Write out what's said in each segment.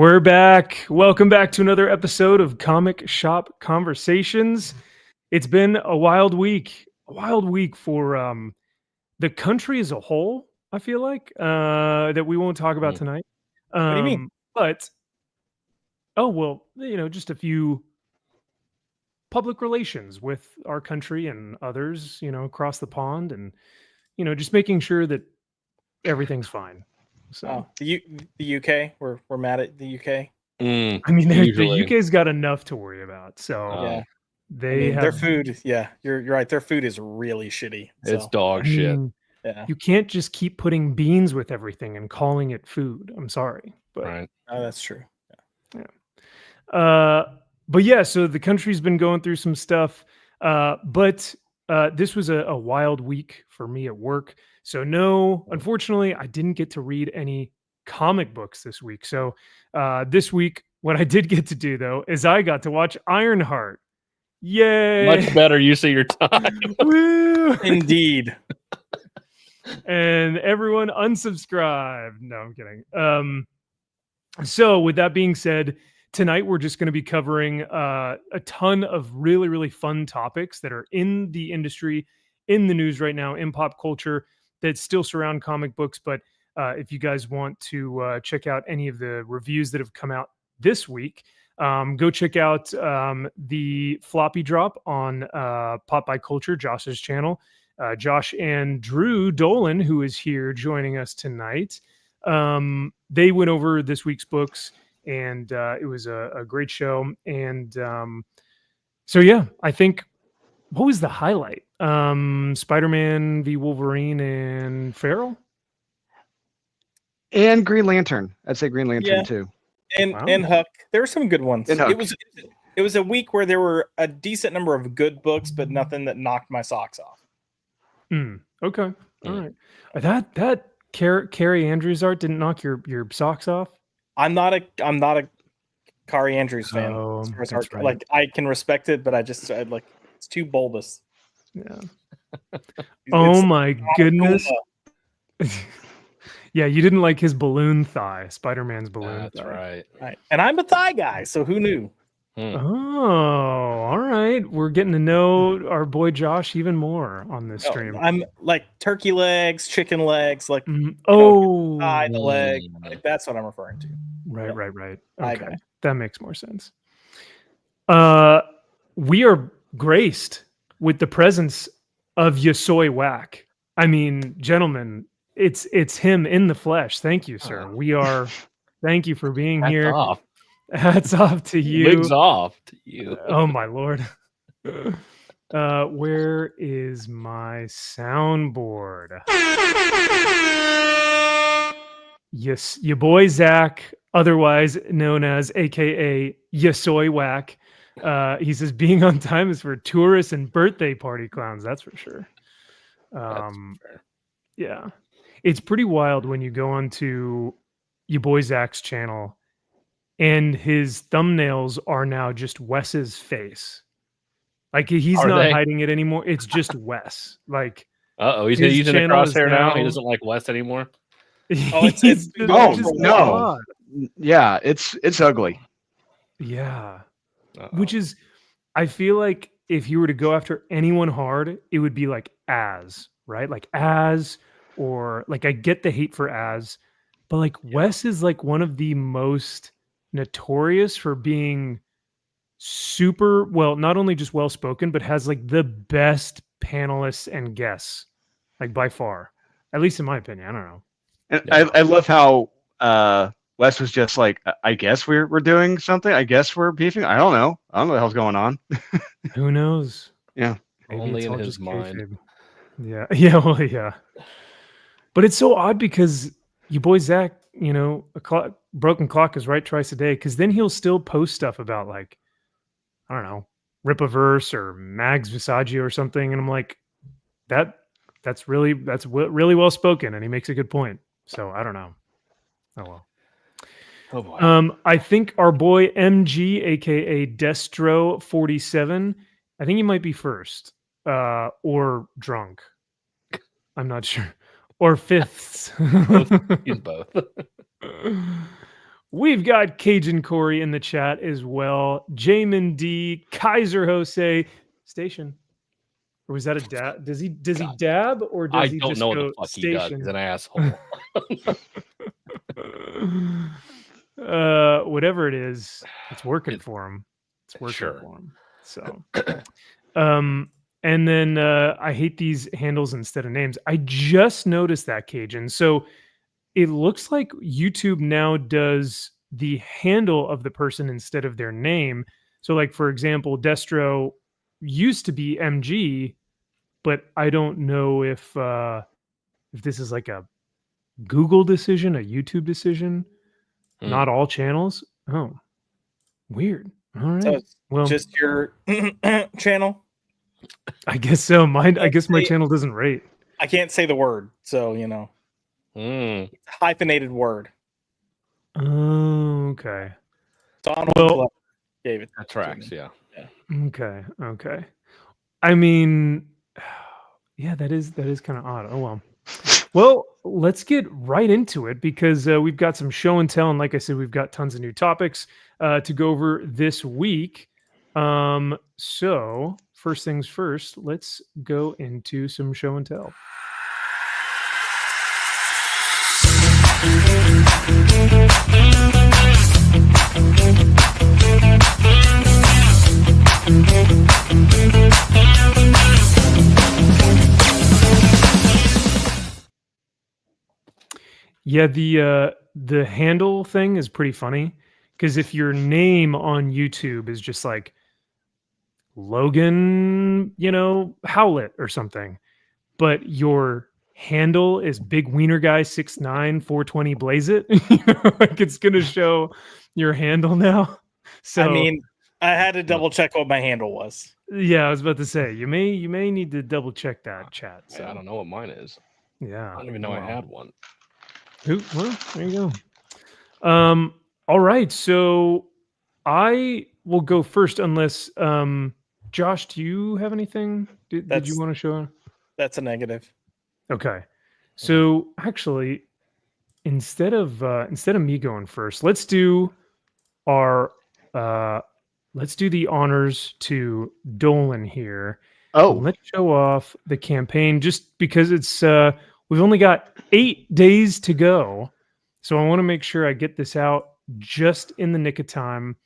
We're back. Welcome back to another episode of Comic Shop Conversations. It's been a wild week for the country as a whole, I feel like, that we won't talk about tonight. What do you mean? But, just a few public relations with our country and others, across the pond, and, just making sure that everything's fine. So the UK, we're mad at the UK. I mean, the UK's got enough to worry about. So Yeah, they have their food. Yeah, you're right. Their food is really shitty. It's dog shit. Yeah, you can't just keep putting beans with everything and calling it food. I'm sorry, but Right. Oh, that's true. But yeah, so the country's been going through some stuff. But this was a wild week for me at work. So no, unfortunately, I didn't get to read any comic books this week. So this week, what I did get to do though is I got to watch Ironheart. Yay! Much better use of your time. Woo! Indeed. And everyone unsubscribe. No, I'm kidding. So with that being said, tonight we're just going to be covering a ton of really, really fun topics that are in the industry, in the news right now, in pop culture that still surround comic books. But if you guys want to check out any of the reviews that have come out this week, go check out the floppy drop on Pop by Culture, Josh's channel. Josh and Drew Dolan, who is here joining us tonight, they went over this week's books, and it was a great show. And so, yeah, I think, what was the highlight? Spider-Man v. Wolverine and Feral? And Green Lantern. I'd say Green Lantern too. And Huck. There were some good ones. It was a week where there were a decent number of good books, but nothing that knocked my socks off. Okay. All right. That Carrie Andrews art didn't knock your socks off? I'm not a Kari Andrews fan. Oh, that's right. Like, I can respect it, but I like, it's too bulbous. Yeah. Oh my goodness. Yeah, you didn't like his balloon thigh, Spider-Man's balloon That's thigh. Right. And I'm a thigh guy, so who knew? Oh, all right. We're getting to know our boy Josh even more on this stream. I'm like turkey legs, chicken legs, like thigh, the leg. Like, that's what I'm referring to. Right. Thigh Okay, guy. that makes more sense. We are graced with the presence of Yasoi Whack. I mean, gentlemen, it's him in the flesh. Thank you, sir. We are. Thank you for being here. Hats off to you. Wigs off to you. Oh my lord. Where is my soundboard? Yes, your boy Zach, otherwise known as AKA Yasoi Whack. He says being on time is for tourists and birthday party clowns. That's for sure. That's fair. Yeah, it's pretty wild when you go onto your boy Zach's channel, and his thumbnails are now just Wes's face. Like, he's not hiding it anymore. It's just Wes. Like, he's using the crosshair now. He doesn't like Wes anymore. No. Yeah, it's ugly. Yeah. Which is, I feel like if you were to go after anyone hard, it would be like Az, right? Like Az, or like, I get the hate for Az, but like Wes is like one of the most notorious for being super well, not only just well spoken, but has like the best panelists and guests, like by far, at least in my opinion. I don't know. And I love how Wes was just like, I guess we're doing something. I guess we're beefing. I don't know what the hell's going on. Who knows? Yeah. Maybe only in his mind. Yeah. But it's so odd because your boy Zach, a broken clock is right twice a day, because then he'll still post stuff about, like, I don't know, Rip-A-Verse or Mags Visaggio or something, and I'm like, that's really well spoken, and he makes a good point. So I don't know. Oh well. Oh boy. I think our boy MG, aka Destro 47, I think he might be first, or drunk. I'm not sure. Or fifths. He's both. We've got Cajun Corey in the chat as well. Jamin D, Kaiser Jose, Station. Or was that a dab? Does he dab or does he just go know what the fuck Station? he does. He's an asshole. Whatever it is, it's working for him. It's working for him. So, and then I hate these handles instead of names. I just noticed that, Cajun. So it looks like YouTube now does the handle of the person instead of their name. So, like, for example, Destro used to be MG, but I don't know if this is like a Google decision, a YouTube decision. Not all channels. Oh, weird. All right. So it's well, just your channel. I guess so. I guess my channel doesn't rate. I can't say the word, so you know. It's a hyphenated word. Oh, okay. Donald gave it. That tracks, yeah. Okay. I mean, yeah, that is kind of odd. Oh well. Well, let's get right into it because we've got some show and tell, and like I said, we've got tons of new topics to go over this week. So first things first, let's go into some show and tell. Yeah, the handle thing is pretty funny because if your name on YouTube is just like Logan, Howlett or something, but your handle is Big Wiener Guy 6'9", 420 Blaze It, like it's gonna show your handle now. So I mean, I had to double check what my handle was. Yeah, I was about to say you may need to double check that, chat. So. I don't know what mine is. Yeah, I don't even know I had one. Well, there you go. All right, so I will go first unless Josh, do you have anything? Did you want to show? That's a negative. Okay. So actually, instead of me going first, let's do the honors to Dolan here. Oh, let's show off the campaign just because it's we've only got 8 days to go. So I want to make sure I get this out just in the nick of time.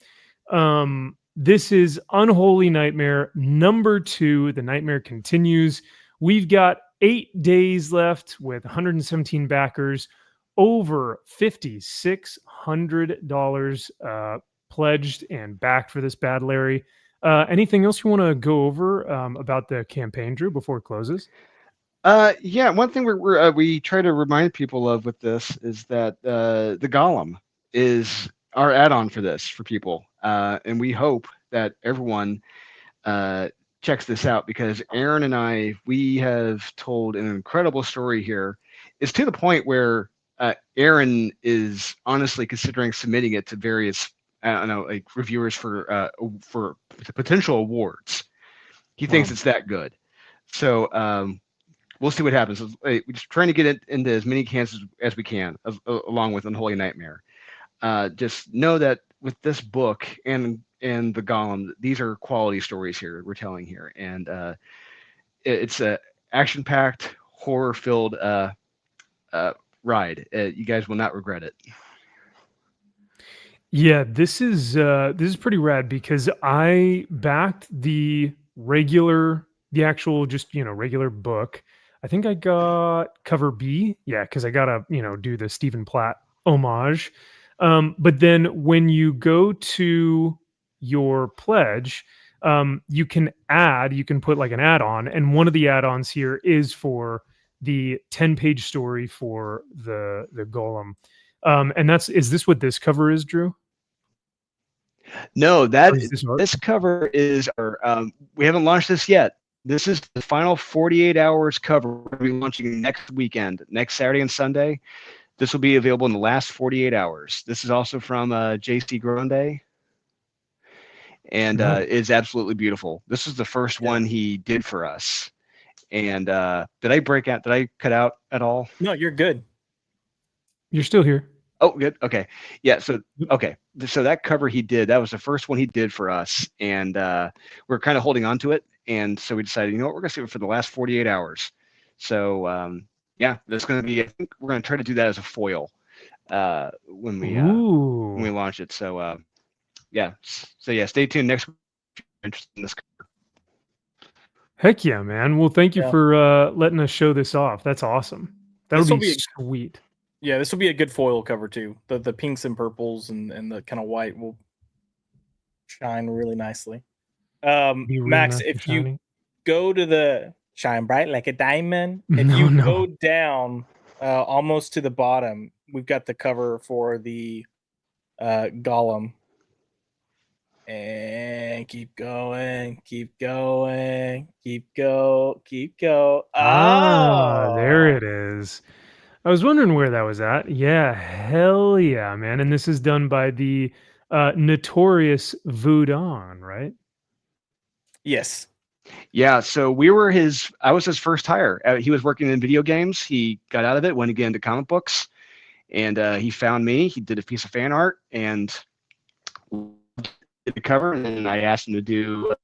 This is Unholy Nightmare number 2. The nightmare continues. We've got 8 days left with 117 backers, over $5,600 pledged and backed for this bad Larry. Anything else you want to go over about the campaign, Drew, before it closes? Yeah, one thing we try to remind people of with this is that the Golem is our add-on for this for people, and we hope that everyone checks this out because Aaron and we have told an incredible story here. It's to the point where Aaron is honestly considering submitting it to various reviewers for potential awards. He thinks it's that good. So we'll see what happens. We're just trying to get it into as many hands as we can, along with Unholy Nightmare. Just know that with this book and the Golem, these are quality stories here we're telling here, and it's a action-packed, horror-filled ride. You guys will not regret it. Yeah, this is pretty rad because I backed the actual regular book. I think I got cover B. Yeah, because I gotta do the Stephen Platt homage. But then when you go to your pledge, you can put like an add-on, and one of the add-ons here is for the 10-page story for the Golem. And is this what this cover is, Drew? No, this cover is our. We haven't launched this yet. This is the final 48 hours cover. We're going to be launching next weekend, next Saturday and Sunday. This will be available in the last 48 hours. This is also from JC Grande, and is absolutely beautiful. This is the first one he did for us. And did I cut out at all? No, you're good. You're still here. Oh, good. Okay. Yeah. So, okay. So that cover he did, that was the first one he did for us. And we're kind of holding on to it. And so we decided, you know what, we're going to save it for the last 48 hours. So, yeah, that's going to be, I think we're going to try to do that as a foil when we launch it. So, yeah. So, yeah, stay tuned next week if you're interested in this cover. Heck yeah, man. Well, thank you for letting us show this off. That's awesome. That'll be sweet. Yeah, this will be a good foil cover too. The pinks and purples and the kind of white will shine really nicely. Max, if you go to the shine bright like a diamond, if you go down almost to the bottom, we've got the cover for the Golem. And keep going. Ah, there it is. I was wondering where that was at. Yeah, hell yeah, man. And this is done by the notorious Voodon, right? Yes. Yeah, so I was his first hire. He was working in video games. He got out of it, went again into comic books, and he found me. He did a piece of fan art and did the cover, and then I asked him to do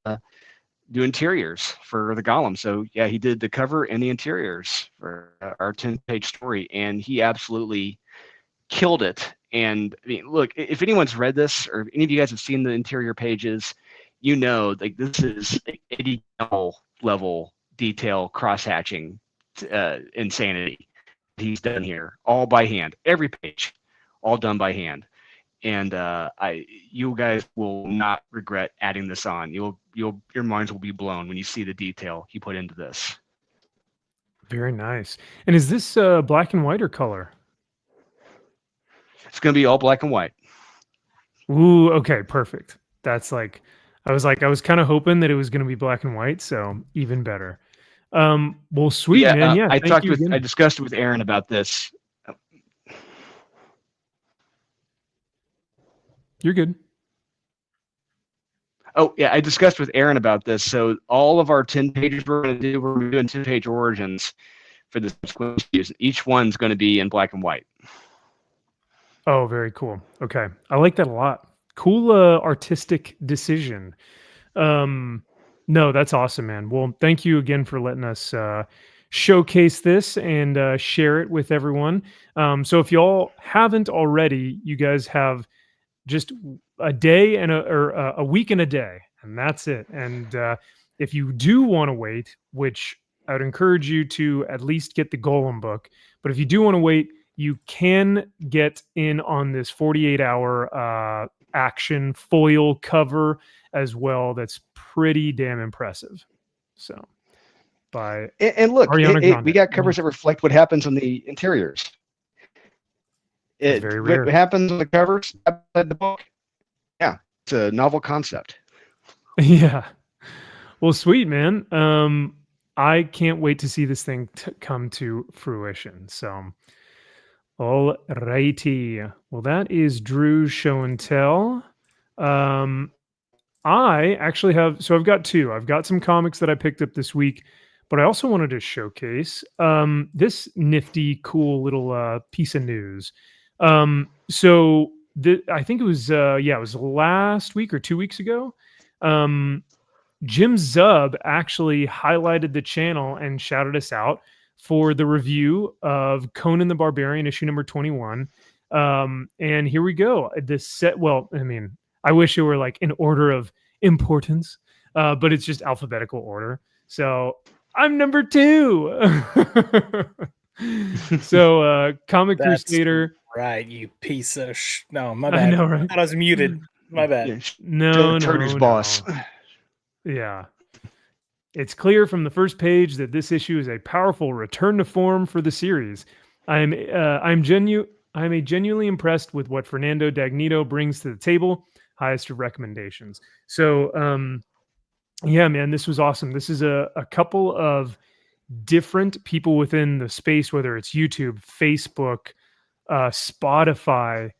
interiors for the Golem. So yeah, he did the cover and the interiors for our 10-page story, and he absolutely killed it. And I mean, look, if anyone's read this or any of you guys have seen the interior pages, you know, like this is Eddie level detail, cross-hatching insanity he's done here, all by hand, every page, all done by hand. And you guys will not regret adding this on. Your minds will be blown when you see the detail he put into this. Very nice. And is this black and white or color? It's going to be all black and white. Ooh, okay, perfect. That's like, I was kind of hoping that it was going to be black and white, so even better. Well, sweet, man. Yeah, I discussed with Aaron about this. You're good. Oh, yeah, I discussed with Aaron about this. So all of our 10 pages we're doing 10-page origins for the subsequent issues. Each one's going to be in black and white. Oh, very cool. Okay. I like that a lot. Cool artistic decision. No, that's awesome, man. Well, thank you again for letting us showcase this and share it with everyone. So if y'all haven't already, you guys have just a day and a week and a day, and that's it. And if you do want to wait, which I would encourage you to at least get the Golem book, but if you do want to wait, you can get in on this 48-hour action foil cover as well. That's pretty damn impressive. So, and look, we got covers that reflect what happens on the interiors. What happens on the covers outside the book. Yeah, it's a novel concept. Yeah. Well, sweet, man. I can't wait to see this thing come to fruition. So, all righty. Well, that is Drew's show and tell. I actually have, so I've got two. I've got some comics that I picked up this week, but I also wanted to showcase this nifty, cool little piece of news. So I think it was, it was last week or 2 weeks ago. Jim Zub actually highlighted the channel and shouted us out for the review of Conan the Barbarian issue number 21. And here we go. This set, well, I mean, I wish it were like in order of importance, but it's just alphabetical order. So I'm number 2. So Comic Crusader. Right, you piece of no, my bad. I know, right? I was muted. My bad. Yeah, no, Turner's boss. Yeah. It's clear from the first page that this issue is a powerful return to form for the series. I'm genuinely impressed with what Fernando Dagnito brings to the table. Highest of recommendations. So, yeah, man, this was awesome. This is a couple of different people within the space, whether it's YouTube, Facebook, Spotify,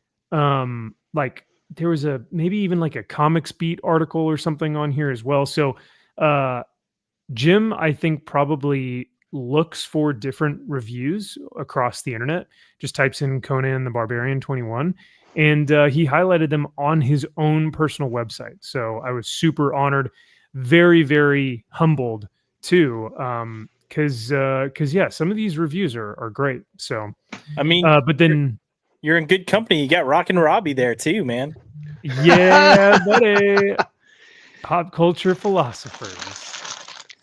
like there was maybe even like a Comics Beat article or something on here as well. So, Jim, I think probably looks for different reviews across the internet, just types in Conan the Barbarian 21, and he highlighted them on his own personal website. So I was super honored, very, very humbled too, because yeah, some of these reviews are great. So I mean, but then you're in good company. You got Rockin' Robbie there too, man. Yeah, buddy. Pop culture philosophers.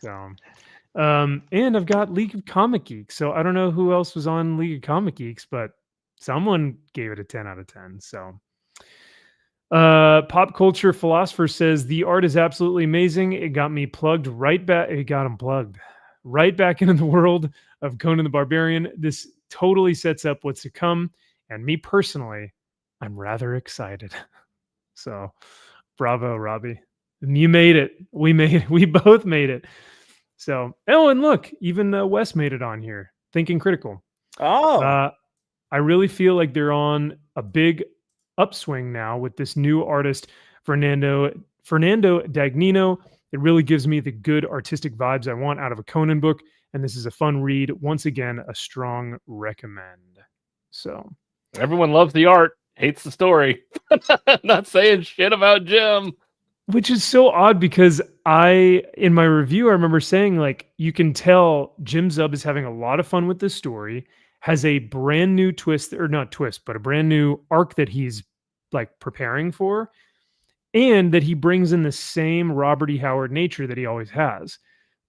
So, and I've got League of Comic Geeks. So I don't know who else was on League of Comic Geeks, but someone gave it a 10 out of 10. So, Pop culture philosopher says the art is absolutely amazing. It got me plugged right back. It got him plugged right back into the world of Conan the Barbarian. This totally sets up what's to come. And me personally, I'm rather excited. So, bravo, Robbie. You made it. We made it. We both made it. So, oh, and look, even Wes made it on here. Thinking Critical. Oh. I really feel like they're on a big upswing now with this new artist, Fernando Dagnino. It really gives me the good artistic vibes I want out of a Conan book. And this is a fun read. Once again, a strong recommend. So, everyone loves the art, hates the story. Not saying shit about Jim. Which is so odd because in my review, I remember saying, like, you can tell Jim Zub is having a lot of fun with this story, has a brand new twist, or not twist, but a brand new arc that he's like preparing for, and that he brings in the same Robert E. Howard nature that he always has.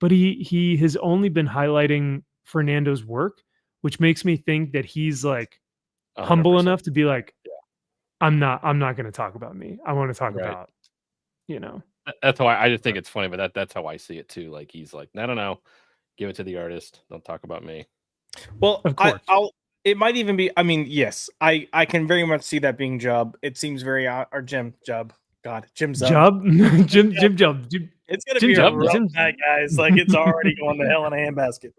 But he has only been highlighting Fernando's work, which makes me think that he's like 100%. Humble enough to be like, I'm not going to talk about me. I want to talk about, That's why I just think it's funny, but that's how I see it too. Like, he's like, no, give it to the artist. Don't talk about me. Well, it might even be, I mean, yes, I can very much see that being Jub. It seems very, or Jim Jub. God, Jim Zub. Jub? Jim Jub. It's going to be a rough night, guys. Like, it's already going to hell in a handbasket.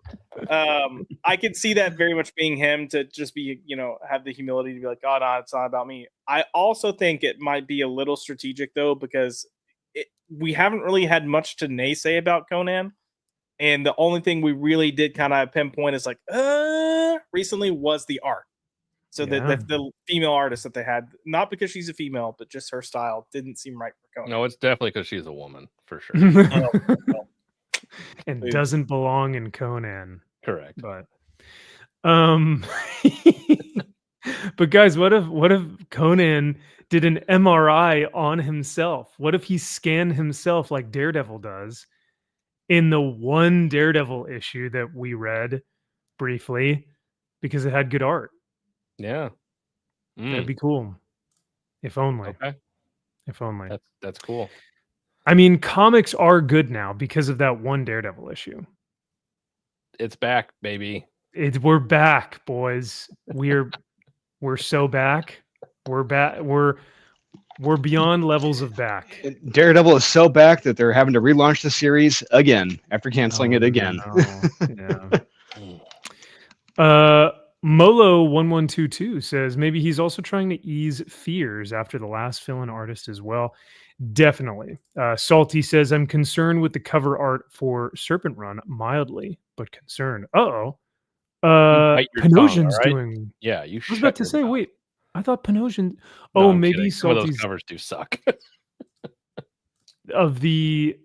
I could see that very much being him, to just be, have the humility to be like, oh, no, it's not about me. I also think it might be a little strategic, though, because we haven't really had much to naysay about Conan. And the only thing we really did kind of pinpoint is like, recently was the art. So the female artist that they had, not because she's a female, but just her style didn't seem right for Conan. No, it's definitely because she's a woman, for sure. And doesn't belong in Conan. Correct. But but guys, what if Conan did an MRI on himself? What if he scanned himself like Daredevil does in the one Daredevil issue that we read briefly because it had good art? Yeah. That'd be cool. If only. Okay. If only. That's cool. I mean, comics are good now because of that one Daredevil issue. It's back, baby. We're back, boys. We're so back. We're back. We're beyond levels of back. Daredevil is so back that they're having to relaunch the series again after canceling it again. Yeah. Molo1122 says maybe he's also trying to ease fears after the last fill-in artist as well. Definitely. Salty says, I'm concerned with the cover art for Serpent Run, mildly, but concerned. Panosian's doing... Yeah, you I was about to say, wait, I thought Panosian... No, maybe Salty's... Some of those covers do suck. Of the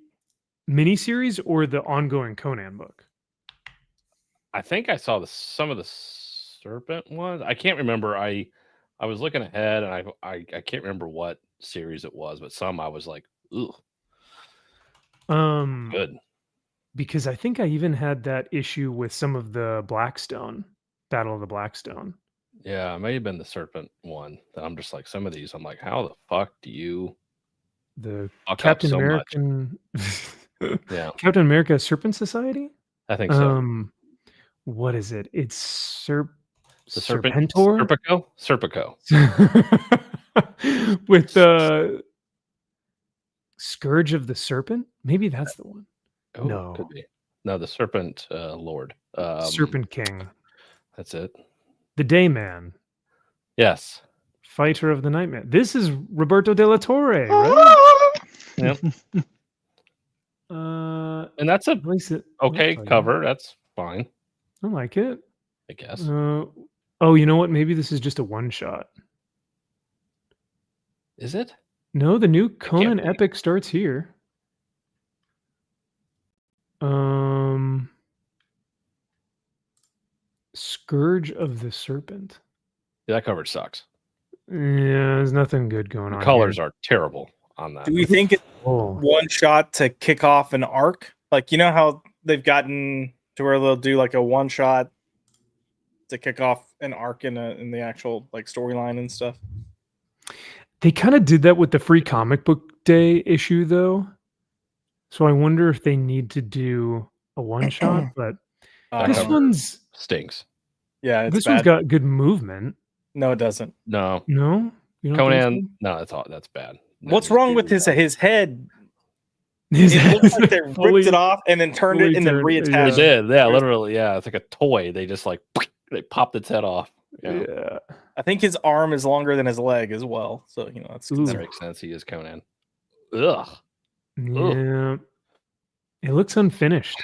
miniseries or the ongoing Conan book? I think I saw some of the Serpent ones. I can't remember. I was looking ahead, and I can't remember what series it was, but some I was like, ooh. Good. Because I think I even had that issue with some of the Blackstone, Battle of the Blackstone. Yeah, it may have been the Serpent one. That I'm just like, some of these, I'm like, how the fuck do you... The Captain American... Yeah. Captain America Serpent Society? I think so. What is it? It's Serpentor? Serpico. With the Scourge of the Serpent? Maybe that's the one. Oh, no. Could be. No, the Serpent Lord. Serpent King. That's it. The Dayman. Yes. Fighter of the Nightmare. This is Roberto de la Torre, right? Yep. And that's a okay cover. That's fine, I like it. I guess. Oh, you know what? Maybe this is just a one shot. Is it? No, the new can't Conan be. epic starts here. Scourge of the Serpent. Yeah, that cover sucks. Yeah, there's nothing good going The on. colors here. are terrible on that. Do we think it's Oh. one shot to kick off an arc? Like, you know how they've gotten to where they'll do like a one shot to kick off an arc in the actual like storyline and stuff? They kind of did that with the free comic book day issue, though. So I wonder if they need to do a one shot. But this cover one's stinks. Yeah, this bad. one's got good movement. No, it doesn't. No, No, you don't think Conan. so? No, that's bad. What's wrong with his head? His It looks like they fully- ripped it off and then turned it and then fully turned, They reattached. did, yeah, literally, yeah. It's like a toy. They just like they popped its head off. Yeah, Yeah. I think his arm is longer than his leg as well. So you know that's Ooh. that makes sense. He is Conan. Ugh. Yeah. It looks unfinished.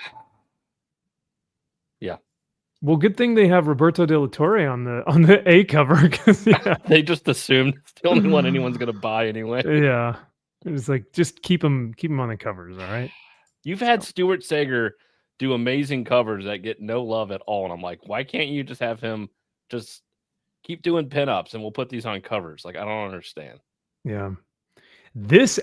Yeah. Well, good thing they have Roberto de la Torre on the A cover because They just assumed it's the only one anyone's gonna buy anyway. yeah. It's like just keep them on the covers, all right? You've had Stuart Sager do amazing covers that get no love at all, and I'm like, why can't you just have him just keep doing pinups and we'll put these on covers? Like, I don't understand. Yeah. This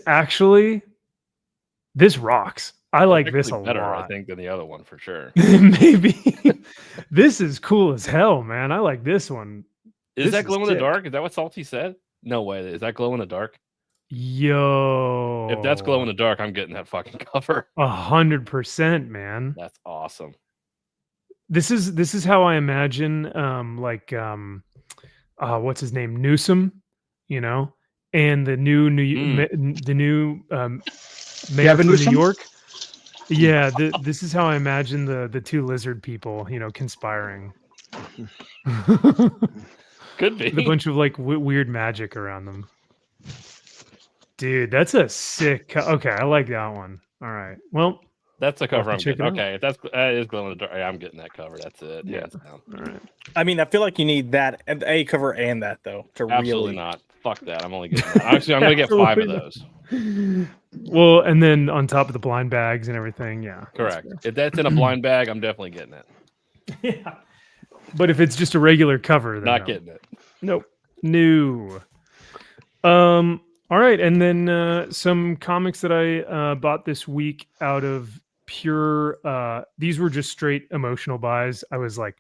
rocks. I like this a better, lot. I think, than the other one for sure. Maybe. This is cool as hell, man. I like this one. Is This that is glow in the sick. dark? Is that what Salty said? No way. Is that glow in the dark? Yo. If that's glow in the dark, I'm getting that fucking cover. 100%, man. That's awesome. This is how I imagine what's his name? Newsom, you know, and the new mayor Gavin for Newsom? New York. Yeah, this is how I imagine the two lizard people, you know, conspiring. Could be. With a bunch of like weird magic around them. Dude, that's a sick. Okay, I like that one. All right. Well, That's the cover I'm check getting. it out. Okay, if that is glow in the dark, yeah, I'm getting that cover. That's it. Yeah. Hands down. all right. I mean, I feel like you need that and A cover and that though to Absolutely really. not. Fuck that. I'm only getting that. Actually, I'm gonna get 5 of Absolutely those. Well, and then on top of the blind bags and everything, yeah. that's Correct. fair. If that's in a blind bag, I'm definitely getting it. Yeah. But if it's just a regular cover, then Not no. getting it. Nope. No. All right, and then some comics that I bought this week out of pure. These were just straight emotional buys. I was like,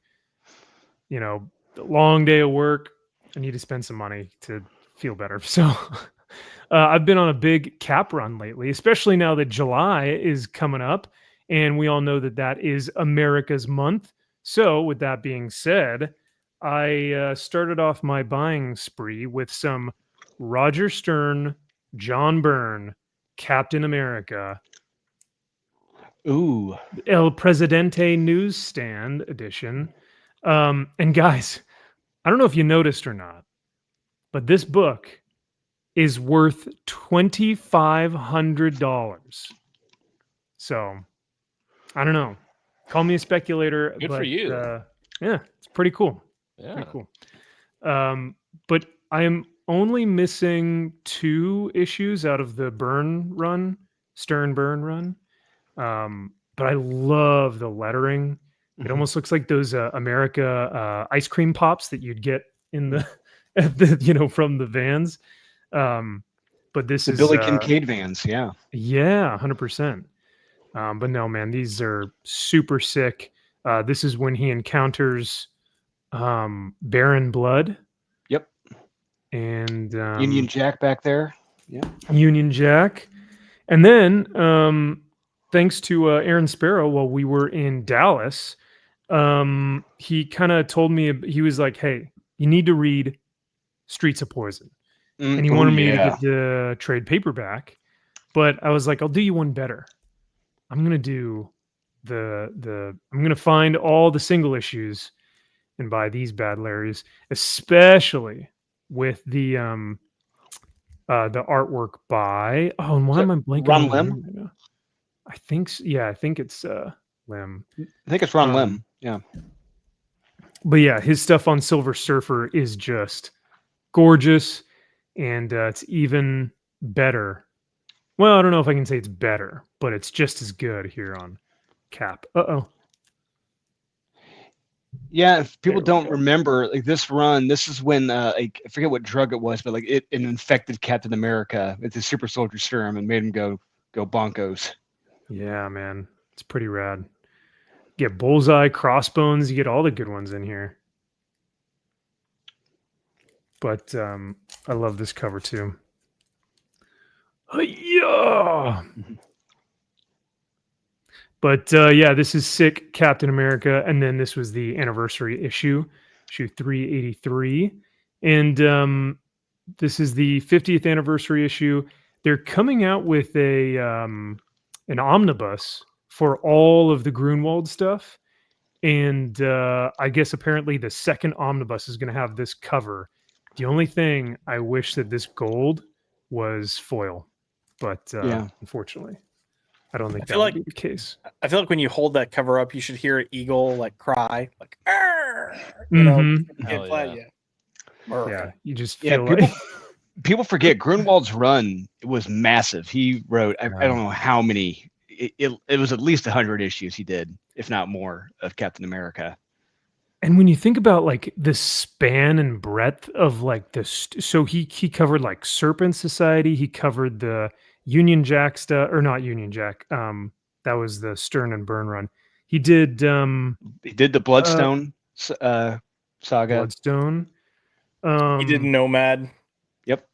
you know, long day of work. I need to spend some money to feel better. So I've been on a big cap run lately, especially now that July is coming up, and we all know that is America's month. So with that being said, I started off my buying spree with some Roger Stern, John Byrne, Captain America, Ooh. El Presidente newsstand edition. And guys, I don't know if you noticed or not, but this book is worth $2,500. So I don't know. Call me a speculator. Good but, for you. Yeah, it's pretty cool. Yeah. Pretty cool. But I am only missing 2 issues out of the Stern Byrne run. But I love the lettering. It almost looks like those America ice cream pops that you'd get in the, from the Vans. But this The is Billy Kincaid Vans, yeah. Yeah, 100%. But no, man, these are super sick. This is when he encounters Baron Blood. Yep. And Union Jack back there. Yeah. Union Jack. And then thanks to Aaron Sparrow, while we were in Dallas, he kind of told me, he was like, hey, you need to read Streets of Poison. And he wanted me to get the trade paperback. But I was like, I'll do you one better. I'm going to do I'm going to find all the single issues and buy these bad Larrys, especially with the artwork by, and why am I blanking? Ron Lim? I think, yeah, I think it's Lim. I think it's Ron Lim. Yeah. But yeah, his stuff on Silver Surfer is just gorgeous, and it's even better. Well, I don't know if I can say it's better, but it's just as good here on Cap. Yeah, if people don't remember, like this run, this is when like, I forget what drug it was, but like it infected Captain America with the super soldier serum and made him go bonkos. Yeah, man, it's pretty rad. You get Bullseye, Crossbones, you get all the good ones in here. But I love this cover too. Yeah. But yeah, this is sick, Captain America, and then this was the anniversary issue 383, and this is the 50th anniversary issue. They're coming out with a an omnibus for all of the Grunwald stuff, and I guess apparently the second omnibus is going to have this cover. The only thing I wish that this gold was foil, but unfortunately, I don't think that would be the case. I feel like when you hold that cover up, you should hear an eagle like cry, like you know. Yeah, you just feel like people forget Grunwald's run was massive. He wrote I don't know how many. It was at least 100 issues he did, if not more, of Captain America. And when you think about like the span and breadth of like this, so he covered like Serpent Society, he covered the Union Jack stuff, or not Union Jack. That was the Stern and Byrne run. He did the Bloodstone saga. Bloodstone. He did Nomad. Yep.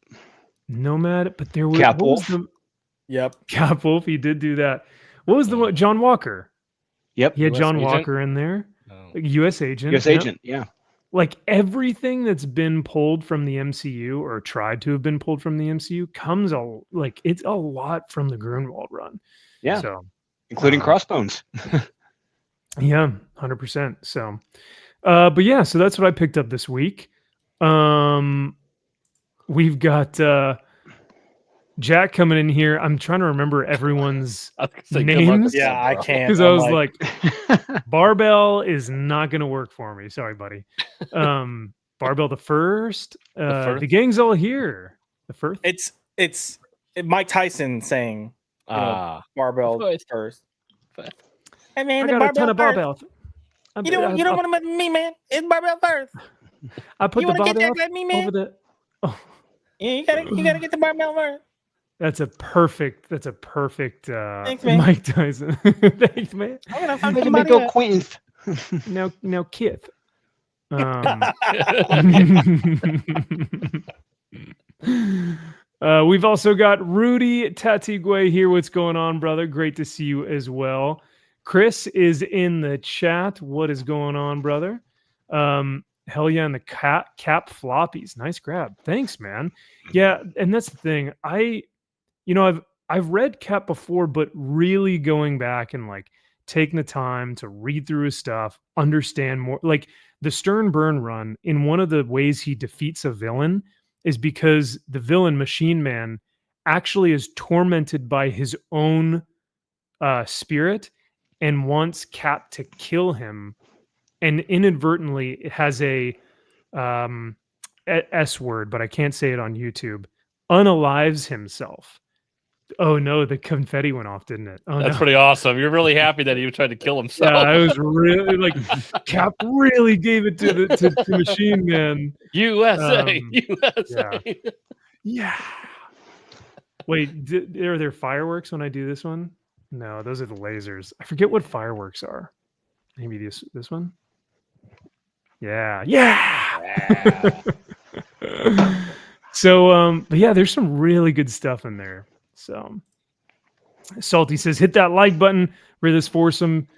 Nomad, but there was Capwolf. Yep. Capwolf. He did do that. What was the one? John Walker. Yep. He had US John agent? Walker in there. U.S. agent. U.S. agent. Yeah. Like everything that's been pulled from the MCU or tried to have been pulled from the MCU comes it's a lot from the Grunwald run. Yeah. So, including Crossbones. Yeah, 100%. So, but yeah, so that's what I picked up this week. We've got Jack coming in here. I'm trying to remember everyone's names. Yeah, I can't. Because I was like, Barbell is not going to work for me. Sorry, buddy. Barbell the first. The gang's all here. The first. It's Mike Tyson saying, Barbell first. Hey man, I got a ton of barbell. You don't want to met me, man. It's Barbell first. I put you the want to get barbell that like me, man? over the. Oh. Yeah, you gotta get the Barbell first. That's a perfect. Thanks, man. Mike Tyson. Thanks, man. I'm gonna fuck Make somebody go up. acquaintance. Now, Kith. We've also got Rudy Taitague here. What's going on, brother? Great to see you as well. Chris is in the chat. What is going on, brother? Hell yeah, and the cap floppies. Nice grab. Thanks, man. Yeah, and that's the thing. I've read Cap before, but really going back and like taking the time to read through his stuff, understand more. Like the Stern Byrne run, in one of the ways he defeats a villain is because the villain Machine Man actually is tormented by his own spirit and wants Cap to kill him, and inadvertently it has a S word, but I can't say it on YouTube. Unalives himself. Oh no, the confetti went off, didn't it? Oh, That's pretty awesome. You're really happy that he tried to kill himself. Yeah, I was really like, Cap really gave it to Machine Man. USA, USA. Yeah. Wait, are there fireworks when I do this one? No, those are the lasers. I forget what fireworks are. Maybe this one. Yeah. So, but yeah, there's some really good stuff in there. So, Salty says, hit that like button for this foursome.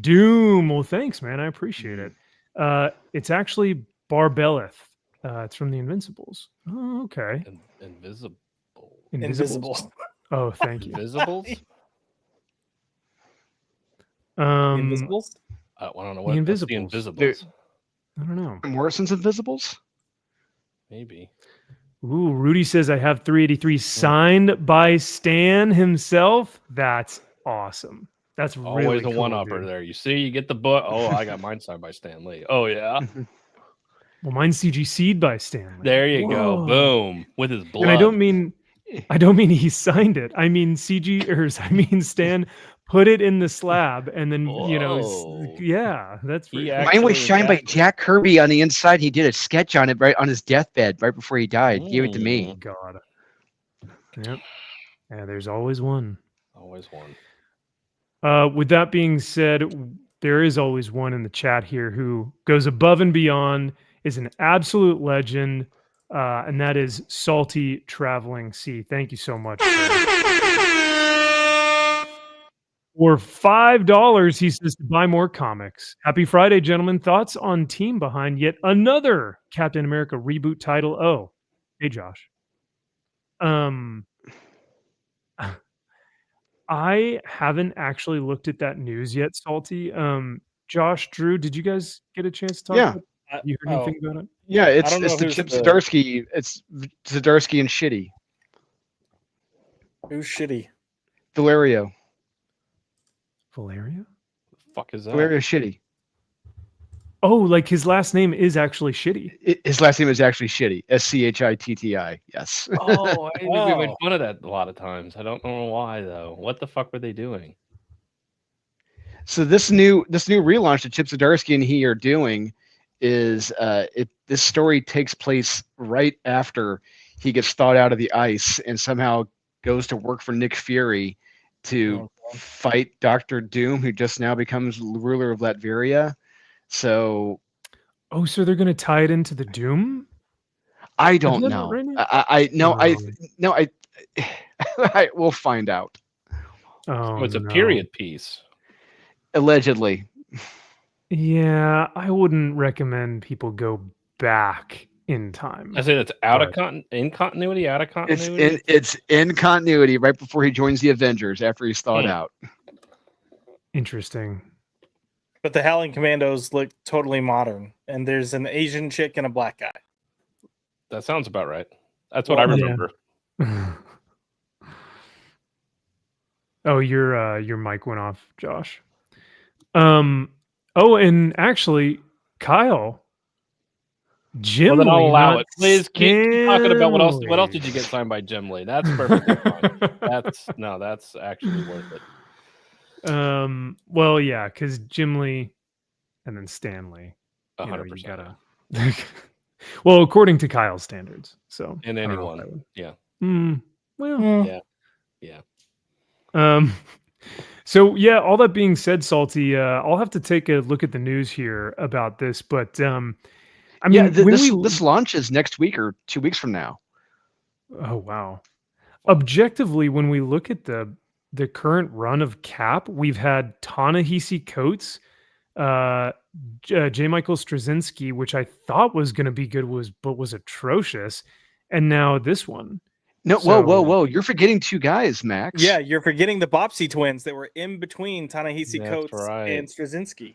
Doom. Well, thanks, man. I appreciate it. It's actually Barbelleth. It's from the Invincibles. Oh, okay. Invisibles. Oh, thank you. Invisibles? Invisibles? I don't know The what the Invisibles. Invisibles. I don't know. Morrison's Invisibles? Maybe. Ooh, Rudy says I have 383 signed by Stan himself. That's awesome. That's Always really a cool, one-upper dude. there. You see, you get the book. Oh, I got mine signed by Stan Lee. Oh yeah, Well, mine's CGC'd by Stanley. there you go. Whoa. Boom, with his blood. And I don't mean he signed it. I mean Stan put it in the slab and then Whoa. yeah, that's He pretty Mine was actually signed by got- Jack Kirby on the inside. He did a sketch on it right on his deathbed, right before he died. He gave it to me. Oh, God. Yep. Yeah, there's always one. Always one. With that being said, there is always one in the chat here who goes above and beyond, is an absolute legend, and that is Salty Traveling Sea. Thank you so much. For $5, he says to buy more comics. Happy Friday, gentlemen. Thoughts on team behind yet another Captain America reboot title? Oh, hey, Josh. I haven't actually looked at that news yet, Salty. Josh, Drew, did you guys get a chance to talk Yeah. about it? You heard anything about it? Yeah, it's don't know the who's Chip the- Zdarsky. It's Zdarsky and Shitty. Who's shitty? Valerio. Valeria? Fuck is that? Valerio Shitty. Oh, like his last name is actually Shitty. His last name is actually Shitty. SCHITTI. Yes. Oh, I think we made Oh. fun of that a lot of times. I don't know why though. What the fuck were they doing? So this new relaunch that Chip Zdarsky and he are doing is this story takes place right after he gets thawed out of the ice and somehow goes to work for Nick Fury to fight Doctor Doom, who just now becomes ruler of Latveria. So So they're going to tie it into the Doom? I don't that know. right now? I will find out. Oh, It's a no. period piece. Allegedly. Yeah, I wouldn't recommend people go back in time. I say that's out of But- in continuity, out of continuity. It's in continuity right before he joins the Avengers after he's thawed out. Interesting. But the Howling Commandos look totally modern, and there's an Asian chick and a black guy. That sounds about right. That's what I Well, remember. Oh, your mic went off, Josh. And actually, Kyle, Jim Well, then I'll Lee, allow not it. Please keep talking about what else. Stanley. What else did you get signed by Jim Lee? That's perfectly fine. That's actually worth it. Well, yeah, because Jim Lee and then Stanley. You 100%. gotta. Well, according to Kyle's standards. So And I don't know if anyone, that would- yeah. Well, Yeah. So yeah, all that being said, Salty, I'll have to take a look at the news here about this, but I mean, this launches next week or 2 weeks from now. Oh wow! Objectively, when we look at the current run of Cap, we've had Ta-Nehisi Coates, J. Michael Straczynski, which I thought was going to be good, but was atrocious, and now this one. No, So- whoa! You're forgetting two guys, Max. Yeah, you're forgetting the Bopsy twins that were in between Ta-Nehisi That's Coates right. and Straczynski.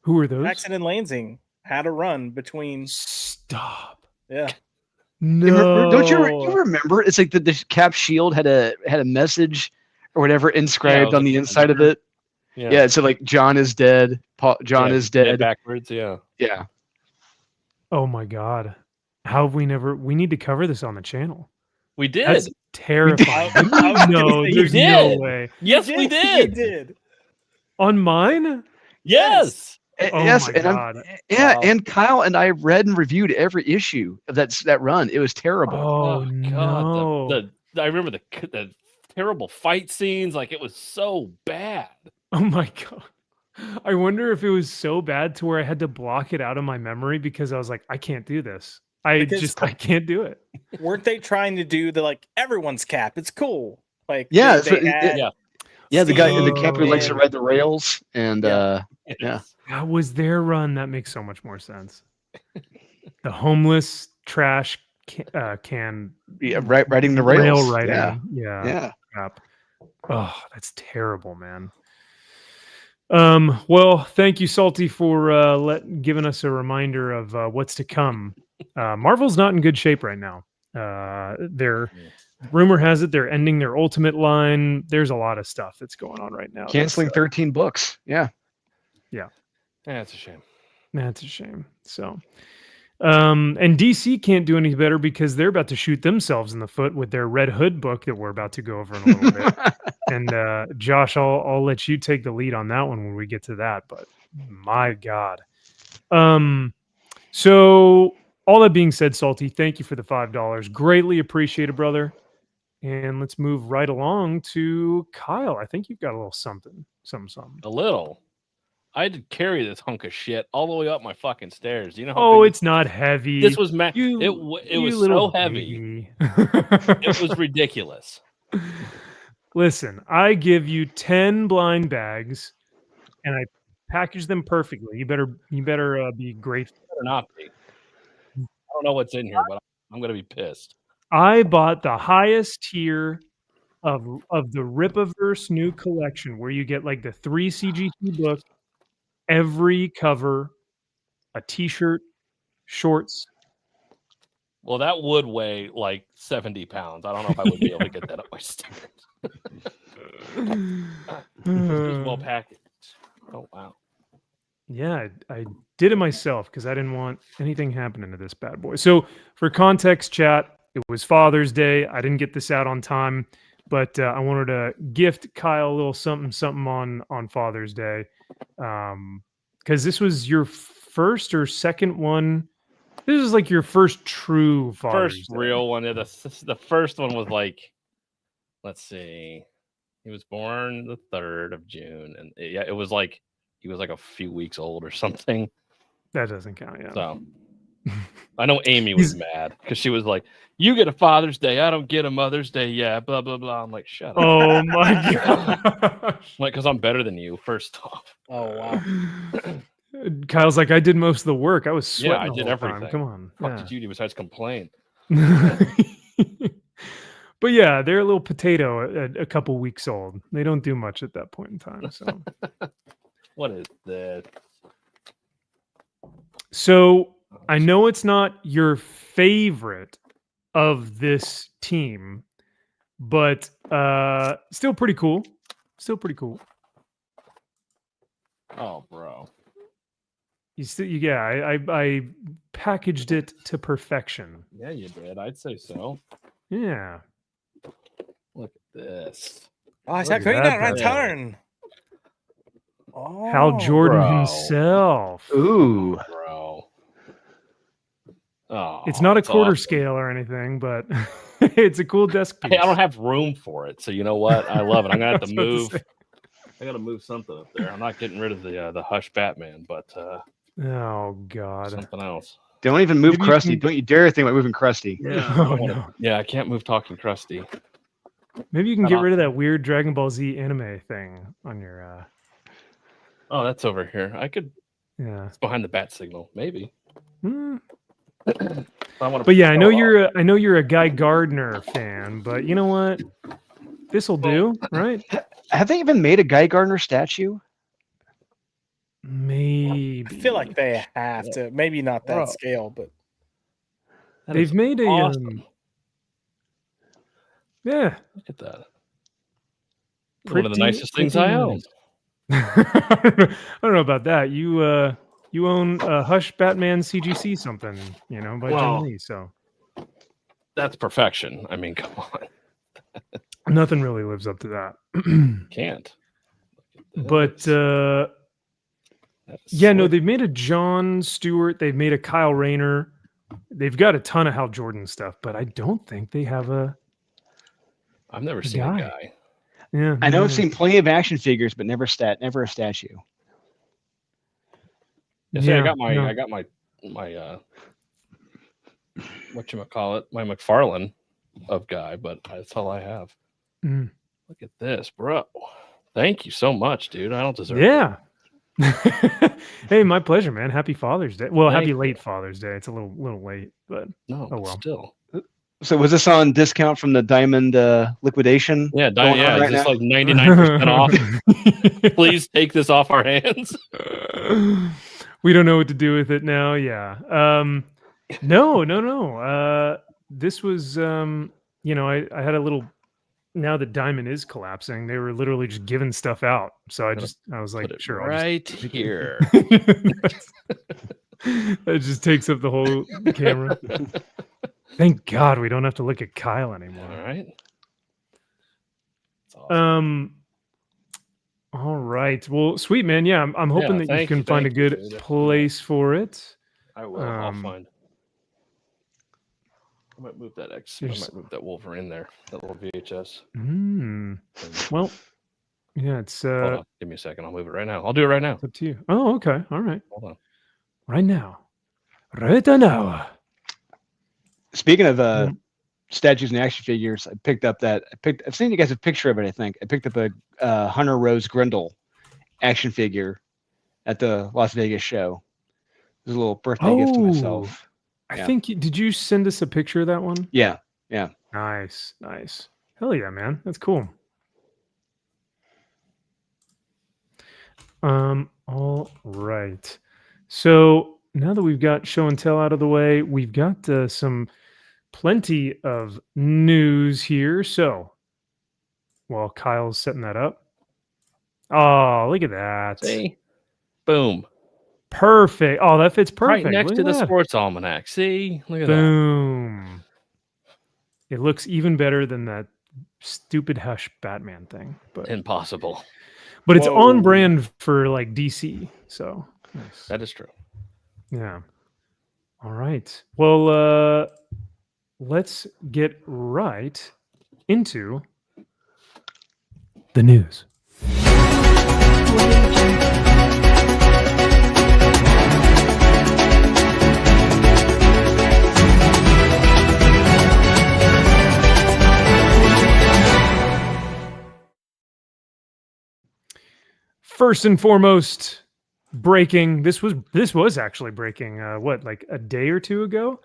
Who are those? Jackson and Lansing had a run between. Stop. Yeah, No. Don't you remember? It's like the Cap shield had a message or whatever inscribed was on a the inside of messenger. it. Yeah, so like John is dead. John is dead. Backwards, yeah. Yeah. Oh my God! How have we never? We need to cover this on the channel. We did. That's terrifying. I was gonna No, say you there's no did. way. Yes, we You did. did. On mine? Yes. Oh Yes, my and God. Wow. and Kyle and I read and reviewed every issue of that run. It was terrible. Oh, no. I remember the terrible fight scenes. Like it was so bad. Oh my God. I wonder if it was so bad to where I had to block it out of my memory because I was like, I can't do this. I can't do it. Weren't they trying to do the like everyone's Cap? It's cool. Like Yeah, they so- had Yeah, the guy, the Steve Cap who likes to and- ride the rails, and Yeah. Yeah. That was their run. That makes so much more sense. The homeless trash can riding the rails. rail riding. Yeah, Yeah. yeah. Crap. Oh, that's terrible, man. Well, thank you, Salty, for giving us a reminder of what's to come. Marvel's not in good shape right now. They're rumor has it they're ending their Ultimate line. There's a lot of stuff that's going on right now. Canceling 13 books. Yeah. Yeah, it's a shame. That's a shame. So, and DC can't do any better because they're about to shoot themselves in the foot with their Red Hood book that we're about to go over in a little bit. And Josh, I'll let you take the lead on that one when we get to that. But my God. So all that being said, Salty, thank you for the $5. Greatly appreciated, brother. And let's move right along to Kyle. I think you've got a little something. A little. I had to carry this hunk of shit all the way up my fucking stairs. You know how Oh, big it's not heavy. this was? It You was little so heavy. baby. It was ridiculous. Listen, I give you 10 blind bags, and I package them perfectly. You better be grateful. Better not be. I don't know what's in here, but I'm gonna be pissed. I bought the highest tier of the Ripaverse new collection, where you get like the 3 CGC books, every cover, a T-shirt, shorts. Well, that would weigh like 70 pounds. I don't know if I would be able to get that up my stairs. It was well packaged. Oh wow. Yeah, I did it myself because I didn't want anything happening to this bad boy. So for context, chat, it was Father's Day. I didn't get this out on time, but I wanted to gift Kyle a little something on Father's Day, because this was your first or second one. This is like your first true Father's Day. Real one. The first one was like, let's see, he was born the 3rd of June, and it was like he was like a few weeks old or something. That doesn't count, yeah. So I know Amy was mad because she was like, "You get a Father's Day, I don't get a Mother's Day, yeah, blah blah blah." I'm like, "Shut up!" Oh my god! Like, because I'm better than you. First off. Oh wow. Kyle's like, I did most of the work. I was sweating. I the did whole everything. time. Come on. What did you do besides complain? But yeah, they're a little potato a couple weeks old. They don't do much at that point in time. So what is this? So I know it's not your favorite of this team, but still pretty cool. Still pretty cool. Oh, bro. I packaged it to perfection. Yeah, you did. I'd say so. Yeah. Look at this. Oh, it's Look not at that my bad turn. Oh, Hal Jordan bro. himself. Ooh. Bro. Oh, It's not a quarter awesome. scale or anything, but it's a cool desk piece. Hey, I don't have room for it, so you know what? I love it. I'm gonna have to I was move. about to I gotta move something up there. I'm not getting rid of the Housh Batman, but Oh God. something else. Don't even move Maybe you Krusty. can- Don't you dare think about moving Krusty. Yeah, I Oh, don't wanna- no. yeah, I can't move Talking Krusty. Maybe you can Cut get off. rid of that weird Dragon Ball Z anime thing on your Oh, that's over here. I could. yeah. It's behind the bat signal, maybe. Hmm. I wanna But yeah, I know show off. you're a Guy Gardner fan, but you know what? This'll do, right? Have they even made a Guy Gardner statue? Maybe. I feel like they have to. Maybe not that Bro. scale, but That They've is made a awesome. yeah. Look at that. One of the nicest things pretty I own. nice. I don't know about that. You own a Housh Batman CGC something, by Well, Jim Lee. So That's perfection. I mean, come on. nothing really lives up to that. Can't. But That's yeah, no, slick. they've made a John Stewart. They've made a Kyle Rayner. They've got a ton of Hal Jordan stuff, but I don't think they have a. I've never seen guy. a guy. Yeah, I know I've no. seen plenty of action figures, but never a statue. Yeah, see, Yeah, I got my my McFarlane of guy, but that's all I have. Mm. Look at this, bro. Thank you so much, dude. I don't deserve it. Yeah. Hey, my pleasure, man. Happy Father's Day. Well, Thank happy you. late Father's Day. It's a little late, but No, Oh, but well. still. So was this on discount from the Diamond liquidation? Yeah, going on right it's just now? like 99% off. Please take this off our hands. We don't know what to do with it now. Yeah. No. This was I had a little. Now that Diamond is collapsing, they were literally just giving stuff out. So I was like, sure, right here. That just takes up the whole camera. Thank God we don't have to look at Kyle anymore. All right. That's awesome. All right. Well, sweet, man. Yeah, I'm hoping that you can find a good place for it. I will. I'll find. I might move that I might move that Wolverine there. That little VHS. Well, yeah, it's. Hold on. Give me a second. I'll move it right now. I'll do it right now. It's up to you. Oh, okay. All right. Hold on. Right now. Right now. Speaking of statues and action figures, I picked up I've seen you guys a picture of it, I think. I picked up a Hunter Rose Grindle action figure at the Las Vegas show. It was a little birthday gift to myself. I think did you send us a picture of that one? Yeah. Nice. Hell yeah, man. That's cool. All right. So now that we've got show and tell out of the way, we've got plenty of news here. So while Kyle's setting that up. Oh, look at that. See? Boom. Perfect. Oh, that fits perfect. Right next look to the that. sports almanac. See? Look at Boom. It looks even better than that stupid Housh Batman thing. But impossible. But it's on brand for like DC. So nice. That is true. Yeah. All right. Well, let's get right into the news. First and foremost, breaking. This was actually breaking. Like a day or two ago?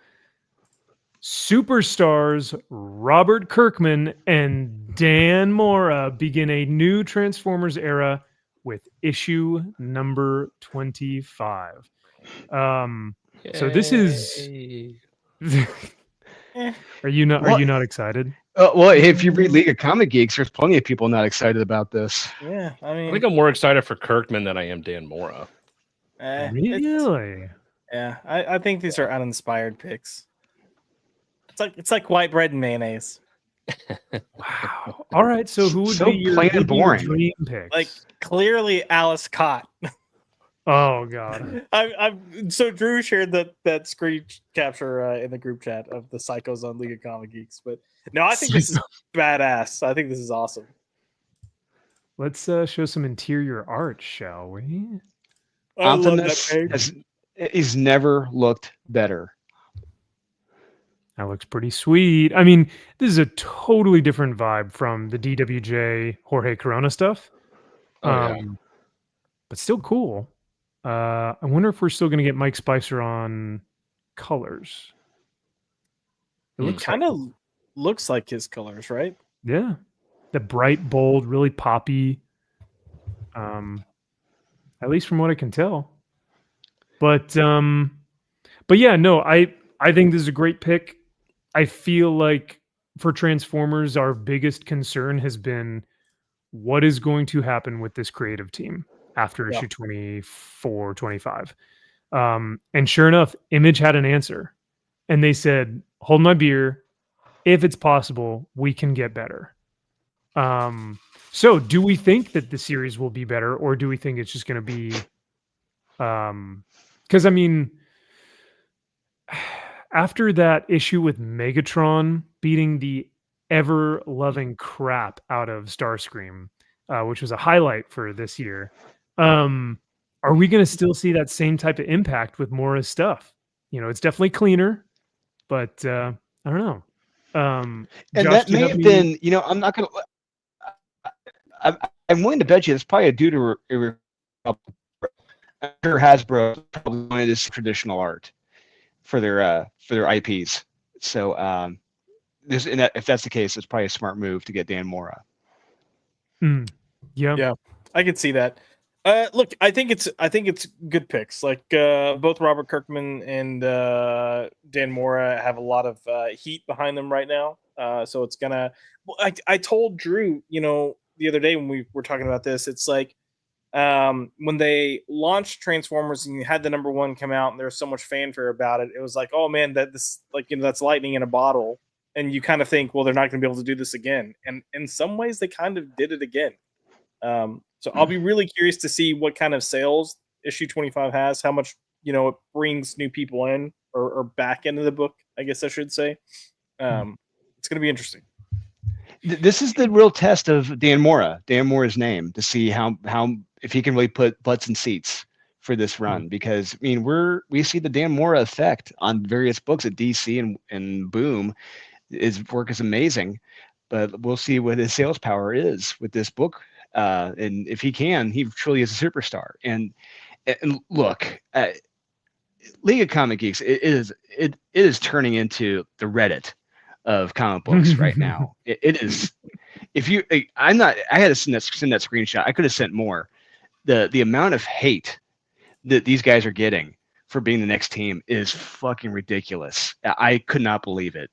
Superstars Robert Kirkman and Dan Mora begin a new Transformers era with issue number 25. So this is. Are you not excited? Well, if you read League of Comic Geeks, there's plenty of people not excited about this. Yeah, I think I'm more excited for Kirkman than I am Dan Mora. Really? Yeah, I think these are uninspired picks. It's like white bread and mayonnaise. Wow. All right, so who would be your plain and boring dream picks? Like clearly Alice Cott. Oh God. So Drew shared that screen capture in the group chat of the psychos on League of Comic Geeks, but no, I think this is badass. I think this is awesome. Let's show some interior art, shall we? Optimus he's never looked better. That looks pretty sweet. I mean, this is a totally different vibe from the DWJ Jorge Corona stuff. But still cool. I wonder if we're still going to get Mike Spicer on colors. It looks kind of looks like his colors, right? Yeah. The bright, bold, really poppy. At least from what I can tell. But yeah, no, I think this is a great pick. I feel like for Transformers, our biggest concern has been what is going to happen with this creative team after issue 24, 25. And sure enough, Image had an answer. And they said, hold my beer. If it's possible, we can get better. So do we think that the series will be better, or do we think it's just going to be... Because, I mean... After that issue with Megatron beating the ever-loving crap out of Starscream, which was a highlight for this year, are we going to still see that same type of impact with Mora's stuff? It's definitely cleaner, but I don't know. And Josh, that may have been, I'm not going to... I'm willing to bet you it's probably due to Hasbro probably wanted this traditional art for their IPs. So if that's the case, it's probably a smart move to get Dan Mora. Yeah, I can see that. Look, I think it's good picks. Like both Robert Kirkman and Dan Mora have a lot of heat behind them right now. So it's gonna. I told Drew, the other day when we were talking about this, it's like when they launched Transformers and you had the #1 come out and there was so much fanfare about it, it was like, oh man, that's lightning in a bottle. And you kind of think, well, they're not going to be able to do this again. And in some ways, they kind of did it again. So I'll be really curious to see what kind of sales issue 25 has, how much, it brings new people in or back into the book, I guess I should say. It's going to be interesting. This is the real test of Dan Mora's name, to see how if he can really put butts in seats for this run, because we see the Dan Mora effect on various books at DC and Boom. His work is amazing, but we'll see what his sales power is with this book. And if he truly is a superstar. And look, League of Comic Geeks, it is turning into the Reddit of comic books right now. It is. I had to send that screenshot. I could have sent more. The amount of hate that these guys are getting for being the next team is fucking ridiculous. I could not believe it.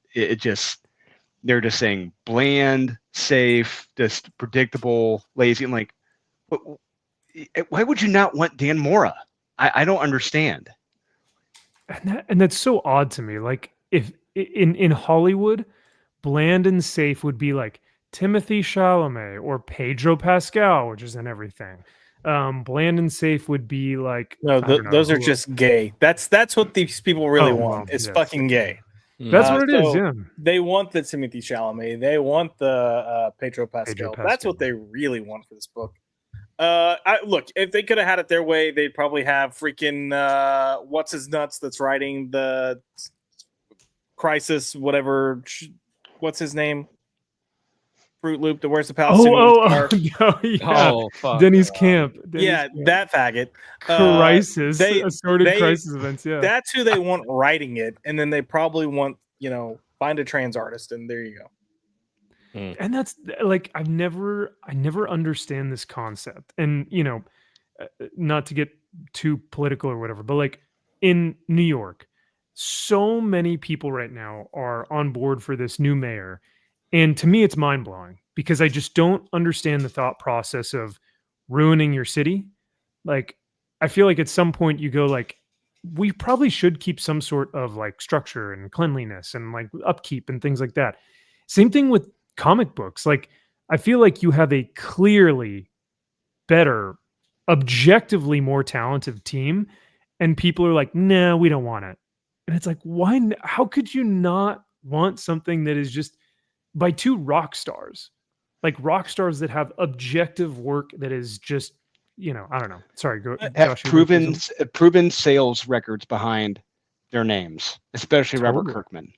They're just saying bland, safe, just predictable, lazy. I'm like, why would you not want Dan Mora? I don't understand. And that's so odd to me. Like, if in Hollywood, bland and safe would be like Timothée Chalamet or Pedro Pascal, which is in everything. Bland and safe would be like, no, those are just gay. That's what these people really want. It's fucking gay. That's what it is. Yeah, they want the Timothée Chalamet. They want the Pedro Pascal. That's what they really want for this book. Look, if they could have had it their way, they'd probably have freaking what's his nuts that's writing the Crisis, whatever. What's his name? Fruit Loop that wears the Palestinian fuck. Denny's Camp. That faggot. Crisis. Assorted crisis events. Yeah, that's who they want writing it, and then they probably want find a trans artist, and there you go. And that's like I never understand this concept, and not to get too political or whatever, but like in New York, so many people right now are on board for this new mayor. And to me, it's mind-blowing because I just don't understand the thought process of ruining your city. Like, I feel like at some point you go like, we probably should keep some sort of like structure and cleanliness and like upkeep and things like that. Same thing with comic books. Like, I feel like you have a clearly better, objectively more talented team, and people are like, nah, we don't want it. And it's like, why? How could you not want something that is just by two rock stars, like rock stars that have objective work that is just, I don't know. Sorry, go. Have proven sales records behind their names, especially Robert Kirkman.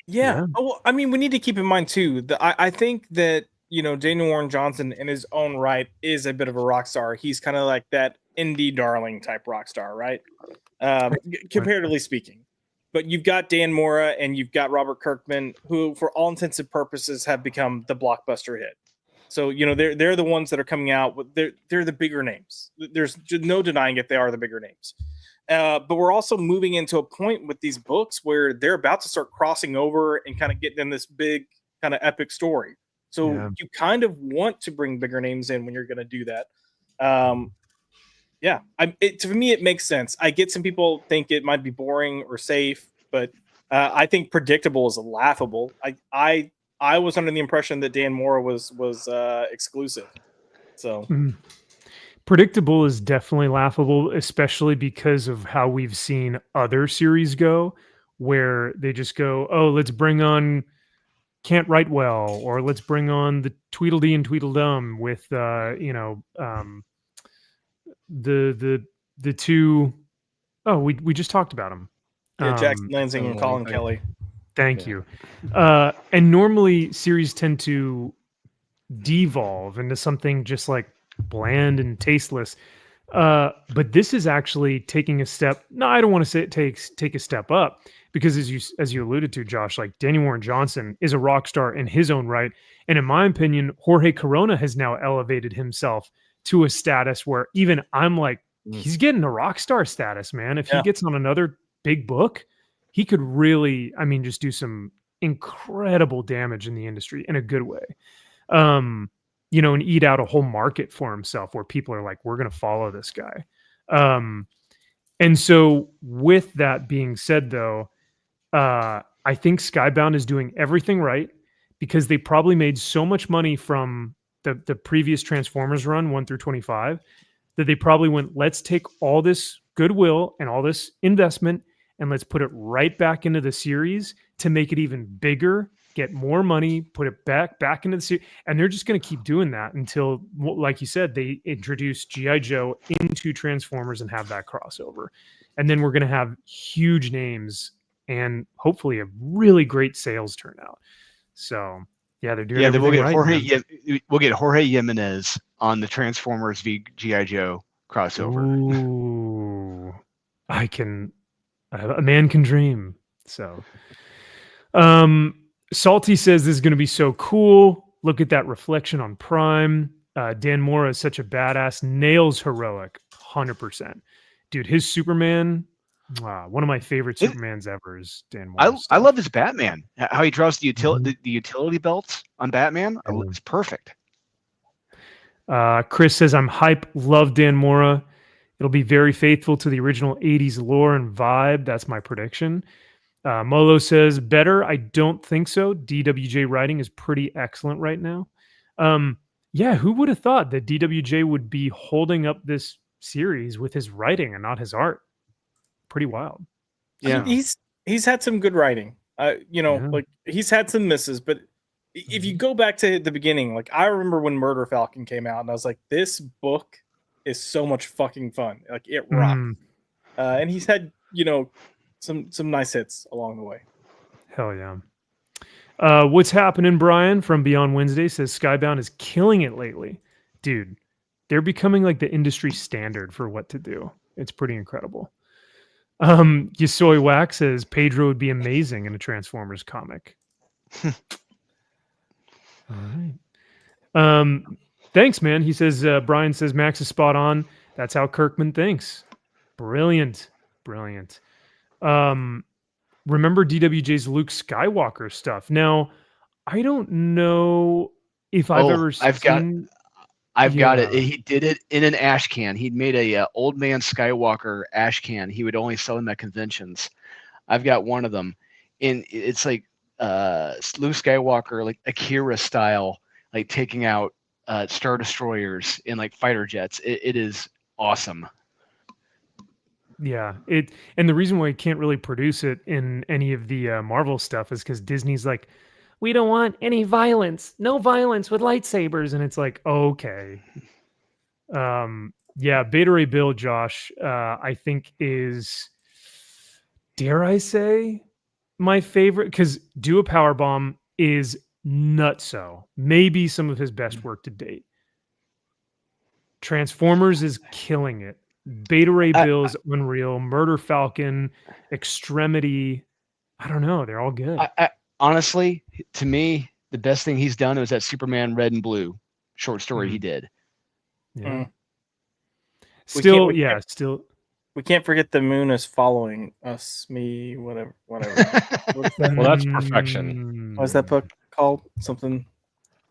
Yeah. Oh, well, we need to keep in mind too that I think that Daniel Warren Johnson in his own right is a bit of a rock star. He's kind of like that indie darling type rock star, right? Comparatively speaking. But you've got Dan Mora and you've got Robert Kirkman, who, for all intents and purposes, have become the blockbuster hit. So they're the ones that are coming out. They're the bigger names. There's no denying it. They are the bigger names. But we're also moving into a point with these books where they're about to start crossing over and kind of getting in this big kind of epic story. So you kind of want to bring bigger names in when you're going to do that. To me, it makes sense. I get some people think it might be boring or safe, but I think predictable is laughable. I was under the impression that Dan Mora was exclusive. So predictable is definitely laughable, especially because of how we've seen other series go, where they just go, "Oh, let's bring on Can't Write Well," or "Let's bring on the Tweedledee and Tweedledum with the two we just talked about them. Jackson Lansing and Colin Kelly. Thank you. And normally series tend to devolve into something just like bland and tasteless. But this is actually taking a step. No, I don't want to say it take a step up, because as you alluded to, Josh, like Daniel Warren Johnson is a rock star in his own right. And in my opinion, Jorge Corona has now elevated himself to a status where even I'm like, he's getting a rock star status, man. If he gets on another big book, he could really, just do some incredible damage in the industry in a good way. You know, and eat out a whole market for himself where people are like, we're going to follow this guy. And so with that being said, though, I think Skybound is doing everything right because they probably made so much money from the previous Transformers run 1 through 25 that they probably went, let's take all this goodwill and all this investment and let's put it right back into the series to make it even bigger, get more money, put it back into the series. And they're just going to keep doing that until, like you said, they introduce G.I. Joe into Transformers and have that crossover. And then we're going to have huge names and hopefully a really great sales turnout. So yeah, they're doing then we'll get right, we'll get Jorge Jimenez on the Transformers v G.I. Joe crossover. Ooh, a man can dream. So Salty says this is going to be so cool. Look at that reflection on Prime. Dan Mora is such a badass. Nails heroic, 100%. Dude, his Superman, one of my favorite Supermans ever is Dan Mora. I love his Batman. How he draws the utility belts on Batman. It's perfect. Chris says, I'm hype. Love Dan Mora. It'll be very faithful to the original 80s lore and vibe. That's my prediction. Molo says, better. I don't think so. DWJ writing is pretty excellent right now. Yeah, who would have thought that DWJ would be holding up this series with his writing and not his art? Pretty wild. Yeah, he's had some good writing. Like he's had some misses, but if you go back to the beginning, like I remember when Murder Falcon came out, and I was like, this book is so much fucking fun. Like it rocked. And he's had some nice hits along the way. Hell yeah. What's happening, Brian from Beyond Wednesday says Skybound is killing it lately. Dude, they're becoming like the industry standard for what to do. It's pretty incredible. Yasoy Wax says Pedro would be amazing in a Transformers comic. All right. Thanks, man. He says, Brian says Max is spot on. That's how Kirkman thinks. Brilliant. Remember DWJ's Luke Skywalker stuff. Now, I don't know if I've ever seen... I've got it. He did it in an ash can. He'd made a old man Skywalker ash can. He would only sell them at conventions. I've got one of them. And it's like Luke Skywalker, like Akira style, like taking out Star Destroyers in like fighter jets. It is awesome. Yeah, and the reason why you can't really produce it in any of the Marvel stuff is because Disney's like, we don't want any violence, no violence with lightsabers, and it's like, okay, yeah, Beta Ray Bill, Josh, I think is, dare I say, my favorite, because Do a Power Bomb is nutso, maybe some of his best work to date. Transformers is killing it. Beta Ray Bill's unreal. Murder Falcon, Extremity. I don't know. They're all good. Honestly, to me, the best thing he's done was that Superman Red and Blue short story he did. Yeah. Still. We can't forget the moon is following us, me, whatever. Well, that's perfection. What's that book called? Something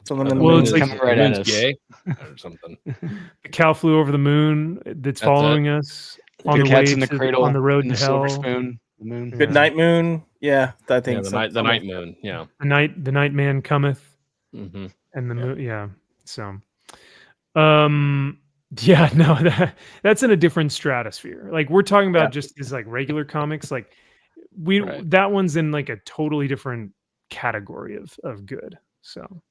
in the well, moon. it's like coming right at us. Gay or something. The cow flew over the moon. That's following us on the Cats way in the to, cradle, on the road and to the hell. silver spoon, the moon. Good night, moon. Yeah, I think the night moon. Yeah, the night man cometh, mm-hmm. and the moon. Yeah, so, yeah, no, that's in a different stratosphere. Like we're talking about just as like regular comics. Like that one's in like a totally different category of good. So,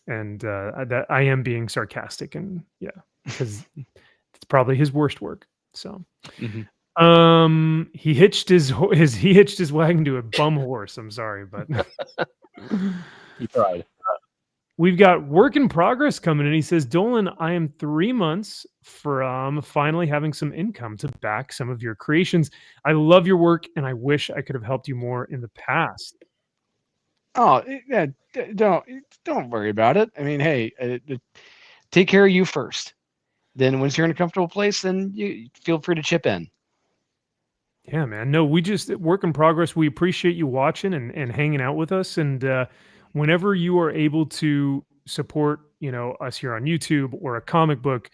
and that I am being sarcastic, and because it's probably his worst work. So. Mm-hmm. He hitched his wagon to a bum horse. I'm sorry, but he tried. We've got work in progress coming in. He says, Dolan, I am 3 months from finally having some income to back some of your creations. I love your work, and I wish I could have helped you more in the past. Oh, yeah, don't worry about it. I mean, hey, take care of you first. Then once you're in a comfortable place, then you feel free to chip in. Yeah, man. No, we just work in progress. We appreciate you watching and hanging out with us. And whenever you are able to support, us here on YouTube or a comic book,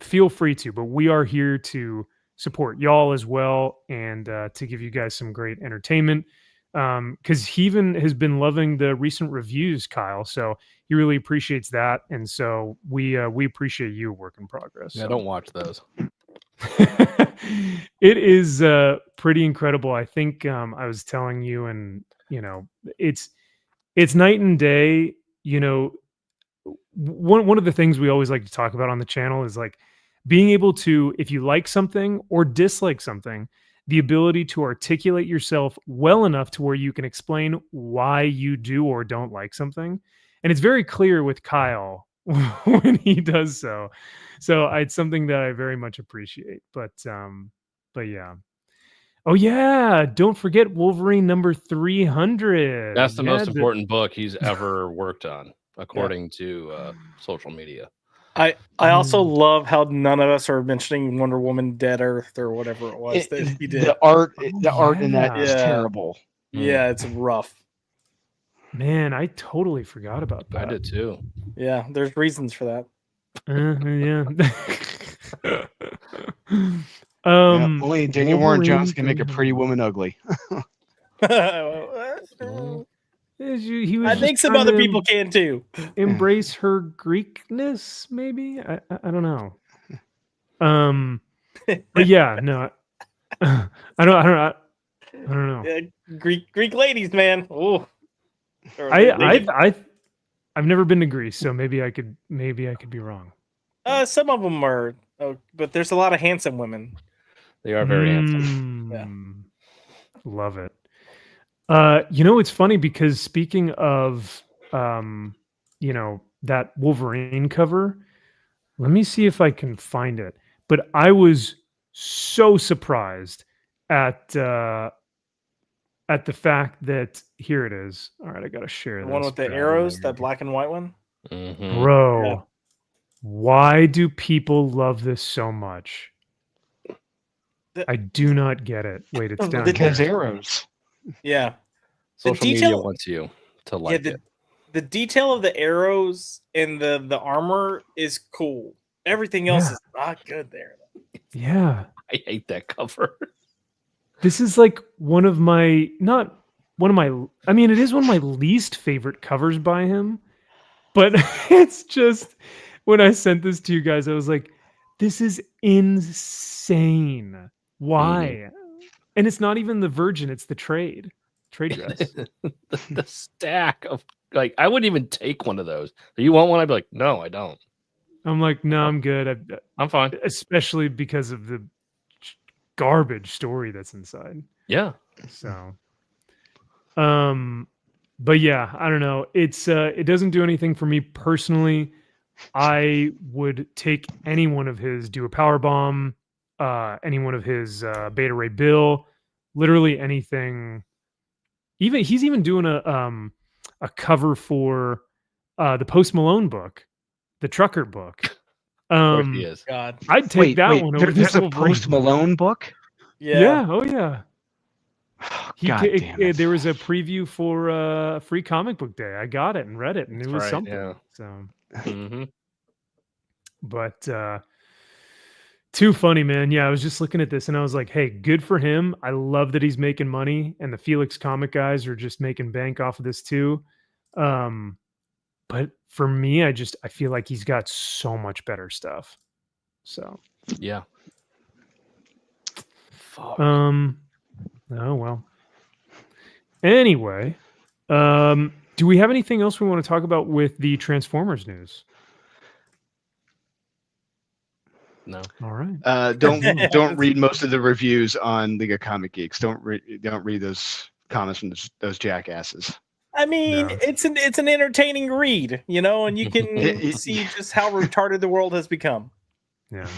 feel free to. But we are here to support y'all as well and to give you guys some great entertainment. Because he even has been loving the recent reviews, Kyle. So he really appreciates that. And so we appreciate you, work in progress. Yeah, So. don't watch those. It is pretty incredible. I think I was telling you, and it's night and day. One of the things we always like to talk about on the channel is like being able to, if you like something or dislike something, the ability to articulate yourself well enough to where you can explain why you do or don't like something. And it's very clear with Kyle when he does so. So it's something that I very much appreciate. But yeah. Oh yeah, don't forget Wolverine number 300. That's the Yeah, most important book he's ever worked on, according to social media. I also love how none of us are mentioning Wonder Woman Dead Earth or whatever it was that he did. The art in that is Yeah. terrible. Yeah, it's rough. Man, I totally forgot about that. I did too. Yeah, there's reasons for that. Yeah. Only Daniel Warren Jones can make a pretty woman ugly. I I think some other people can too. Embrace her Greekness, maybe. I don't know. But yeah, no. I don't know. Yeah, Greek ladies, man. Oh, I've never been to Greece, so maybe I could be wrong. Some of them are, but there's a lot of handsome women. They are very handsome. Yeah. Love it. It's funny because speaking of that Wolverine cover, let me see if I can find it. But I was so surprised at the fact that here it is. All right, I gotta share The this. one with the arrows, that black and white one. Mm-hmm. Bro, Yeah. why do people love this so much? I do not get it. Wait, it's down Because here. arrows. Yeah. Social media wants you to like it. The detail of the arrows and the armor is cool. Everything else is not good there. Yeah. I hate that cover. This is like it is one of my least favorite covers by him. But it's just, when I sent this to you guys, I was like, this is insane. Why? And it's not even the Virgin, it's the trade dress. the stack of, like, I wouldn't even take one of those. You want one? I'd be like, no, I don't. I'm like, no, I'm good. I'm fine. Especially because of the garbage story that's inside. Yeah. So, but yeah, I don't know. It's it doesn't do anything for me personally. I would take any one of his do a power bomb, any one of his Beta Ray Bill, literally anything. He's even doing a cover for the Post Malone book, the Trucker book. Of course he is. God. I'd take that one over this There's a Wolverine. Post Malone book? Yeah. Oh yeah. God damn it. There was a preview for Free Comic Book Day. I got it and read it, and it was right, something. yeah. So, Mm-hmm. but too funny, man. Yeah, I was just looking at this and I was like, hey, good for him. I love that he's making money, and the Felix comic guys are just making bank off of this too. But for me, I feel like he's got so much better stuff. So Yeah. Fuck. oh well. Anyway, do we have anything else we want to talk about with the Transformers news? No. All right. Don't read most of the reviews on League of Comic Geeks. Don't read those comments from those jackasses. I mean, it's an entertaining read, and you can see just how retarded the world has become. Yeah.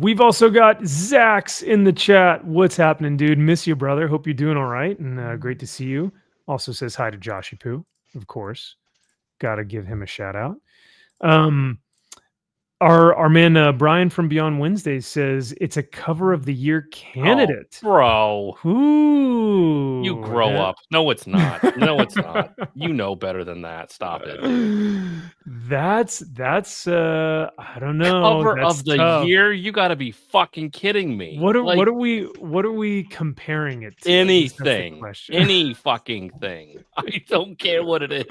We've also got Zaxx in the chat. What's happening, dude? Miss you, brother. Hope you're doing all right, and great to see you. Also says hi to Joshy Poo, of course. Got to give him a shout out. Our man Brian from Beyond Wednesday says it's a cover of the year candidate. Oh, bro. Ooh, You grow up. No, it's not. No, it's not. You know better than that. Stop it, dude. That's I don't know. Cover That's of the tough. year? You got to be fucking kidding me. What are we comparing it to? Anything. Any fucking thing. I don't care what it is.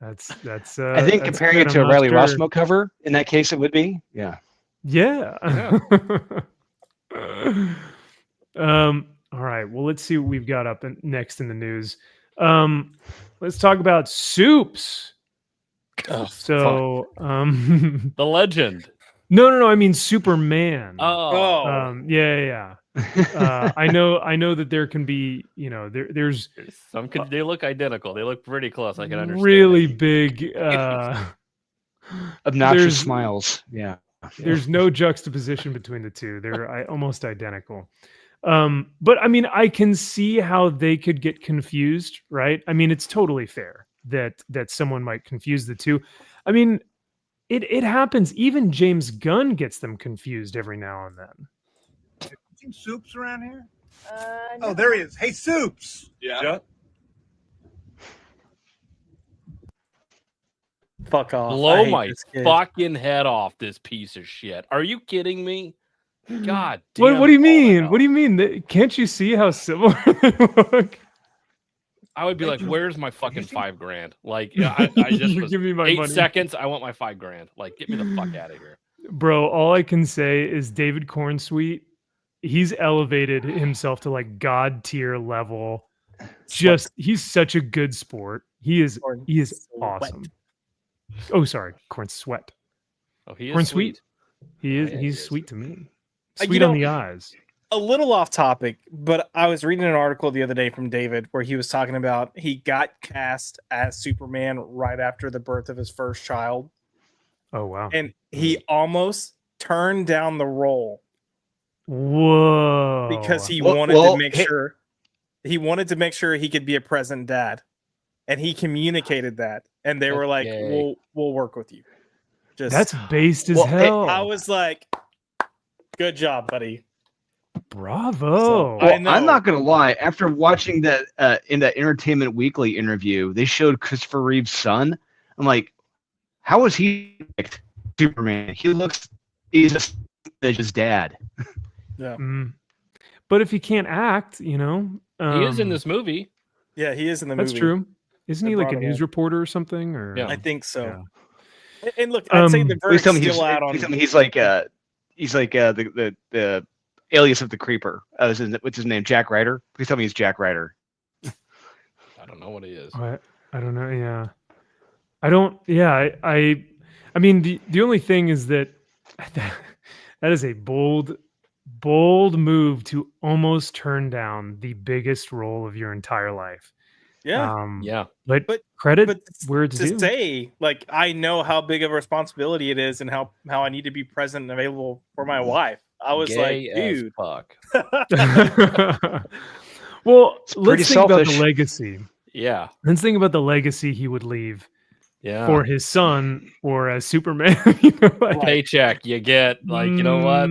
That's I think that's comparing good. it to I'm a not Riley sure. Rossmo cover, in that case, it would be. Yeah. All right. Well, let's see what we've got up next in the news. Let's talk about Supes. Oh, The legend. No. I mean Superman. Oh. I know that there can be, there's some could they look identical. They look pretty close. I can understand. really it. big Obnoxious smiles. Yeah. There's no juxtaposition between the two. They're almost identical. But I mean, I can see how they could get confused, right? I mean, it's totally fair that someone might confuse the two. I mean, it happens. Even James Gunn gets them confused every now and then. Seen Supes around here? No. Oh, there he is. Hey, Supes. Yeah. Fuck off. I Blow hate my this kid. fucking head off, this piece of shit. Are you kidding me? God damn. What do you mean? What do you mean? Can't you see how similar they look? I would be like, where's my fucking $5,000? Like, I just was give me my 8 money. seconds. I want my $5,000. Like, get me the fuck out of here. Bro, all I can say is David Cornsweet, he's elevated himself to like god tier level. He's such a good sport. He is awesome. Oh, sorry, Corn Sweat. Oh, he is Corn sweet. He's sweet to me. You Sweet on the eyes. A little off topic, but I was reading an article the other day from David where he was talking about he got cast as Superman right after the birth of his first child. Oh wow. And he almost turned down the role. Whoa. Because he wanted to make sure he could be a present dad. And he communicated that. And they were like, we'll work with you. That's based as hell. I was like, good job, buddy. Bravo. I'm not gonna lie. After watching that in that Entertainment Weekly interview, they showed Christopher Reeve's son. I'm like, how was he picked Superman? He's just his dad. Yeah. But if he can't act, he is in this movie. Yeah, he is in the movie. That's true. Isn't he like a news reporter or something? Or yeah, I think so. Yeah. And look, I'd say the verdict's still out on. Please tell me he's like the alias of the Creeper. What's his name? Jack Ryder. Please tell me he's Jack Ryder. I don't know what he is. I don't know. Yeah, I don't. Yeah, I mean, the only thing is that is a bold move to almost turn down the biggest role of your entire life. Yeah. But credit where it's to due. say, like, I know how big of a responsibility it is and how I need to be present and available for my wife. I was Gay like, dude. Fuck. Well, let's think about the legacy. Yeah. Let's think about the legacy he would leave for his son or as Superman. Paycheck you get, like, you know what?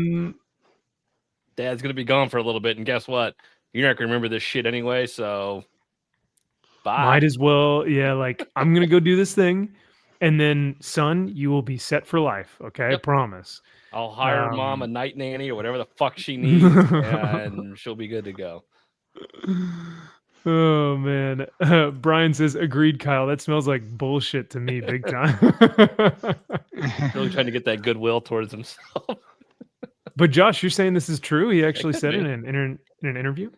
Dad's going to be gone for a little bit. And guess what? You're not going to remember this shit anyway. So bye. Might as well. Yeah. Like, I'm going to go do this thing. And then, son, you will be set for life. Okay. I promise. I'll hire mom a night nanny or whatever the fuck she needs. And she'll be good to go. Oh, man. Brian says, agreed, Kyle. That smells like bullshit to me big time. Really trying to get that goodwill towards himself. But Josh, you're saying this is true? He actually said it in an interview?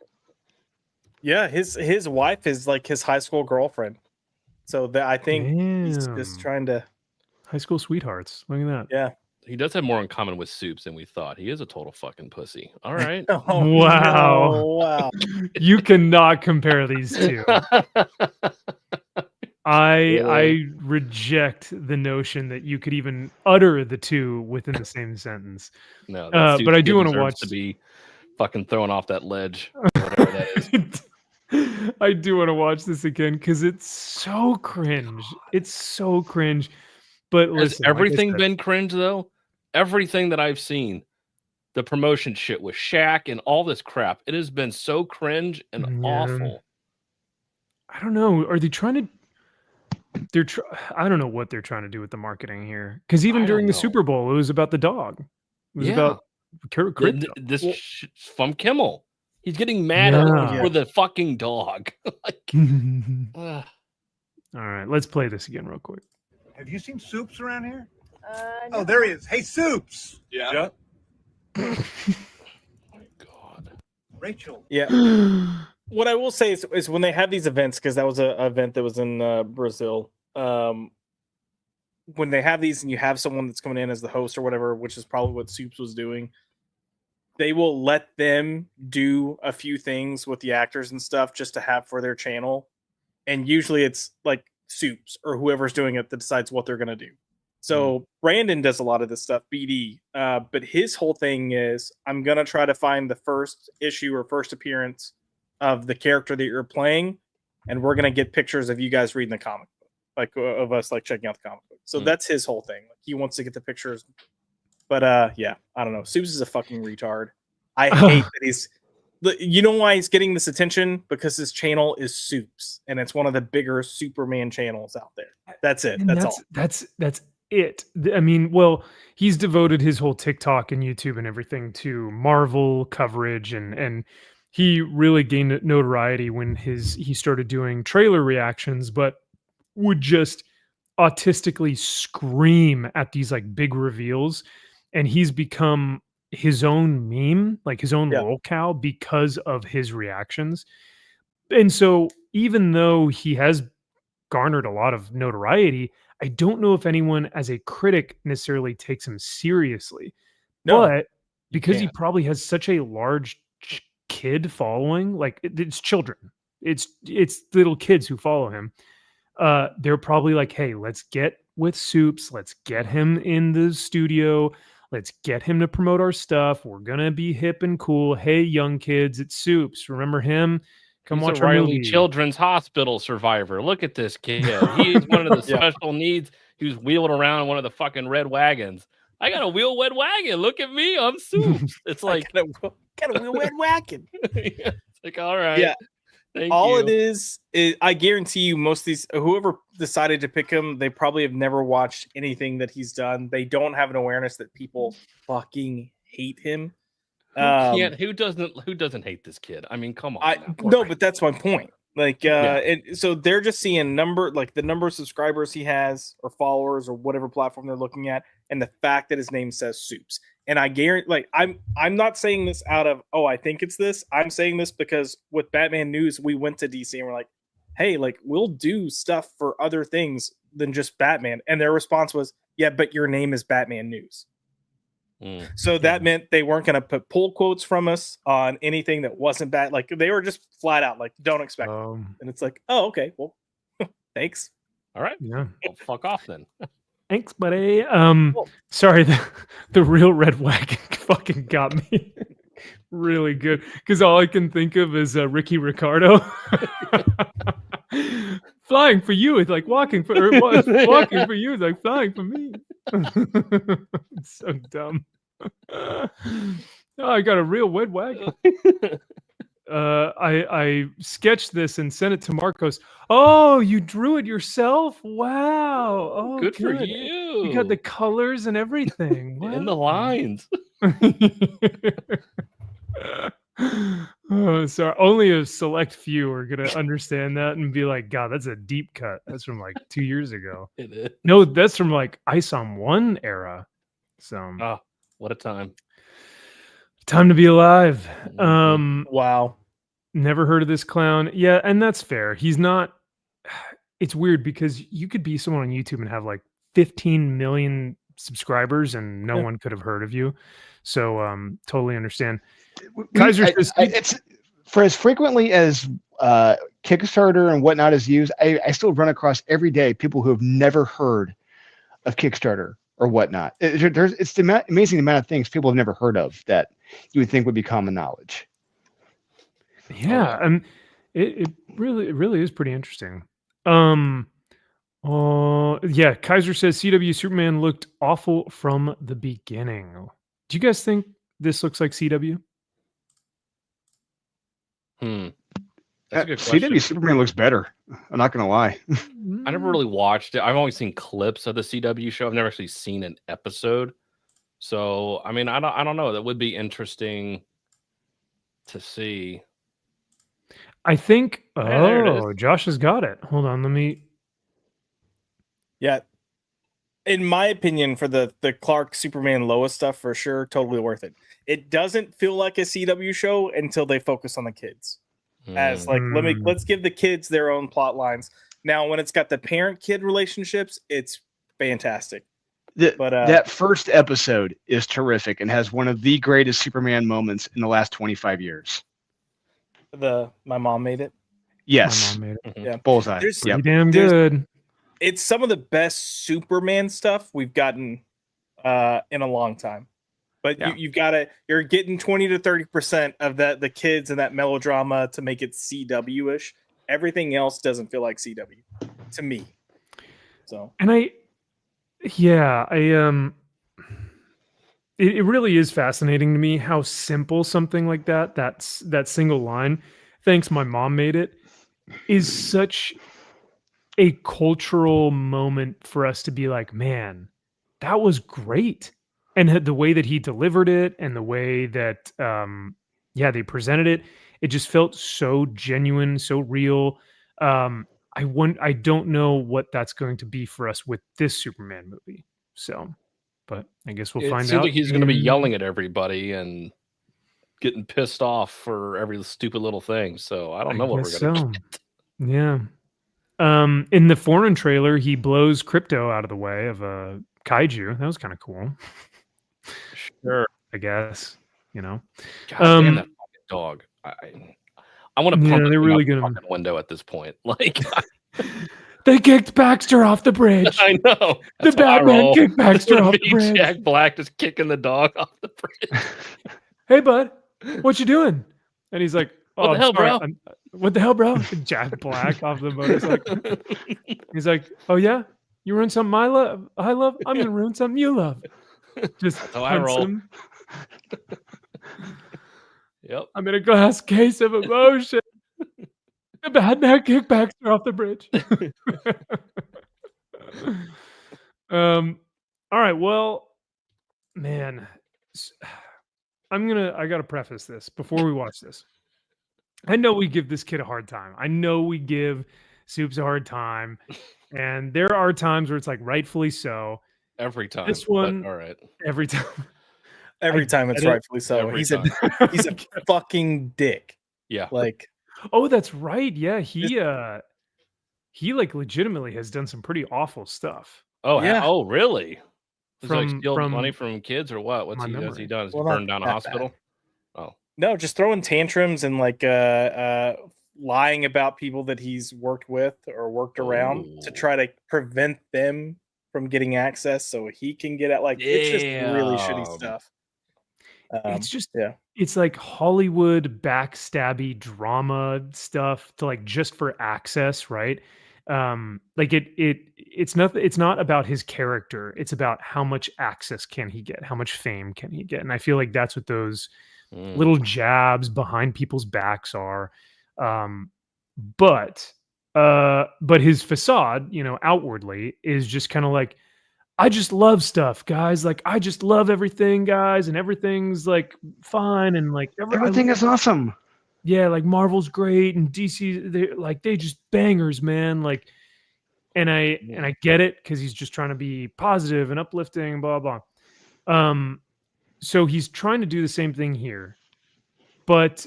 Yeah, his wife is like his high school girlfriend. So I think he's just trying to... High school sweethearts. Look at that. Yeah. He does have more in common with Supes than we thought. He is a total fucking pussy. All right. Oh, wow. No, wow. You cannot compare these two. I reject the notion that you could even utter the two within the same sentence. No, but I do want to watch to be fucking thrown off that ledge. Whatever that is. I do want to watch this again because it's so cringe. It's so cringe. But Has listen, everything like I said, been cringe though? Everything that I've seen, the promotion shit with Shaq and all this crap, it has been so cringe and awful. I don't know. Are they trying to? I don't know what they're trying to do with the marketing here. Because even during the Super Bowl, it was about the dog. It was about This from Kimmel. He's getting mad for the fucking dog. All right, let's play this again real quick. Have you seen Supes around here? No. Oh, there he is. Hey, Supes. Yeah. My God. Rachel. Yeah. What I will say is when they have these events, because that was an event that was in Brazil. When they have these and you have someone that's coming in as the host or whatever, which is probably what Supes was doing, they will let them do a few things with the actors and stuff just to have for their channel. And usually it's like Supes or whoever's doing it that decides what they're going to do. So Brandon does a lot of this stuff, BD. But his whole thing is, I'm going to try to find the first issue or first appearance of the character that you're playing. And we're going to get pictures of you guys reading the comic book, like of us like checking out the comic book. So that's his whole thing. Like, he wants to get the pictures. But yeah, I don't know. Supes is a fucking retard. I hate that he's. You know why he's getting this attention? Because his channel is Supes, and it's one of the bigger Superman channels out there. That's it. And that's all. That's it. I mean, well, he's devoted his whole TikTok and YouTube and everything to Marvel coverage, and he really gained notoriety when he started doing trailer reactions, but would just autistically scream at these like big reveals, and he's become his own meme, like his own lolcow, because of his reactions. And so even though he has garnered a lot of notoriety, I don't know if anyone as a critic necessarily takes him seriously. No, but because he probably has such a large kid following, like it's children, it's little kids who follow him, they're probably like, hey, let's get with Supes, let's get him in the studio, let's get him to promote our stuff, we're gonna be hip and cool. Hey, young kids, it's Supes, remember him? Come watch our Riley movie. Children's Hospital survivor. Look at this kid. He's one of the special needs. He was wheeled around one of the fucking red wagons. I got a wheel wed wagon. Look at me. I'm Supes. It's like got a wheel wed wagon. It's like, all right. Yeah. Thank All you. it is I guarantee you, most of these, whoever decided to pick him, they probably have never watched anything that he's done. They don't have an awareness that people fucking hate him. Who doesn't hate this kid? I mean, come on. No, but that's my point. Like, and so they're just seeing the number of subscribers he has or followers or whatever platform they're looking at, and the fact that his name says Supes. And I guarantee, like, I'm not saying this out of, I think it's this. I'm saying this because with Batman News, we went to DC and we're like, hey, like, we'll do stuff for other things than just Batman. And their response was, yeah, but your name is Batman News. So that meant they weren't going to put pull quotes from us on anything that wasn't bad. Like, they were just flat out like, don't expect it. And it's like, oh, okay, well, thanks. All right. Yeah. Well, fuck off then. Thanks, buddy. Sorry, the real red wagon fucking got me really good, because all I can think of is Ricky Ricardo. Flying for you is like walking for you is like flying for me. It's so dumb. I got a real wed wagon. I sketched this and sent it to Marcos. Oh, you drew it yourself? Wow. Oh, good for you. You got the colors and everything. Wow. And the lines. Sorry, only a select few are gonna understand that and be like, God, that's a deep cut. That's from like 2 years ago. It is. No, that's from like ISOM 1 era. So what a time. Time to be alive. Wow. Never heard of this clown. Yeah, and that's fair. He's not. It's weird because you could be someone on YouTube and have like 15 million subscribers and no one could have heard of you. So totally understand. Kaiser says it's for as frequently as Kickstarter and whatnot is used. I still run across every day people who have never heard of Kickstarter or whatnot. It's the amazing amount of things people have never heard of that you would think would be common knowledge. Yeah, and it really is pretty interesting. Hold Yeah, Kaiser says CW Superman looked awful from the beginning. Do you guys think this looks like CW? That's a good question. CW Superman looks better. I'm not gonna lie. I never really watched it. I've only seen clips of the CW show. I've never actually seen an episode. So I mean, I don't know. That would be interesting to see. I think. there it is. Oh, Josh has got it. Hold on, let me. Yeah. In my opinion, for the Clark, Superman, Lois stuff, for sure, totally worth it. It doesn't feel like a CW show until they focus on the kids. As like, let's give the kids their own plot lines. Now, when it's got the parent-kid relationships, it's fantastic. That first episode is terrific and has one of the greatest Superman moments in the last 25 years. My mom made it. Yes. My mom made it. Yeah. Bullseye. Pretty damn good. It's some of the best Superman stuff we've gotten in a long time. But you're getting 20 to 30% of the kids and that melodrama to make it CW-ish. Everything else doesn't feel like CW to me. So, and it really is fascinating to me how simple something like that single line, thanks my mom made it, is such a cultural moment for us to be like, man, that was great. And the way that he delivered it and the way that, they presented it, it just felt so genuine, so real. I don't know what that's going to be for us with this Superman movie. So, but I guess we'll find out. It seems like he's going to be yelling at everybody and getting pissed off for every stupid little thing. So I don't know what we're going to get. Yeah. In the foreign trailer, he blows Crypto out of the way of a kaiju. That was kind of cool. Sure, I guess, God damn that fucking dog! I want to punch they're really the fucking window at this point. Like they kicked Baxter off the bridge. I know the Batman kicked Baxter off the bridge. Jack Black just kicking the dog off the bridge. Hey, bud, what you doing? And he's like, "What the hell, bro? What the hell, bro?" Jack Black off the motorcycle. He's like, "Oh yeah, you ruined something I love. I'm gonna ruin something you love." Just that's how I roll. Him. Yep. I'm in a glass case of emotion. The Batman kicked Baxter off the bridge. All right. Well, man, I gotta preface this before we watch this. I know we give this kid a hard time. I know we give Supes a hard time, and there are times where it's like rightfully so. Every time. This one, all right. Every time. Every time it's rightfully so. He's a fucking dick. Yeah. Like, oh, that's right. Yeah, he like legitimately has done some pretty awful stuff. Oh yeah. Oh really? Is From, like steal money from kids or what? What's has he done? Has he burned down a hospital? Bad. Oh no, just throwing tantrums and like lying about people that he's worked with or worked around to try to prevent them from getting access so he can get at it's just really shitty stuff. It's just it's like Hollywood backstabby drama stuff to like just for access, right? Like it's not about his character, it's about how much access can he get, how much fame can he get. And I feel like that's what those little jabs behind people's backs are. But his facade, outwardly is just kind of like, I just love stuff, guys. Like, I just love everything, guys, and everything's like fine and like everything is awesome. Yeah, like Marvel's great and DC, they just bangers, man. Like, and I get it because he's just trying to be positive and uplifting and blah blah. So he's trying to do the same thing here, but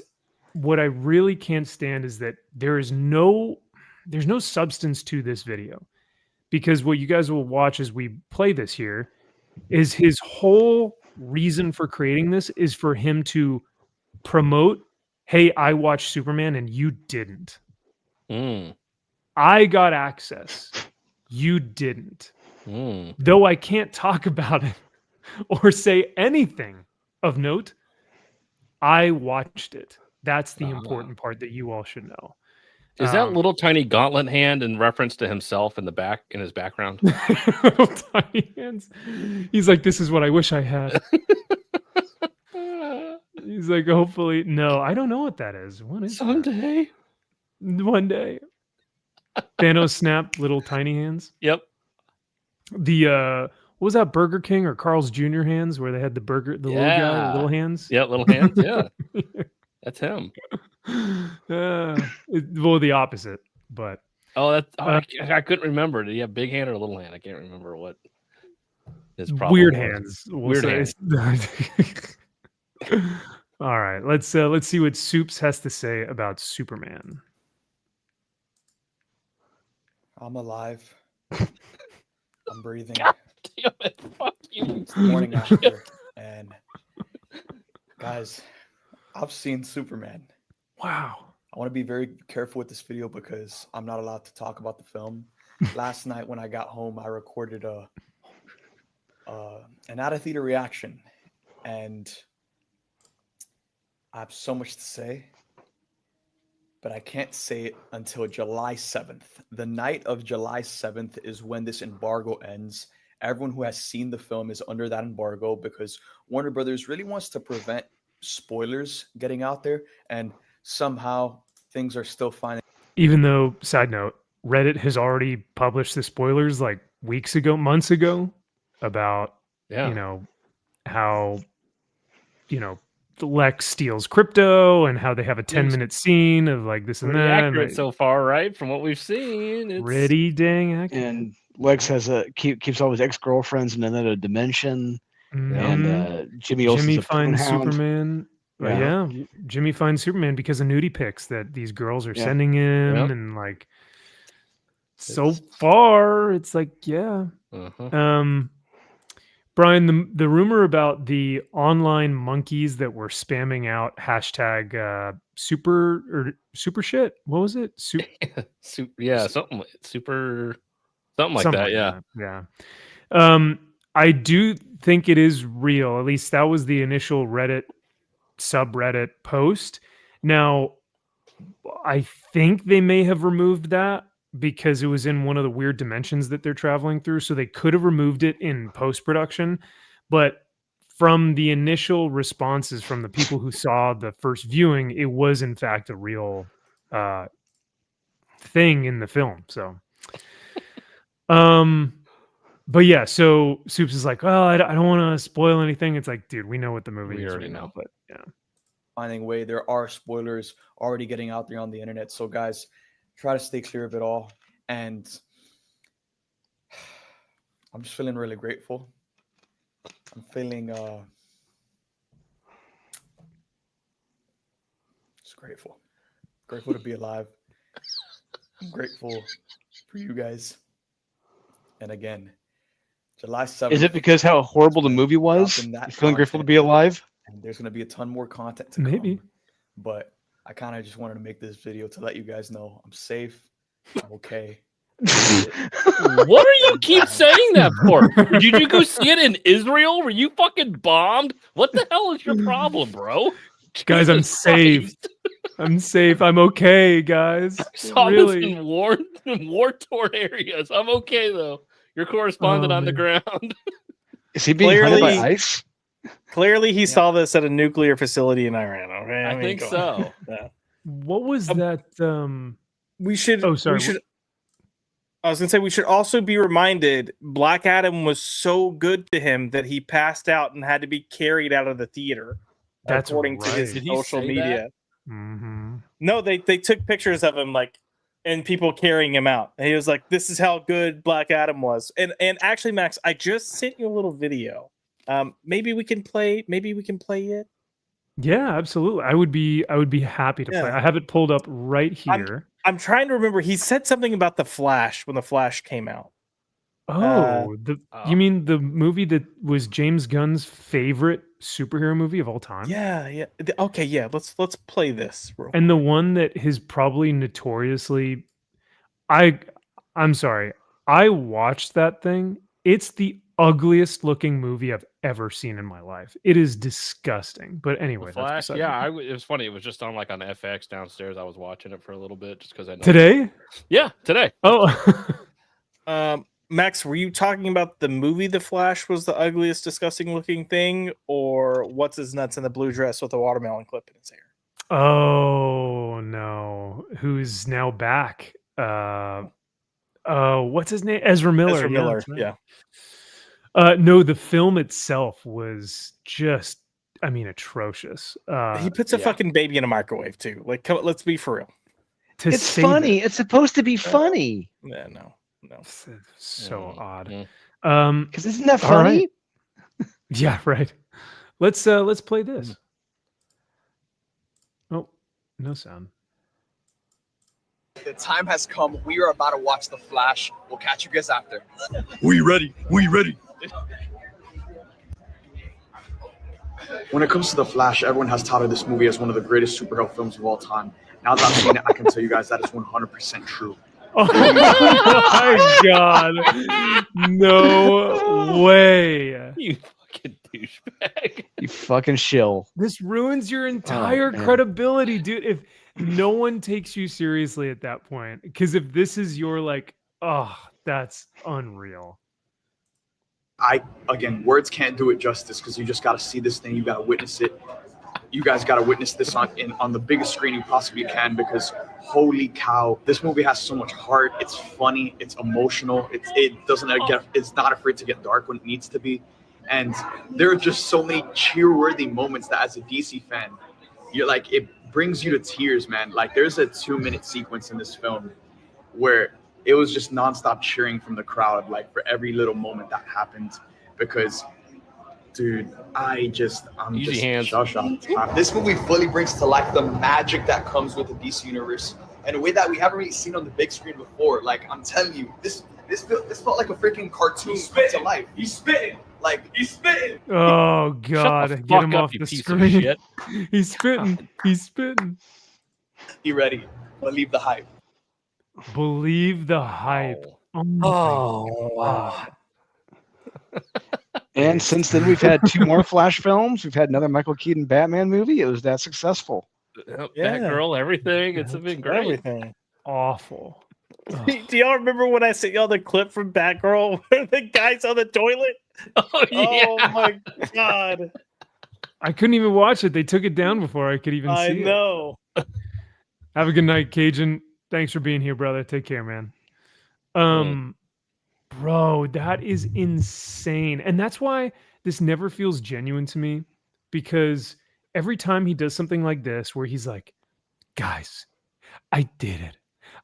what I really can't stand is that there's no substance to this video. Because what you guys will watch as we play this here is his whole reason for creating this is for him to promote, hey, I watched Superman and you didn't. I got access. You didn't. Though I can't talk about it or say anything of note, I watched it. That's the important part that you all should know. Is that little tiny gauntlet hand in reference to himself in his background? Little tiny hands. He's like, this is what I wish I had. He's like, hopefully, no, I don't know what that is. What is Someday? that? One day. Thanos snap, little tiny hands. Yep. The what was that, Burger King or Carl's Jr. hands, where they had the little guy, little hands? Yeah, little hands. Yeah, that's him. Well, the opposite, but I couldn't remember. Did he have big hand or little hand? I can't remember what his problem weird was. hands. Weird hands. All right, let's see what Supes has to say about Superman. I'm alive. I'm breathing. God damn it! Fuck you. It's the morning after, and guys, I've seen Superman. Wow. I want to be very careful with this video because I'm not allowed to talk about the film. Last night when I got home, I recorded an out of theater reaction, and I have so much to say, but I can't say it until July 7th. The night of July 7th is when this embargo ends. Everyone who has seen the film is under that embargo because Warner Brothers really wants to prevent spoilers getting out there, and somehow things are still fine. Even though, side note, Reddit has already published the spoilers like weeks ago, months ago, about how Lex steals crypto and how they have a 10-minute scene of like this and Pretty that. accurate so far, right? From what we've seen, it's pretty dang accurate. And Lex has keeps all his ex-girlfriends in another dimension. And Jimmy finds Hound. Superman. Yeah. Jimmy finds Superman because of nudie pics that these girls are sending him, and like so far it's like Brian, the rumor about the online monkeys that were spamming out hashtag super shit. What was it? something like that. Yeah. I do think it is real. At least that was the initial Reddit subreddit post. Now, I think they may have removed that because it was in one of the weird dimensions that they're traveling through. So they could have removed it in post-production. But from the initial responses from the people who saw the first viewing, it was in fact a real thing in the film. So, but yeah, so Supes is like, oh, I don't want to spoil anything. It's like, dude, we know what the movie is right now. But yeah. Finding a way, there are spoilers already getting out there on the internet. So guys, try to stay clear of it all. And I'm just feeling really grateful. I'm feeling just grateful. Grateful to be alive. I'm grateful for you guys. And again, July 7th. Is it because how horrible the movie was? You're feeling grateful to be alive? And there's going to be a ton more content to maybe come. But I kind of just wanted to make this video to let you guys know I'm safe. I'm okay. What are you keep saying that for? Did you go see it in Israel? Were you fucking bombed? What the hell is your problem, bro? Guys, I'm safe. I'm safe. I'm okay, guys. I saw this in war-torn areas. I'm okay though. Your correspondent on the ground. Is he being hunted by ICE? Clearly, he saw this at a nuclear facility in Iran. Okay, I think so. Yeah. What was that? We should. Oh, sorry. I was gonna say we should also be reminded Black Adam was so good to him that he passed out and had to be carried out of the theater. That's according to his Did he social say media. Mm-hmm. No, they took pictures of him and people carrying him out. And he was like, "This is how good Black Adam was." And actually, Max, I just sent you a little video. Maybe we can play it. Yeah, absolutely. I would be happy to play. I have it pulled up right here. I'm trying to remember. He said something about the Flash when the Flash came out. You mean the movie that was James Gunn's favorite superhero movie of all time? Yeah. Okay, yeah. Let's play this. And the one that is probably notoriously, I'm sorry. I watched that thing. It's the ugliest looking movie I've ever seen in my life. It is disgusting. But anyway, The Flash, that's yeah, it was funny. It was just on like on FX downstairs. I was watching it for a little bit just because I know today. Yeah, today. Oh, Max, were you talking about the movie The Flash was the ugliest, disgusting looking thing, or what's his nuts in the blue dress with a watermelon clip in his hair? oh no, who's now back? What's his name? Ezra Miller. Ezra Miller, that's right. yeah. No, the film itself was just, I mean, atrocious. He puts a fucking baby in a microwave too. Like, come, let's be for real. It's funny. It's supposed to be funny. Yeah, no. It's so odd. Because isn't that funny? Right. Yeah, right. Let's play this. Oh, no sound. The time has come. We are about to watch The Flash. We'll catch you guys after. We ready. We ready. When it comes to The Flash, everyone has touted this movie as one of the greatest superhero films of all time. Now that I've seen it, I can tell you guys that is 100% true. Oh my god. No way. You fucking douchebag. You fucking shill. This ruins your entire credibility, dude. If no one takes you seriously at that point, because if this is your like, oh, that's unreal. Again, words can't do it justice because you just got to see this thing. You got to witness it. You guys got to witness this on the biggest screen you possibly can, because holy cow, this movie has so much heart. It's funny. It's emotional. It's not afraid to get dark when it needs to be. And there are just so many cheer-worthy moments that as a DC fan, you're like, it brings you to tears, man. Like, there's a 2-minute sequence in this film where it was just nonstop cheering from the crowd, like for every little moment that happened, because dude, I'm just shell-shocked. This movie fully brings to life the magic that comes with the DC universe in a way that we haven't really seen on the big screen before. Like, I'm telling you, this felt like a freaking cartoon come to life. He's spitting. Like, he's spitting. Oh god, get him off the screen. Shit. He's spitting. He's spitting. Be ready. Believe the hype. Believe the hype. Wow. And since then, we've had 2 more Flash films. We've had another Michael Keaton Batman movie. It was that successful. Batgirl, everything. It's been great. Everything. Awful. Do y'all remember when I sent y'all the clip from Batgirl where the guy's on the toilet? Oh, yeah. Oh my god. I couldn't even watch it. They took it down before I could even see it. I know. Have a good night, Cajun. Thanks for being here, brother. Take care, man. Bro, that is insane. And that's why this never feels genuine to me, because every time he does something like this where he's like, guys, I did it.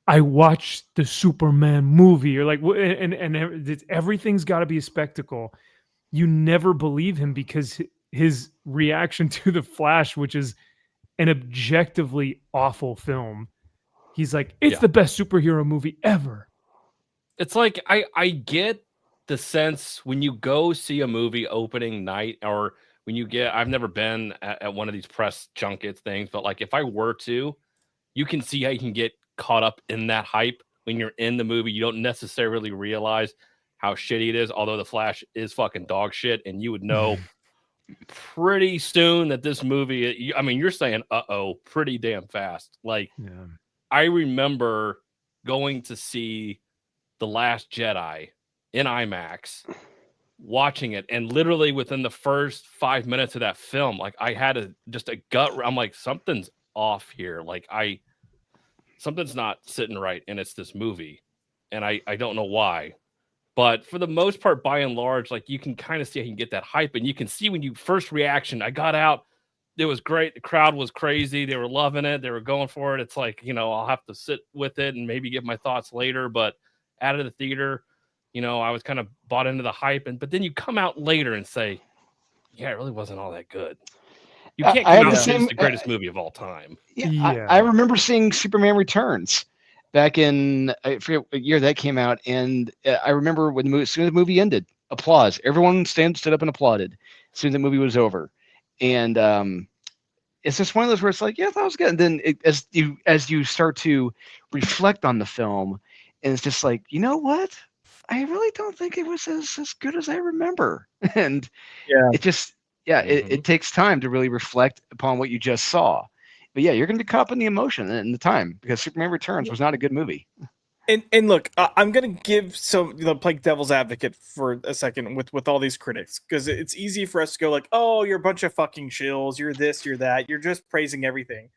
I watched the Superman movie, or like, and everything's got to be a spectacle. You never believe him, because his reaction to The Flash, which is an objectively awful film, he's like, it's the best superhero movie ever. It's like I get the sense when you go see a movie opening night, or when you get, I've never been at one of these press junket things, but like if I were to, you can see how you can get caught up in that hype when you're in the movie. You don't necessarily realize how shitty it is, although The Flash is fucking dog shit, and you would know pretty soon that this movie, I mean, you're saying pretty damn fast. Like, I remember going to see The Last Jedi in IMAX, watching it, and literally within the first 5 minutes of that film, like I had a gut. I'm like, something's off here. Like something's not sitting right, and it's this movie, and I don't know why. But for the most part, by and large, like you can kind of see how you can get that hype, and you can see when you first reaction. I got out, it was great. The crowd was crazy. They were loving it. They were going for it. It's like, I'll have to sit with it and maybe give my thoughts later. But out of the theater, I was kind of bought into the hype, but then you come out later and say, yeah, it really wasn't all that good. You can't come out and say it's the greatest movie of all time. I remember seeing Superman Returns back in, I forget what year that came out, and I remember when as soon as the movie ended, applause. Everyone stood up and applauded as soon as the movie was over. And it's just one of those where it's like, yeah, that was good. And then as you start to reflect on the film, and it's just like, you know what? I really don't think it was as good as I remember. And Yeah. it just, it takes time to really reflect upon what you just saw. But yeah, you're going to be caught up in the emotion and the time, because Superman Returns was not a good movie. And look, I'm gonna give play devil's advocate for a second with all these critics, because it's easy for us to go like, oh, you're a bunch of fucking shills, you're this, you're that, you're just praising everything.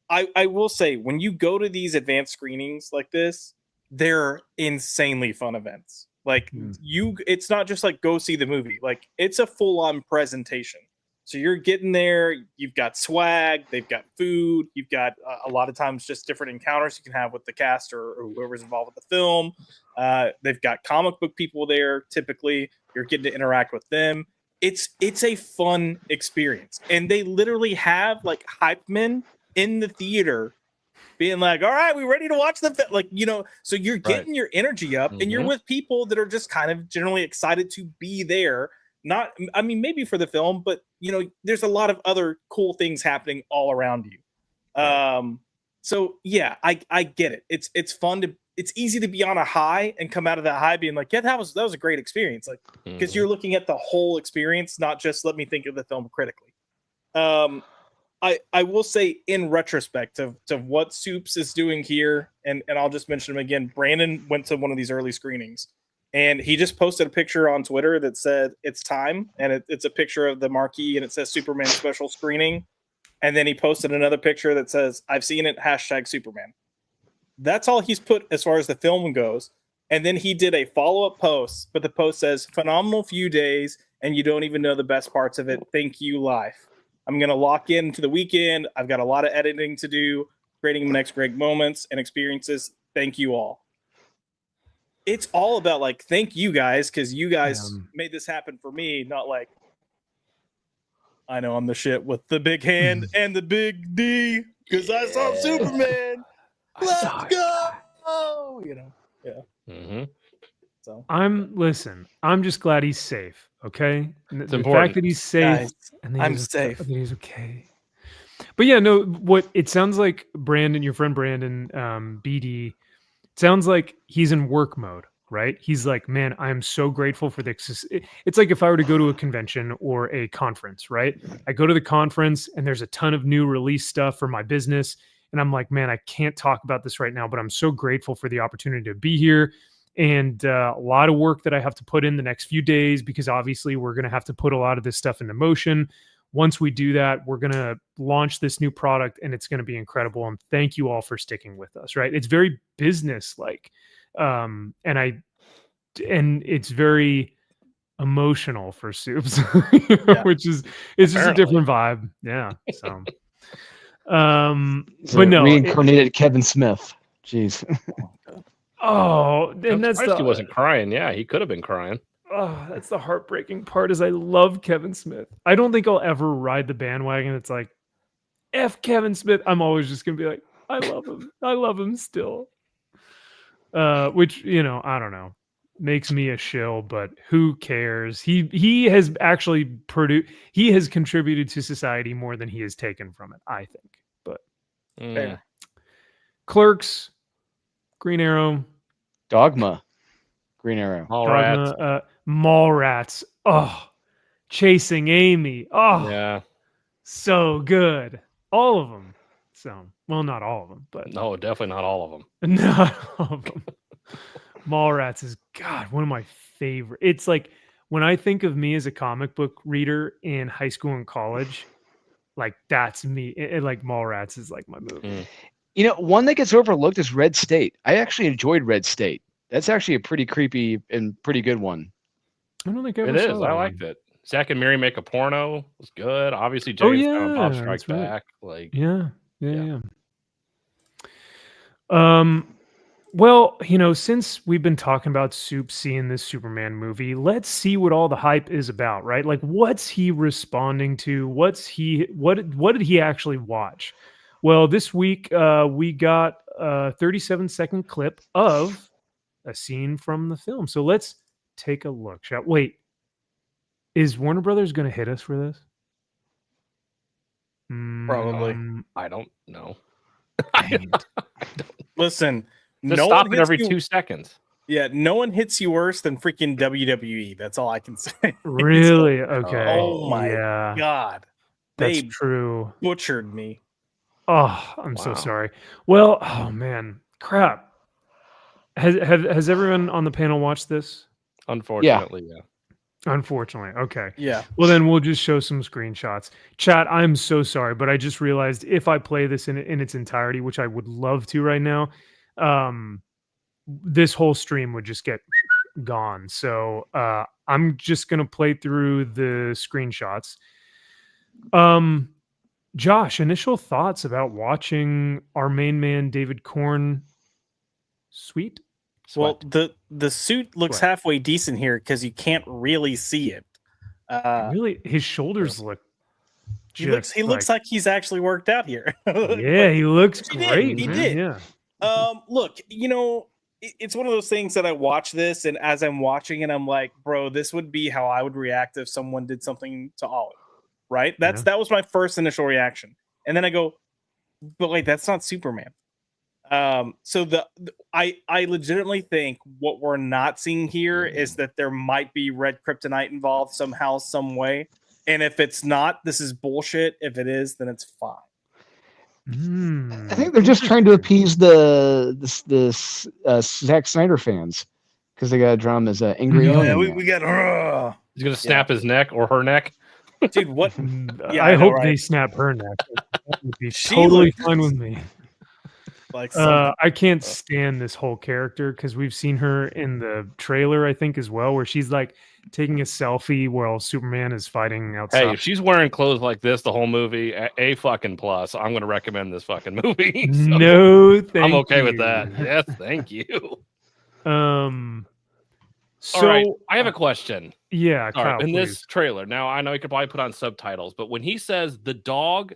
I will say, when you go to these advanced screenings like this, they're insanely fun events. Like it's not just like go see the movie, like it's a full on presentation. So you're getting there, you've got swag, they've got food, you've got a lot of times just different encounters you can have with the cast or whoever's involved with the film. They've got comic book people there. Typically, you're getting to interact with them. It's a fun experience. And they literally have like hype men in the theater being like, all right, we ready to watch the film? Like, so you're getting your energy up and you're with people that are just kind of generally excited to be there. Not, I mean, maybe for the film, but there's a lot of other cool things happening all around you. So yeah, I get it. It's fun it's easy to be on a high and come out of that high being like, yeah, that was a great experience. Like, because you're looking at the whole experience, not just let me think of the film critically. I will say, in retrospect to what Supes is doing here, and I'll just mention him again. Brandon went to one of these early screenings. And he just posted a picture on Twitter that said it's time, and it's a picture of the marquee, and it says Superman special screening. And then he posted another picture that says, I've seen it, #Superman. That's all he's put as far as the film goes. And then he did a follow-up post, but the post says, phenomenal few days, and you don't even know the best parts of it. Thank you, life. I'm going to lock into the weekend. I've got a lot of editing to do, creating my next great moments and experiences. Thank you all. It's all about like, thank you guys, because you guys made this happen for me, not like, I know I'm the shit with the big hand and the big D because I saw Superman. Let's go. So I'm just glad he's safe. Okay, the fact that he's safe, guys, and I'm safe. That he's okay. But yeah, no. What it sounds like, Brandon, your friend Brandon, BD. Sounds like he's in work mode, right? He's like, man, I'm so grateful for this. It's like if I were to go to a convention or a conference, right? I go to the conference and there's a ton of new release stuff for my business. And I'm like, man, I can't talk about this right now, but I'm so grateful for the opportunity to be here. And a lot of work that I have to put in the next few days, because obviously we're going to have to put a lot of this stuff into motion. Once we do that, we're going to launch this new product and it's going to be incredible. And thank you all for sticking with us, right? It's very business-like. And it's very emotional for Supes, which is, it's just a different vibe. Yeah. So, but no, reincarnated Kevin Smith. Jeez. Oh, and that's he wasn't crying. Yeah, he could have been crying. Oh, that's the heartbreaking part, is I love Kevin Smith. I don't think I'll ever ride the bandwagon. It's like, F Kevin Smith. I'm always just going to be like, I love him. I love him still. Which, I don't know, makes me a shill, but who cares? He has actually he has contributed to society more than he has taken from it, I think. But Clerks, Green Arrow, Dogma, Green Arrow, Dogma, Mallrats. Oh, Chasing Amy. Oh, yeah, so good. All of them. So, well, not all of them, but no, definitely not all of them. Not all of them. Mallrats is, God, one of my favorite. It's like when I think of me as a comic book reader in high school and college, like that's me. Like Mallrats is like my movie. One that gets overlooked is Red State. I actually enjoyed Red State. That's actually a pretty creepy and pretty good one. I don't think I ever it is. saw that I one. liked it. Zack and Miri Make a Porno was good. Obviously, James and Bob Strike right. Back. Like, yeah. Well, since we've been talking about Soup seeing this Superman movie, let's see what all the hype is about, right? Like, what's he responding to? What did he actually watch? Well, this week we got a 37-second clip of a scene from the film. So let's take a look. Wait, is Warner Brothers going to hit us for this? Probably. I don't know. Listen, Just stop it every 2 seconds. Yeah, no one hits you worse than freaking WWE. That's all I can say. Really? Okay. Oh my Yeah, god, that's they true. butchered me. Oh, I'm so Wow. sorry. Well, oh man, crap. Has everyone on the panel watched this? Unfortunately, yeah. Unfortunately, okay. Yeah. Well, then we'll just show some screenshots. Chat, I'm so sorry, but I just realized if I play this in its entirety, which I would love to right now, this whole stream would just get gone. So I'm just gonna play through the screenshots. Josh, initial thoughts about watching our main man David Korn sweet? Well, the suit looks Sweat. halfway decent here because you can't really see it. Really, his shoulders look. He looks like he's actually worked out here. Yeah, he looks great. He man. did. Yeah. Look, it's one of those things that I watch this, and as I'm watching it, I'm like, bro, this would be how I would react if someone did something to Ollie. Right? That was my first initial reaction, and then I go, but wait, that's not Superman. So I legitimately think what we're not seeing here is that there might be red kryptonite involved somehow, some way. And if it's not, this is bullshit. If it is, then it's fine. I think they're just trying to appease the Zack Snyder fans because they got to draw him as angry. We got. He's gonna snap his neck or her neck. Dude, what? Yeah, I hope they snap her neck. That would be totally fine with me. Like I can't stand this whole character because we've seen her in the trailer, I think, as well, where she's like taking a selfie while Superman is fighting outside. Hey, if she's wearing clothes like this the whole movie, a fucking plus. I'm going to recommend this fucking movie. So no, thank you. I'm okay with that. Yes, thank you. So all right, I have a question. Yeah, Kyle, in this trailer. Now I know you could probably put on subtitles, but when he says the dog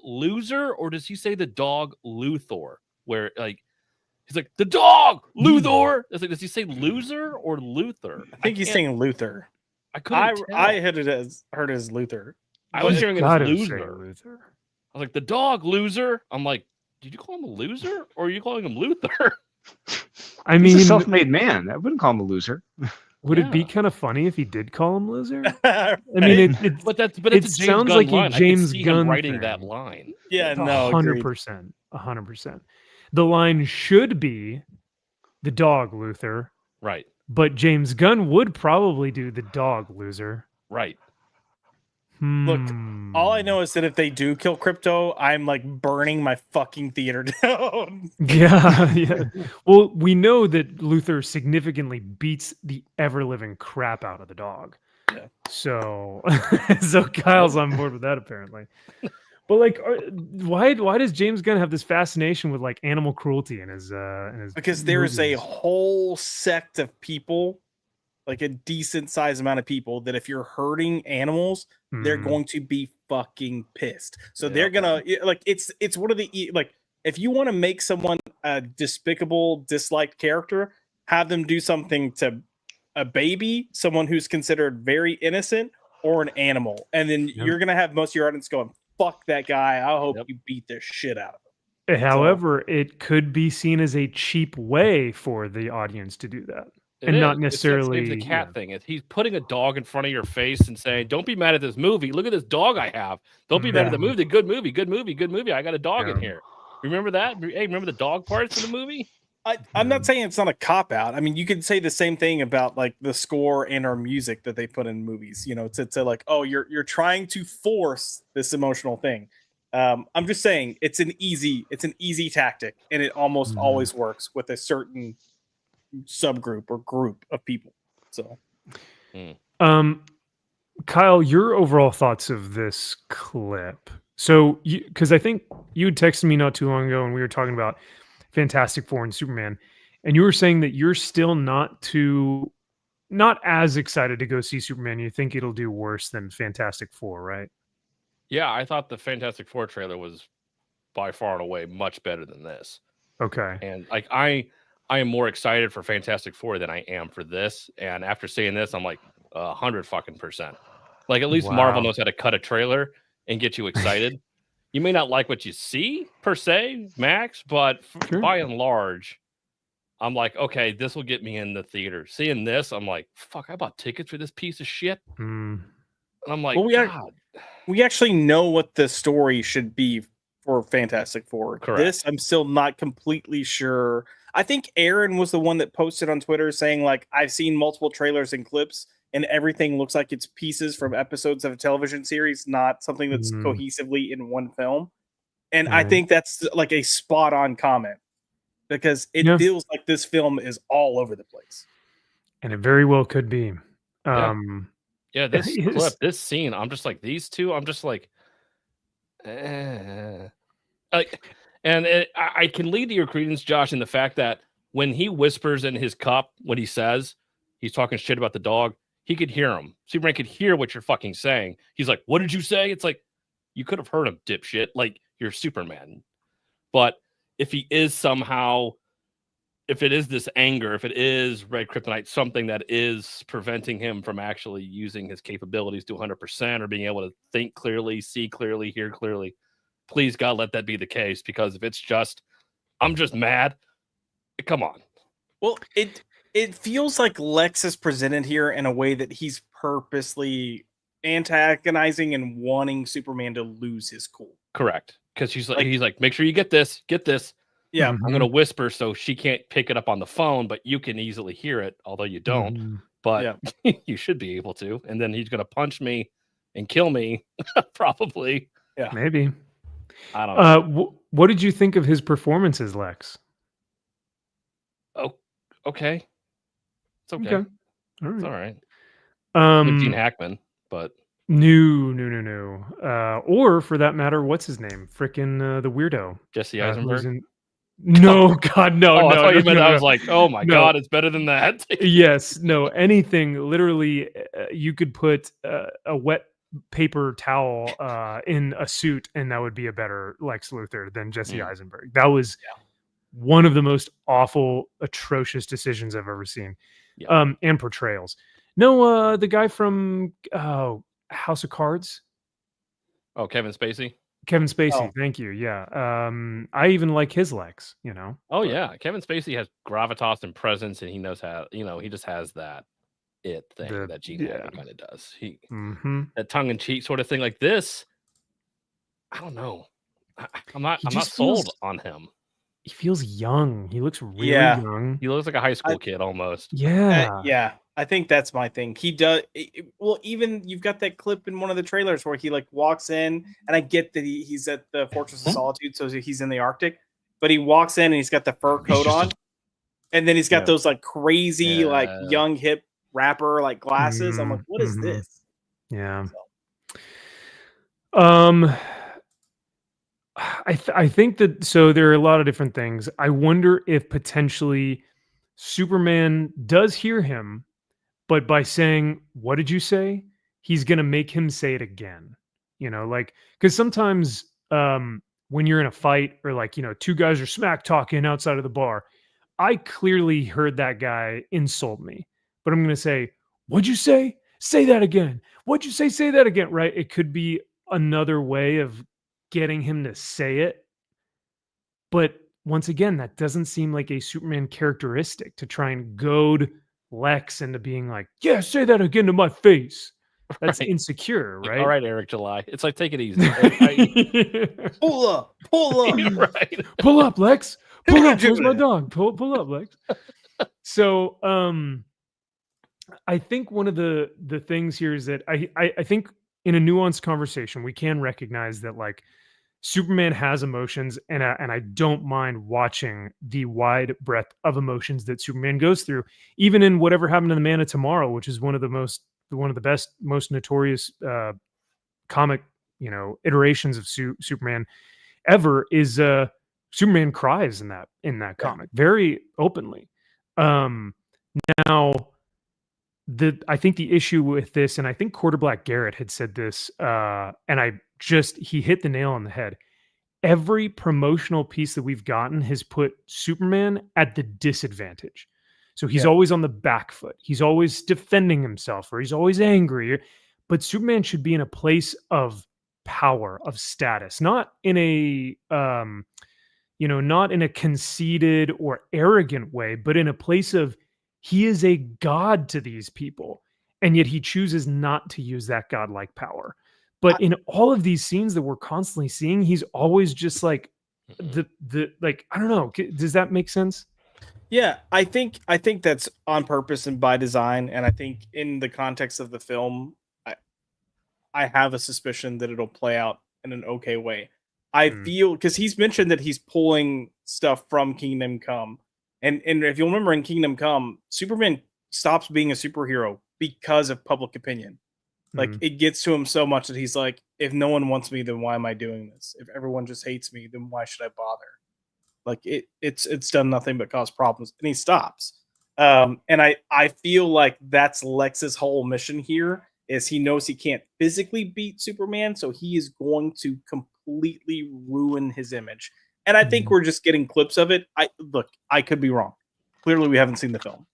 loser, or does he say the dog Luthor? Where like he's like the dog Luthor. It's like, does he say loser or Luther? I think he's saying Luther. I heard it as Luther. I was hearing it as Luther. I was like the dog loser. I'm like, did you call him a loser or are you calling him Luther? I mean, he's a self-made man. I wouldn't call him a loser. Would it be kind of funny if he did call him loser? I mean, it sounds like a James Gunn writing thing. that line. Yeah, no, 100%, 100%. The line should be the dog Luther, right? But James Gunn would probably do the dog loser, right? Look, all I know is that if they do kill Crypto, I'm like burning my fucking theater down. Yeah. Well, we know that Luther significantly beats the ever-living crap out of the dog. Yeah. So Kyle's on board with that apparently. But like, why does James Gunn have this fascination with like animal cruelty in his because there's a whole sect of people, like a decent sized amount of people, that if you're hurting animals, they're going to be fucking pissed. So they're gonna like it's one of the like if you want to make someone a despicable, disliked character, have them do something to a baby, someone who's considered very innocent, or an animal, and then you're gonna have most of your audience going, "Fuck that guy! I hope you beat the shit out of him." However, it could be seen as a cheap way for the audience to do that. Not necessarily it's the cat thing. He's putting a dog in front of your face and saying, "Don't be mad at this movie. Look at this dog I have. Don't be mad at the movie. Good movie. Good movie. Good movie. I got a dog in here. Remember that? Hey, remember the dog parts of the movie?" I'm not saying it's not a cop out. I mean, you could say the same thing about like the score and our music that they put in movies. You know, to like, oh, you're trying to force this emotional thing. I'm just saying it's an easy tactic, and it almost always works with a certain subgroup or group of people. So Kyle, your overall thoughts of this clip. So because I think you had texted me not too long ago and we were talking about Fantastic Four and Superman, and you were saying that you're still not as excited to go see Superman. You think it'll do worse than Fantastic Four, right? Yeah, I thought the Fantastic Four trailer was by far and away much better than this. Okay. And like I am more excited for Fantastic Four than I am for this. And after seeing this, I'm like 100%. Like at least Marvel knows how to cut a trailer and get you excited. You may not like what you see per se, Max, but by and large, I'm like, okay, this will get me in the theater. Seeing this, I'm like, fuck, I bought tickets for this piece of shit. And I'm like, well, we actually know what the story should be for Fantastic Four. Correct. This, I'm still not completely sure. I think Aaron was the one that posted on Twitter saying, like, I've seen multiple trailers and clips, and everything looks like it's pieces from episodes of a television series, not something that's cohesively in one film. And I think that's like a spot on comment, because it feels like this film is all over the place. And it very well could be. Yeah, this clip, this scene, I'm just like, these two, I'm just like, and I can lead to your credence, Josh, in the fact that when he whispers in his cup, what he says, he's talking shit about the dog, he could hear him. Superman could hear what you're fucking saying. He's like, what did you say? It's like, you could have heard him, dipshit. Like, you're Superman. But if he is somehow, if it is this anger, if it is red kryptonite, something that is preventing him from actually using his capabilities to 100% or being able to think clearly, see clearly, hear clearly, please God, let that be the case. Because if it's just, I'm just mad, come on. Well, it feels like Lex is presented here in a way that he's purposely antagonizing and wanting Superman to lose his cool. Correct. Because he's like, make sure you get this. Yeah. I'm going to whisper so she can't pick it up on the phone, but you can easily hear it, although you don't. But you should be able to. And then he's going to punch me and kill me, probably. Yeah. Maybe. I don't know. What did you think of his performances, Lex? Oh, okay. It's okay. All right. It's all right. Gene Hackman, but... No. Or for that matter, what's his name? Frickin' the weirdo. Jesse Eisenberg? No, God, no. I thought you meant no. I was like, oh my God, it's better than that. Yes, no, anything. Literally, you could put a wet paper towel in a suit, and that would be a better Lex Luthor than Jesse Eisenberg. That was one of the most awful, atrocious decisions I've ever seen. And portrayals. No, the guy from House of Cards. Oh, Kevin Spacey. Thank you. Yeah. I even like his Lex, you know. Oh, yeah. Kevin Spacey has gravitas and presence, and he knows how, he just has that thing that Gene Hackman kind of does. He that tongue-in-cheek sort of thing like this. I don't know. I'm not sold on him. He feels young. He looks really young. He looks like a high school kid almost. Yeah. I think that's my thing. He does well. Even you've got that clip in one of the trailers where he like walks in, and I get that he's at the Fortress of Solitude, so he's in the Arctic. But he walks in and he's got the fur coat on, and then he's got those like crazy like young hip rapper like glasses. I'm like, what is this? Yeah. I think that so there are a lot of different things. I wonder if potentially Superman does hear him, but by saying, what did you say? He's going to make him say it again. You know, like, because sometimes when you're in a fight or like, two guys are smack talking outside of the bar, I clearly heard that guy insult me, but I'm going to say, what'd you say? Say that again. What'd you say? Say that again. Right. It could be another way of getting him to say it. But once again, that doesn't seem like a Superman characteristic to try and goad Lex into being like, yeah, say that again to my face. That's insecure, right? All right, Eric July. It's like, take it easy. Pull up. Right. Pull up, Lex. Pull up. Where's my dog? Pull up, Lex. So I think one of the things here is that I think in a nuanced conversation, we can recognize that like Superman has emotions, and I don't mind watching the wide breadth of emotions that Superman goes through, even in Whatever Happened to the Man of Tomorrow, which is one of the best, most notorious comic, iterations of Superman ever. Is Superman cries in that comic very openly. Now, I think the issue with this, and I think Quarterblack Garrett had said this, and he hit the nail on the head. Every promotional piece that we've gotten has put Superman at the disadvantage. So he's always on the back foot. He's always defending himself, or he's always angry. But Superman should be in a place of power, of status, not in a not in a conceited or arrogant way, but in a place of he is a god to these people, and yet he chooses not to use that godlike power. But in all of these scenes that we're constantly seeing, he's always just like the like, I don't know. Does that make sense? Yeah, I think that's on purpose and by design, and I think in the context of the film, I have a suspicion that it'll play out in an okay way. I feel, because he's mentioned that he's pulling stuff from Kingdom Come, and if you'll remember in Kingdom Come, Superman stops being a superhero because of public opinion. Like it gets to him so much that he's like, if no one wants me, then why am I doing this? If everyone just hates me, then why should I bother? Like it's done nothing but cause problems, and he stops. And I feel like that's Lex's whole mission here, is he knows he can't physically beat Superman, so he is going to completely ruin his image. And I think we're just getting clips of it. I could be wrong. Clearly, we haven't seen the film,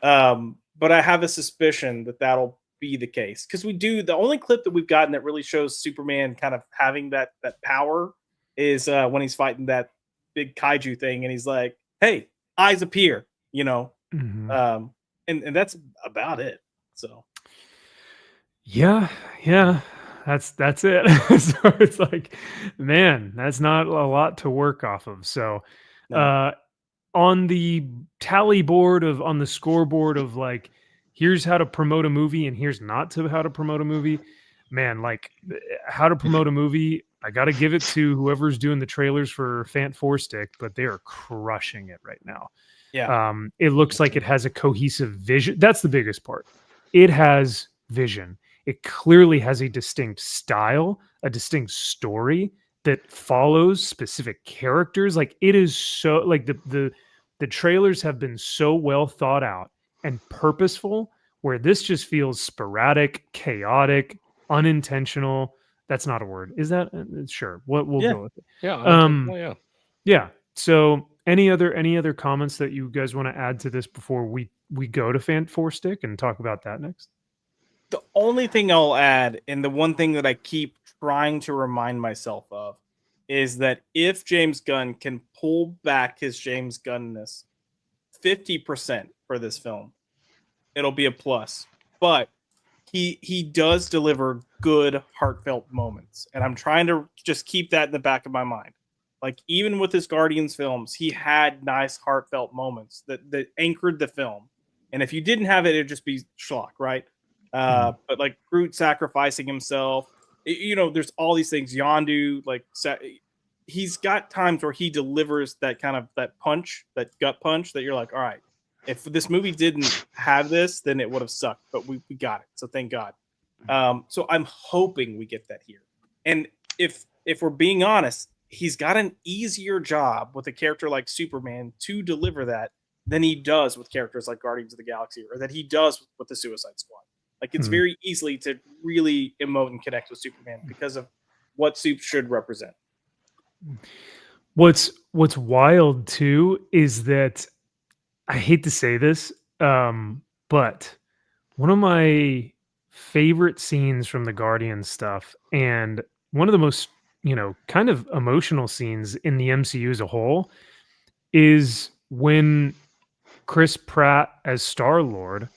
but I have a suspicion that that'll be the case, because the only clip that we've gotten that really shows Superman kind of having that power is when he's fighting that big kaiju thing, and he's like, "Hey, eyes appear," and that's about it. So, yeah, that's it. So it's like, man, that's not a lot to work off of. So, on the tally board on the scoreboard of like, here's how to promote a movie and here's not how to promote a movie, man, like how to promote a movie, I got to give it to whoever's doing the trailers for Fant Four Stick, but they are crushing it right now. Yeah. It looks like it has a cohesive vision. That's the biggest part. It has vision. It clearly has a distinct style, a distinct story that follows specific characters. Like it is so like the trailers have been so well thought out and purposeful, where this just feels sporadic, chaotic, unintentional. That's not a word. Is that? Sure. We'll go with it. Yeah. Yeah. So any other comments that you guys want to add to this before we go to Fant Four Stick and talk about that next? The only thing I'll add, and the one thing that I keep trying to remind myself of, is that if James Gunn can pull back his James Gunness 50% for this film, it'll be a plus. But he does deliver good, heartfelt moments, and I'm trying to just keep that in the back of my mind. Like even with his Guardians films, he had nice, heartfelt moments that anchored the film. And if you didn't have it, it'd just be schlock, right? But like Groot sacrificing himself, there's all these things. Yondu, like he's got times where he delivers that kind of that punch, that gut punch that you're like, all right, if this movie didn't have this, then it would have sucked. But we got it, so thank God. So I'm hoping we get that here. And if we're being honest, he's got an easier job with a character like Superman to deliver that than he does with characters like Guardians of the Galaxy, or that he does with the Suicide Squad. Like it's very easily to really emote and connect with Superman because of what Supes should represent. What's wild too is that, I hate to say this, but one of my favorite scenes from the Guardians stuff, and one of the most kind of emotional scenes in the MCU as a whole, is when Chris Pratt as Star-Lord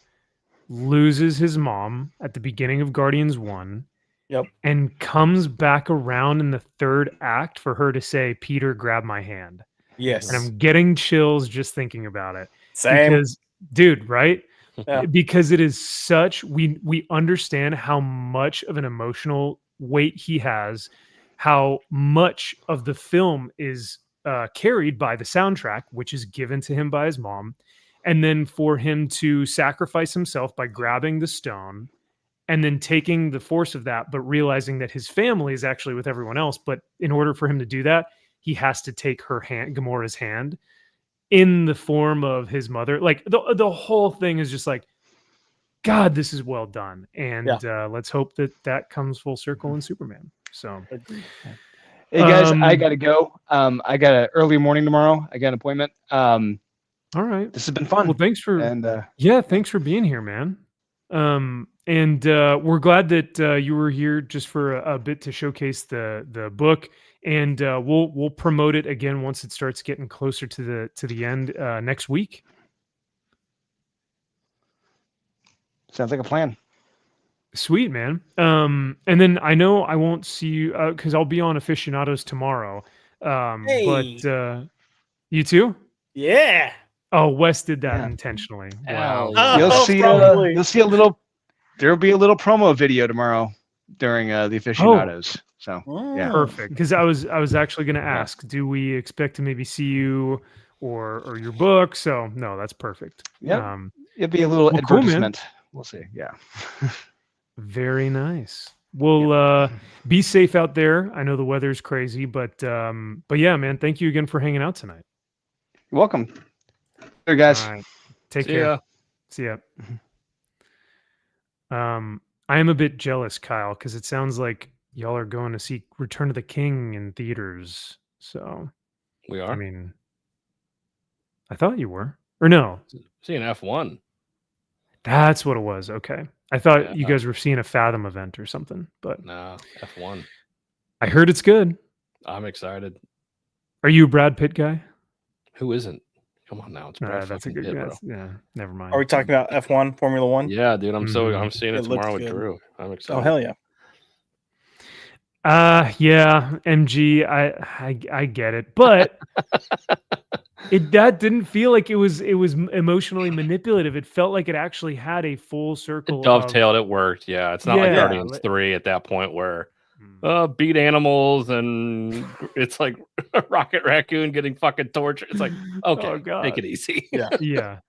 loses his mom at the beginning of Guardians 1. Yep. And comes back around in the third act for her to say, "Peter, grab my hand." Yes. And I'm getting chills just thinking about it. Same. Because, dude, right? Yeah. Because it is such, we understand how much of an emotional weight he has, how much of the film is carried by the soundtrack, which is given to him by his mom. And then for him to sacrifice himself by grabbing the stone and then taking the force of that, but realizing that his family is actually with everyone else. But in order for him to do that, he has to take her hand, Gamora's hand, in the form of his mother. Like the whole thing is just like, God, this is well done. And let's hope that comes full circle in Superman. So, hey guys, I gotta go. I got an early morning tomorrow. I got an appointment. All right. This has been fun. Well, thanks for thanks for being here, man. And we're glad that you were here just for a bit to showcase the book, and we'll promote it again once it starts getting closer to the end next week. Sounds like a plan. Sweet, man. And then I know I won't see you because I'll be on Aficionados tomorrow. Hey. But you too? Yeah. Oh, Wes did that Yeah. intentionally. Hell Wow. yeah. You'll Oh, see. probably. You'll see a little. There'll be a little promo video tomorrow during the aficionados. So yeah. Perfect. Because I was actually going to ask, do we expect to maybe see you or your book? So no, that's perfect. Yep. It'll be a little well, cool, man. advertisement. We'll see. Yeah. Very nice. Well, be safe out there. I know the weather's crazy, but yeah, man, thank you again for hanging out tonight. You're welcome. There, guys. All right. Take See care. ya. See ya. I am a bit jealous, Kyle, because it sounds like y'all are going to see Return of the King in theaters. So We are. I mean, I thought you were. Or no. Seeing F1. That's what it was. Okay. I thought you Yeah. guys were seeing a Fathom event or something, but No, F1. I heard it's good. I'm excited. Are you a Brad Pitt guy? Who isn't? Come on now. It's Brad That's a fucking good Pitt, bro. guess. Yeah, never mind. Are we talking about F1, Formula One? Yeah, dude. I'm Mhm. seeing it It looks tomorrow with good. Drew. I'm excited. Oh, hell yeah. Yeah, MG, I get it, but that didn't feel like it was emotionally manipulative. It felt like it actually had a full circle. It dovetailed. It worked. Yeah, it's not like Yeah, Guardians like- 3 at that point where Mm. beat animals and it's like Rocket Raccoon getting fucking tortured. It's like, okay, Oh, God. take it easy. Yeah. Yeah,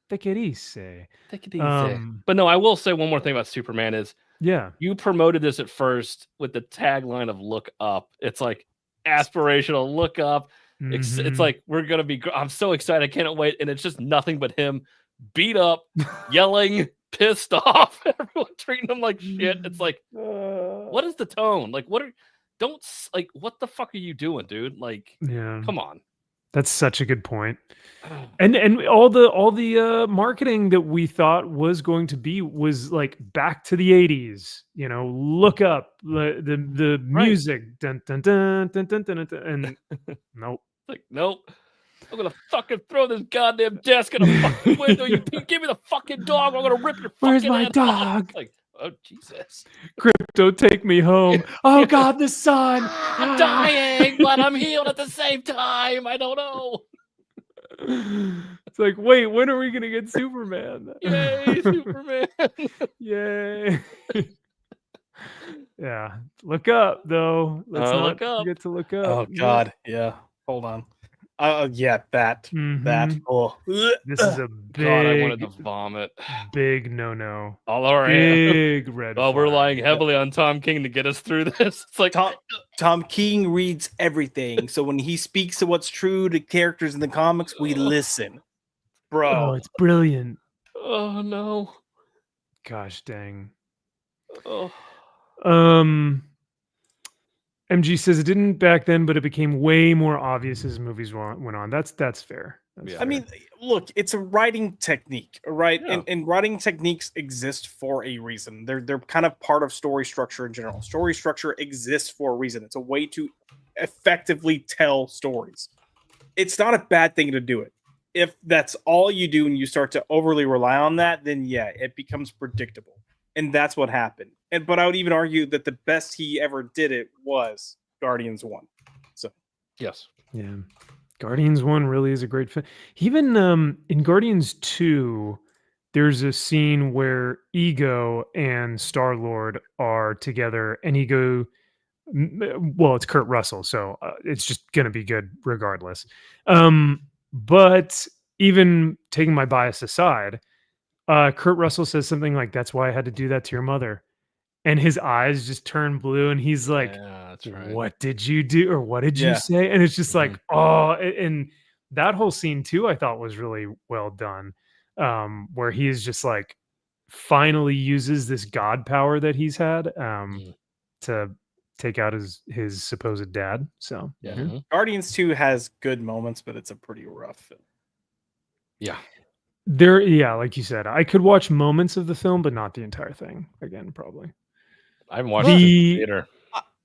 take it easy. Take it easy. Um, But no, I will say one more thing about Superman is Yeah, you promoted this at first with the tagline of "Look Up." It's like aspirational. Look up. It's Mhm. like we're gonna be. I'm so excited. I can't wait. And it's just nothing but him, beat up, yelling, pissed off. Everyone treating him like shit. It's like, what is the tone? Like, what the fuck are you doing, dude? Like, yeah. come on. That's such a good point. And all the marketing that we thought was going to be was like back to the 80s, look up the music, dun, dun, dun, dun, dun, dun, dun, and nope. Like, nope. I'm gonna fucking throw this goddamn desk in a fucking window. You give me the fucking dog. I'm gonna rip your Where's fucking my head off. dog? It's like, oh Jesus. Crypto, take me home. Oh God, the sun. I'm dying, but I'm healed at the same time. I don't know. It's like, wait, when are we gonna get Superman? Yay, Superman. Yay. Yeah. Look up though. Let's not look up. forget to look up. Oh, Yeah. God. Yeah. Hold on. Yeah, that. Mhm. Oh. This is a God, I wanted big, to vomit. big no. All right. Big red. Well, we're flag. relying heavily on Tom King to get us through this. It's like Tom King reads everything. So when he speaks to what's true to characters in the comics, we listen. Oh, Bro. it's brilliant. oh no. Gosh dang. Oh. MG says it didn't back then, but it became way more obvious as movies went on. That's fair. That's Yeah. I mean, look, it's a writing technique, right? Yeah. And writing techniques exist for a reason. They're kind of part of story structure in general. Story structure exists for a reason. It's a way to effectively tell stories. It's not a bad thing to do it. If that's all you do and you start to overly rely on that, then yeah, it becomes predictable. And that's what happened. But I would even argue that the best he ever did it was Guardians 1. So Yes. Yeah. Guardians 1 really is a great film. Even in Guardians 2, there's a scene where Ego and Star-Lord are together, and Ego, well, it's Kurt Russell, so it's just going to be good regardless. But even taking my bias aside, Kurt Russell says something like, "That's why I had to do that to your mother." And his eyes just turn blue, and he's like, yeah, that's right. "What did you do? Or what did you Yeah. say?" And it's just like, oh, and that whole scene too, I thought was really well done. Where he is just like finally uses this god power that he's had to take out his supposed dad. So Yeah. Guardians 2 has good moments, but it's a pretty rough film. Yeah. There, yeah, like you said, I could watch moments of the film, but not the entire thing. Again, probably. I haven't watched it in the theater.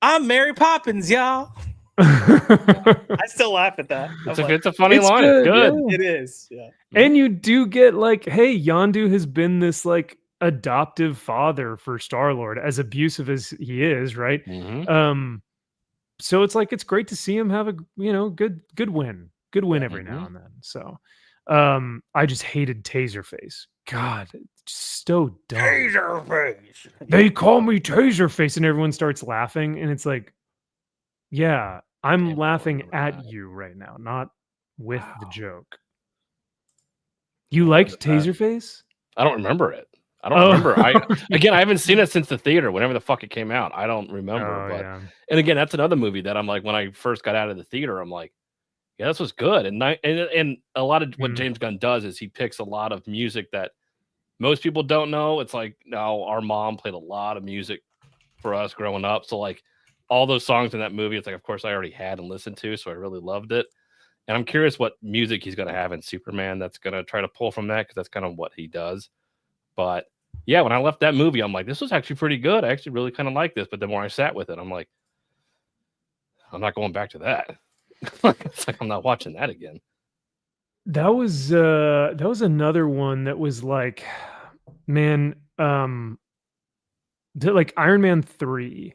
I'm Mary Poppins, y'all. I still laugh at that. It's a funny line. It's good. It is. Yeah. And you do get like, hey, Yondu has been this like adoptive father for Star-Lord, as abusive as he is, right? Mm-hmm. So it's like it's great to see him have a good win every now and then. So I just hated Taserface. God, it's so dumb. Taserface. They call me Taserface, and everyone starts laughing, and it's like, yeah, I'm laughing at you right now, not with the joke. You liked Taserface? I don't remember it. I don't remember. I haven't seen it since the theater, whenever the fuck it came out. I don't remember. And again, that's another movie that I'm like, when I first got out of the theater, I'm like, yeah, this was good. And a lot of what James Gunn does is he picks a lot of music that most people don't know. It's like, now our mom played a lot of music for us growing up. So like all those songs in that movie, it's like, of course I already had and listened to, so I really loved it. And I'm curious what music he's going to have in Superman that's going to try to pull from that, because that's kind of what he does. But yeah, when I left that movie, I'm like, this was actually pretty good. I actually really kind of like this. But the more I sat with it, I'm like, I'm not going back to that. It's like I'm not watching that again. That was another one that was like, man, like Iron Man 3.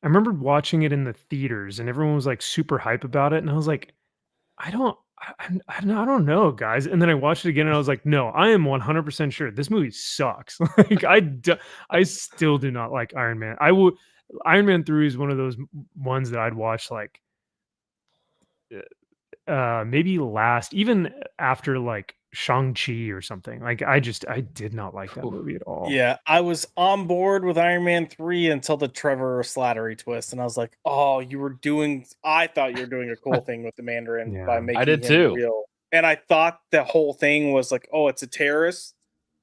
I remember watching it in the theaters and everyone was like super hype about it, and I was like, I don't know, guys. And then I watched it again and I was like, no, I am 100% sure this movie sucks. Like I still do not like Iron Man. Iron Man 3 is one of those ones that I'd watch like maybe even after like Shang-Chi or something. Like I did not like that movie at all. Yeah, I was on board with Iron Man 3 until the Trevor Slattery twist, and I was like, oh, I thought you were doing a cool thing with the Mandarin by making him real. And I thought the whole thing was like, oh, it's a terrorist,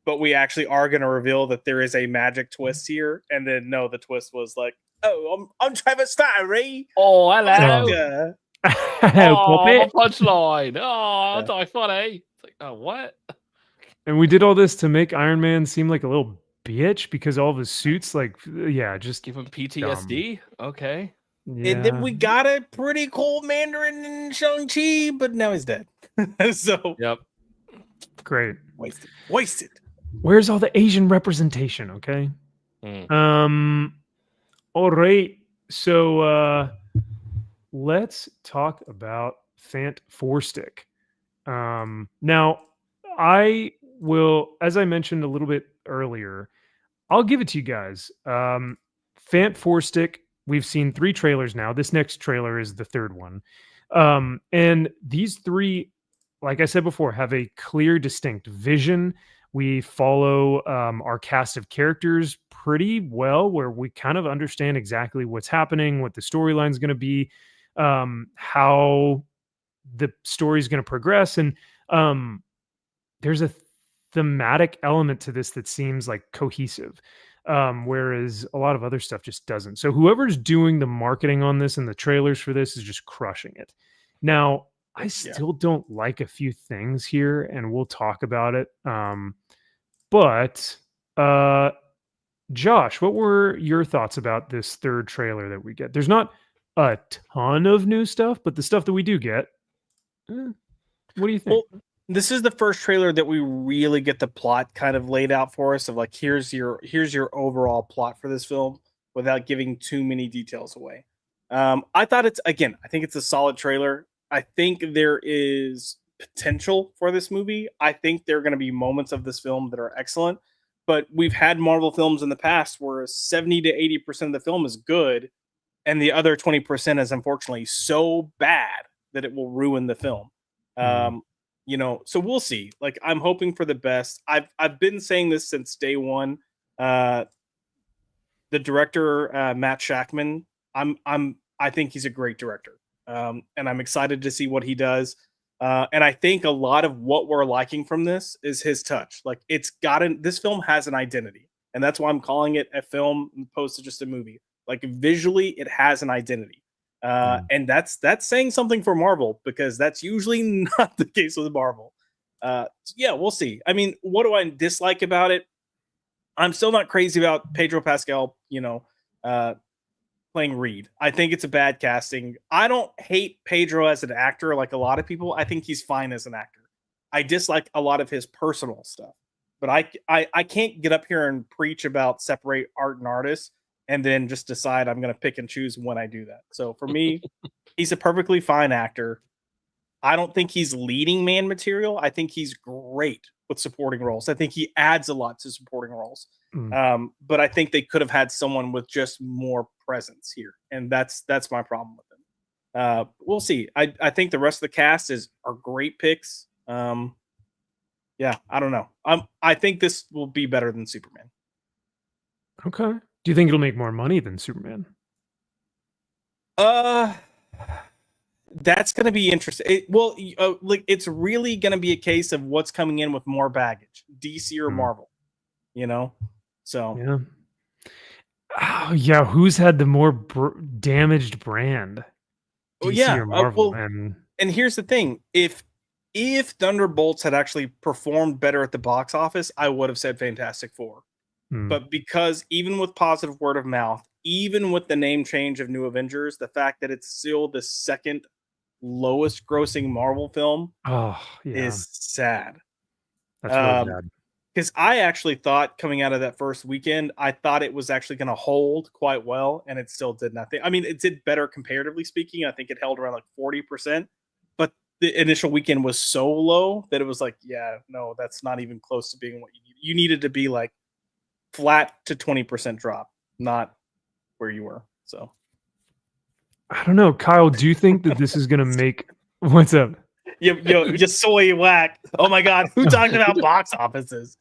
but we actually are going to reveal that there is a magic twist here. And then no, the twist was like, oh, I'm Trevor Slattery. Oh, hello. Oh, punchline. Oh, that's all funny. It's like, oh, what? And we did all this to make Iron Man seem like a little bitch because all of his suits, like, just give him PTSD. Dumb. Okay. Yeah. And then we got a pretty cool Mandarin in Shang-Chi, but now he's dead. So yep. Great. Wasted. Where's all the Asian representation? Okay. All right. So let's talk about Fant 4-Stick. Now, I will, as I mentioned a little bit earlier, I'll give it to you guys. Fant 4-Stick, we've seen 3 trailers now. This next trailer is the 3rd one. And these 3, like I said before, have a clear, distinct vision. We follow our cast of characters pretty well, where we kind of understand exactly what's happening, what the storyline is going to be, how the story is going to progress. And there's a thematic element to this that seems like cohesive, whereas a lot of other stuff just doesn't. So whoever's doing the marketing on this and the trailers for this is just crushing it. Now, I still don't like a few things here, and we'll talk about it. But Josh, what were your thoughts about this 3rd trailer that we get? There's not a ton of new stuff, but the stuff that we do get, what do you think? Well, this is the first trailer that we really get the plot kind of laid out for us of like, here's your overall plot for this film without giving too many details away. I thought I think it's a solid trailer. I think there is potential for this movie. I think there are going to be moments of this film that are excellent, but we've had Marvel films in the past where 70 to 80% of the film is good, and the other 20% is unfortunately so bad that it will ruin the film. So we'll see. Like, I'm hoping for the best. I've been saying this since day one. The director, Matt Shakman, I think he's a great director. And I'm excited to see what he does. And I think a lot of what we're liking from this is his touch. Like, this film has an identity, and that's why I'm calling it a film opposed to just a movie. Like, visually, it has an identity. And that's saying something for Marvel, because that's usually not the case with Marvel. Yeah, we'll see. I mean, what do I dislike about it? I'm still not crazy about Pedro Pascal, playing Reed. I think it's a bad casting. I don't hate Pedro as an actor like a lot of people. I think he's fine as an actor. I dislike a lot of his personal stuff. But I can't get up here and preach about separate art and artists and then just decide I'm going to pick and choose when I do that. So for me, he's a perfectly fine actor. I don't think he's leading man material. I think he's great with supporting roles. I think he adds a lot to supporting roles. But I think they could have had someone with just more presence here, and that's my problem with him. We'll see. I think the rest of the cast are great picks. Yeah, I don't know. I think this will be better than Superman. Okay. Do you think it'll make more money than Superman? That's going to be interesting. It's really going to be a case of what's coming in with more baggage, DC or Marvel. So yeah. Oh yeah, who's had the more damaged brand? DC or Marvel? And here's the thing: if Thunderbolts had actually performed better at the box office, I would have said Fantastic Four. But because even with positive word of mouth, even with the name change of New Avengers, the fact that it's still the second lowest grossing Marvel film is sad. That's really bad. Because I actually thought coming out of that first weekend, I thought it was actually going to hold quite well, and it still did nothing. I mean, it did better comparatively speaking. I think it held around like 40%, but the initial weekend was so low that it was like, yeah, no, that's not even close to being what you needed. You needed to be like flat to 20% drop, not where you were. So I don't know, Kyle. Do you think that this is going to make what's up? Yo, just soy whack. Oh my God, who talked about box offices?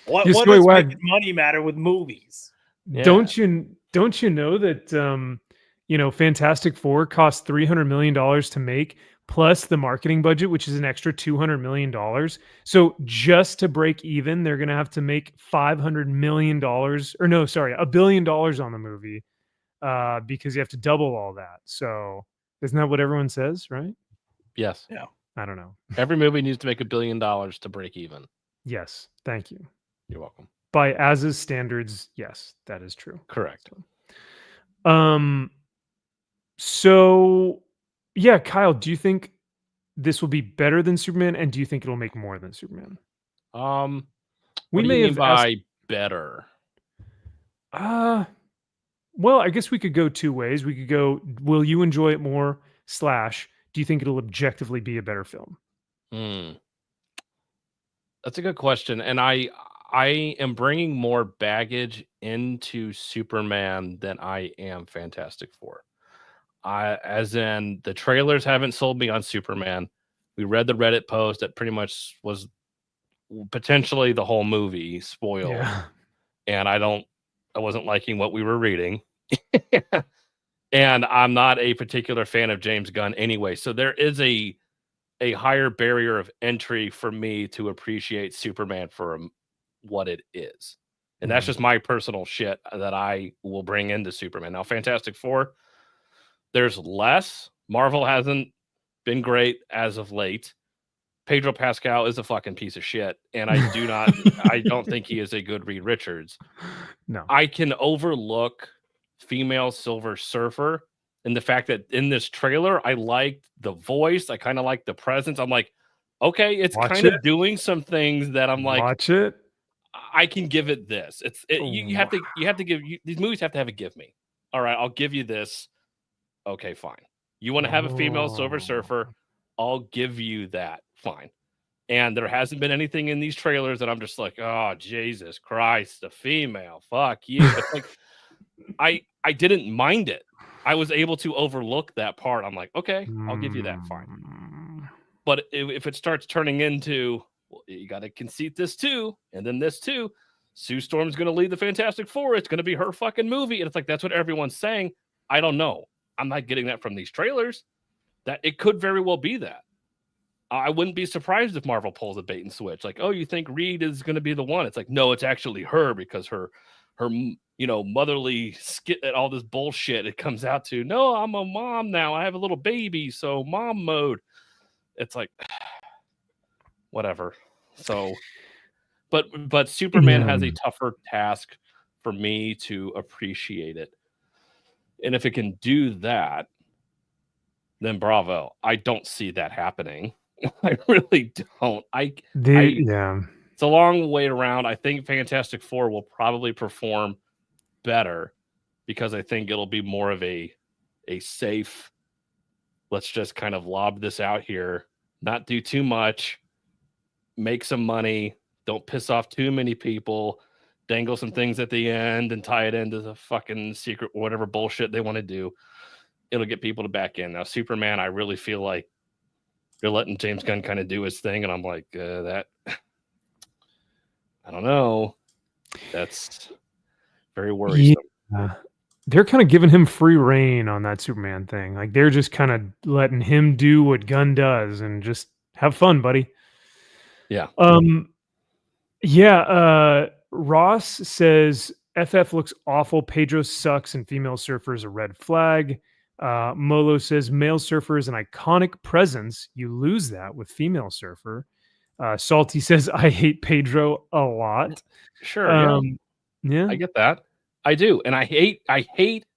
What does making money matter with movies? Yeah. Don't you know that Fantastic Four cost $300 million to make, plus the marketing budget, which is an extra $200 million. So just to break even, they're going to have to make $500 million, $1 billion on the movie, because you have to double all that. So isn't that what everyone says, right? Yes. Yeah. I don't know. Every movie needs to make $1 billion to break even. Yes. Thank you. You're welcome. By AS's standards, yes, that is true. Correct. So yeah, Kyle, do you think this will be better than Superman, and do you think it'll make more than Superman? We may have by better. Well, I guess we could go two ways. We could go, will you enjoy it more? / do you think it'll objectively be a better film? That's a good question. And I am bringing more baggage into Superman than I am Fantastic Four. As in, the trailers haven't sold me on Superman. We read the Reddit post that pretty much was potentially the whole movie spoiled. Yeah. And I wasn't liking what we were reading. And I'm not a particular fan of James Gunn anyway. So there is a higher barrier of entry for me to appreciate Superman for what it is. And that's just my personal shit that I will bring into Superman. Now, Fantastic Four, there's less. Marvel hasn't been great as of late. Pedro Pascal is a fucking piece of shit. And I don't think he is a good Reed Richards. No. I can overlook female Silver Surfer and the fact that in this trailer, I liked the voice. I kind of like the presence. I'm like, okay, it's kind of doing some things that I'm like, watch it. I can give it this. You have to give these movies have to have a give me. All right, I'll give you this. Okay, fine. You want to have a female Silver Surfer? I'll give you that. Fine. And there hasn't been anything in these trailers that I'm just like, oh, Jesus Christ, a female. Fuck you. But like, I didn't mind it. I was able to overlook that part. I'm like, okay, I'll give you that. Fine. But if it starts turning into, well, you got to concede this too, and then this too, Sue Storm's going to lead the Fantastic Four. It's going to be her fucking movie. And it's like, that's what everyone's saying. I don't know. I'm not getting that from these trailers. That it could very well be that. I wouldn't be surprised if Marvel pulls a bait and switch. Like, oh, you think Reed is going to be the one? It's like, no, it's actually her, because her motherly skit at all this bullshit. It comes out to, no, I'm a mom now. I have a little baby, so mom mode. It's like, whatever. So, but Superman has a tougher task for me to appreciate it. And if it can do that, then bravo. I don't see that happening. I really don't. It's a long way around. I think Fantastic Four will probably perform better because I think it'll be more of a safe, let's just kind of lob this out here, not do too much, make some money, don't piss off too many people, dangle some things at the end and tie it into the fucking secret, whatever bullshit they want to do. It'll get people to back in. Now, Superman, I really feel like they're letting James Gunn kind of do his thing, and I'm like, that, I don't know. That's very worrisome. Yeah. They're kind of giving him free reign on that Superman thing. Like they're just kind of letting him do what Gunn does and just have fun, buddy. Yeah. Ross says FF looks awful. Pedro sucks and female surfer is a red flag. Molo says male surfer is an iconic presence. You lose that with female surfer. Salty says I hate Pedro a lot. Sure. Yeah. I get that. I do. And I hate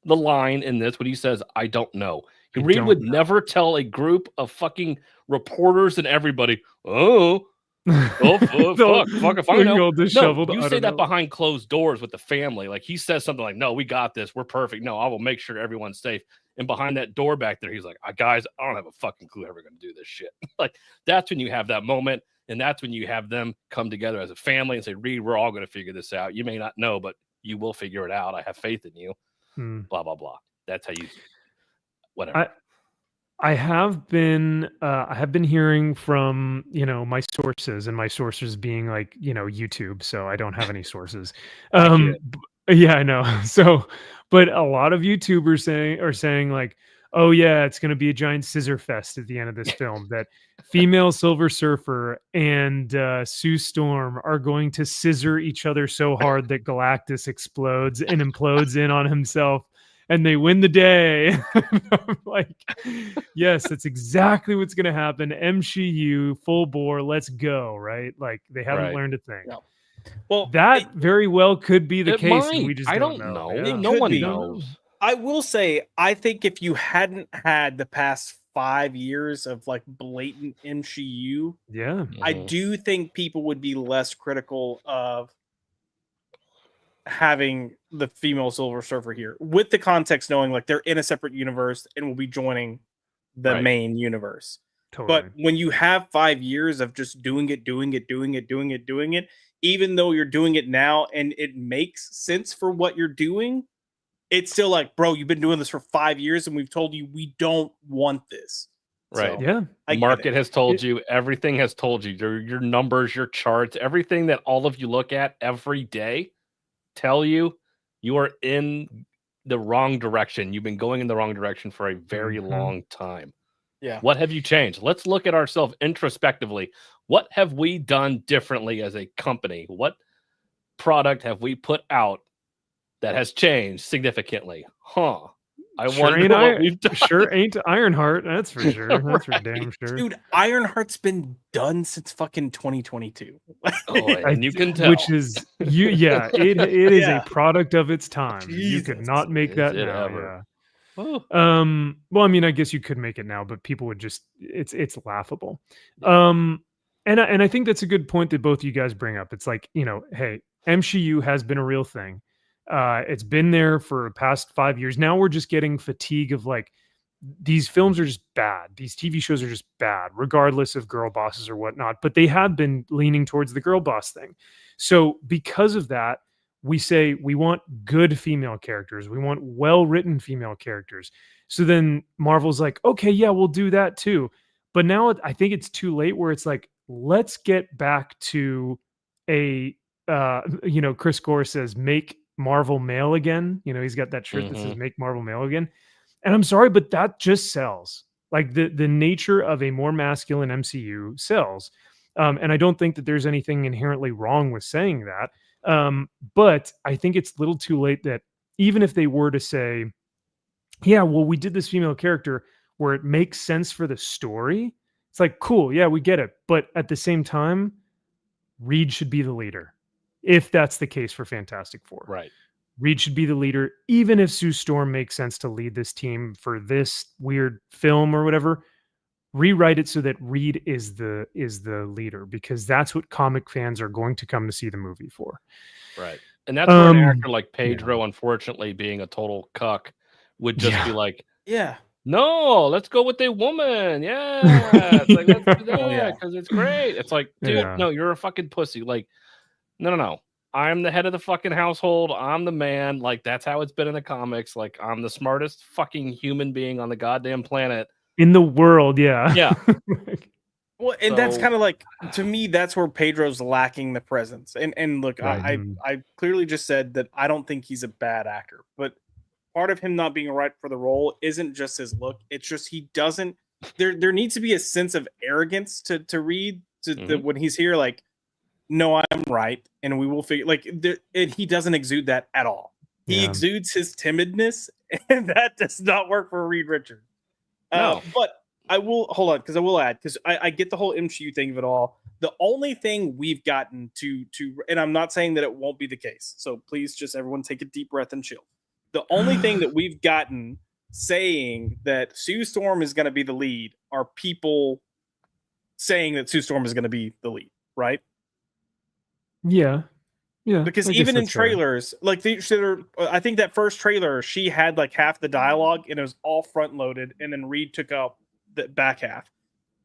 the line in this when he says, I don't know. Reed would never tell a group of fucking reporters and everybody, fuck if I know. No, you say that behind closed doors with the family. Like he says something like, no, we got this. We're perfect. No, I will make sure everyone's safe. And behind that door back there, he's like, guys, I don't have a fucking clue how we're going to do this shit. Like that's when you have that moment. And that's when you have them come together as a family and say, Reed, we're all going to figure this out. You may not know, but you will figure it out. I have faith in you. Blah, blah, blah. That's how you, whatever. I have been hearing from, my sources, and my sources being like, YouTube. So I don't have any sources. Yeah, I know. So, but a lot of YouTubers are saying like, oh yeah, it's going to be a giant scissor fest at the end of this film, that female Silver Surfer and Sue Storm are going to scissor each other so hard that Galactus explodes and implodes in on himself and they win the day. I'm like, yes, that's exactly what's going to happen. MCU, full bore, let's go, right? Like they haven't learned a thing. No. Well, that very well could be the case. And we just I don't know. Yeah. No one knows. I will say, I think if you hadn't had the past 5 years of like blatant MCU, I do think people would be less critical of having the female Silver Surfer here, with the context knowing like they're in a separate universe and will be joining the main universe. Totally. But when you have 5 years of just doing it, even though you're doing it now and it makes sense for what you're doing, it's still like, bro, you've been doing this for 5 years and we've told you we don't want this. Right. So, yeah. The market has told you, everything has told you, your numbers, your charts, everything that all of you look at every day tell you you are in the wrong direction. You've been going in the wrong direction for a very long time. Yeah. What have you changed? Let's look at ourselves introspectively. What have we done differently as a company? What product have we put out that has changed significantly? I wonder what we've done. Sure ain't Ironheart, that's for sure. That's for damn sure. Dude, Ironheart's been done since fucking 2022. And you can tell. Which is it is a product of its time. Jesus. You could not make that now. Ever? Yeah. Well, I mean, I guess you could make it now, but people would just it's laughable. And I think that's a good point that both of you guys bring up. It's like, hey, MCU has been a real thing. It's been there for the past 5 years. Now we're just getting fatigue of like, these films are just bad. These TV shows are just bad, regardless of girl bosses or whatnot. But they have been leaning towards the girl boss thing. So because of that, we say we want good female characters. We want well-written female characters. So then Marvel's like, okay, yeah, we'll do that too. But now I think it's too late, where it's like, let's get back to a, Chris Gore says, make Marvel male again. He's got that shirt that says make Marvel male again. And I'm sorry, but that just sells. Like the nature of a more masculine MCU sells. And I don't think that there's anything inherently wrong with saying that. But I think it's a little too late, that even if they were to say, yeah, well, we did this female character where it makes sense for the story It's like, cool, yeah, we get it. But at the same time, Reed should be the leader. If that's the case for Fantastic Four. Right. Reed should be the leader, even if Sue Storm makes sense to lead this team for this weird film or whatever. Rewrite it so that Reed is the leader, because that's what comic fans are going to come to see the movie for. Right. And that's where an actor like Pedro, unfortunately, being a total cuck, would just be like, yeah, no, let's go with a woman. Yeah. It's like, let's do that because it's great. It's like, dude, no, you're a fucking pussy. Like, no. I'm the head of the fucking household. I'm the man. Like, that's how it's been in the comics. Like, I'm the smartest fucking human being on the goddamn planet. In the world, yeah. Yeah. Well, and that's kind of like, to me, that's where Pedro's lacking the presence. And look, Right. I clearly just said that I don't think he's a bad actor, but part of him not being right for the role isn't just his look. It's just he doesn't. There needs to be a sense of arrogance to Reed when he's here. Like, no, I'm right, and we will figure. Like, he doesn't exude that at all. He exudes his timidness, and that does not work for Reed Richards. No. But I will hold on, because I will add, because I get the whole MCU thing of it all. The only thing we've gotten to, and I'm not saying that it won't be the case, so please just everyone take a deep breath and chill. The only thing that we've gotten saying that Sue Storm is going to be the lead are people saying that Sue Storm is going to be the lead, right? Yeah. Because even in trailers, like I think that first trailer, she had like half the dialogue and it was all front loaded, and then Reed took out the back half.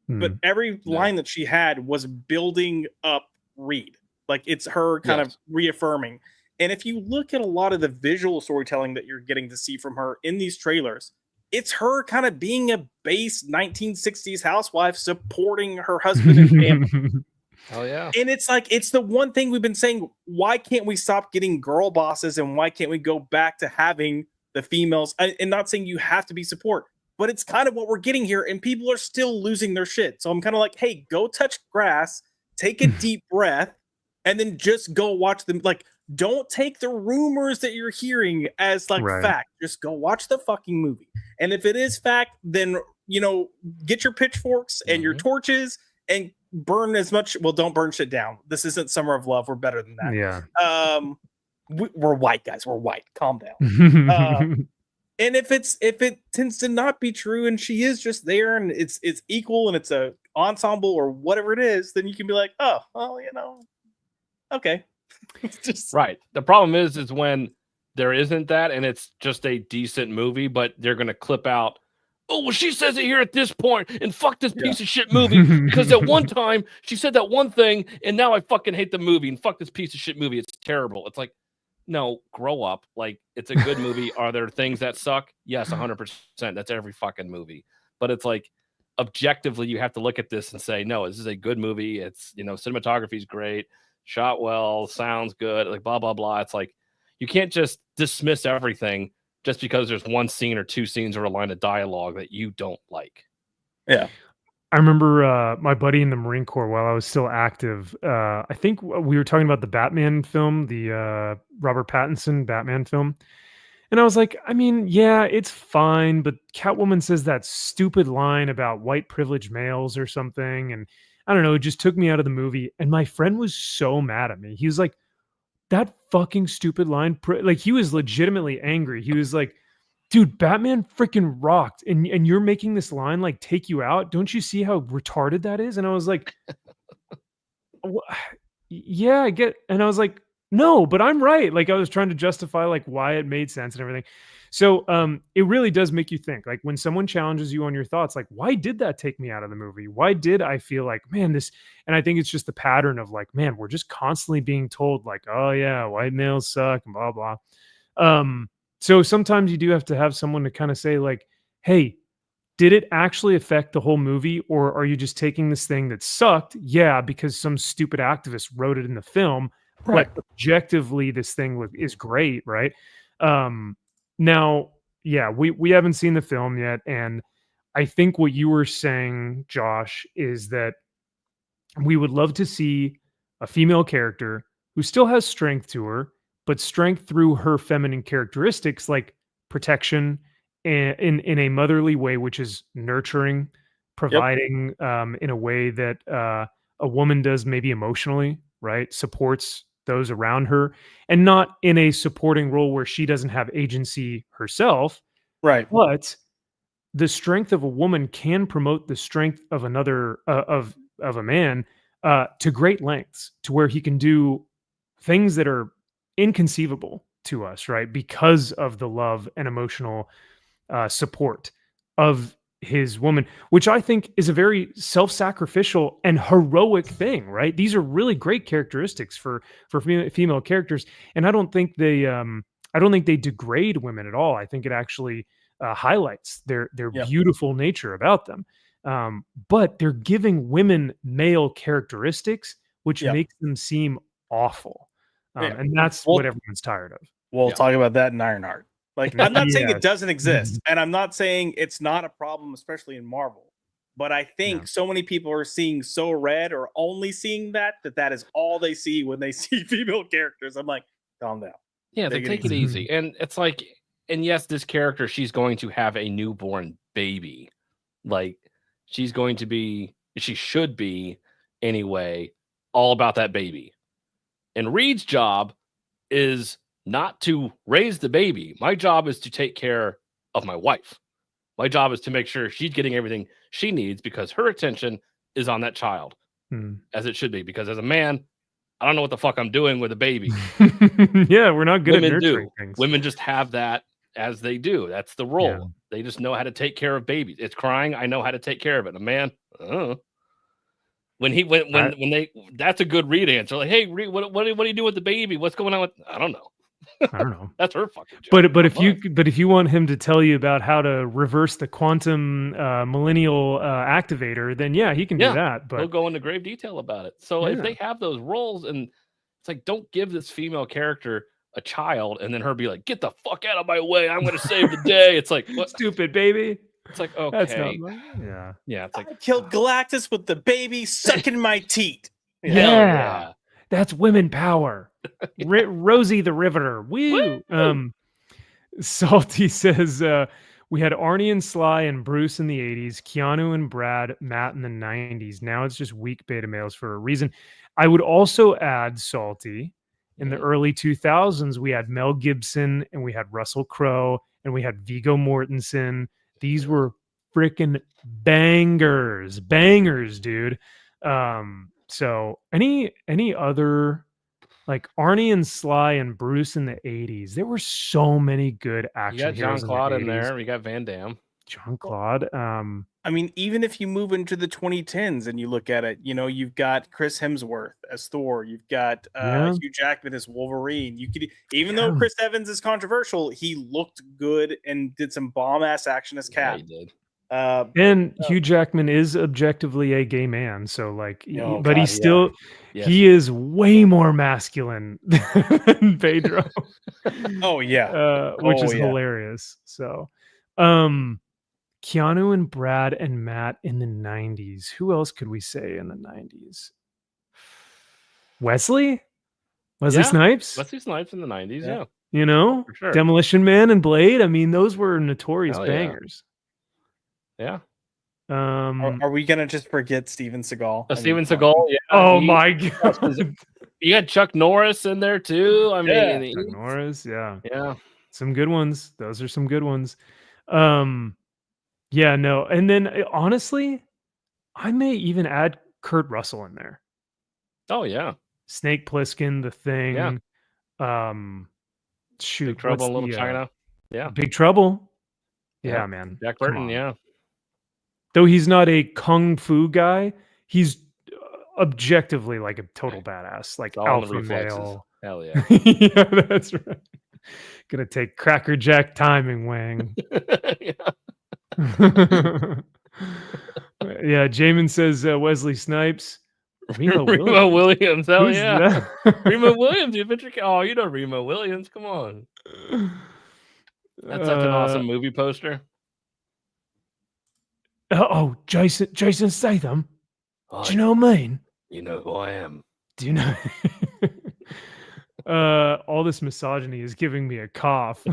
But every line that she had was building up Reed. Like, it's her kind of reaffirming. And if you look at a lot of the visual storytelling that you're getting to see from her in these trailers, it's her kind of being a base 1960s housewife supporting her husband and family. Oh yeah. And it's like, it's the one thing we've been saying, why can't we stop getting girl bosses, and why can't we go back to having the females? And not saying you have to be support, but it's kind of what we're getting here, and people are still losing their shit. So I'm kind of like, hey, go touch grass, take a deep breath, and then just go watch them. Like, don't take the rumors that you're hearing as like fact. Just go watch the fucking movie. And if it is fact, then, get your pitchforks and your torches and burn as much. Well, don't burn shit down. This isn't Summer of Love. We're better than that. Yeah. We're white, guys. We're white. Calm down. And if it tends to not be true, and she is just there, and it's equal, and it's a ensemble or whatever it is, then you can be like, oh, well, okay. It's just right. The problem is when there isn't that, and it's just a decent movie, but they're going to clip out, oh, well, she says it here at this point, and fuck this piece of shit movie, because at one time she said that one thing, and now I fucking hate the movie, and fuck this piece of shit movie. It's terrible. It's like, no, grow up. Like, it's a good movie. Are there things that suck? Yes, 100%. That's every fucking movie. But it's like, objectively, you have to look at this and say, no, this is a good movie. It's, cinematography is great, shot well, sounds good, like blah, blah, blah. It's like, you can't just dismiss everything just because there's one scene or two scenes or a line of dialogue that you don't like. Yeah. I remember my buddy in the Marine Corps, while I was still active, I think we were talking about the Batman film, the Robert Pattinson Batman film. And I was like, I mean, yeah, it's fine, but Catwoman says that stupid line about white privileged males or something. And I don't know, it just took me out of the movie. And my friend was so mad at me. He was like, that fucking stupid line. Like, he was legitimately angry. He was like, dude, Batman freaking rocked. And you're making this line like take you out. Don't you see how retarded that is? And I was like, yeah, I get. And I was like, no, but I'm right. Like, I was trying to justify like why it made sense and everything. So it really does make you think, like, when someone challenges you on your thoughts, like, why did that take me out of the movie? Why did I feel like, man, this, and I think it's just the pattern of like, man, we're just constantly being told like, oh yeah, white males suck and blah, blah. So sometimes you do have to have someone to kind of say like, hey, did it actually affect the whole movie? Or are you just taking this thing that sucked? Yeah, because some stupid activist wrote it in the film, but objectively this thing is great, right? Now, yeah, we haven't seen the film yet. And I think what you were saying, Josh, is that we would love to see a female character who still has strength to her, but strength through her feminine characteristics, like protection in a motherly way, which is nurturing, providing in a way that a woman does, maybe emotionally, right? Supports those around her, and not in a supporting role where she doesn't have agency herself. Right. But the strength of a woman can promote the strength of another of a man to great lengths, to where he can do things that are inconceivable to us, right? Because of the love and emotional support of his woman, which I think is a very self-sacrificial and heroic thing, right? These are really great characteristics for female characters, and I don't think they degrade women at all. I think it actually highlights their beautiful nature about them. But they're giving women male characteristics, which makes them seem awful, and that's what everyone's tired of. We'll talk about that in Ironheart. Like, I'm not saying it doesn't exist, and I'm not saying it's not a problem, especially in Marvel. But I think so many people are seeing So Red, or only seeing that is all they see when they see female characters. I'm like, calm down. Yeah, they take it easy. And it's like, and yes, this character, she's going to have a newborn baby. Like, she should be anyway, all about that baby. And Reed's job is not to raise the baby. My job is to take care of my wife. My job is to make sure she's getting everything she needs, because her attention is on that child, as it should be. Because as a man, I don't know what the fuck I'm doing with a baby. Yeah, we're not good Women at nurturing things. Women just have that as they do. That's the role. Yeah. They just know how to take care of babies. It's crying. I know how to take care of it. A man, when they, that's a good Reed answer. Like, hey, Reed, what do you do with the baby? What's going on with? I don't know. I don't know. That's her fucking job. But if you want him to tell you about how to reverse the quantum millennial activator, then he can do that. But he'll go into grave detail about it. So if they have those roles, and it's like, don't give this female character a child and then her be like, get the fuck out of my way, I'm going to save the day. It's like, what? Stupid baby. It's like, okay, that's not it's like, I killed Galactus with the baby sucking my teeth. Yeah. That's women power. Rosie the Riveter. Woo! Salty says we had Arnie and Sly and Bruce in the 80s, Keanu and Brad, Matt in the 90s. Now it's just weak beta males for a reason. I would also add, Salty, in the early 2000s, we had Mel Gibson and we had Russell Crowe and we had Viggo Mortensen. These were freaking bangers, dude. So any other, like Arnie and Sly and Bruce in the 80s, there were so many good action heroes. You got Jean-Claude in there. We got Van Damme. Jean-Claude. I mean, even if you move into the 2010s and you look at it, you've got Chris Hemsworth as Thor. You've got Hugh Jackman as Wolverine. You could, even though Chris Evans is controversial, he looked good and did some bomb-ass action as Cap. Yeah, he did. And Hugh Jackman is objectively a gay man, so like, but he's still he is way more masculine than Pedro. Which is hilarious. So, Keanu and Brad and Matt in the 90s. Who else could we say in the 90s? Wesley Snipes. Wesley Snipes in the 90s. For sure. Demolition Man and Blade. I mean, those were notorious bangers. Yeah. Are we gonna just forget Steven Seagal? Steven Seagal. Yeah. Oh my god. You got Chuck Norris in there too. I mean, Chuck Norris. Yeah. Some good ones. Those are some good ones. And then honestly, I may even add Kurt Russell in there. Oh yeah. Snake Plissken, The Thing. Yeah. Big Trouble in Little China. Yeah. Big Trouble. Yeah, man. Jack Burton. Yeah. Though he's not a kung fu guy, he's objectively like a total badass, like alpha male. Hell yeah. Yeah, that's right. Gonna take Cracker Jack timing, Wang. Yeah, Jamin says Wesley Snipes. Remo Williams. Hell yeah. Remo Williams, the adventure. Oh, you know Remo Williams. Come on. That's such an awesome movie poster. Jason Statham. Do you know what I mean? You know who I am. Do you know? All this misogyny is giving me a cough.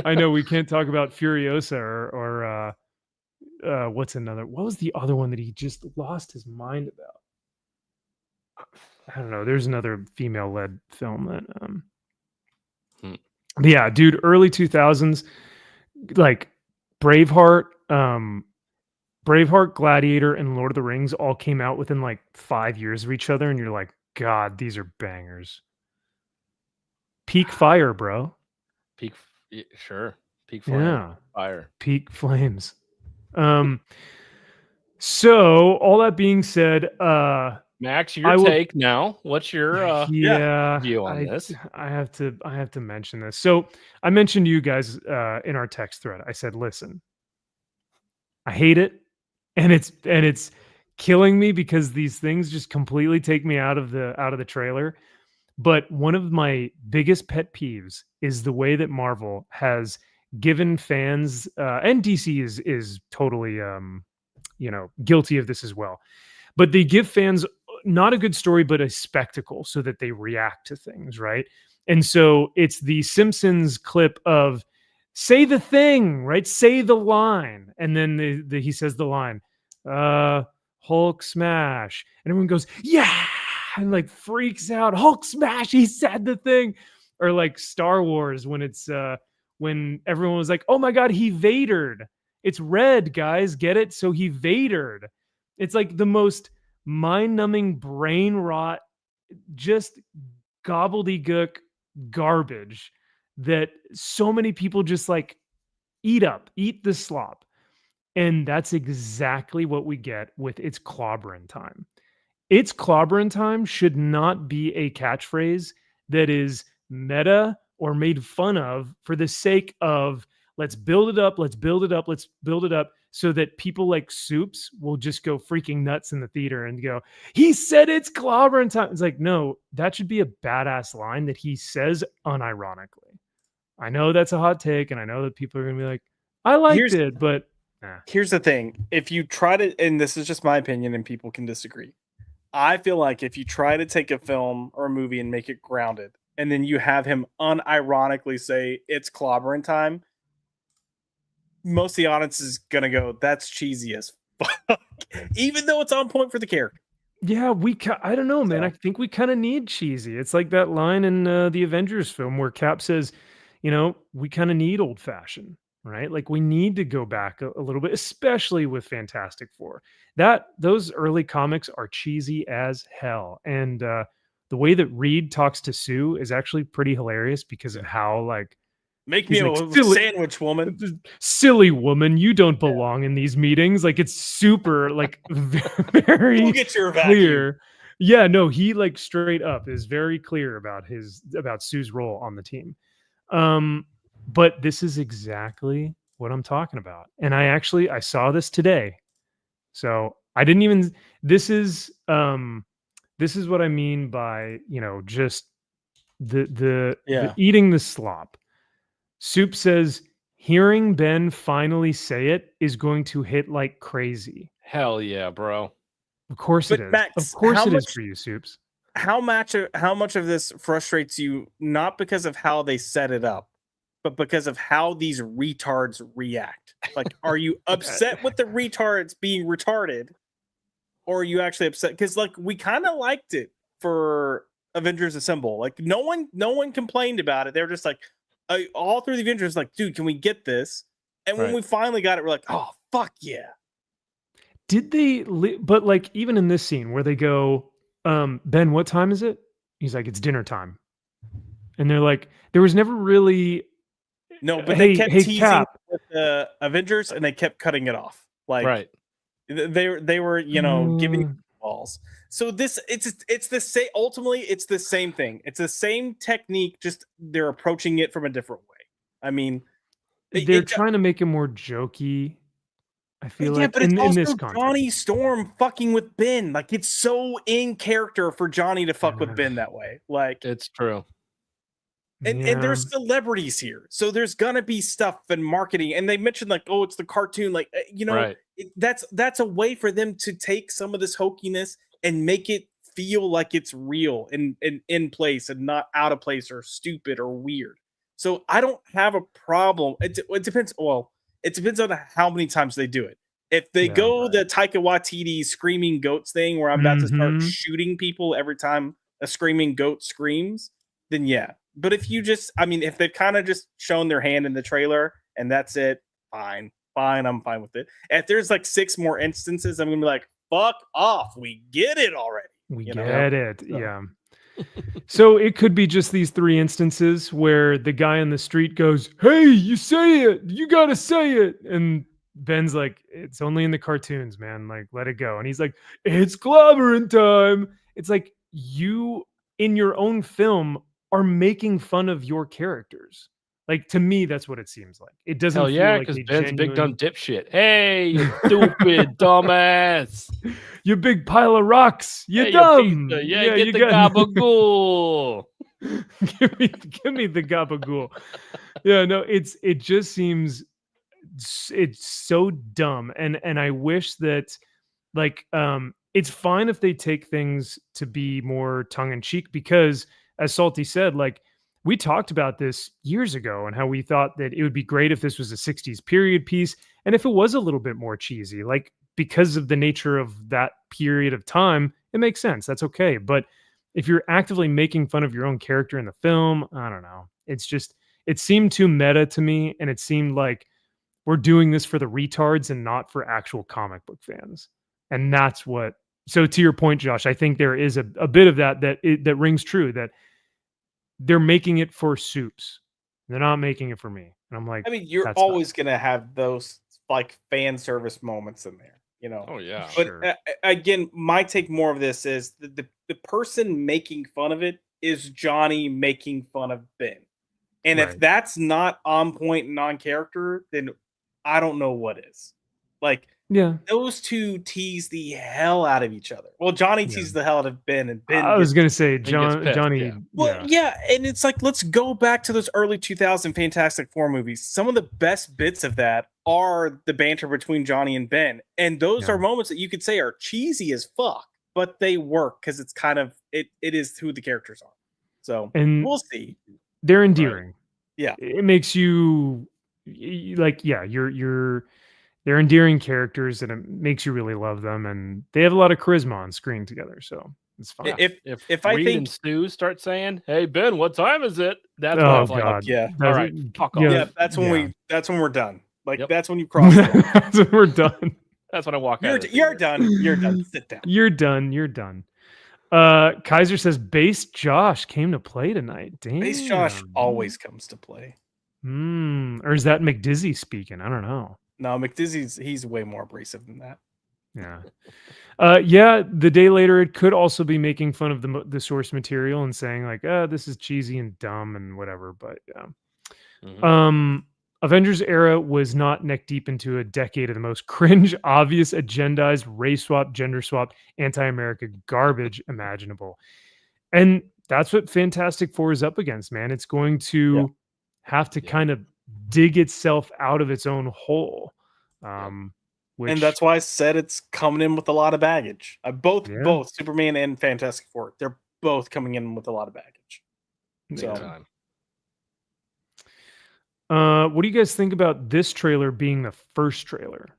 I know we can't talk about Furiosa or what's another? What was the other one that he just lost his mind about? I don't know. There's another female-led film that. But yeah, dude, early 2000s, like Braveheart, Gladiator, and Lord of the Rings all came out within like 5 years of each other, and you're like, God, these are bangers. Peak fire, bro. Sure. Peak flame. Yeah. Fire. Peak flames. So all that being said, Max, your take now. What's your view on this? I have to mention this. So I mentioned to you guys in our text thread. I said, listen, I hate it, and it's killing me because these things just completely take me out of the trailer. But one of my biggest pet peeves is the way that Marvel has given fans, and DC is totally guilty of this as well. But they give fans not a good story, but a spectacle so that they react to things, right? And so it's the Simpsons clip of say the thing, right? Say the line. And then he says the line, Hulk smash. And everyone goes, yeah, and like freaks out. Hulk smash, he said the thing. Or like Star Wars when it's when everyone was like, oh my God, he Vadered. It's red, guys, get it? So he Vadered. It's like the most mind-numbing, brain rot, just gobbledygook garbage that so many people just like eat the slop. And that's exactly what we get with It's Clobberin' Time. It's Clobberin' Time should not be a catchphrase that is meta or made fun of for the sake of let's build it up, so that people like Supes will just go freaking nuts in the theater and go, he said it's Clobberin' Time. It's like, no, that should be a badass line that he says unironically. I know that's a hot take, and I know that people are going to be like, I liked it, but... Here's the thing. If you try to, and this is just my opinion and people can disagree, I feel like if you try to take a film or a movie and make it grounded, and then you have him unironically say it's Clobberin' Time, most of the audience is going to go, that's cheesy as fuck, even though it's on point for the character. Yeah, I don't know, man. I think we kind of need cheesy. It's like that line in the Avengers film where Cap says, we kind of need old fashioned, right? Like we need to go back a little bit, especially with Fantastic Four. Those early comics are cheesy as hell. And the way that Reed talks to Sue is actually pretty hilarious because of how like, make me like, a sandwich, woman. Silly woman, you don't belong in these meetings. Like it's super, like very Go get your vacuum. clear. Yeah, no, he like straight up is very clear about Sue's role on the team. But this is exactly what I'm talking about, and I saw this today, so I didn't even. This is what I mean by just the eating the slop. Soup says, hearing Ben finally say it is going to hit like crazy. Hell yeah, bro. Of course it is. Max, of course it is for you, Soups. How much of this frustrates you, not because of how they set it up, but because of how these retards react? Like, are you upset with the retards being retarded? Or are you actually upset? Because like we kind of liked it for Avengers Assemble. Like no one complained about it. They were just like, all through the Avengers, like, dude, can we get this? And when we finally got it, we're like, oh, fuck yeah. Did they, but like, even in this scene where they go, Ben, what time is it? He's like, it's dinner time. And they're like, there was never really. No, but they kept teasing with the Avengers and they kept cutting it off. Like, they were, giving balls. So it's the same. Ultimately, it's the same thing. It's the same technique. Just they're approaching it from a different way. I mean, they're trying to make it more jokey. I feel like, but it's also Johnny Storm fucking with Ben. Like it's so in character for Johnny to fuck with Ben that way. Like it's true. And there's celebrities here, so there's gonna be stuff and marketing. And they mentioned like, oh, it's the cartoon. Like that's a way for them to take some of this hokiness and make it feel like it's real and in place and not out of place or stupid or weird. So I don't have a problem. It depends. Well, it depends on how many times they do it. If they Yeah. go the Taika Waititi screaming goats thing, where I'm about to start Mhm. shooting people every time a screaming goat screams, then yeah. But if you just, I mean, if they've kind of just shown their hand in the trailer and that's it, fine, I'm fine with it. If there's like 6 more instances, I'm gonna be like, fuck off, we get it already. We You know? get it. So- Yeah. So it could be just these 3 instances where the guy in the street goes, "Hey, you say it. You got to say it." And Ben's like, "It's only in the cartoons, man. Like, let it go." And he's like, "It's clobbering time." It's like you in your own film are making fun of your characters. Like, to me, that's what it seems like. It doesn't Hell feel yeah, like because a Ben's a big dumb genuine, dipshit. Hey, you stupid dumbass. you big pile of rocks. You Hey, dumb. pizza. Yeah, you get the got gabagool. give me the gabagool. Yeah, no, it just seems it's so dumb, and I wish that like it's fine if they take things to be more tongue in cheek, because as Salty said, like we talked about this years ago and how we thought that it would be great if this was a 60s period piece and if it was a little bit more cheesy, like because of the nature of that period of time, it makes sense. That's okay. But if you're actively making fun of your own character in the film, I don't know. It's just it seemed too meta to me, and it seemed like we're doing this for the retards and not for actual comic book fans. And that's what. So to your point, Josh, I think there is a bit of that rings true, that they're making it for Supes. They're not making it for me. And I'm like, I mean, you're that's not- always gonna have those like fan service moments in there, you know. Oh yeah. But Sure. again, my take more of this is the person making fun of it is Johnny making fun of Ben. And if Right. that's not on point and on character, then I don't know what is. Like Yeah. those two tease the hell out of each other. Well, Johnny Yeah. teased the hell out of Ben, and Ben I was gets- gonna say gets Johnny. pissed, yeah. well, yeah, and it's like let's go back to those early 2000 Fantastic Four movies. Some of the best bits of that are the banter between Johnny and Ben, and those Yeah. are moments that you could say are cheesy as fuck, but they work because it's kind of it is who the characters are. So And we'll see. they're endearing. Yeah. It makes you like, yeah, they're endearing characters, and it makes you really love them, and they have a lot of charisma on screen together, so it's fine. If I Reed think and Stu start saying, "Hey Ben, what time is it?" That's when Oh it's like, God. yeah, all right, fuck off. yeah, that's when yeah. that's when we're done. Like Yep. that's when you cross. the line. So we're done. That's when I walk out. You're of the you're theater. done. You're done. Sit down. You're done. You're done. Kaiser says base Josh came to play tonight. Damn. Base Josh always comes to play. Or is that McDizzy speaking? I don't know. No, he's way more abrasive than that. Yeah. Yeah, the day later it could also be making fun of the source material and saying like, this is cheesy and dumb and whatever, but yeah. Mhm. Avengers era was not neck deep into a decade of the most cringe, obvious, agendized, race swap, gender swap, anti-America garbage imaginable. And that's what Fantastic Four is up against, man. It's going to have to kind of dig itself out of its own hole. Which, And that's why I said it's coming in with a lot of baggage. Both Yeah. Superman and Fantastic Four, they're both coming in with a lot of baggage. Big So time. what do you guys think about this trailer being the first trailer?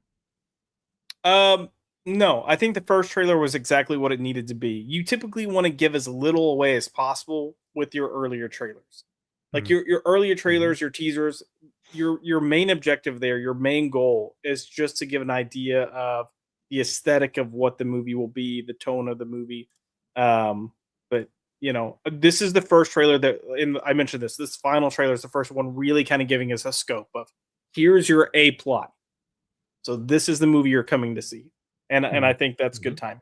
no, I think the first trailer was exactly what it needed to be. You typically want to give as little away as possible with your earlier trailers. Like your earlier trailers, your teasers, your main objective there, your main goal is just to give an idea of the aesthetic of what the movie will be, the tone of the movie. But you know, this is the first trailer that I mentioned this final trailer is the first one really kind of giving us a scope of here's your A plot. So this is the movie you're coming to see. And I think that's good timing.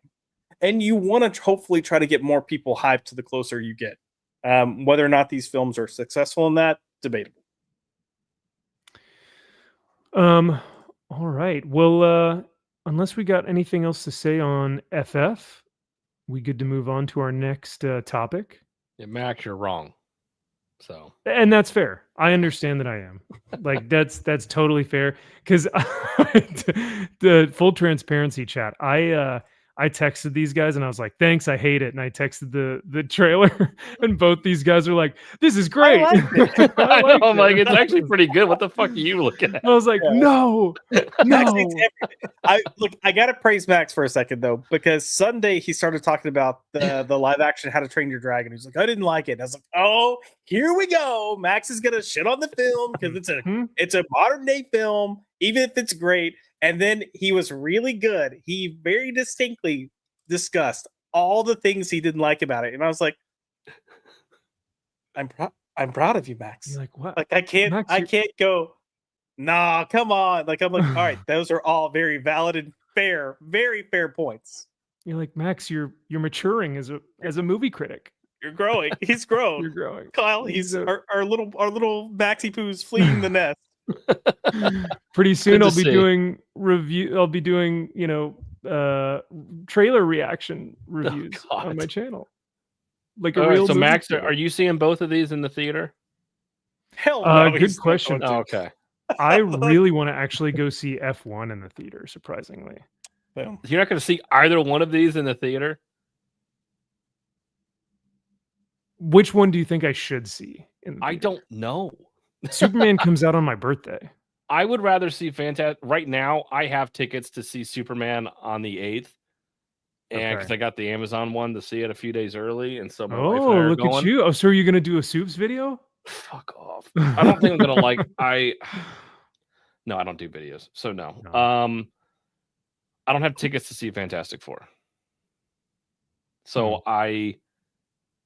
And you want to hopefully try to get more people hyped to the closer you get. Whether or not these films are successful in that, debatable. All right. Well, unless we got anything else to say on FF, we good to move on to our next topic. Yeah, Max, you're wrong. So, and that's fair. I understand that I am. Like that's totally fair. Because the full transparency, chat. I I texted these guys and I was like, thanks, I hate it. And I texted the trailer and both these guys were like, this is great. I know, I'm like, it's I actually pretty good. What the fuck are you looking at? was like, no. Max hates everything. I gotta praise Max for a second though, because Sunday he started talking about the live action How to Train Your Dragon. He's like, I didn't like it. And I was like, oh, here we go. Max is gonna shit on the film because it's a modern day film, even if it's great. And then he was really good. He very distinctly discussed all the things he didn't like about it, and I was like, I'm proud of you, Max. You're like, what? Like I can't go. Nah, come on. Like I'm like, all right, those are all very valid and fair, very fair points. You're like, Max, you're maturing as a movie critic. You're growing. He's grown. You're growing. Kyle, he's our little Maxie Poo's fleeing the nest. Pretty soon Good I'll to be see. doing trailer reaction reviews on my channel. Like a All right, real so movie Max, critic. are you seeing both of these in the theater? Hell no. Good he's not question. going to. Oh, okay. I really want to actually go see F1 in the theater, surprisingly. Boom. You're not going to see either one of these in the theater? Which one do you think I should see? I don't know. Superman comes out on my birthday. I would rather see Fantastic. Right now, I have tickets to see Superman on the 8th. And because Okay. I got the Amazon one to see it a few days early. And so my wife and I Oh, are look going. at you. Oh, so are you going to do a Supes video? Fuck off. I don't think I'm going to like. No, I don't do videos. So no. No. I don't have tickets to see Fantastic Four. So I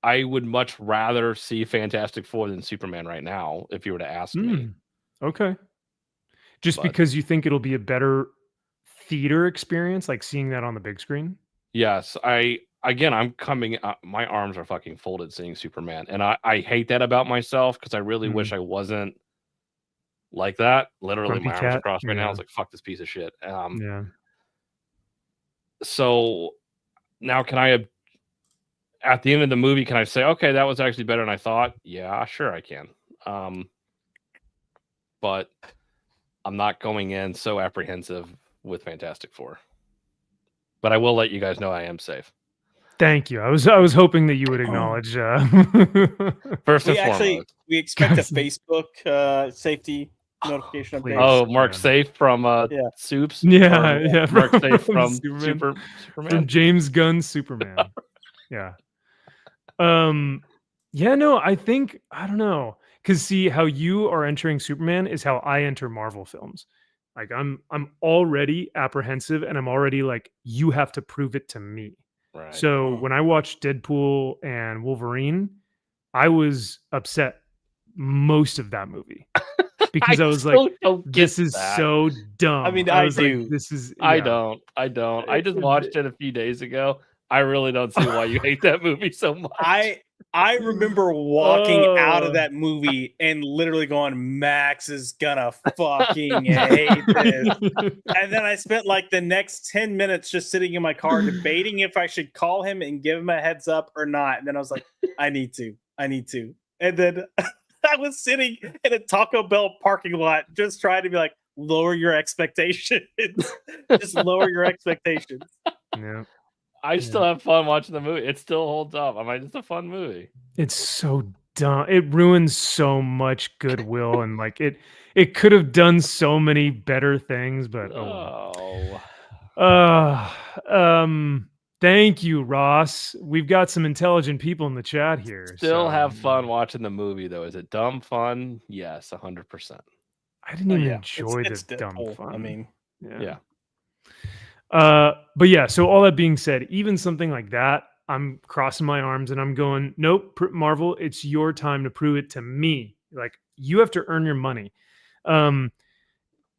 would much rather see Fantastic Four than Superman right now, if you were to ask me. Okay. Just But- because you think it'll be a better theater experience, like seeing that on the big screen? Yes, I'm coming. My arms are fucking folded seeing Superman, and I hate that about myself because I really wish I wasn't like that. Literally, Grumpy my arms cat? are crossed right now. I Yeah. was like, "Fuck this piece of shit." Yeah. So now, can I? At the end of the movie, can I say, "Okay, that was actually better than I thought"? Yeah, sure, I can. But I'm not going in so apprehensive with Fantastic Four. But I will let you guys know I am safe. Thank you. I was hoping that you would acknowledge. First and We actually foremost. we expect a Guys. Facebook safety notification Please. update. Oh, Mark man. Safe from Yeah. Supes. Yeah, Or yeah. Mark Safe from Superman. Superman. From James Gunn's Superman. Yeah. Yeah, no, I don't know. Because see, how you are entering Superman is how I enter Marvel films. Like I'm already apprehensive and I'm already like, you have to prove it to me. Right. So when I watched Deadpool and Wolverine, I was upset most of that movie. Because I was like, this is so dumb. I mean, I I was like, do. this is I yeah. don't. I just watched it a few days ago. I really don't see why you hate that movie so much. I remember walking out of that movie and literally going, Max is gonna fucking hate this. And then I spent like the next 10 minutes just sitting in my car debating if I should call him and give him a heads up or not. And then I was like, I need to. And then I was sitting in a Taco Bell parking lot just trying to be like, lower your expectations. Just lower your expectations. Yeah. I still have fun watching the movie. It still holds up. I mean, it's a fun movie. It's so dumb. It ruins so much goodwill and like it could have done so many better things, but thank you, Ross. We've got some intelligent people in the chat here. Still so, have fun watching the movie though. Is it dumb fun? Yes, 100%. I didn't even Yeah, enjoy it's the dumb Deadpool. fun. I mean, Yeah. But yeah, so all that being said, even something like that, I'm crossing my arms and I'm going, nope, Marvel, it's your time to prove it to me. Like, you have to earn your money.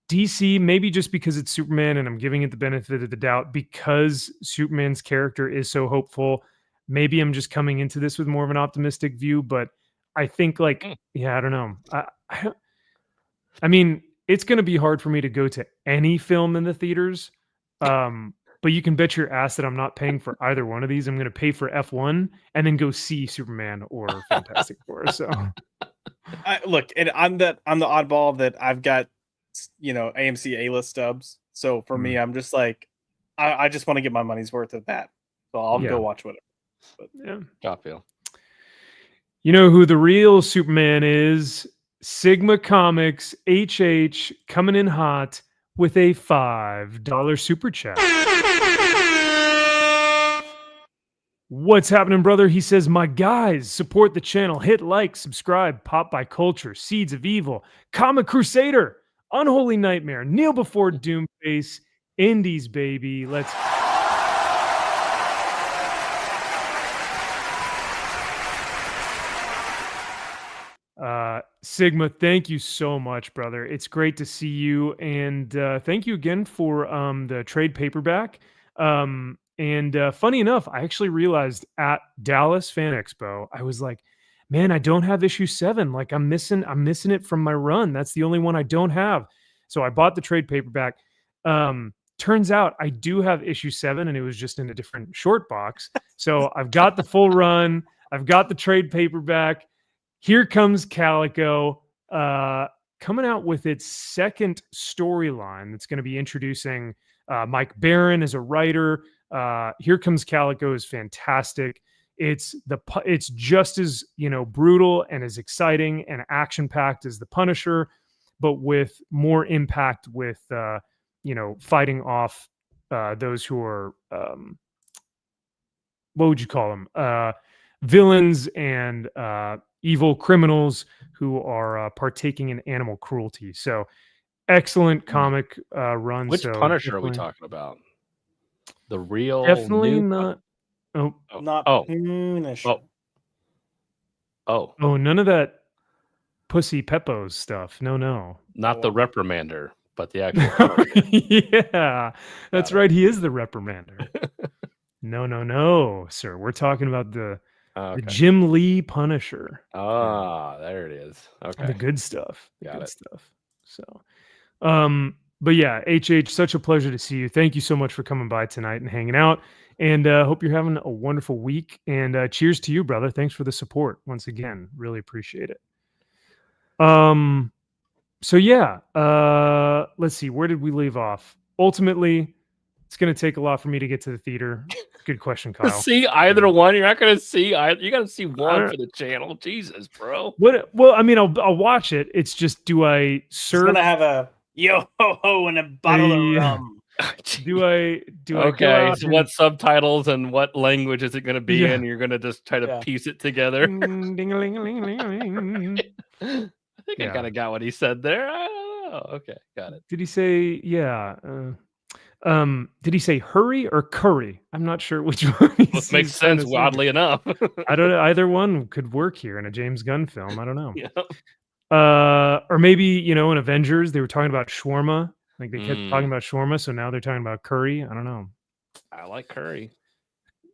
DC, maybe just because it's Superman and I'm giving it the benefit of the doubt because Superman's character is so hopeful. Maybe I'm just coming into this with more of an optimistic view, but I think like, yeah, I don't know. I mean, it's going to be hard for me to go to any film in the theaters. But you can bet your ass that I'm not paying for either one of these. I'm going to pay for F1 and then go see Superman or Fantastic Four. So, look, and I'm the oddball that I've got, AMC A-list stubs. So for me, I'm just like, I just want to get my money's worth of that, so I'll go watch whatever. But, yeah, I feel. You know who the real Superman is? Sigma Comics HH coming in hot with a $5 super chat. What's happening, brother? He says, my guys, support the channel. Hit like, subscribe, Pop by Culture, Seeds of Evil, Comic Crusader, Unholy Nightmare, Kneel Before Doomface, Indies, baby. Let's... Sigma, thank you so much, brother. It's great to see you, and thank you again for the trade paperback. And funny enough, I actually realized at Dallas Fan Expo, I was like, man, I don't have issue 7. Like I'm missing it from my run. That's the only one I don't have. So I bought the trade paperback. Turns out I do have issue 7, and it was just in a different short box. So I've got the full run. I've got the trade paperback. Here comes Calico coming out with its second storyline that's going to be introducing Mike Barron as a writer. Here Comes Calico is fantastic. It's just as brutal and as exciting and action packed as the Punisher, but with more impact with fighting off those who are what would you call them, villains and evil criminals who are partaking in animal cruelty. So excellent comic run. Which so Punisher are we talking about? The real definitely new not. Not Punisher. Oh, none of that Pussy Peppo's stuff. No. Not the Reprimander, but the actual. Yeah, that's right. He is the Reprimander. No, sir. We're talking about the Jim Lee Punisher. Ah, there it is. Okay, the good stuff. Got it. Stuff. So, but yeah, HH, such a pleasure to see you. Thank you so much for coming by tonight and hanging out. And hope you're having a wonderful week. And cheers to you, brother. Thanks for the support once again. Really appreciate it. So yeah, let's see. Where did we leave off? Ultimately, it's going to take a lot for me to get to the theater. Good question, Kyle. See either one. You're not going to see either. You got to see one for the channel. Jesus, bro. What? Well, I mean, I'll watch it. It's just, do I serve? It's gonna have a yo ho ho and a bottle of rum. Do I okay, so what subtitles and what language is it going to be in? You're going to just try to piece it together. Ding-a-ling-a-ling-a-ling-a-ling. I think I kind of got what he said there. Okay, got it. Did he say did he say hurry or curry? I'm not sure which one. It makes sense, oddly enough. I don't know. Either one could work here in a James Gunn film. I don't know. Yeah. Or maybe, in Avengers, they were talking about shawarma. Like they kept talking about shawarma, so now they're talking about curry. I don't know. I like curry.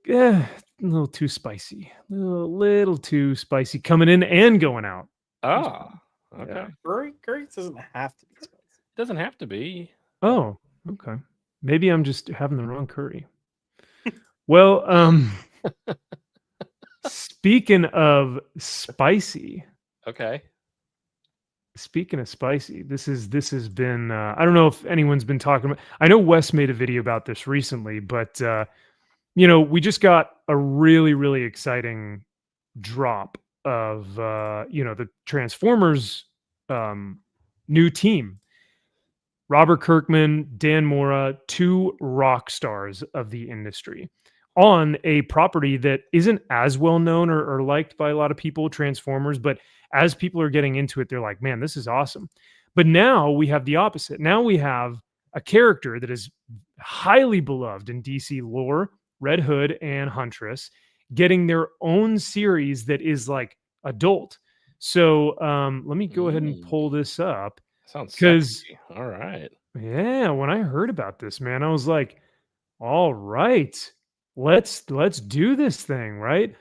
Yeah, a little too spicy. A little too spicy coming in and going out. Ah, okay. Yeah. Curry doesn't have to be spicy. It doesn't have to be. Oh, okay. Maybe I'm just having the wrong curry. Well, speaking of spicy. Okay. Speaking of spicy, this has been, I don't know if anyone's been talking about, I know Wes made a video about this recently, but, we just got a really, really exciting drop of, the Transformers new team. Robert Kirkman, Dan Mora, 2 rock stars of the industry on a property that isn't as well known or liked by a lot of people, Transformers, but as people are getting into it, they're like, man, this is awesome. But now we have the opposite. Now we have a character that is highly beloved in DC lore, Red Hood and Huntress, getting their own series that is like adult. So let me go ahead and pull this up. Sounds sexy. All right. Yeah, when I heard about this, man, I was like, all right, let's do this thing, right?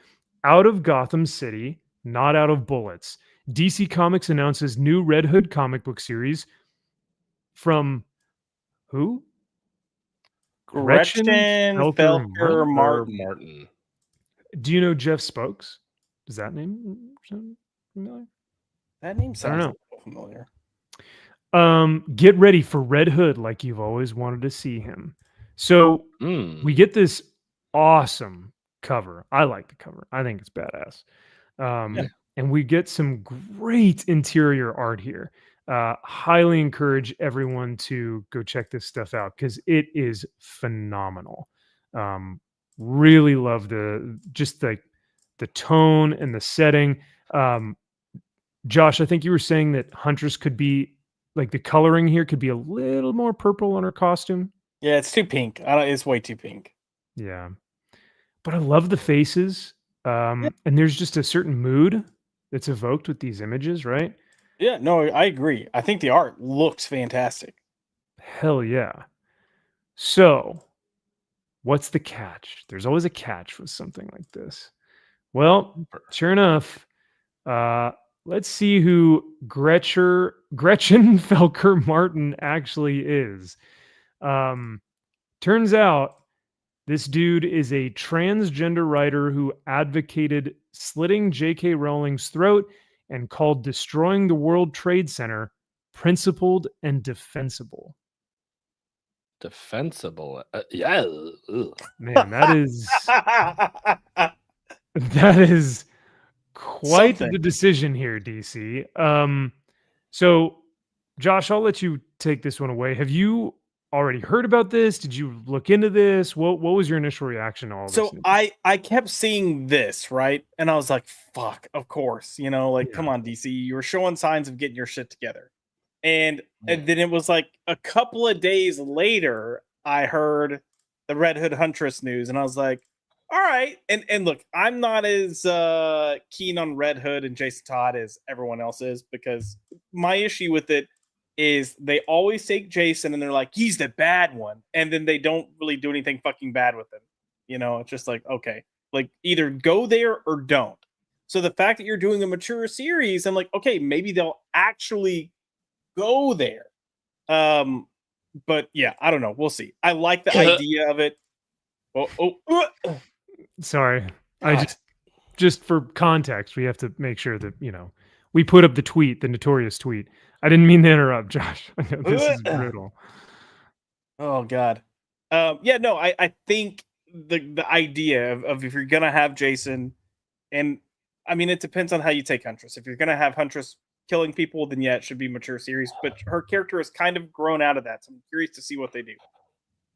Out of Gotham City, not out of bullets. DC Comics announces new Red Hood comic book series from who? Gretchen Felker Martin. Do you know Jeff Spokes? Does that name sound familiar? That name sounds familiar. Get ready for Red Hood like you've always wanted to see him. So we get this awesome cover. I like the cover. I think it's badass. And we get some great interior art here. Highly encourage everyone to go check this stuff out because it is phenomenal. Really love the tone and the setting. Josh, I think you were saying that Huntress could be like the coloring here could be a little more purple on her costume. Yeah, it's too pink. It's way too pink. Yeah, but I love the faces. And there's just a certain mood that's evoked with these images, right? Yeah, no, I agree. I think the art looks fantastic. Hell yeah. So, what's the catch? There's always a catch with something like this. Well, sure enough, let's see who Gretchen Felker Martin actually is. Turns out this dude is a transgender writer who advocated slitting J.K. Rowling's throat and called destroying the World Trade Center principled and defensible. Defensible? Yeah. Ugh. Man, that is quite the decision here, DC. So, Josh, I'll let you take this one away. Have you already heard about this? Did you look into this? What was your initial reaction to all this? So I kept seeing this, right? And I was like, fuck, of course. Come on, DC. You were showing signs of getting your shit together. And then it was like a couple of days later, I heard the Red Hood Huntress news, and I was like, all right. And look, I'm not as keen on Red Hood and Jason Todd as everyone else is, because my issue with it is they always take Jason and they're like, he's the bad one. And then they don't really do anything fucking bad with him. It's just like, okay, like either go there or don't. So the fact that you're doing a mature series, I'm like, okay, maybe they'll actually go there. But yeah, I don't know. We'll see. I like the idea of it. Sorry. God. I just for context, we have to make sure that, we put up the tweet, the notorious tweet. I didn't mean to interrupt, Josh. I know this is brutal. Oh God. I think the idea of if you're gonna have Jason, and I mean it depends on how you take Huntress. If you're gonna have Huntress killing people, then yeah, it should be mature series. But her character has kind of grown out of that, so I'm curious to see what they do.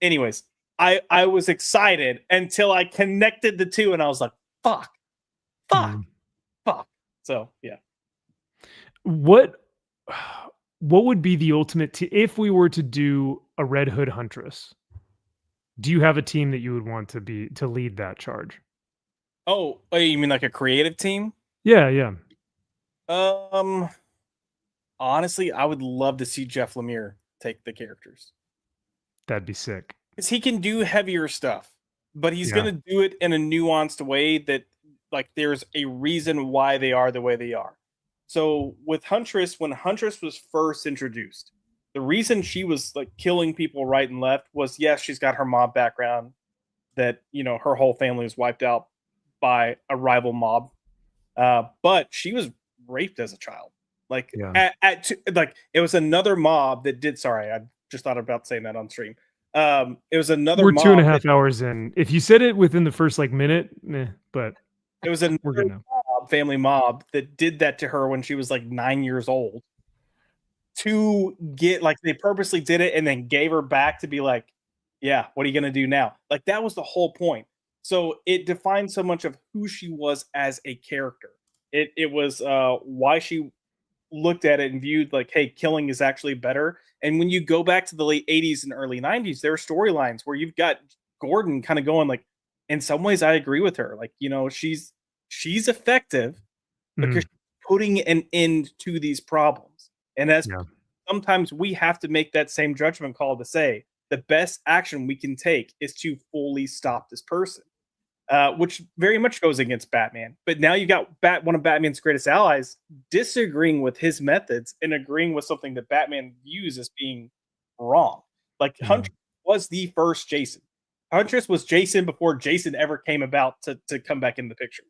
Anyways, I was excited until I connected the two, and I was like, fuck. So yeah. What would be the ultimate if we were to do a Red Hood Huntress? Do you have a team that you would want to lead that charge? Oh, you mean like a creative team? Yeah. Honestly, I would love to see Jeff Lemire take the characters. That'd be sick. Because he can do heavier stuff, but he's gonna do it in a nuanced way that, like, there's a reason why they are the way they are. So with Huntress, when Huntress was first introduced, the reason she was like killing people right and left was, yes, she's got her mob background, that, her whole family was wiped out by a rival mob. But she was raped as a child. Like it was another mob that did. Sorry, I just thought about saying that on stream. It was another. We're 2.5 hours in. If you said it within the first minute, but it was another family mob that did that to her when she was like 9 years old. To get they purposely did it and then gave her back to be like, yeah, what are you gonna do now? Like that was the whole point. So it defined so much of who she was as a character. It was why she looked at it and viewed like, hey, killing is actually better. And when you go back to the late 80s and early 90s, there are storylines where you've got Gordon kind of going like, in some ways I agree with her. Like, she's effective because she's putting an end to these problems. And sometimes we have to make that same judgment call to say the best action we can take is to fully stop this person, which very much goes against Batman. But now you got one of Batman's greatest allies disagreeing with his methods and agreeing with something that Batman views as being wrong. Like Huntress was the first Jason. Huntress was Jason before Jason ever came about to come back in the picture.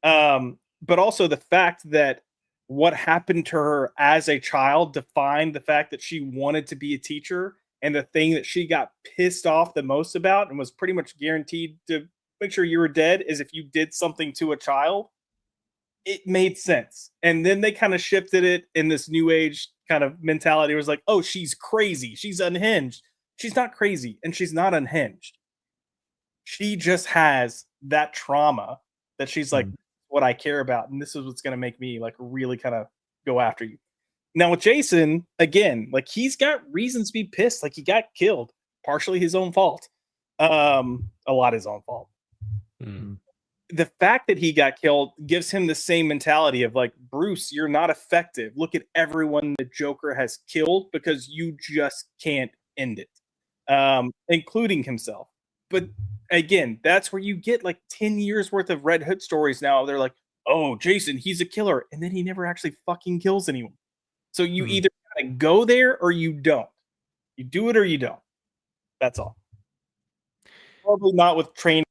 But also the fact that what happened to her as a child defined the fact that she wanted to be a teacher and the thing that she got pissed off the most about and was pretty much guaranteed to make sure you were dead is if you did something to a child, it made sense. And then they kind of shifted it in this new age kind of mentality. It was like, oh, she's crazy. She's unhinged. She's not crazy and she's not unhinged. She just has that trauma that she's like, what I care about. And this is what's going to make me like really kind of go after you. Now with Jason, again, like he's got reasons to be pissed. Like he got killed, partially his own fault. A lot his own fault. The fact that he got killed gives him the same mentality of like, Bruce, you're not effective. Look at everyone the Joker has killed because you just can't end it, including himself. But again, that's where you get like 10 years worth of Red Hood stories now. They're like, oh, Jason, he's a killer. And then he never actually fucking kills anyone. So you either gotta go there or you don't. You do it or you don't. That's all. Probably not with training.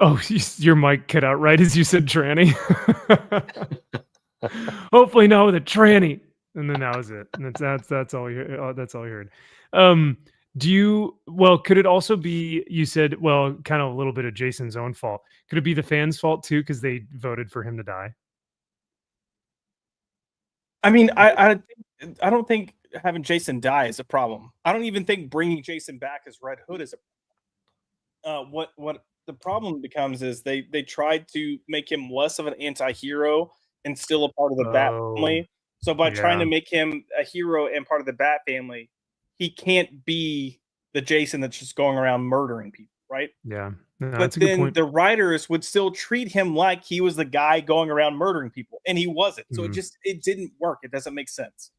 Oh, your mic cut out right as you said tranny. Hopefully not with a tranny. And then that was it. And that's all you that's all you heard. Could it also be, you said, well, kind of a little bit of Jason's own fault. Could it be the fans' fault too, because they voted for him to die? I mean, I don't think having Jason die is a problem. I don't even think bringing Jason back as Red Hood is a what the problem becomes is they tried to make him less of an anti-hero and still a part of the Bat family. So by trying to make him a hero and part of the Bat family, he can't be the Jason that's just going around murdering people, right? Yeah. No, but then the writers would still treat him like he was the guy going around murdering people, and he wasn't. So it didn't work. It doesn't make sense.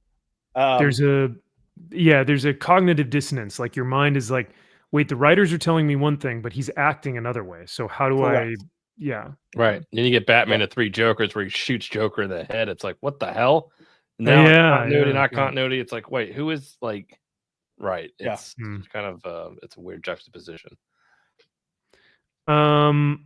There's a cognitive dissonance. Like your mind is like, wait, the writers are telling me one thing, but he's acting another way. So how do I? Yeah. Right. Then you get Batman to 3 Jokers where he shoots Joker in the head. It's like, what the hell? Now continuity. It's like, wait, who is like, right. It's kind of, it's a weird juxtaposition. God.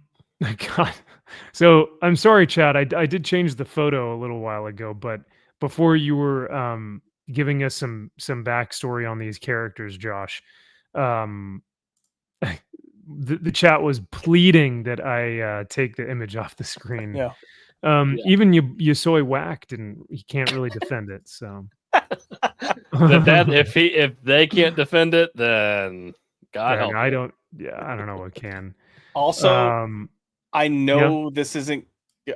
So I'm sorry, Chad. I did change the photo a little while ago, but before you were giving us some backstory on these characters, Josh, the chat was pleading that I take the image off the screen. Yeah. Even Yasoi whacked, and he can't really defend it. So if they can't defend it, then God help. I don't know what can. Also, I know this isn't.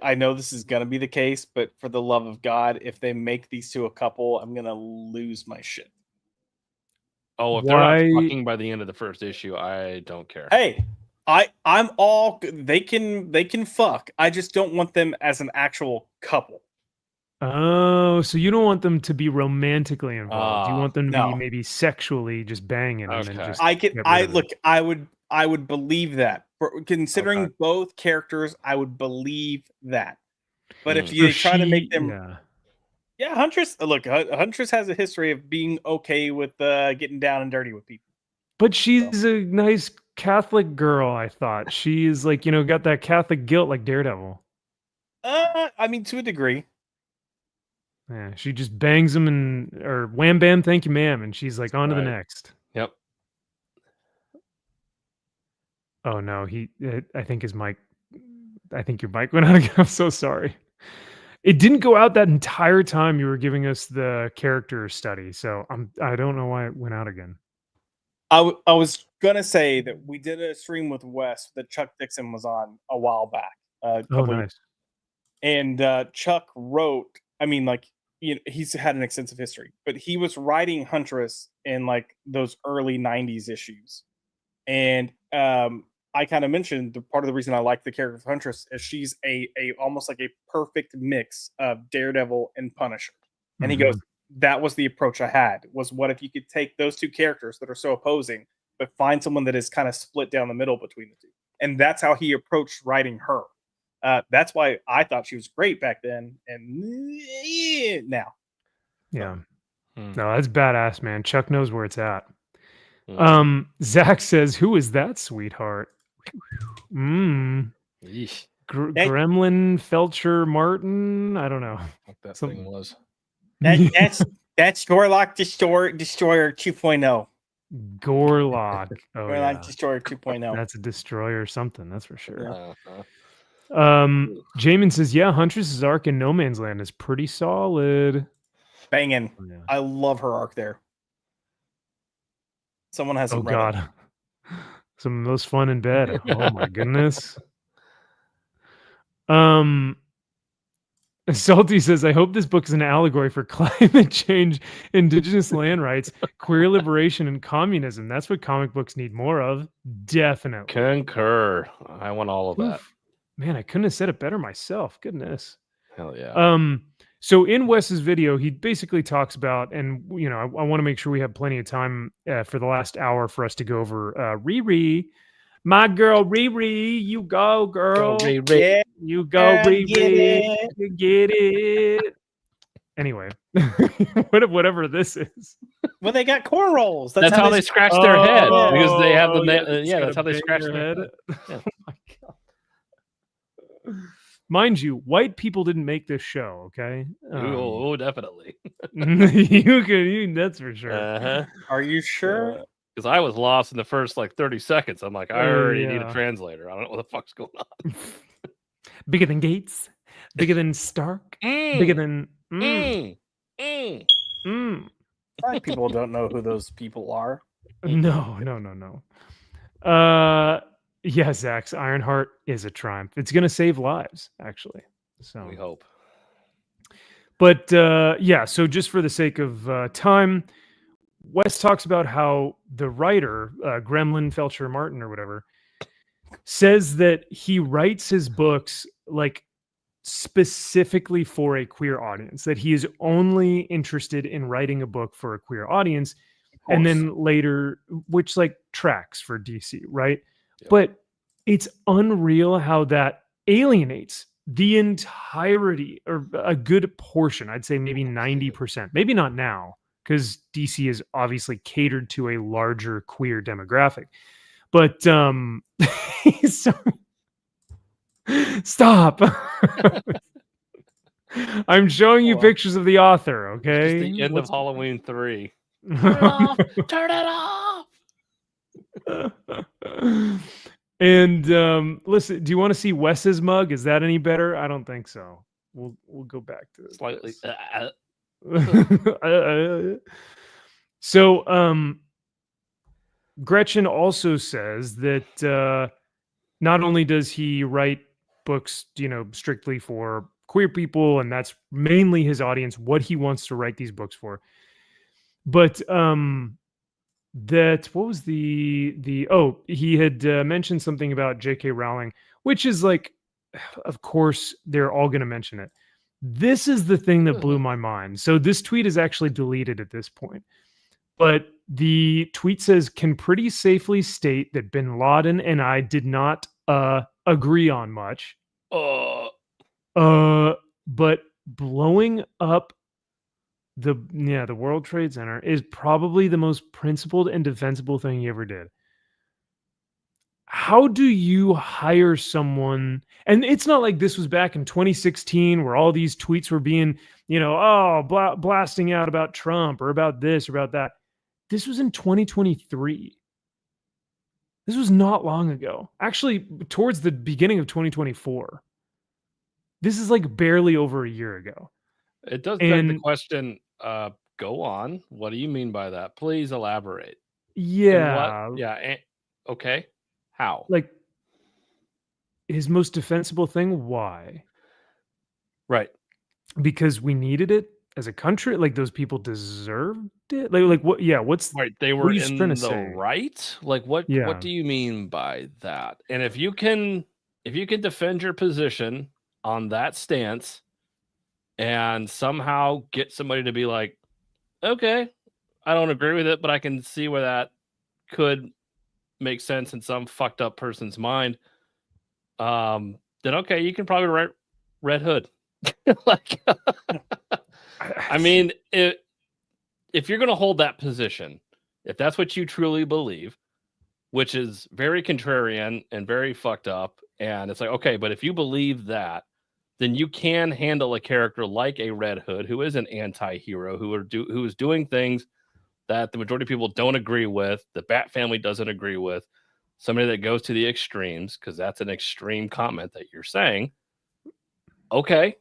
I know this is gonna be the case, but for the love of God, if they make these two a couple, I'm gonna lose my shit. Oh, if they're not fucking by the end of the first issue, I don't care. Hey, I'm all. They can fuck. I just don't want them as an actual couple. Oh, so you don't want them to be romantically involved. You want them to be maybe sexually just banging and then just. I would believe that. Considering both characters, I would believe that. But if you try to make them, Huntress. Look, Huntress has a history of being okay with getting down and dirty with people. But she's a nice Catholic girl. I thought she's like got that Catholic guilt like Daredevil. I mean, to a degree. Yeah, she just bangs him or wham bam, thank you, ma'am, and she's like on to the next. Yep. Oh no, I think his mic. I think your mic went out again. I'm so sorry. It didn't go out that entire time you were giving us the character study, so I don't know why it went out again. I was gonna say that we did a stream with Wes that Chuck Dixon was on a while back. Nice. And Chuck wrote. I mean, like he's had an extensive history, but he was writing Huntress in like those early '90s issues, and I kind of mentioned the part of the reason I like the character of Huntress is she's a almost like a perfect mix of Daredevil and Punisher. And he goes, that was the approach I had, was what if you could take those two characters that are so opposing, but find someone that is kind of split down the middle between the two. And that's how he approached writing her. That's why I thought she was great back then. And now. Yeah. No, that's badass, man. Chuck knows where it's at. Zaxx says, who is that sweetheart? Gremlin Felcher Martin. I don't know what that thing was. That's That's Gorlock Destroyer 2.0. Gorlock. Oh, Gorlock yeah. Destroyer 2.0. That's a destroyer or something, that's for sure. Uh-huh. Jamin says, yeah, Huntress's arc in No Man's Land is pretty solid. Banging. Oh, yeah. I love her arc there. Someone hasn't Oh read it. God. Some of the most fun in bed. Oh my goodness. Salty says, I hope this book is an allegory for climate change, indigenous land rights, queer liberation, and communism. That's what comic books need more of. Definitely. Concur. I want all of that. Oof. Man, I couldn't have said it better myself. Goodness. Hell yeah. So in Wes's video, he basically talks about, and you know, I want to make sure we have plenty of time for the last hour for us to go over Riri. My girl Riri, you go, girl. Riri. Yeah, You go, Riri. get it. You get it. Anyway, whatever this is. Well, they got cornrows. That's how they scratch their head because they have the it's yeah. got That's a how they bang scratch your their head. Yeah. Oh my God. Mind you, white people didn't make this show, okay? Oh, definitely. That's for sure. Uh-huh. Are you sure? Because I was lost in the first like 30 seconds. I'm like, I Oh, already need yeah. a translator. I don't know what the fuck's going on. Bigger than Gates, bigger than Stark, bigger than. Black people don't know who those people are. No. Yeah, Zaxx, Ironheart is a triumph. It's going to save lives, actually. So We hope. But yeah, so just for the sake of time, Wes talks about how the writer, Gremlin Felcher Martin or whatever, says that he writes his books like specifically for a queer audience, that he is only interested in writing a book for a queer audience. And then later, which like tracks for DC, right? Yep. But it's unreal how that alienates the entirety or a good portion. I'd say maybe 90%, maybe not now, because DC is obviously catered to a larger queer demographic. But stop. I'm showing you pictures of the author, okay? It's the end of Halloween 3. Turn it off. And listen, do you want to see Wes's mug? Is that any better? I don't think so. We'll go back to this. Slightly. So Gretchen also says that not only does he write books, you know, strictly for queer people, and that's mainly his audience, what he wants to write these books for, but that what was the he had mentioned something about J.K. Rowling, which is like, of course they're all going to mention it. This is the thing that blew my mind. So this tweet is actually deleted at this point, but the tweet says, can pretty safely state that Bin Laden and I did not agree on much. But blowing up the World Trade Center is probably the most principled and defensible thing he ever did. How do you hire someone? And it's not like this was back in 2016 where all these tweets were being, blasting out about Trump or about this or about that. This was in 2023. This was not long ago. Actually, towards the beginning of 2024. This is like barely over a year ago. It does beg the question, go on. What do you mean by that? Please elaborate. Yeah. Okay. How? Like his most defensible thing, why? Right. Because we needed it as a country, like those people deserved it. Like what? Yeah, what's right? They were in the right. Like what? Yeah. What do you mean by that? And if you can defend your position on that stance, and somehow get somebody to be like, okay, I don't agree with it, but I can see where that could make sense in some fucked up person's mind. Then okay, you can probably write Red Hood. Like, I mean, if you're going to hold that position, if that's what you truly believe, which is very contrarian and very fucked up, and it's like, okay, but if you believe that, then you can handle a character like a Red Hood, who is an anti-hero, who is doing things that the majority of people don't agree with, the Bat family doesn't agree with, somebody that goes to the extremes, because that's an extreme comment that you're saying. Okay,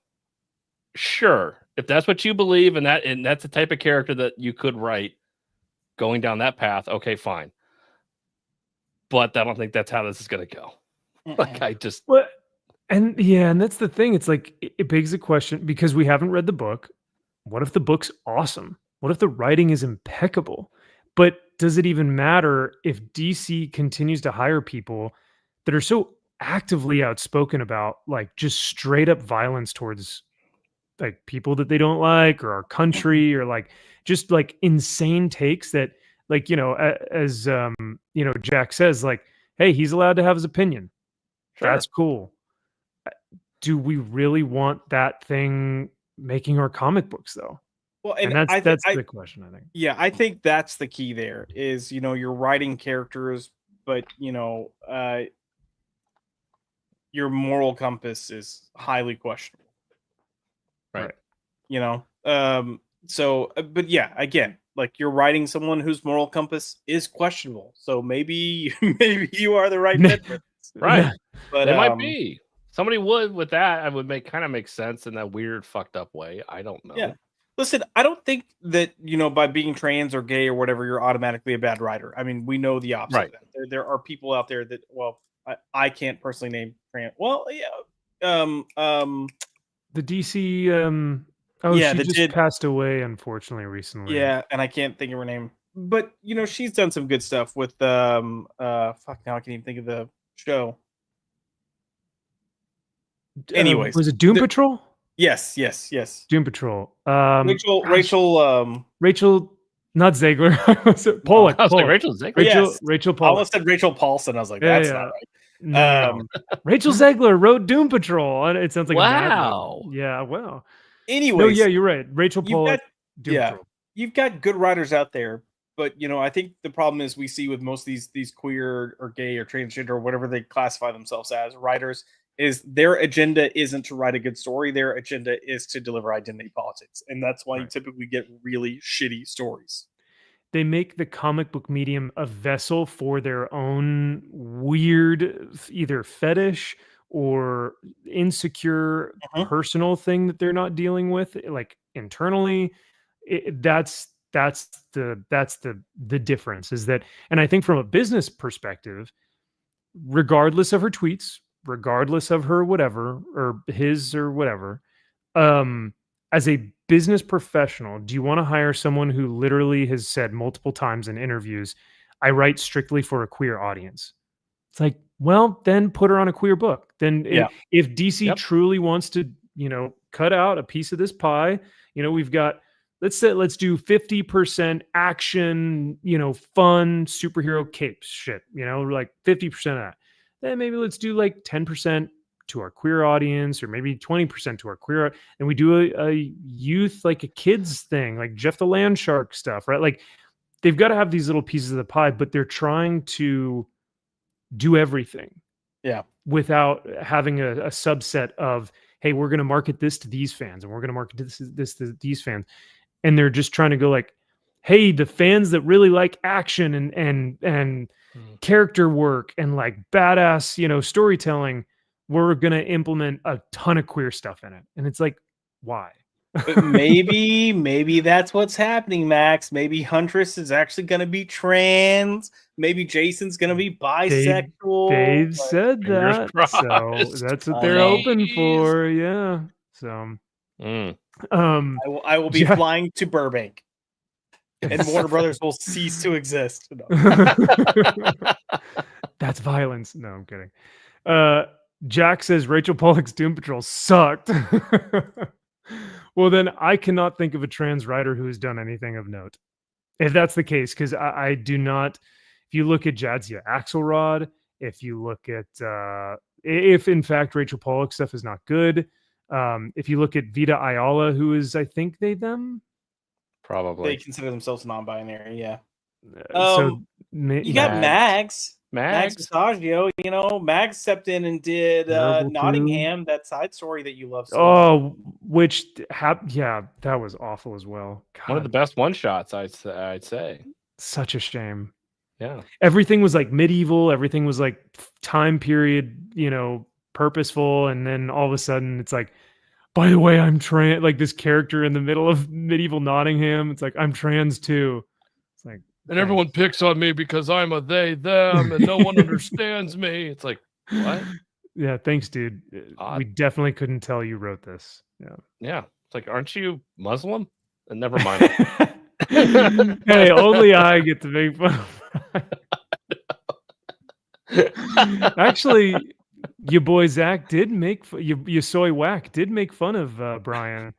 sure. If that's what you believe, and that's the type of character that you could write going down that path, okay, fine. But I don't think that's how this is going to go. Like, I just... And that's the thing. It's like, it begs the question, because we haven't read the book. What if the book's awesome? What if the writing is impeccable? But does it even matter if DC continues to hire people that are so actively outspoken about like just straight up violence towards like people that they don't like, or our country, or like just like insane takes that, like, as Jack says, like, hey, he's allowed to have his opinion. Sure. That's cool. Do we really want that thing making our comic books though? Well, and that's the question, I think. Yeah, I think that's the key there is, you're writing characters, but your moral compass is highly questionable. Right. But yeah, again, like, you're writing someone whose moral compass is questionable. So maybe you are the right fit for this. Right. But it might be. Somebody would with that. I would kind of make sense in that weird, fucked up way. I don't know. Yeah. Listen, I don't think that, by being trans or gay or whatever, you're automatically a bad writer. I mean, we know the opposite. Right. Of that. There are people out there that, well, I can't personally name trans. Well, yeah. The DC. She just passed away, unfortunately, recently. Yeah, and I can't think of her name. But she's done some good stuff with fuck, now I can't even think of the show. Anyways, was it Doom Patrol? Yes. Doom Patrol. Rachel, not Zegler. Pollock. Like Rachel Zegler. Rachel Pollock. I almost said Rachel Paulson. I was like, that's not right. No. Rachel Zegler wrote Doom Patrol. It sounds like wow. Yeah, wow. Anyways, no, yeah, you're right. Rachel Pollock. Doom Patrol. You've got good writers out there, but I think the problem is we see with most of these queer or gay or transgender or whatever they classify themselves as writers, is their agenda isn't to write a good story. Their agenda is to deliver identity politics. And that's why you typically get really shitty stories. They make the comic book medium a vessel for their own weird, either fetish or insecure personal thing that they're not dealing with, like internally. That's the difference, is that, and I think from a business perspective, regardless of her tweets, regardless of her whatever, or his or whatever, as a business professional, do you want to hire someone who literally has said multiple times in interviews, I write strictly for a queer audience? It's like, well, then put her on a queer book. Then if DC truly wants to, cut out a piece of this pie, we've got, let's do 50% action, fun superhero capes shit, like 50% of that. Then maybe let's do like 10% to our queer audience, or maybe 20% to our queer, and we do a youth, like a kids thing, like Jeff the Land Shark stuff, right? Like, they've got to have these little pieces of the pie, but they're trying to do everything. Yeah. Without having a subset of, hey, we're going to market this to these fans, and we're going to market this to these fans. And they're just trying to go like, hey, the fans that really like action and character work and like badass, storytelling, we're going to implement a ton of queer stuff in it. And it's like, why? But maybe that's what's happening, Max. Maybe Huntress is actually going to be trans. Maybe Jason's going to be bisexual. They've said that, so that's what they're hoping for. Yeah. So, I will be flying to Burbank, and Warner Brothers will cease to exist. That's violence. No, I'm kidding. Jack says Rachel Pollack's Doom Patrol sucked. Well, then I cannot think of a trans writer who has done anything of note, if that's the case, because I do not. If you look at Jadzia Axelrod, if you look at if in fact Rachel Pollack stuff is not good, if you look at Vita Ayala, who is, I think, they them, probably they consider themselves non-binary. Yeah. So you got Mags. Max Mags. Massagio, Mags stepped in and did Terrible Nottingham, that side story that you love so much. Oh, which yeah, that was awful as well. One of the God, best one shots, I'd say. such a shame. Yeah. Everything was like medieval. Everything was like time period, purposeful. And then all of a sudden, it's like, by the way, I'm trans. Like this character in the middle of medieval Nottingham. It's like I'm trans too. It's like, And everyone picks on me because I'm a they, them, and no one understands me. It's like, what? Yeah, thanks, dude. Odd. We definitely couldn't tell you wrote this. Yeah. Yeah. It's like, aren't you Muslim? And never mind. Hey, only I get to make fun of Actually, your boy Zach did make you soy whack did make fun of Brian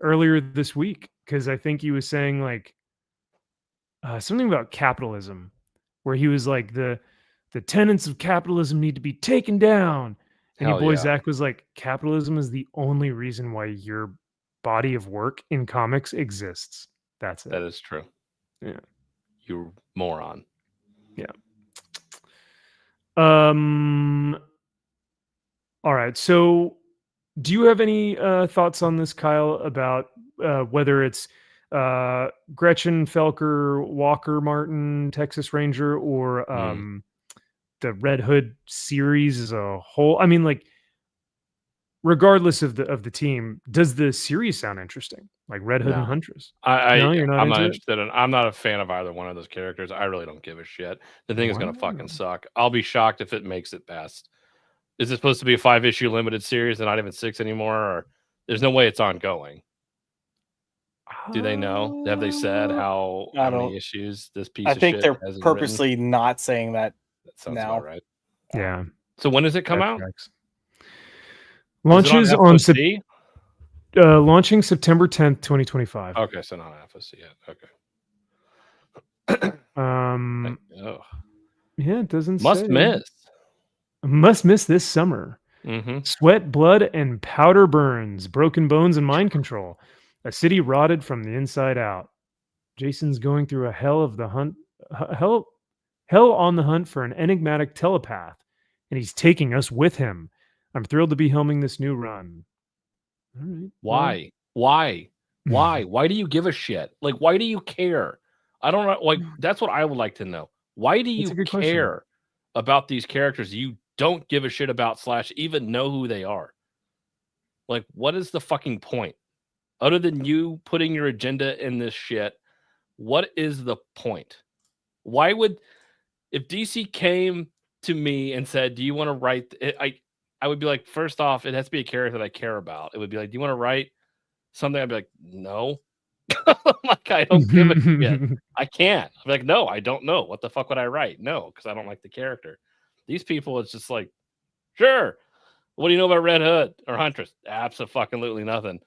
earlier this week because I think he was saying like something about capitalism, where he was like the tenets of capitalism need to be taken down, and your Hell boy yeah. Zach was like, capitalism is the only reason why your body of work in comics exists. That's it. That is true. Yeah. You moron. Yeah. All right. So, do you have any thoughts on this, Kyle, about whether it's Gretchen, Felker, Walker, Martin, Texas Ranger, or the Red Hood series as a whole? I mean, like, regardless of the team, does the series sound interesting? Like Red Hood and Huntress? No, you're not I'm not into it? interested in. I'm not a fan of either one of those characters. I really don't give a shit. The thing is gonna fucking suck. I'll be shocked if it makes it past. Is it supposed to be a 5-issue limited series and not even 6 anymore? Or there's no way it's ongoing. Do they know? Have they said how many issues this piece I of think shit they're has purposely not saying that That sounds now. about right. Yeah. So when does it come That out? tracks. Launches on FOC? launching September 10th, 2025. Okay, so not FOC yet. Okay. Oh. Yeah, it doesn't Must say. miss. Must miss this summer. Mm-hmm. Sweat, blood, and powder burns, broken bones, and mind control. A city rotted from the inside out. Jason's going through a hell on the hunt for an enigmatic telepath, and he's taking us with him. I'm thrilled to be helming this new run. All right. Why? Why? Why do you give a shit? Like, why do you care? I don't know. Like, that's what I would like to know. Why do you care about these characters you don't give a shit about / even know who they are? Like, what is the fucking point? Other than you putting your agenda in this shit, what is the point? Why would, if DC came to me and said, do you want to write it? I would be like, first off, it has to be a character that I care about. It would be like, do you want to write something? I'd be like, no. Like, I don't give a shit. I can't. I'm like, no, I don't know. What the fuck would I write? No, because I don't like the character. These people, it's just like, sure. What do you know about Red Hood or Huntress? Absolutely nothing.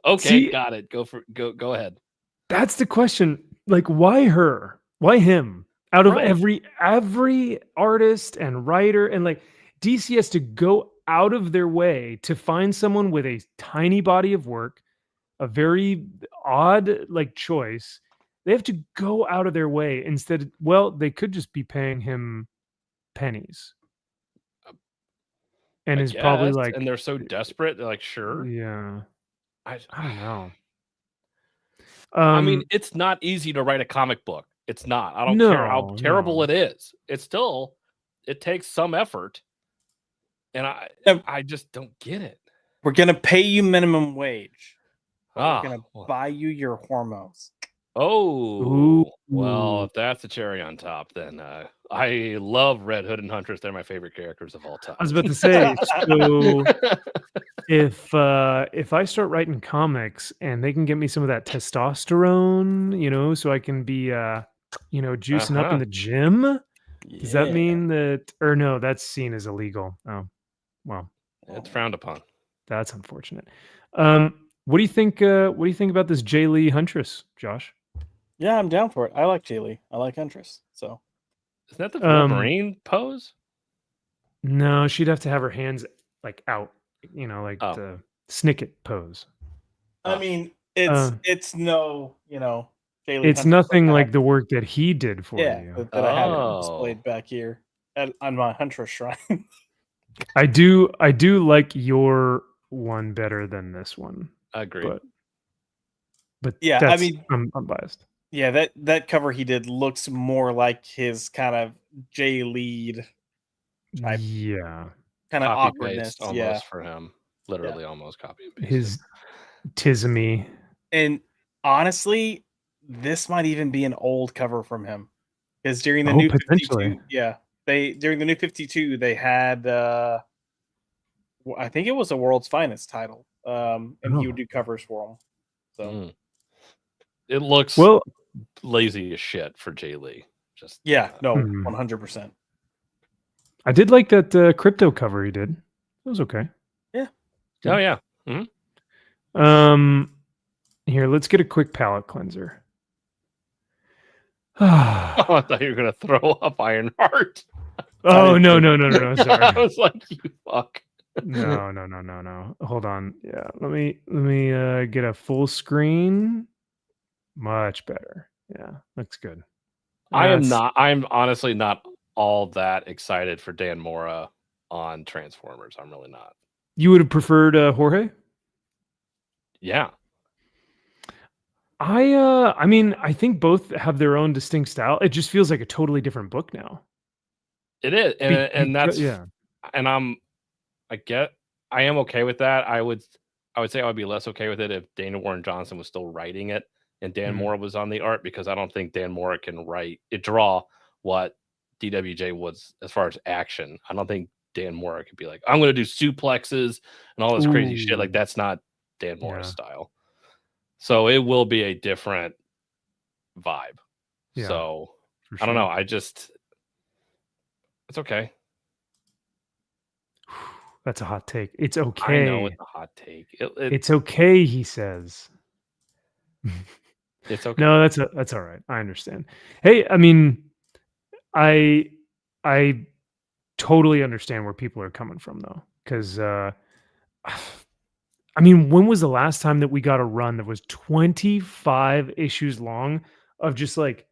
Okay, See, got it. Go ahead. That's the question. Like, why her? Why him? Out of every artist and writer, and like DC has to go out of their way to find someone with a tiny body of work, a very odd like choice. They have to go out of their way instead. Well, they could just be paying him pennies. And is probably like, and they're so desperate. They're like, sure. Yeah. I don't know. I mean, it's not easy to write a comic book. It's not. I don't care how terrible it is. It's still, it takes some effort. And I just don't get it. We're gonna pay you minimum wage. We're gonna buy you your hormones. Oh, well, if that's a cherry on top, then I love Red Hood and Huntress. They're my favorite characters of all time. I was about to say, so if I start writing comics and they can get me some of that testosterone, so I can be juicing up in the gym, does that mean that, or no, that's seen as illegal? Oh, well, it's frowned upon. That's unfortunate. What do you think? What do you think about this Jay Lee Huntress, Josh? Yeah, I'm down for it. I like Jay Lee. I like Huntress. So, is that the Wolverine pose? No, she'd have to have her hands like out, the Snicket pose. I mean, it's no, It's nothing like the work that he did for yeah, you. that I have displayed back here on my Huntress shrine. I do like your one better than this one. Agreed. But yeah, I mean, I'm biased. Yeah, that cover he did looks more like his kind of J lead type. Yeah. Kind of awkwardness. Almost for him. Literally almost copy and paste. His tismy. And honestly, this might even be an old cover from him. Because during the new 52, during the new 52, they had I think it was a World's Finest title. And he would do covers for them. So it looks lazy as shit for Jay Lee. Just 100%. I did like that crypto cover he did. It was okay. Yeah. Oh yeah. Here, let's get a quick palate cleanser. I thought you were gonna throw up Ironheart. Oh no! Sorry. I was like, you fuck. No. Hold on. Yeah, let me get a full screen. Much better. Yeah, looks good. I'm honestly not all that excited for Dan Mora on Transformers. I'm really not. You would have preferred Jorge? Yeah. I mean, I think both have their own distinct style. It just feels like a totally different book now. It is, and that's and I am okay with that. I would say I would be less okay with it if Dana Warren Johnson was still writing it and Dan Mora was on the art, because I don't think Dan Mora can draw what DWJ was as far as action. I don't think Dan Mora could be like, I'm going to do suplexes and all this crazy shit. Like, that's not Dan Mora's style. So it will be a different vibe. Yeah, so I don't know. It's okay. That's a hot take. It's okay. I know it's a hot take. It's okay, he says. It's okay. No, that's all right. I understand. Hey, I mean, I totally understand where people are coming from, though, because I mean, when was the last time that we got a run that was 25 issues long of just like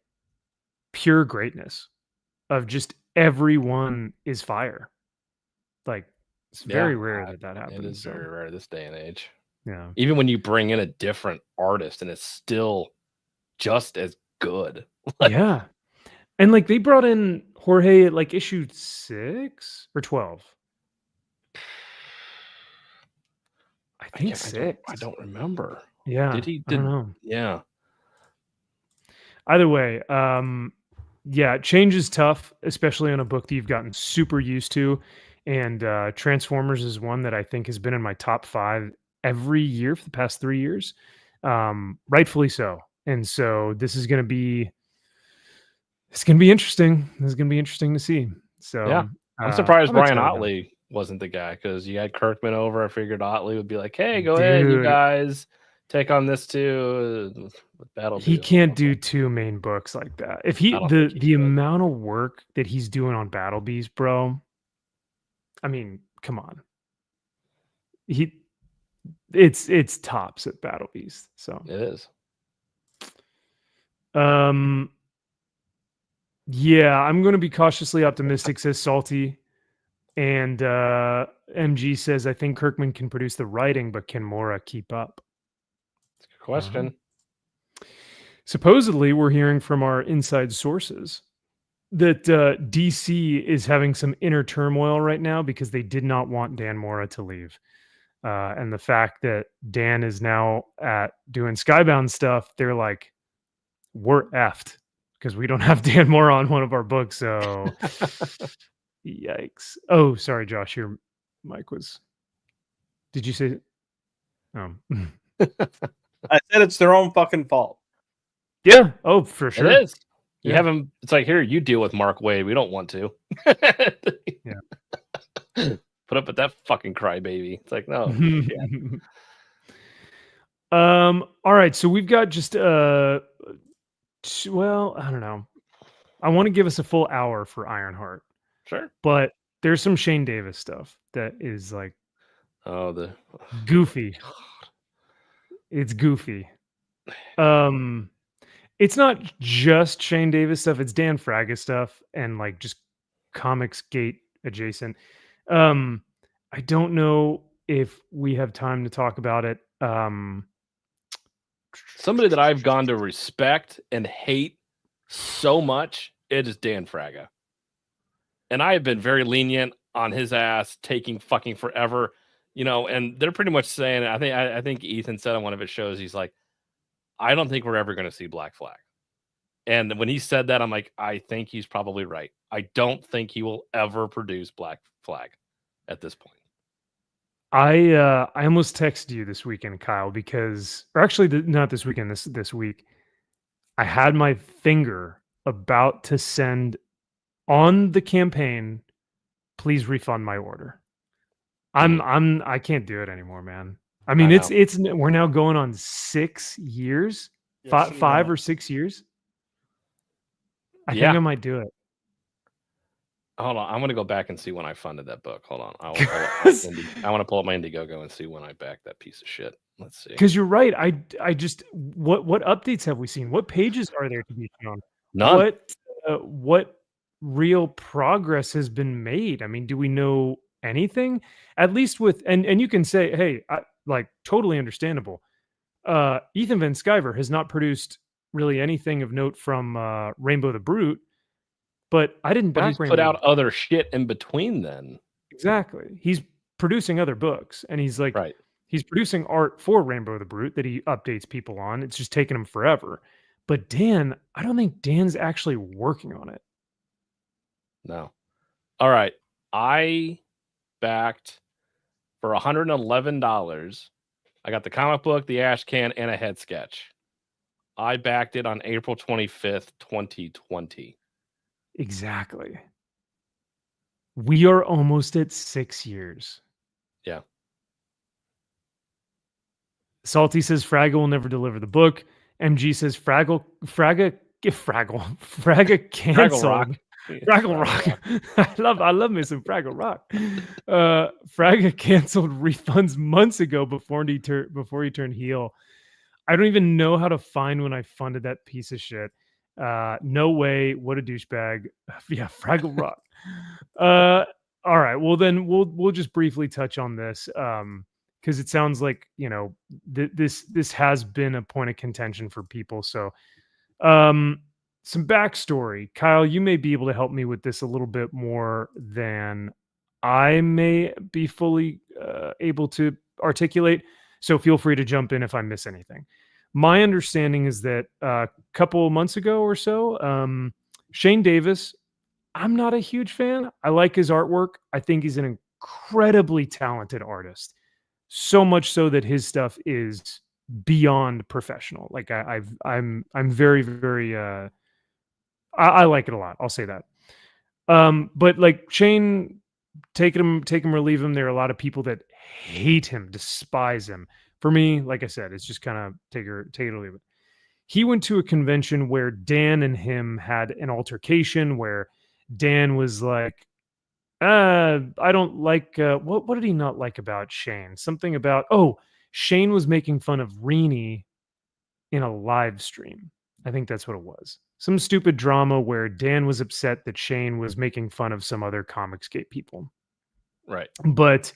pure greatness, of just everyone is fire? Like, it's very rare that happens. It is very rare this day and age. Yeah. Even when you bring in a different artist and it's still just as good. Yeah. And like they brought in Jorge at like issue 6 or 12. I think 6. I don't remember. Yeah. Did he? I don't know. Yeah. Either way, yeah, change is tough, especially on a book that you've gotten super used to. And Transformers is one that I think has been in my top 5 every year for the past 3 years. Rightfully so. And so this is going to be interesting. This is going to be interesting to see. So yeah, I'm surprised Brian Otley wasn't the guy, because you had Kirkman over. I figured Otley would be like, hey, go ahead, you guys take on this too. He can't do 2 main books like that. If the amount of work that he's doing on Battle Bees, bro, I mean, come on. It's tops at Battle Beast. So it is. Yeah, I'm going to be cautiously optimistic, says Salty. And MG says, I think Kirkman can produce the writing, but can Mora keep up? That's a good question. Supposedly, we're hearing from our inside sources that DC is having some inner turmoil right now because they did not want Dan Mora to leave. And the fact that Dan is now at doing Skybound stuff, they're like, we're effed because we don't have Dan Mora on one of our books. So yikes. Oh, sorry, Josh, your mic was. Did you say? Oh. I said it's their own fucking fault. Yeah. Oh, for sure. It is. You have him. It's like, here, you deal with Mark Waid. We don't want to. Yeah. Put up with that fucking crybaby. It's like, no. All right. So we've got just well, I don't know. I want to give us a full hour for Ironheart. Sure. But there's some Shane Davis stuff that is like goofy. It's goofy. it's not just Shane Davis stuff, it's Dan Fraga stuff and like just Comics Gate adjacent. I don't know if we have time to talk about it. Somebody that I've gone to respect and hate so much, it is Dan Fraga. And I have been very lenient on his ass taking fucking forever, and they're pretty much saying, I think Ethan said on one of his shows, he's like, I don't think we're ever going to see Black Flag. And when he said that, I'm like, I think he's probably right. I don't think he will ever produce Black Flag at this point. I almost texted you this weekend, Kyle, because, or actually not this weekend, this week, I had my finger about to send on the campaign, please refund my order. I can't do it anymore, man. I mean, it's we're now going on 6 years, Yes, five or 6 years. I think I might do it. Hold on, I'm gonna go back and see when I funded that book. Hold on, I want to pull up my Indiegogo and see when I backed that piece of shit. Let's see. Because you're right. I just what updates have we seen? What pages are there to be found? None. What real progress has been made? I mean, do we know anything? At least with and you can say, hey, totally understandable. Ethan Van Sciver has not produced really anything of note from Rainbow the Brute. But I didn't back Rainbow. Put out other shit in between then. Exactly. He's producing other books, and he's like, right. He's producing art for Rainbow the Brute that he updates people on. It's just taking him forever. But Dan, I don't think Dan's actually working on it. No. All right. I backed for $111. I got the comic book, the ash can, and a head sketch. I backed it on April 25th, 2020. Exactly. We are almost at 6 years. Yeah. Salty says Fraga will never deliver the book. MG says Fraga canceled. Fraggle Rock. I love me some Fraggle Rock. Fraga canceled refunds months ago before he turned heel. I don't even know how to find when I funded that piece of shit. No way. What a douchebag. Yeah, Fraggle Rock. All right. Well, then we'll just briefly touch on this because it sounds like this has been a point of contention for people. So, some backstory. Kyle, you may be able to help me with this a little bit more than I may be fully able to articulate. So feel free to jump in if I miss anything. My understanding is that a couple of months ago or so, Shane Davis, I'm not a huge fan. I like his artwork. I think he's an incredibly talented artist. So much so that his stuff is beyond professional. Like I'm very, very, I like it a lot. I'll say that. But like Shane, take him or leave him. There are a lot of people that hate him, despise him. For me, like I said, it's just kind of take it or leave it. He went to a convention where Dan and him had an altercation where Dan was like, I don't like, what did he not like about Shane? Something about, Shane was making fun of Rini in a live stream. I think that's what it was. Some stupid drama where Dan was upset that Shane was making fun of some other Comicsgate people. Right. But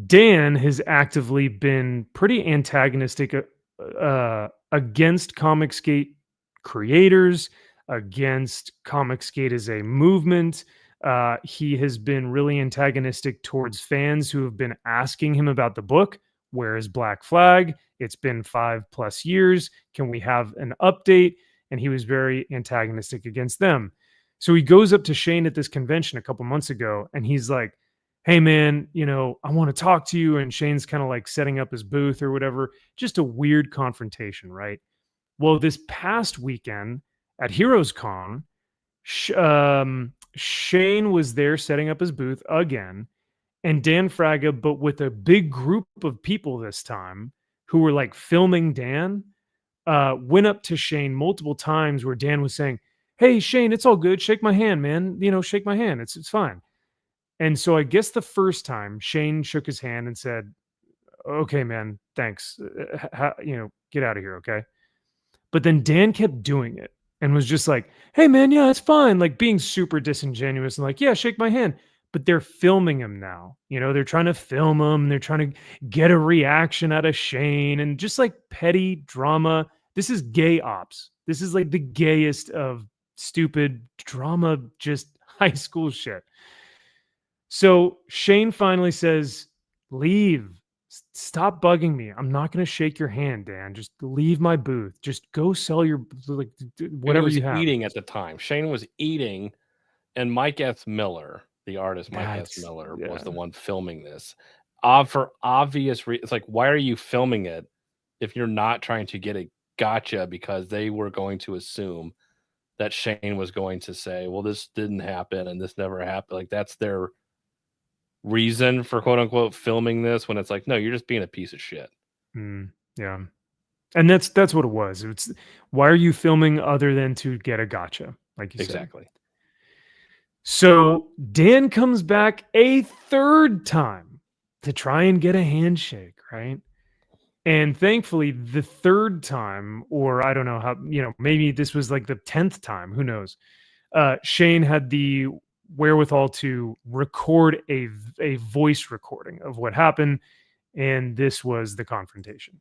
Dan has actively been pretty antagonistic against Comicsgate creators, against Comicsgate as a movement. He has been really antagonistic towards fans who have been asking him about the book. Where is Black Flag? It's been 5+ years. Can we have an update? And he was very antagonistic against them. So he goes up to Shane at this convention a couple months ago, and he's like, hey man, I want to talk to you. And Shane's kind of like setting up his booth or whatever. Just a weird confrontation, right? Well, this past weekend at Heroes Con, Shane was there setting up his booth again. And Dan Fraga, but with a big group of people this time who were like filming Dan, went up to Shane multiple times where Dan was saying, hey, Shane, it's all good. Shake my hand, man. Shake my hand. It's fine. And so I guess the first time Shane shook his hand and said, okay, man, thanks. Get out of here. Okay. But then Dan kept doing it and was just like, hey man, yeah, it's fine. Like being super disingenuous and like, yeah, shake my hand. But they're filming him now. You know, they're trying to film him. They're trying to get a reaction out of Shane and just like petty drama. This is gay ops. This is like the gayest of stupid drama, just high school shit. So Shane finally says, leave. Stop bugging me. I'm not going to shake your hand, Dan. Just leave my booth. Just go sell your like whatever you have. Eating at the time. Shane was eating, and Mike S. Miller, the artist Mike S. Miller, was the one filming this. For obvious reasons, it's like, why are you filming it if you're not trying to get a gotcha? Because they were going to assume that Shane was going to say, well, this didn't happen and this never happened. Like that's their reason for quote unquote filming this, when it's like, no, you're just being a piece of shit. Yeah. And that's what it was. It's why are you filming other than to get a gotcha? Like you said. Exactly. So Dan comes back a third time to try and get a handshake, right? And thankfully, the third time, or I don't know how, maybe this was like the 10th time, who knows? Shane had the wherewithal to record a voice recording of what happened, and this was the confrontation.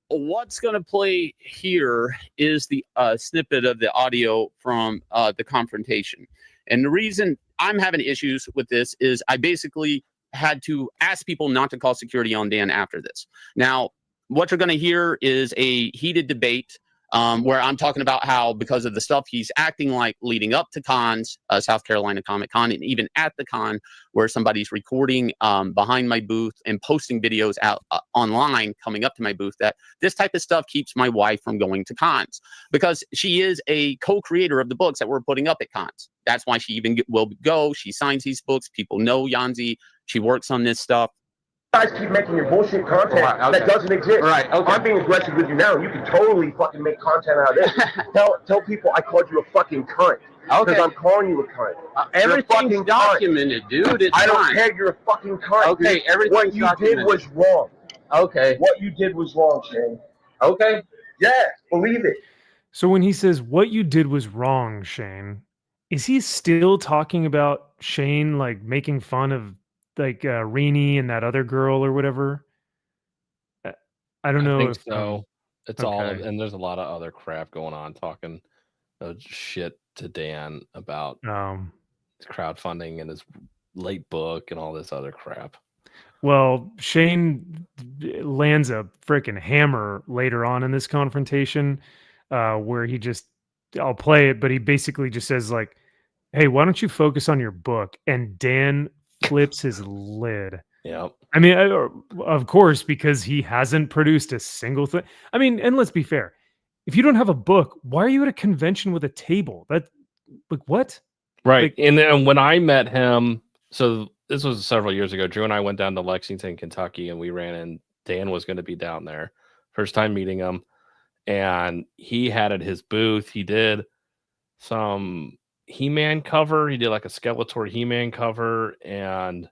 What's going to play here is the snippet of the audio from the confrontation. And the reason I'm having issues with this is I basically had to ask people not to call security on Dan after this. Now, what you're going to hear is a heated debate where I'm talking about how, because of the stuff he's acting like leading up to cons, South Carolina Comic Con, and even at the con, where somebody's recording behind my booth and posting videos out online coming up to my booth, that this type of stuff keeps my wife from going to cons, because she is a co-creator of the books that we're putting up at cons. That's why she even will go. She signs these books. People know Yanzi. She works on this stuff. You guys keep making your bullshit content that doesn't exist. Right, okay. I'm being aggressive with you now. You can totally fucking make content out of this. tell people I called you a fucking cunt. Okay. Because I'm calling you a cunt. Everything's documented, dude. It's I don't fine. care. You're a fucking cunt. Okay, everything's what you documented. did was wrong. Okay. What you did was wrong, Shane. Okay. Yeah, believe it. So when he says what you did was wrong, Shane, is he still talking about Shane like making fun of like Rini and that other girl or whatever? I don't know. I think so. It's all, and there's a lot of other crap going on, talking shit to Dan about crowdfunding and his late book and all this other crap. Well, Shane lands a freaking hammer later on in this confrontation, where he just, I'll play it, but he basically just says like, hey, why don't you focus on your book? And Dan flips his lid. Yeah. I mean, of course, because he hasn't produced a single thing. I mean, and let's be fair. If you don't have a book, why are you at a convention with a table? That, like, what? Right. Like, And then when I met him, so this was several years ago, Drew and I went down to Lexington, Kentucky, and we ran in. Dan was going to be down there. First time meeting him. And he had at his booth, he did some He-Man cover. He did like a Skeletor He-Man cover and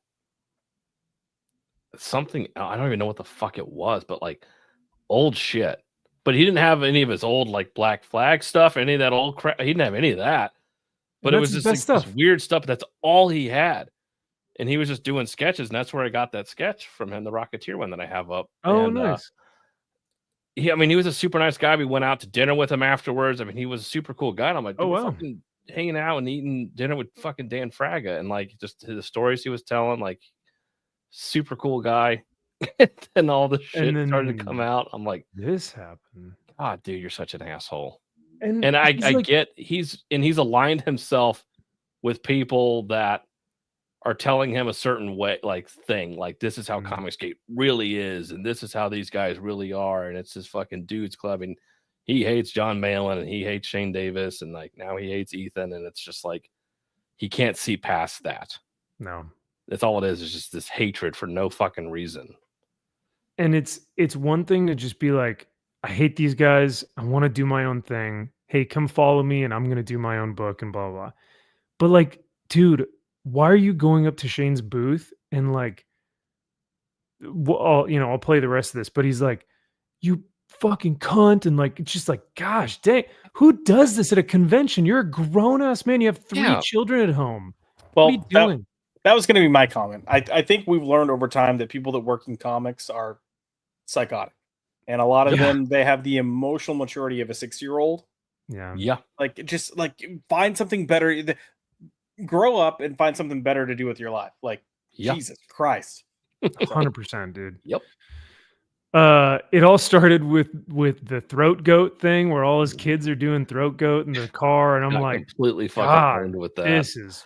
something, I don't even know what the fuck it was, but like old shit. But he didn't have any of his old like Black Flag stuff, any of that old crap. He didn't have any of that. But it was just like this weird stuff. That's all he had. And he was just doing sketches, and that's where I got that sketch from him, the Rocketeer one that I have up. Oh, and, nice. I mean, he was a super nice guy. We went out to dinner with him afterwards. I mean, he was a super cool guy. And I'm like, oh, wow. Fucking hanging out and eating dinner with fucking Dan Fraga, and like just the stories he was telling, like super cool guy. And all the shit started to come out. I'm like, this happened. God, dude, you're such an asshole. And I get he's aligned himself with people that are telling him a certain way, like thing, like this is how Comicsgate really is, and this is how these guys really are, and it's this fucking dudes club, and he hates John Malin and he hates Shane Davis, and like now he hates Ethan, and it's just like he can't see past that. No, that's all it is just this hatred for no fucking reason. And it's one thing to just be like, I hate these guys. I want to do my own thing. Hey, come follow me, and I'm going to do my own book and blah, blah. But like, dude, why are you going up to Shane's booth and like, I'll play the rest of this, but he's like, you fucking cunt, and like it's just like, gosh dang, who does this at a convention? You're a grown ass man. You have 3 children at home. Well, what are you doing? That was going to be my comment. I think we've learned over time that people that work in comics are psychotic, and a lot of them, they have the emotional maturity of a 6-year-old. Yeah. Like, just like find something better. Grow up and find something better to do with your life. Like, Jesus Christ. 100%, dude. Yep. It all started with the throat goat thing, where all his kids are doing throat goat in the car, and I'm like, completely fucking burned with that. This is,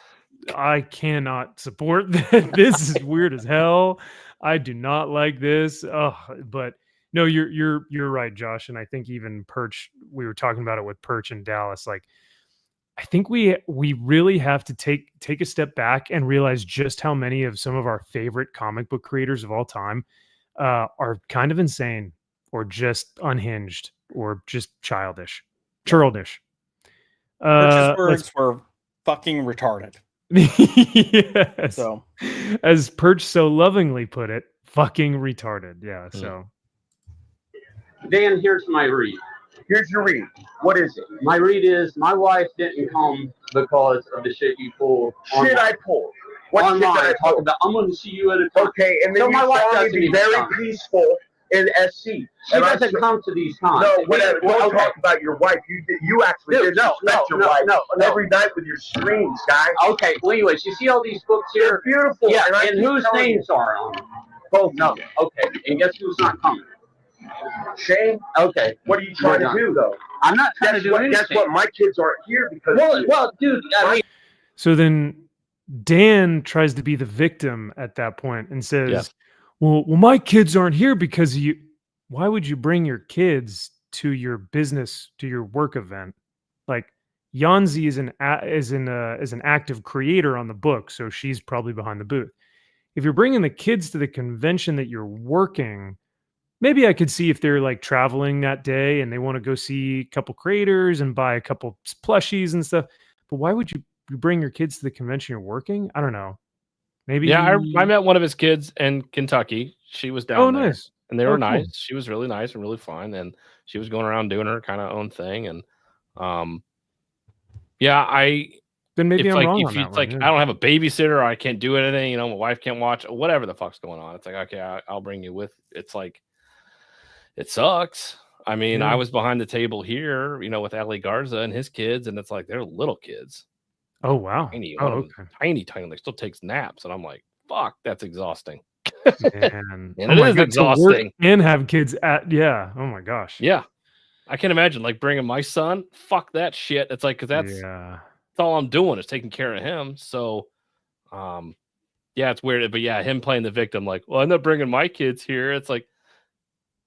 I cannot support that. This is weird as hell. I do not like this. But no, you're right, Josh, and I think even Perch, we were talking about it with Perch in Dallas. Like, I think we really have to take a step back and realize just how many of some of our favorite comic book creators of all time are kind of insane, or just unhinged, or just childish. Perch's words were fucking retarded. Yes. So, as Perch so lovingly put it, fucking retarded. Yeah. So, Dan, here's my read. Here's your read. What is it? My read is my wife didn't come because of the shit you pulled. Shit I pulled. What shit did I talk pull? about? I'm going to see you at a time. Okay, and then So you my wife saw me doesn't be even very come. peaceful in SC. She And I doesn't said, come to these times. no, whatever. Don't talk about your wife. You actually Dude, disrespect your wife every night with your streams, guy. Okay, well, anyways, you see all these books here? They're beautiful. Yeah, I and keep whose telling you. names are on them? Both. No, okay. And guess who's not coming? Shane, okay. What are you trying to do, though? I'm not trying to do anything. Guess what? My kids aren't here because Well, dude, I mean, so then Dan tries to be the victim at that point and says, well, my kids aren't here because you. Why would you bring your kids to your business, to your work event? Like, Yanzi is an active creator on the book, so she's probably behind the booth. If you're bringing the kids to the convention that you're working, maybe I could see if they're like traveling that day and they want to go see a couple creators and buy a couple plushies and stuff. But why would you bring your kids to the convention you're working? I don't know. Maybe. Yeah, I met one of his kids in Kentucky. She was down there. Nice. And they were cool. nice. She was really nice and really fun. And she was going around doing her kind of own thing. And then maybe I'm wrong on that one. I don't have a babysitter, or I can't do anything, my wife can't watch, whatever the fuck's going on. It's like, okay, I'll bring you with. It's like, it sucks. I mean, I was behind the table here, with Ali Garza and his kids, and it's like, they're little kids. Oh, wow. Tiny, tiny, like still takes naps. And I'm like, fuck, that's exhausting. Man. And it is exhausting. And have kids oh my gosh. Yeah. I can't imagine like bringing my son. Fuck that shit. It's like, because that's all I'm doing is taking care of him. So, it's weird. But him playing the victim, like, well, I'm not bringing my kids here. It's like,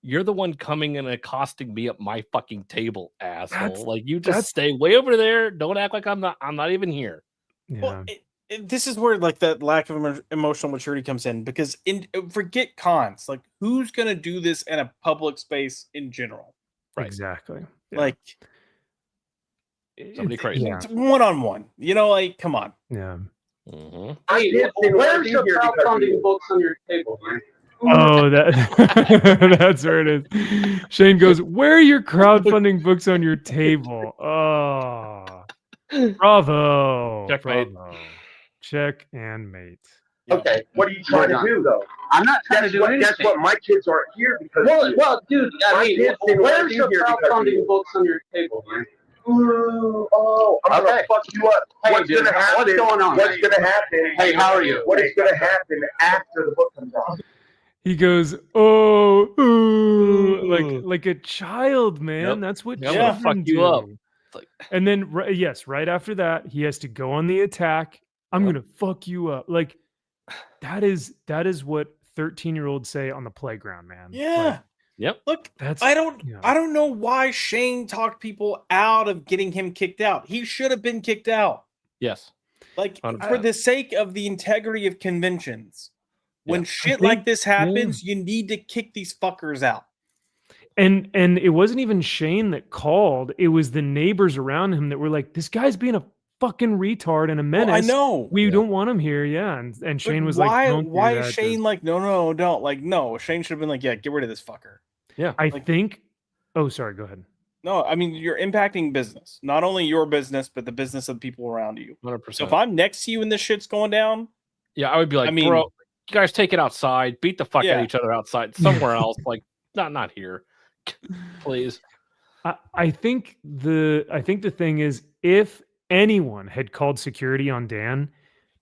you're the one coming and accosting me at my fucking table, asshole. You just stay way over there. Don't act like I'm not even here. Yeah. Well, this is where like that lack of emotional maturity comes in, because forget cons. Like, who's gonna do this in a public space in general? Right. Exactly. Yeah. Like, somebody crazy. It's one-on-one. Like, come on. Yeah. Hey, where's your crowdfunding books on your table, man? Oh, that's where it is. Shane goes, where are your crowdfunding books on your table? Oh, bravo. Checkmate. Bravo. Check and mate. Okay, what are you trying to do, though? I'm not trying to do anything. Guess what? My kids aren't here because well, dude, I mean, where's your crowdfunding books on your table, man? Ooh, I'm gonna fuck you up. Hey, What's dude, gonna happen? what's going on? What's gonna happen? Hey, how are you? What is gonna happen after the book comes out? He goes, like a child, man. Yep. That's what I'm children gonna fuck do. you up. Like, and then, right after that, he has to go on the attack. I'm gonna fuck you up. Like, that is what 13-year-olds say on the playground, man. Yeah. Yep. Look, I don't know why Shane talked people out of getting him kicked out. He should have been kicked out. Yes. Like, 100%. for the sake of the integrity of conventions. When shit like this happens, you need to kick these fuckers out. And it wasn't even Shane that called. It was the neighbors around him that were like, this guy's being a fucking retard and a menace. I know. We don't want him here. Yeah. And Shane was like, why is Shane like, no, don't. Like, no, Shane should have been like, yeah, get rid of this fucker. Yeah. I think Oh, sorry. Go ahead. No, I mean, you're impacting business. Not only your business, but the business of the people around you. 100%. So if I'm next to you and this shit's going down, yeah, I would be like, bro, you guys take it outside, beat the fuck out of each other outside, somewhere else, like not here, please. I think the thing is, if anyone had called security on Dan,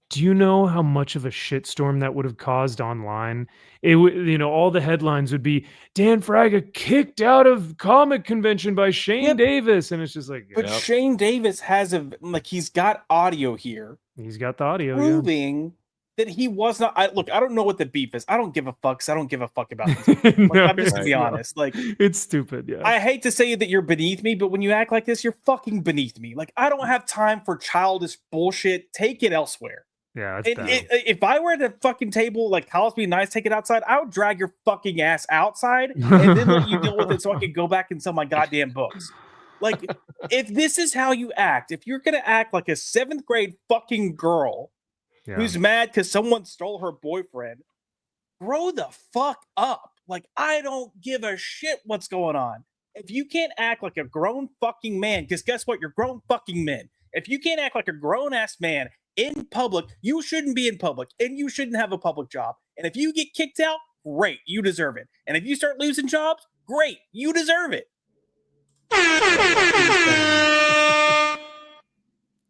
do you know how much of a shitstorm that would have caused online? It would, all the headlines would be Dan Fraga kicked out of comic convention by Shane Davis, and it's just like, but Shane Davis has he's got audio here. He's got the audio proving that he was not. I don't know what the beef is. I don't give a fuck. So I don't give a fuck about this. I'm just to be honest. Like, it's stupid. Yeah. I hate to say that you're beneath me, but when you act like this, you're fucking beneath me. Like, I don't have time for childish bullshit. Take it elsewhere. Yeah. If I were at a fucking table, like, Hollis be nice, take it outside, I would drag your fucking ass outside and then let you deal with it so I can go back and sell my goddamn books. Like, if this is how you act, if you're going to act like a 7th grade fucking girl who's mad because someone stole her boyfriend, grow the fuck up. Like, I don't give a shit what's going on. If you can't act like a grown fucking man, because guess what? You're grown fucking men. If you can't act like a grown-ass man in public, you shouldn't be in public, and you shouldn't have a public job. And if you get kicked out, great, you deserve it. And if you start losing jobs, great, you deserve it.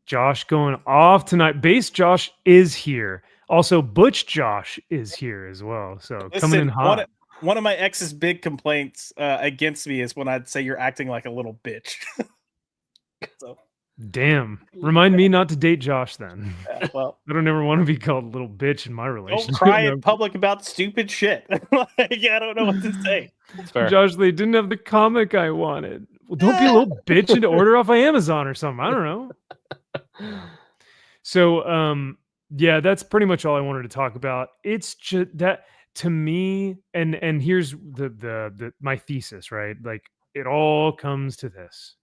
Josh going off tonight. Base Josh is here. Also, Butch Josh is here as well. So coming in hot. One of my ex's big complaints against me is when I'd say you're acting like a little bitch. So. Damn. Remind me not to date Josh then. Yeah, well, I don't ever want to be called a little bitch in my relationship. Don't cry in public about stupid shit. Like, I don't know what to say. Josh, they didn't have the comic I wanted. Well, don't be a little bitch and order off of Amazon or something. I don't know. So, yeah, that's pretty much all I wanted to talk about. It's just that to me, and here's the my thesis, right? Like, it all comes to this.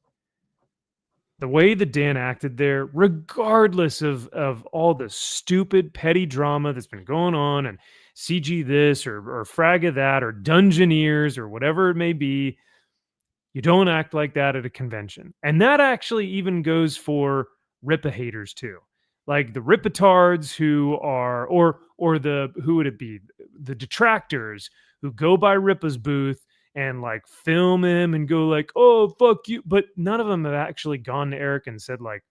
The way that Dan acted there, regardless of all the stupid petty drama that's been going on and CG this or Fraga that or Dungeoneers or whatever it may be, you don't act like that at a convention. And that actually even goes for Rippa haters too. Like the Rippatards who are, or who would it be? The detractors who go by Rippa's booth and like film him and go like, oh, fuck you. But none of them have actually gone to Eric and said like,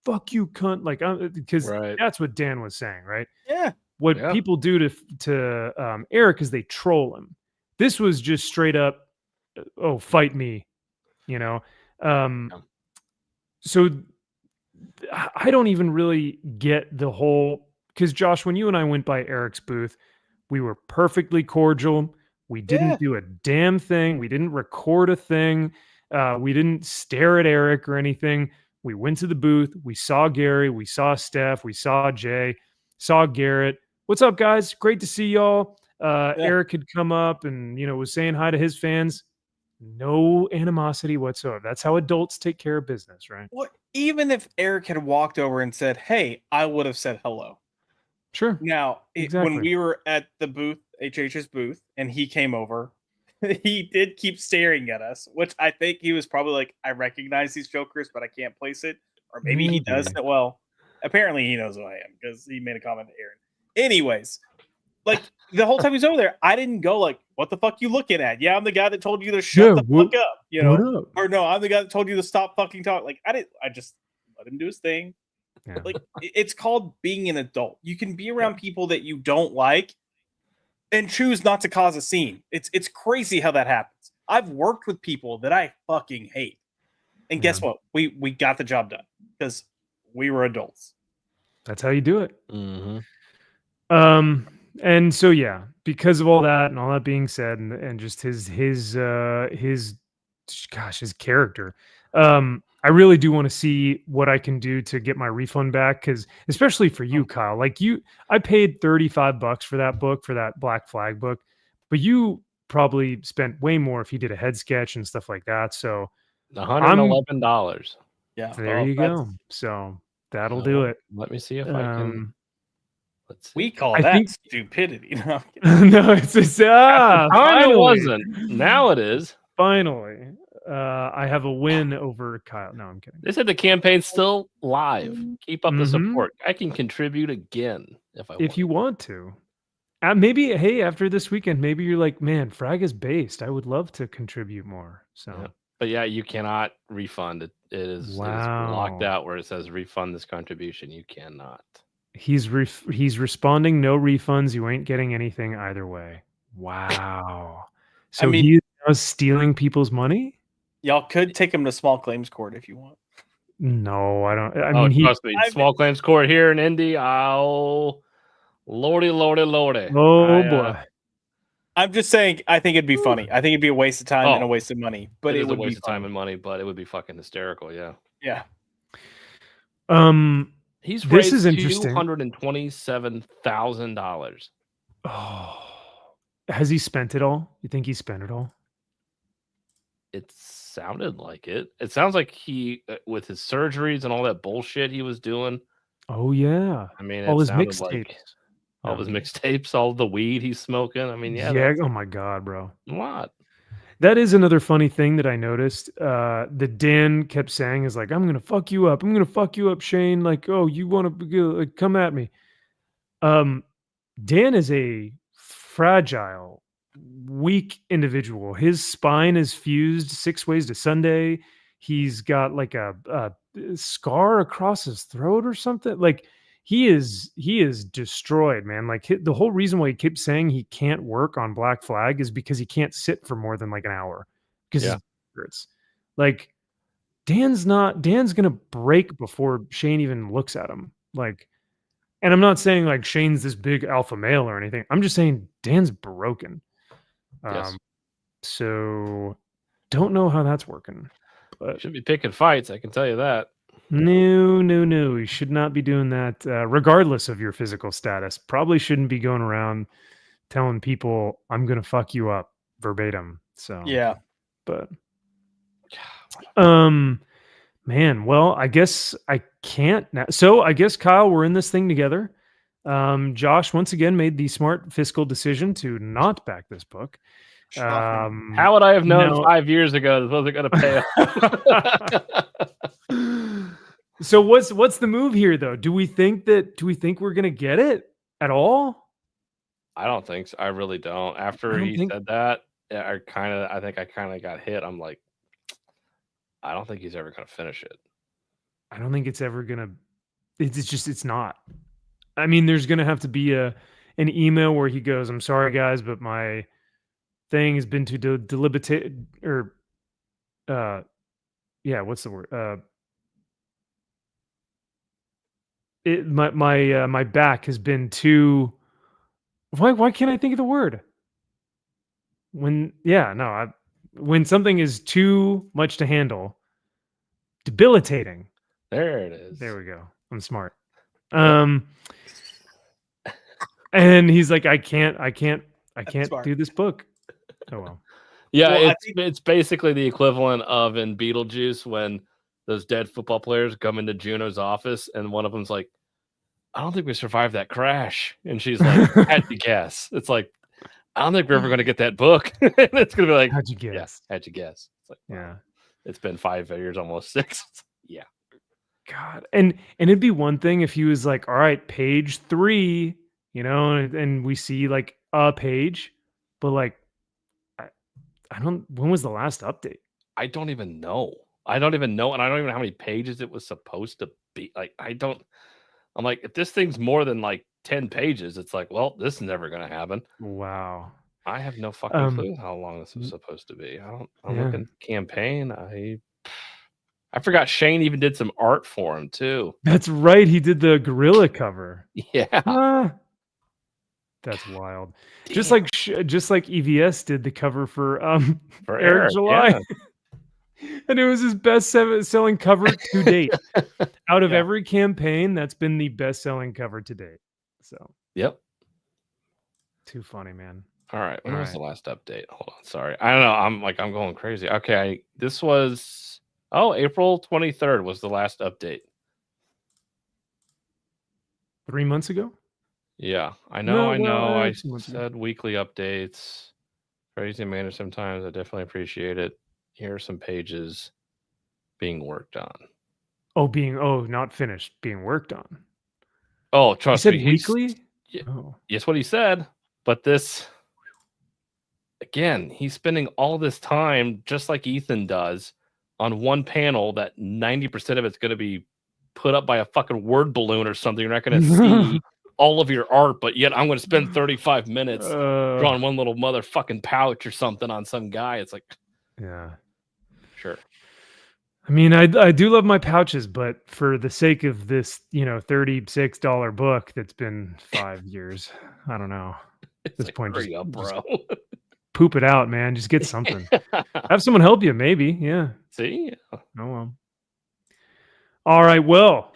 fuck you, cunt. Like, because that's what Dan was saying, right? Yeah. What people do to Eric is they troll him. This was just straight up, oh, fight me, So I don't even really get the whole, because Josh, when you and I went by Eric's booth, we were perfectly cordial. We didn't do a damn thing. We didn't record a thing. We didn't stare at Eric or anything. We went to the booth. We saw Gary. We saw Steph. We saw Jay. Saw Garrett. What's up, guys? Great to see y'all. Eric had come up and, was saying hi to his fans. No animosity whatsoever. That's how adults take care of business, right? Well, even if Eric had walked over and said, hey, I would have said hello. Sure. Now, when we were at the booth, HH's booth, and he came over, he did keep staring at us, which I think he was probably like, I recognize these jokers, but I can't place it. Or maybe he does. Well, apparently he knows who I am because he made a comment to Aaron. Anyways, like the whole time he was over there, I didn't go like, what the fuck you looking at? Yeah, I'm the guy that told you to shut the fuck up, Or no, I'm the guy that told you to stop fucking talking. Like, I just let him do his thing. Yeah. Like, it's called being an adult. You can be around people that you don't like and choose not to cause a scene. It's crazy how that happens. I've worked with people that I fucking hate. And guess what? We got the job done because we were adults. That's how you do it. And so, yeah, because of all that and all that being said, and just his character, I really do want to see what I can do to get my refund back. Because especially for you, Kyle, like I paid $35 for that book, for that Black Flag book, but you probably spent way more if you did a head sketch and stuff like that. So $111. Yeah, there you go. So that'll do it. Let me see if I can. Let's see. We call that stupidity. No, it's just it wasn't. Now it is. finally, I have a win over Kyle. No, I'm kidding. They said the campaign's still live. Keep up the Mhm. support. I can contribute again if I want. If you want to. Maybe, hey, after this weekend, maybe you're like, man, Frag is based. I would love to contribute more. So, Yeah. But yeah, you cannot refund it. It is locked Wow. out where it says refund this contribution. You cannot. he's responding, no refunds. You ain't getting anything either way. Wow. So mean- he's now stealing people's money? Y'all could take him to small claims court if you want. No, I don't. I Oh, mean, trust me. Small claims court here in Indy. Oh, lordy. Oh boy. I'm just saying, I think it'd be funny. I think it'd be a waste of time and a Oh. waste of money, but it it is a would be waste of time funny. and money, but it would be fucking hysterical. Yeah. Yeah. He's This raised is interesting. $227,000. Oh, has he spent it all? You think he spent it all? It sounded like it. It sounds like he, with his surgeries and all that bullshit he was doing. Oh yeah. I mean, all it his sounded mixtapes. like all his mixtapes, all the weed he's smoking. I mean, yeah, Yeah. that's Oh my god, bro. a lot. That is another funny thing that I noticed. That Dan kept saying is like, "I'm gonna fuck you up. I'm gonna fuck you up, Shane." Like, oh, you want to like, come at me? Dan is a fragile, weak individual. His spine is fused 6 ways to Sunday. He's got like a scar across his throat or something. Like he is destroyed, man. Like the whole reason why he keeps saying he can't work on Black Flag is because he can't sit for more than like an hour because Yeah. his hurts. Like Dan's gonna break before Shane even looks at him. Like, and I'm not saying like Shane's this big alpha male or anything. I'm just saying Dan's broken. Yes. So don't know how that's working. But Should be picking fights. I can tell you that. no. You should not be doing that, regardless of your physical status. Probably shouldn't be going around telling people I'm gonna fuck you up verbatim. So Yeah. but man, well, I guess I can't now. So I guess Kyle, we're in this thing together. Josh once again made the smart fiscal decision to not back this book. How would I have known no. 5 years ago this wasn't going to pay off? So what's the move here though? Do we think we're gonna get it at all? I don't think so. I really don't. After he said that, I think I kind of got hit. I'm like, I don't think he's ever going to finish it. I don't think it's ever gonna. It's not. I mean, there's gonna have to be an email where he goes, "I'm sorry, guys, but my thing has been too deliberated." Or, yeah, what's the word? My back has been too. Why can't I think of the word? When something is too much to handle, debilitating. There it is. There we go. I'm smart. And he's like, I can't smart. do this book. Oh well. Yeah, Well, it's basically the equivalent of in Beetlejuice when those dead football players come into Juno's office and one of them's like, I don't think we survived that crash. And she's like, how'd you guess? It's like, I don't think we're ever going to get that book. And it's going to be like, How'd you guess? Yeah, how'd you guess? It's like, Yeah. It's been 5 years, almost 6. Yeah. God. And it'd be one thing if he was like, all right, page 3, and we see like a page, but like, when was the last update? I don't even know. And I don't even know how many pages it was supposed to be. Like, I'm like, if this thing's more than like 10 pages, it's like, well, this is never going to happen. Wow. I have no fucking clue how long this was supposed to be. I'm looking campaign. I forgot Shane even did some art for him too. That's right. He did the gorilla cover. Yeah. That's wild. Damn. Just like EVS did the cover for Eric July. Yeah. And it was his best selling cover to date. Out of every campaign, that's been the best selling cover to date. So yep. Too funny, man. All right. When was the last update? Hold on. Sorry. I don't know. I'm going crazy. Okay. This was April 23rd was the last update. 3 months ago? Yeah, I know. I No, said weekly updates. crazy manner sometimes. I definitely appreciate it. Here are some pages being worked on. Oh, not finished, being worked on. Oh, You trust said me. weekly? Yeah, Oh. Yes, what he said. But this, again, he's spending all this time, just like Ethan does, on one panel that 90% of it's going to be put up by a fucking word balloon or something. You're not going to see all of your art, but yet I'm going to spend 35 minutes drawing one little motherfucking pouch or something on some guy. It's like, yeah. Sure. I mean, I do love my pouches, but for the sake of this, $36 book that's been 5 years, I don't know. At this point, hurry up, bro. Poop it out, man. Just get something. Have someone help you, maybe. Yeah. See? Oh, well. All right. Well,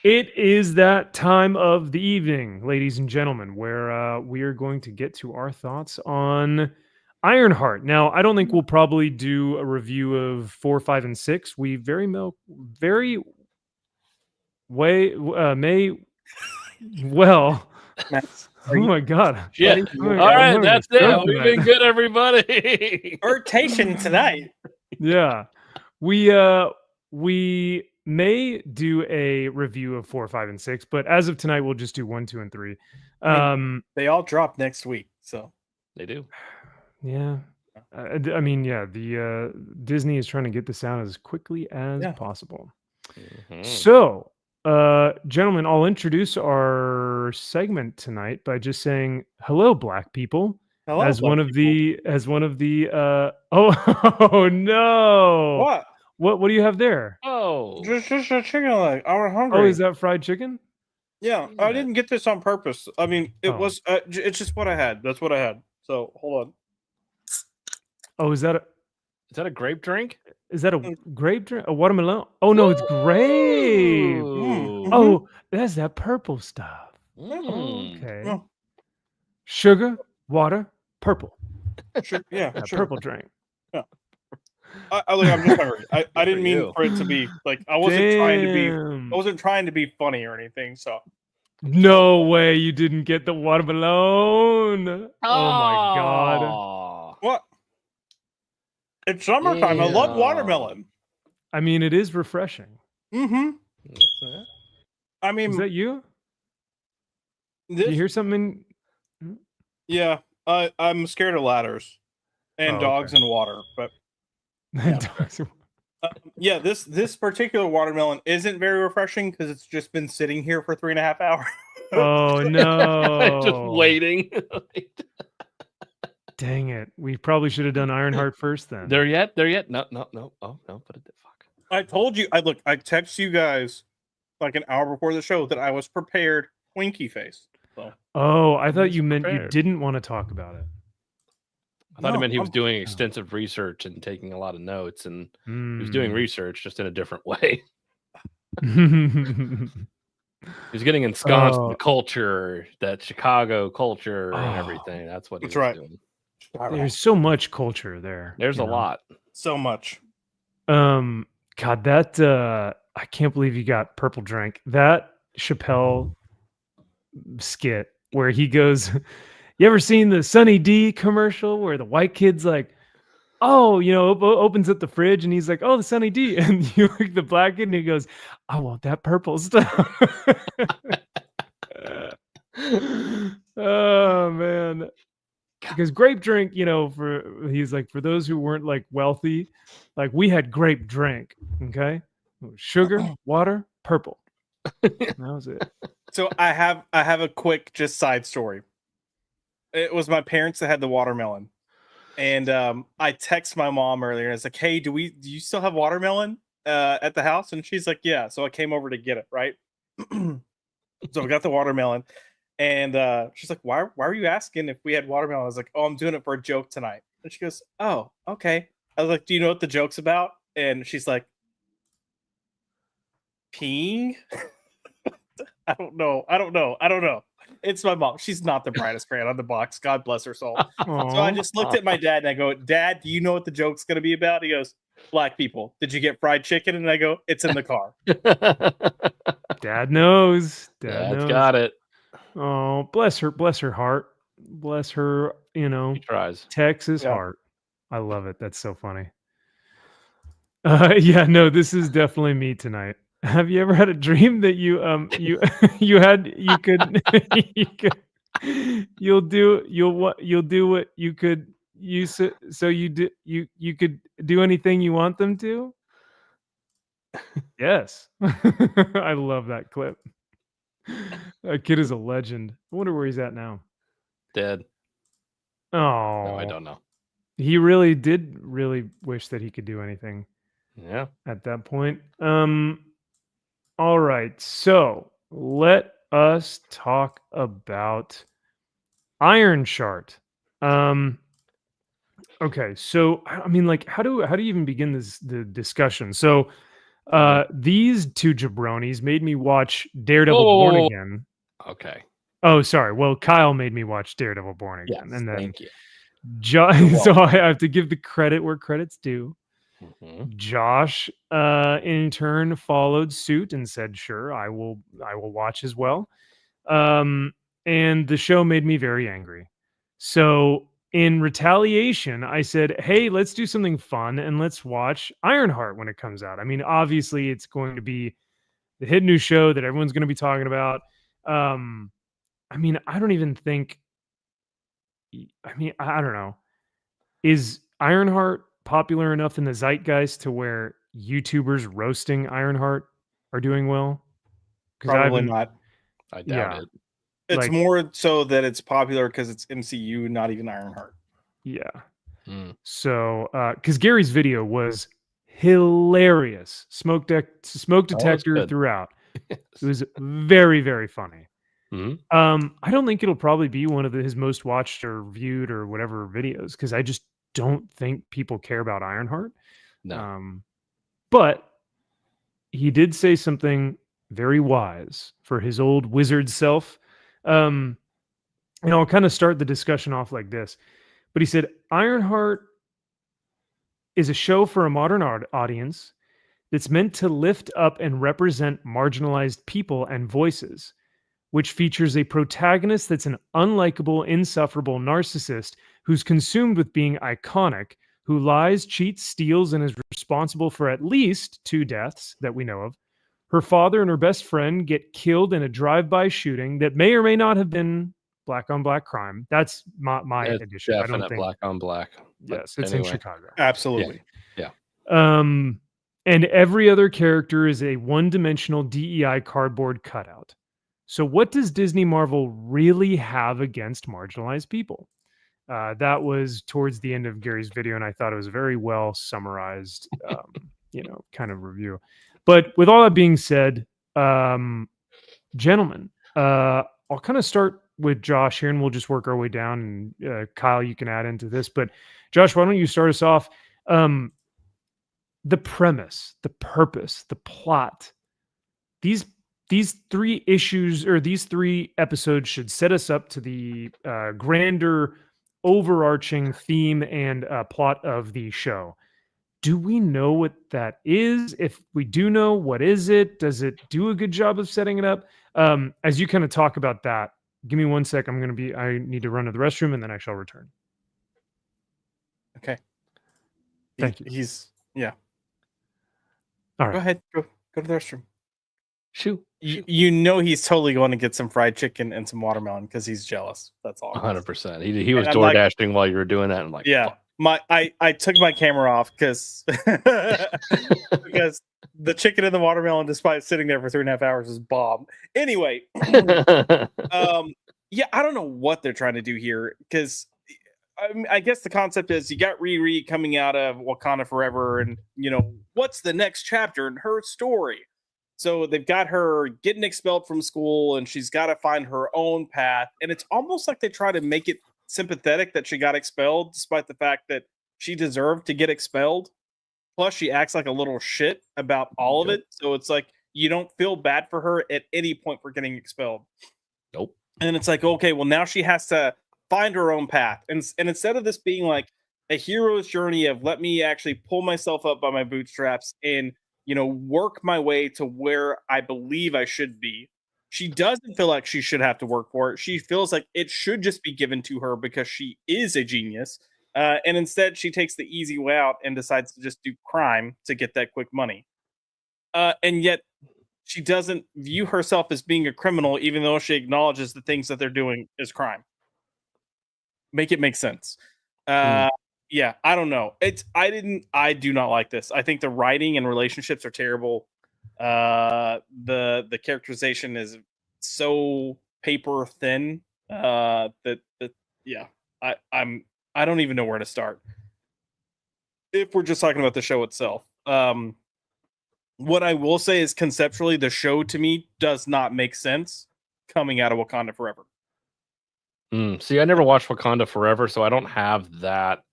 it is that time of the evening, ladies and gentlemen, where we are going to get to our thoughts on Ironheart. Now, I don't think we'll probably do a review of 4, 5, and 6. We may well. Oh my god! Yeah. All right, that's it. We've been good, everybody. Irritation tonight. Yeah, we may do a review of 4, 5, and 6, but as of tonight, we'll just do 1, 2, and 3. They all drop next week, so they do. Yeah. I mean, yeah, the Disney is trying to get this out as quickly as possible. Mm-hmm. So, gentlemen, I'll introduce our segment tonight by just saying hello, Black people. Hello, as Black one of people. oh no. What do you have there? Oh. Just a chicken leg. I was hungry. Oh, is that fried chicken? Yeah, I didn't get this on purpose. I mean, it was it's just what I had. That's what I had. So, hold on. Oh, is that a grape drink? Is that a grape drink? A watermelon? Oh no, it's grape. Oh, that's that purple stuff. Okay. Sugar, water, purple. Yeah, That sure. purple drink. Yeah. I'm just hungry. I didn't mean for it to be like I wasn't trying to be funny or anything. So no way you didn't get the watermelon. Oh my god. What? It's summertime. I love watermelon. I mean, it is refreshing. Mm-hmm. I mean, is that you? Did you hear something? Yeah, I'm scared of ladders and dogs and water, but yeah, this particular watermelon isn't very refreshing because it's just been sitting here for 3.5 hours. Oh no! Just waiting. Dang it! We probably should have done Ironheart first then. There yet? No. Oh no! But fuck. I told you. I texted you guys like an hour before the show that I was prepared. Winky face. So. Oh, I thought you meant you didn't want to talk about it. I thought it meant he was doing extensive research and taking a lot of notes, and he was doing research just in a different way. He's getting ensconced in the culture, that Chicago culture and everything. That's what he's doing. There's so much culture there. There's a lot. So much. God, that I can't believe you got purple drink. That Chappelle skit where he goes, you ever seen the Sunny D commercial where the white kid's like, oh, opens up the fridge and he's like, oh, the Sunny D. And you look the black kid and he goes, I want that purple stuff. Oh man. Because grape drink, he's like, for those who weren't like wealthy, like we had grape drink. Okay. Sugar, water, purple. That was it. So I have a quick just side story. It was my parents that had the watermelon. And I text my mom earlier and I was like, hey, do you still have watermelon at the house? And she's like, yeah. So I came over to get it, right? So we got the watermelon. And she's like, why are you asking if we had watermelon? I was like, oh, I'm doing it for a joke tonight. And she goes, oh, okay. I was like, do you know what the joke's about? And she's like, peeing? I don't know. It's my mom. She's not the brightest crayon on the box. God bless her soul. So I just looked at my dad and I go, Dad, do you know what the joke's going to be about? He goes, black people. Did you get fried chicken? And I go, it's in the car. Dad knows. Dad's got it. Oh, bless her heart. bless her, He tries. Texas Yeah. heart. I love it. That's so funny. Yeah, no, this is definitely me tonight. Have you ever had a dream that you you'll do what you could you could do anything you want them to? Yes. I love that clip. That kid is a legend. I wonder where he's at now. Dead. Oh, No, I don't know. He really did wish that he could do anything. Yeah. At that point. All right. So let us talk about Ironheart. Okay. So I mean, like, how do you even begin the discussion? So these two jabronis made me watch Daredevil Born Again. Okay. Oh, sorry. Well, Kyle made me watch Daredevil Born Again, Yes, and then thank you. So I have to give the credit where credit's due. Mhm. Josh, in turn, followed suit and said, "Sure, I will watch as well." And the show made me very angry. So in retaliation, I said, "Hey, let's do something fun and let's watch Ironheart when it comes out." I mean, obviously, it's going to be the hit new show that everyone's going to be talking about. I mean, I don't even think. I mean, I don't know. Is Ironheart popular enough in the zeitgeist to where YouTubers roasting Ironheart are doing well? Probably not. I doubt Yeah. it. It's Like- more so that it's popular because it's MCU, not even Ironheart. Yeah. Mm. So, because Gary's video was hilarious, smoke detector good. throughout. It was very, very funny. Mhm. I don't think it'll probably be one of his most watched or viewed or whatever videos because I just don't think people care about Ironheart. No. But he did say something very wise for his old wizard self. And I'll kind of start the discussion off like this. But he said, Ironheart is a show for a modern audience that's meant to lift up and represent marginalized people and voices, which features a protagonist that's an unlikable, insufferable narcissist who's consumed with being iconic, who lies, cheats, steals, and is responsible for at least 2 deaths that we know of. Her father and her best friend get killed in a drive-by shooting that may or may not have been black-on-black crime. That's my It's edition. I don't definite think. black on black. Yes, But it's anyway. in Chicago. Absolutely. Yeah. And every other character is a one-dimensional DEI cardboard cutout. So what does Disney Marvel really have against marginalized people? That was towards the end of Gary's video, and I thought it was a very well summarized, kind of review. But with all that being said, gentlemen, I'll kind of start with Josh here, and we'll just work our way down. And Kyle, you can add into this. But Josh, why don't you start us off? The premise, the purpose, the plot. These 3 issues or these 3 episodes should set us up to the grander, overarching theme and plot of the show. Do we know what that is? If we do know, what is it? Does it do a good job of setting it up? As you kind of talk about that, give me 1 sec. I need to run to the restroom and then I shall return. Okay. Thank you. Yeah. All right. Go ahead. Go to the restroom. Shoot. You know he's totally going to get some fried chicken and some watermelon because he's jealous. That's all. 100%. He was And I'm door like- dashing while you were doing that. I'm like, Yeah. I took my camera off because because the chicken and the watermelon, despite sitting there for 3.5 hours, is bomb. Anyway, fuck. yeah, I don't know what they're trying to do here because I guess the concept is you got Riri coming out of Wakanda Forever, and what's the next chapter in her story? So they've got her getting expelled from school, and she's got to find her own path. And it's almost like they try to make it sympathetic that she got expelled, despite the fact that she deserved to get expelled. Plus, she acts like a little shit about all of it. So it's like you don't feel bad for her at any point for getting expelled. Nope. And it's like, okay, well, now she has to find her own path. And instead of this being like a hero's journey of let me actually pull myself up by my bootstraps and work my way to where I believe I should be, She doesn't feel like she should have to work for it. She feels like it should just be given to her because she is a genius. And instead, she takes the easy way out and decides to just do crime to get that quick money. And yet, she doesn't view herself as being a criminal, even though she acknowledges the things that they're doing is crime. Make it make sense. Yeah, I don't know. I do not like this. I think the writing and relationships are terrible. The characterization is so paper thin that yeah, I don't even know where to start. If we're just talking about the show itself, what I will say is conceptually, the show to me does not make sense coming out of Wakanda Forever. See, I never watched Wakanda Forever, so I don't have that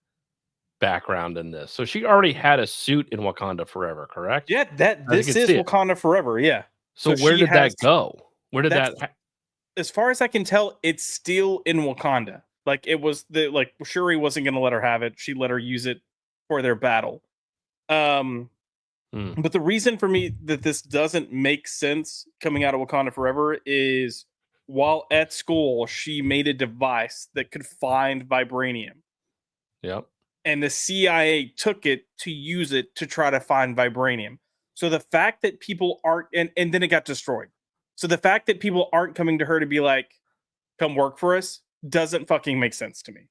background in this. So she already had a suit in Wakanda Forever, correct? Yeah, this is Wakanda Forever. Yeah. So where did that go? Where did that? As far as I can tell, it's still in Wakanda. Like it was Shuri wasn't going to let her have it. She let her use it for their battle. But the reason for me that this doesn't make sense coming out of Wakanda Forever is while at school, she made a device that could find vibranium. Yep. And the CIA took it to use it to try to find vibranium. So the fact that people aren't, and then it got destroyed. So the fact that people aren't coming to her to be like, come work for us, doesn't fucking make sense to me.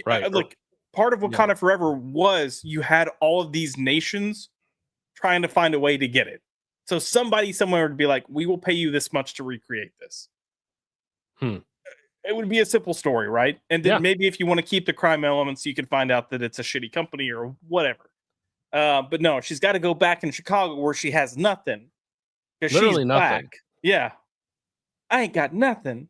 Right. Look, part of Wakanda Forever was you had all of these nations trying to find a way to get it. So somebody somewhere would be like, we will pay you this much to recreate this. It would be a simple story, right? And then maybe if you want to keep the crime elements, you can find out that it's a shitty company or whatever. But no, she's got to go back in Chicago where she has nothing. Literally she's nothing. Black. Yeah. I ain't got nothing.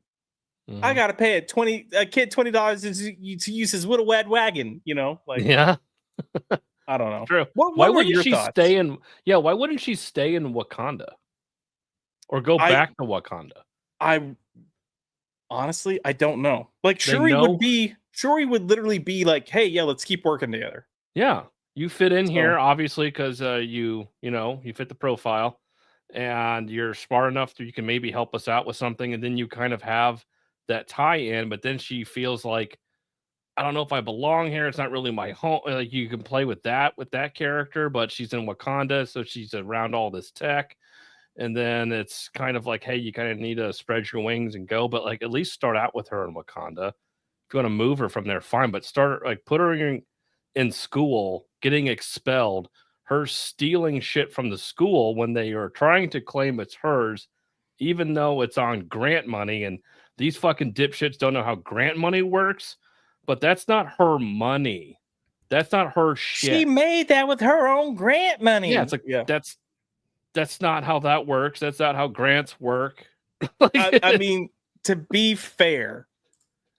I got to pay a kid $20 to use his little wad wagon, you know? Like, yeah. I don't know. True. Why wouldn't she stay in? Yeah, why wouldn't she stay in Wakanda or go back to Wakanda? Honestly, I don't know. Like Shuri would literally be like, "Hey, yeah, let's keep working together." Yeah, you fit in here obviously because you fit the profile, and you're smart enough that you can maybe help us out with something, and then you kind of have that tie-in. But then she feels like, I don't know if I belong here. It's not really my home. Like you can play with that character, but she's in Wakanda, so she's around all this tech. And then it's kind of like, hey, you kind of need to spread your wings and go, but like at least start out with her in Wakanda. If you want to move her from there, fine. But put her in school, getting expelled, her stealing shit from the school when they are trying to claim it's hers, even though it's on grant money. And these fucking dipshits don't know how grant money works. But that's not her money. That's not her shit. She made that with her own grant money. Yeah, it's like that's not how that works. That's not how grants work. I mean, to be fair,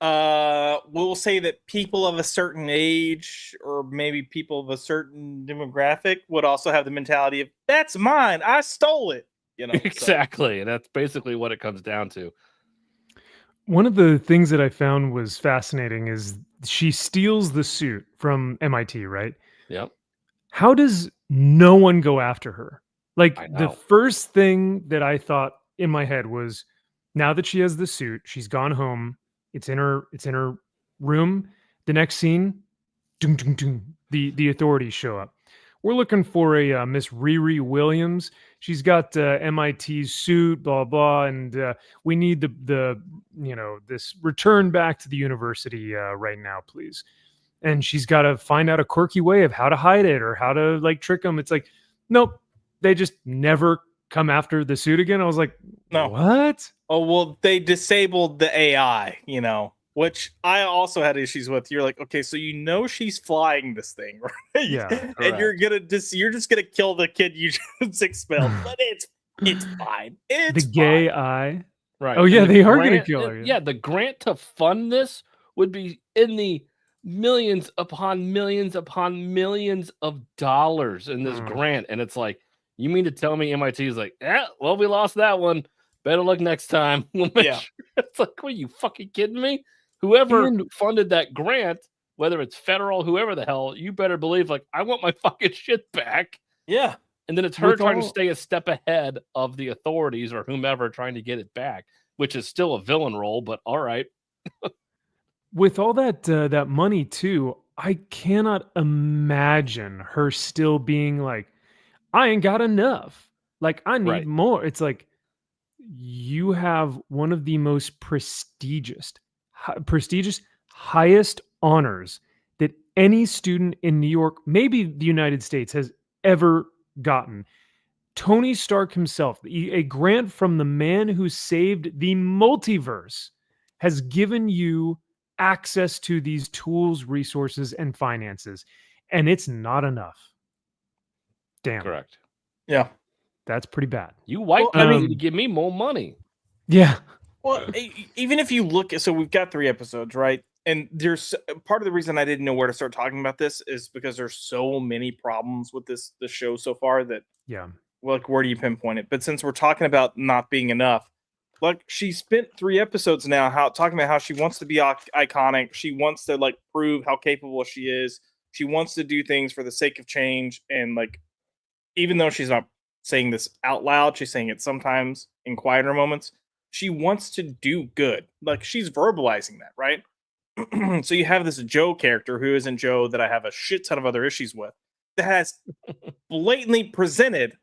we'll say that people of a certain age or maybe people of a certain demographic would also have the mentality of, that's mine. I stole it. You know, exactly. And that's basically what it comes down to. One of the things that I found was fascinating is she steals the suit from MIT, right? Yep. How does no one go after her? Like the first thing that I thought in my head was, now that she has the suit, she's gone home. It's in her room. The next scene, doom, doom, doom, the authorities show up. We're looking for a Miss Riri Williams. She's got MIT's suit, blah blah, and we need the this return back to the university right now, please. And she's got to find out a quirky way of how to hide it or how to like trick them. It's like, nope, they just never come after the suit again. I was like, no, what? Oh well, they disabled the AI, which I also had issues with. You're like, okay, so she's flying this thing, right? Yeah, and you're just gonna kill the kid you just expelled, but it's fine. It's the gay fine. eye, right? Oh yeah, they are gonna kill her. Yeah, the grant to fund this would be in the millions upon millions upon millions of dollars in this grant, and it's like, you mean to tell me MIT is like, well, we lost that one. Better luck next time. We'll make sure. It's like, what, are you fucking kidding me? Whoever funded that grant, whether it's federal, whoever the hell, you better believe, like, I want my fucking shit back. Yeah. And then it's her With trying to all- stay a step ahead of the authorities or whomever trying to get it back, which is still a villain role, but all right. With all that that money too, I cannot imagine her still being like, I ain't got enough. Like, I need Right. more. It's like you have one of the most prestigious, highest honors that any student in New York, maybe the United States, has ever gotten. Tony Stark himself, a grant from the man who saved the multiverse, has given you access to these tools, resources, and finances, and it's not enough. Damn. Correct. Yeah. That's pretty bad. You white Well, people I need mean- to give me more money. Yeah. Well, even if you look, so we've got 3 episodes, right? And there's part of the reason I didn't know where to start talking about this is because there's so many problems with this show so far that, Yeah. like, where do you pinpoint it? But since we're talking about not being enough, like, she spent 3 episodes now talking about how she wants to be iconic. She wants to, like, prove how capable she is. She wants to do things for the sake of change. And, like, even though she's not saying this out loud, she's saying it sometimes in quieter moments. She wants to do good. Like, she's verbalizing that, right? So you have this Joe character who isn't Joe that I have a shit ton of other issues with, that has blatantly presented,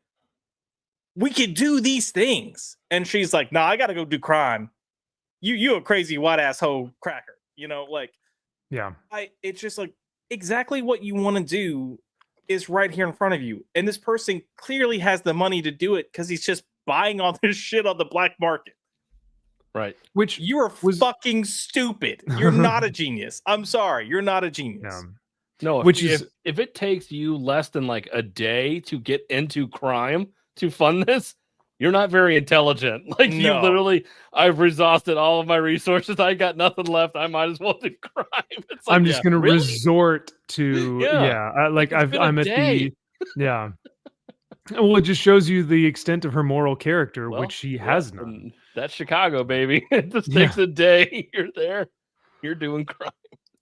we could do these things. And she's like, nah, I gotta go do crime. You a crazy white asshole cracker. You know, like, Yeah. it's just like, exactly what you want to do is right here in front of you. And this person clearly has the money to do it because he's just buying all this shit on the black market. Right. Which You're fucking stupid. You're not a genius. I'm sorry. You're not a genius. No, if it takes you less than like a day to get into crime to fund this, you're not very intelligent. Like, you No. literally, I've exhausted all of my resources. I got nothing left. I might as well do crime. It's like, I'm just gonna really? resort to Yeah. Like, it's been a I'm at day. yeah. Well, it just shows you the extent of her moral character, Well, which she yeah, has none. and that's Chicago, baby. It just Yeah. takes a day. You're there. You're doing crime.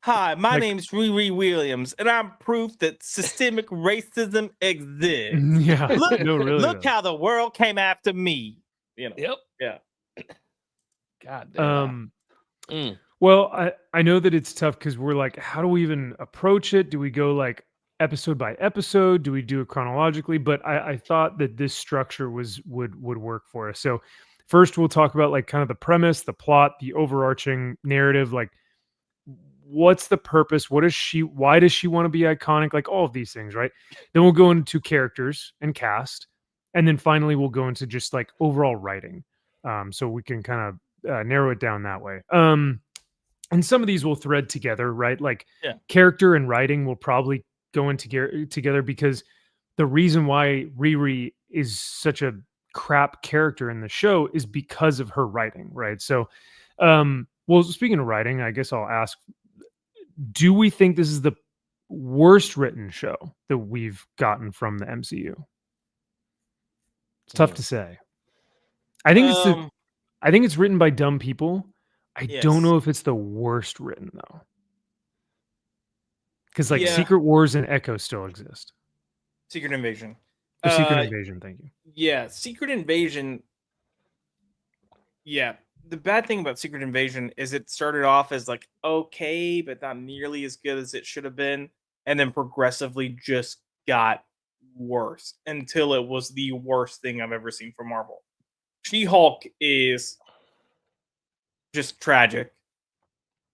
Hi, my Like- name's Riri Williams, and I'm proof that systemic racism exists. Yeah. Look, No, really, look though. how the world came after me. You know. Yep. Yeah. God damn. Well, I know that it's tough because we're like, how do we even approach it? Do we go like episode by episode? Do we do it chronologically? But I thought that this structure would work for us. So first we'll talk about like kind of the premise, the plot, the overarching narrative, like what's the purpose? Why does she want to be iconic? Like all of these things, right? Then we'll go into characters and cast. And then finally we'll go into just like overall writing. So we can kind of narrow it down that way. And some of these will thread together, right? Like character and writing will probably go in together because the reason why Riri is such a crap character in the show is because of her writing, right? So, well, speaking of writing, I guess I'll ask, do we think this is the worst written show that we've gotten from the MCU? It's tough to say. I think it's written by dumb people. I don't know if it's the worst written though. Because like Secret Wars and Echo still exist. Secret Invasion. Or Secret Invasion, thank you. Yeah, Secret Invasion. Yeah, the bad thing about Secret Invasion is it started off as like okay, but not nearly as good as it should have been, and then progressively just got worse until it was the worst thing I've ever seen from Marvel. She-Hulk is just tragic,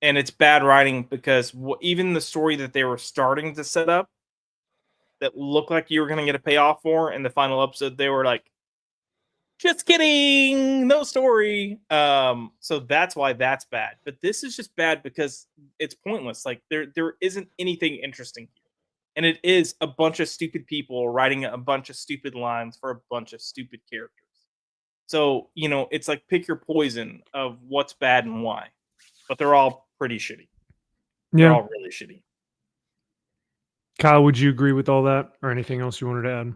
and it's bad writing because even the story that they were starting to set up that looked like you were going to get a payoff for in the final episode, they were like, just kidding, no story. So that's why that's bad. But this is just bad because it's pointless. Like there isn't anything interesting here. And it is a bunch of stupid people writing a bunch of stupid lines for a bunch of stupid characters. So, you know, it's like pick your poison of what's bad and why. But they're all pretty shitty. They're all really shitty. Kyle, would you agree with all that or anything else you wanted to add?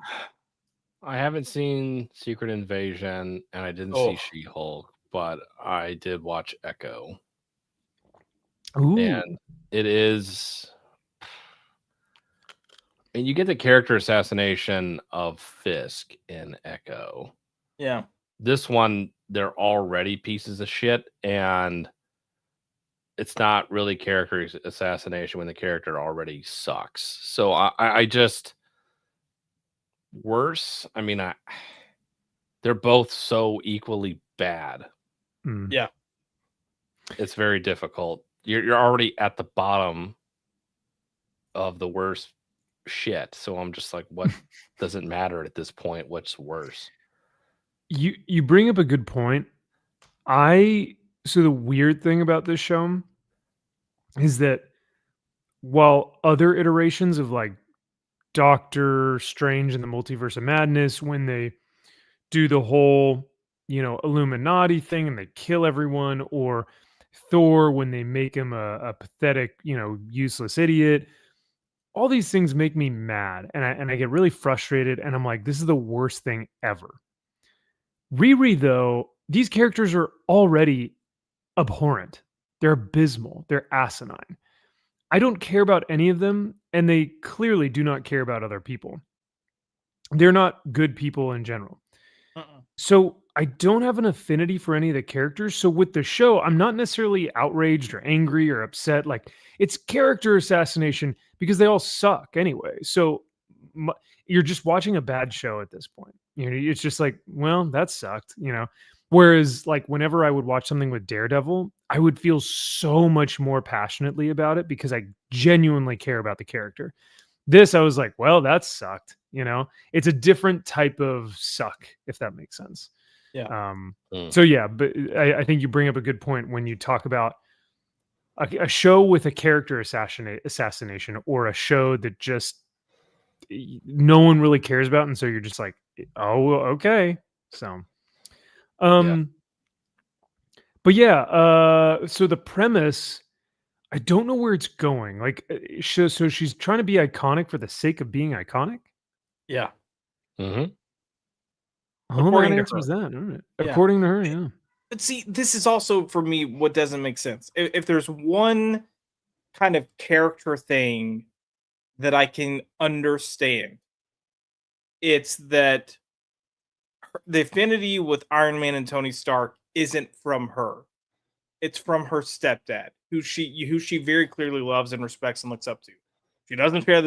I haven't seen Secret Invasion and I didn't see She-Hulk, but I did watch Echo. Ooh. And it is And you get the character assassination of Fisk in Echo. Yeah. This one, they're already pieces of shit, and it's not really character assassination when the character already sucks. So I just worse. I mean, they're both so equally bad. Yeah. It's very difficult. You're already at the bottom of the worst shit. So I'm just like, what doesn't matter at this point? What's worse? You bring up a good point. So the weird thing about this show is that while other iterations of like Doctor Strange and the Multiverse of Madness, when they do the whole, Illuminati thing and they kill everyone, or Thor when they make him a pathetic, useless idiot. All these things make me mad, and I get really frustrated, and I'm like, this is the worst thing ever. Riri, though, these characters are already abhorrent. They're abysmal. They're asinine. I don't care about any of them, and they clearly do not care about other people. They're not good people in general. So I don't have an affinity for any of the characters. So with the show, I'm not necessarily outraged or angry or upset. Like, it's character assassination because they all suck anyway. So you're just watching a bad show at this point. It's just like, well, that sucked, Whereas, like, whenever I would watch something with Daredevil, I would feel so much more passionately about it because I genuinely care about the character. This, I was like, well, that sucked. It's a different type of suck, if that makes sense. Yeah. So yeah, but I think you bring up a good point when you talk about a show with a character assassination, or a show that just no one really cares about, and so you're just like, oh, okay. So, but yeah, so the premise, I don't know where it's going. Like, so she's trying to be iconic for the sake of being iconic. Yeah. Oh, According that to answers her. that. All right. Yeah. According to her, yeah. But see, this is also for me what doesn't make sense. If there's one kind of character thing that I can understand, it's that the affinity with Iron Man and Tony Stark isn't from her. It's from her stepdad, who she very clearly loves and respects and looks up to. She doesn't share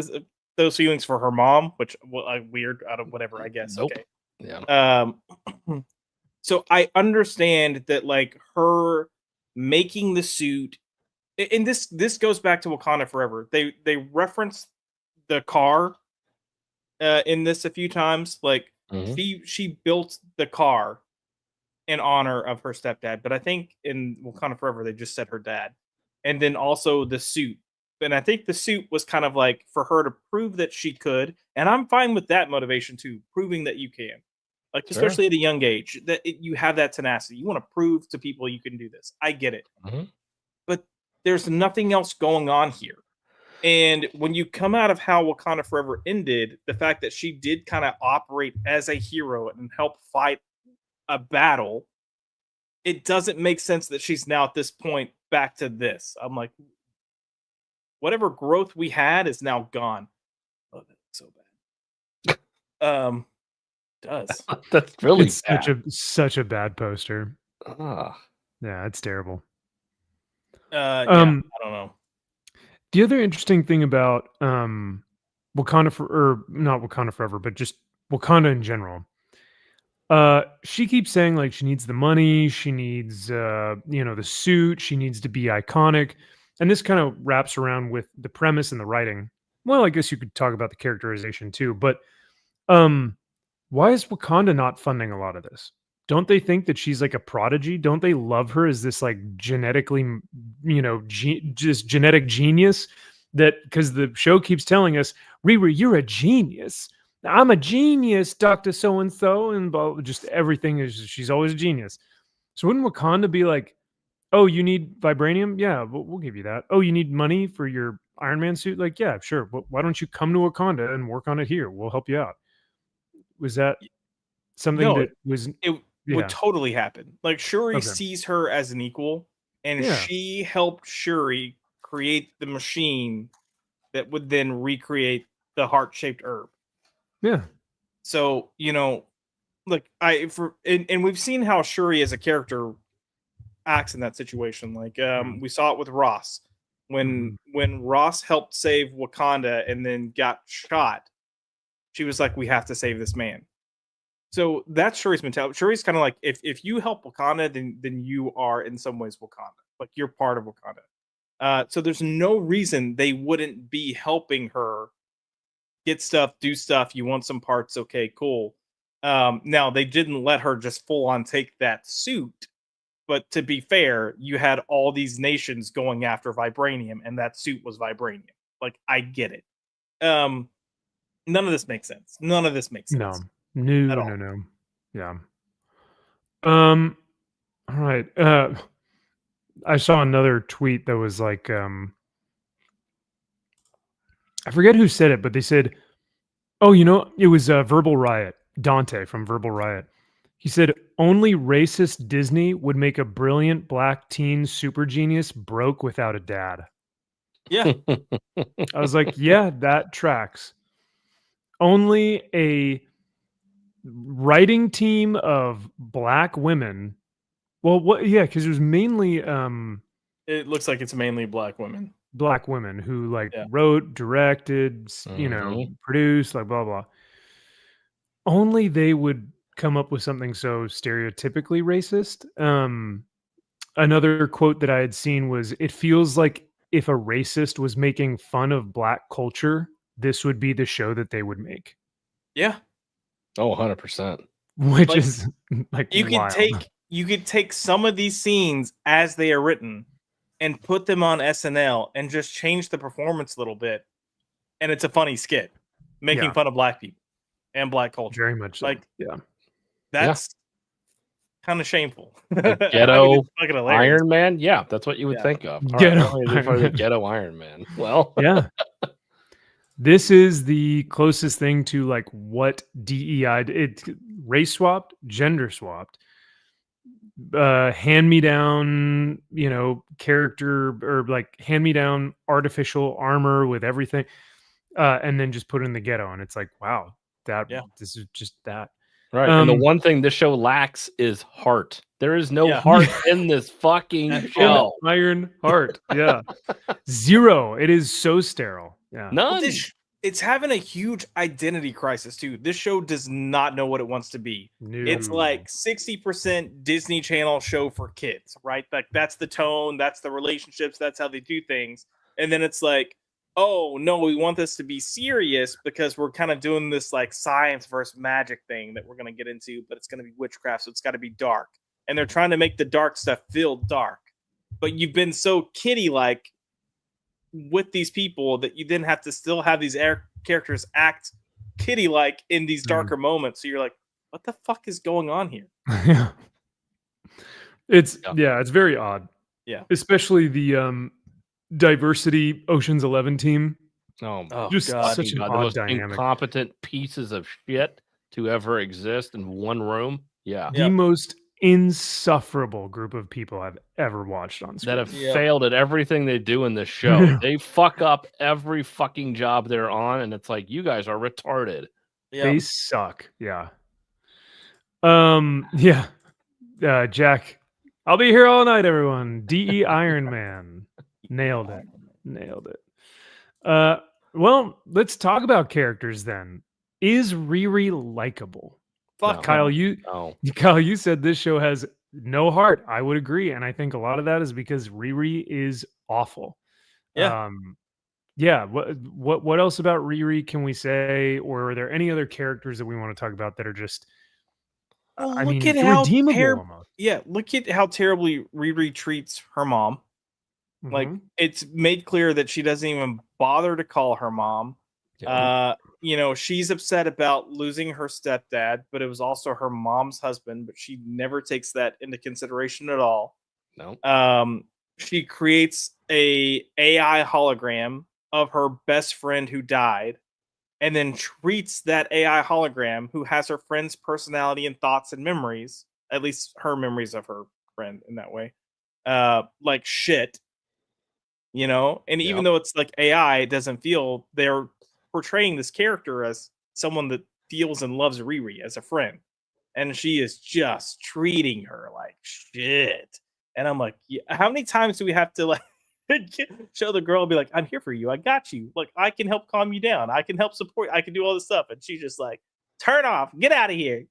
those feelings for her mom, which weird out of whatever, I guess. Nope. Okay. Yeah. So I understand that, like, her making the suit, and this goes back to Wakanda Forever. They reference the car in this a few times. Like, she built the car in honor of her stepdad, but I think in Wakanda Forever they just said her dad, and then also the suit. And I think the suit was kind of like for her to prove that she could, and I'm fine with that motivation too, proving that you can. Like, especially at a young age, that you have that tenacity. You want to prove to people you can do this. I get it. But there's nothing else going on here. And when you come out of how Wakanda Forever ended, the fact that she did kind of operate as a hero and help fight a battle, it doesn't make sense that she's now at this point back to this. I'm like, whatever growth we had is now gone. Oh, that's so bad. Does that's really it's bad. such a bad poster. Yeah, it's terrible. I don't know. The other interesting thing about Wakanda or not Wakanda Forever, but just Wakanda in general, she keeps saying, like, she needs the money, she needs the suit, she needs to be iconic, and this kind of wraps around with the premise and the writing. Well, I guess you could talk about the characterization too, but why is Wakanda not funding a lot of this? Don't they think that she's like a prodigy? Don't they love her as this, like, genetically, just genetic genius? That, because the show keeps telling us, Riri, you're a genius. I'm a genius, Dr. So-and-so, and just everything is, she's always a genius. So wouldn't Wakanda be like, oh, you need vibranium? Yeah, we'll give you that. Oh, you need money for your Iron Man suit? Like, yeah, sure. Why don't you come to Wakanda and work on it here? We'll help you out. Was that something that was... It would totally happen. Like, Shuri sees her as an equal, and she helped Shuri create the machine that would then recreate the heart-shaped herb. Yeah. So, look, and we've seen how Shuri as a character acts in that situation. Like we saw it with Ross when Ross helped save Wakanda and then got shot. She was like, "We have to save this man." So that's Shuri's mentality. Shuri's kind of like, if you help Wakanda, then you are in some ways Wakanda. Like you're part of Wakanda. So there's no reason they wouldn't be helping her get stuff, do stuff. You want some parts? Okay, cool. Now they didn't let her just full on take that suit. But to be fair, you had all these nations going after vibranium, and that suit was vibranium. Like, I get it. None of this makes sense. None of this makes sense. No. Yeah. All right. I saw another tweet that was like, I forget who said it, but they said, "Oh, it was Verbal Riot, Dante from Verbal Riot." He said, "Only racist Disney would make a brilliant black teen super genius broke without a dad." Yeah. I was like, yeah, that tracks. Only a writing team of black women. Well, what? Yeah, because it was mainly it looks like it's mainly black women. Black women who wrote, directed, produced, like blah blah. Only they would come up with something so stereotypically racist. Another quote that I had seen was, "It feels like if a racist was making fun of black culture, this would be the show that they would make." Yeah. Oh, 100%. Which is like you wild. could take some of these scenes as they are written and put them on SNL and just change the performance a little bit, and it's a funny skit making fun of black people and black culture. Very much so. Like, yeah, that's kind of shameful. Ghetto Iron Man, yeah, that's what you would think of. The ghetto Iron Man. Well, yeah. This is the closest thing to like what DEI it race swapped, gender swapped, hand me down, character or like hand me down artificial armor with everything, and then just put in the ghetto, and it's like, wow, this is just that. Right. And the one thing this show lacks is heart. There is no heart in this fucking show. Iron Heart. Yeah. Zero. It is so sterile. Yeah. None. It's having a huge identity crisis too. This show does not know what it wants to be. No. It's like 60% Disney Channel show for kids, right? Like that's the tone, that's the relationships, that's how they do things. And then it's like, oh no, we want this to be serious because we're kind of doing this like science versus magic thing that we're going to get into, but it's going to be witchcraft, so it's got to be dark. And they're trying to make the dark stuff feel dark. But you've been so kiddie-like with these people that you then have to still have these characters act kiddie-like in these darker moments. So you're like, what the fuck is going on here? Yeah. It's very odd. Yeah. Especially the diversity Ocean's 11 team. Oh just God. Such an the odd most dynamic. Incompetent pieces of shit to ever exist in one room. Yeah. The most insufferable group of people I've ever watched on screen. That have failed at everything they do in this show. They fuck up every fucking job they're on, and it's like, you guys are retarded. They suck. Yeah. Jack, I'll be here all night, everyone. DE Iron Man. Nailed it. Well, let's talk about characters then. Is Riri likable? Fuck, Kyle, you said this show has no heart. I would agree, and I think a lot of that is because Riri is awful. Yeah. What else about Riri can we say, or are there any other characters that we want to talk about that are just? Look at how look at how terribly Riri treats her mom. Mm-hmm. Like, it's made clear that she doesn't even bother to call her mom. She's upset about losing her stepdad, but it was also her mom's husband, but she never takes that into consideration at all. No. She creates a AI hologram of her best friend who died, and then treats that AI hologram, who has her friend's personality and thoughts and memories, at least her memories of her friend in that way, like shit. And even though it's like AI, it doesn't feel portraying this character as someone that feels and loves Riri as a friend, and she is just treating her like shit. And I'm like, yeah, how many times do we have to like show the girl and be like, I'm here for you, I got you, like I can help calm you down, I can help support, I can do all this stuff, and she's just like, turn off, get out of here,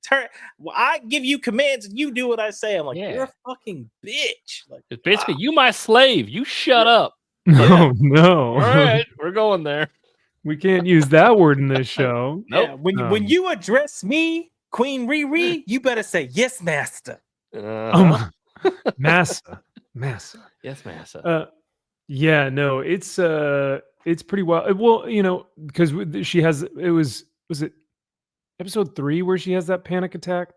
well, I give you commands and you do what I say. I'm like, you're a fucking bitch. Like, it's basically you my slave, you shut up. No, no. All right, we're going there. We can't use that word in this show. Yeah, when you address me, Queen Riri, you better say yes, master. Massa. Yes, massa. Yeah, no, it's pretty well. Well, you know, because she has, was it episode 3 where she has that panic attack?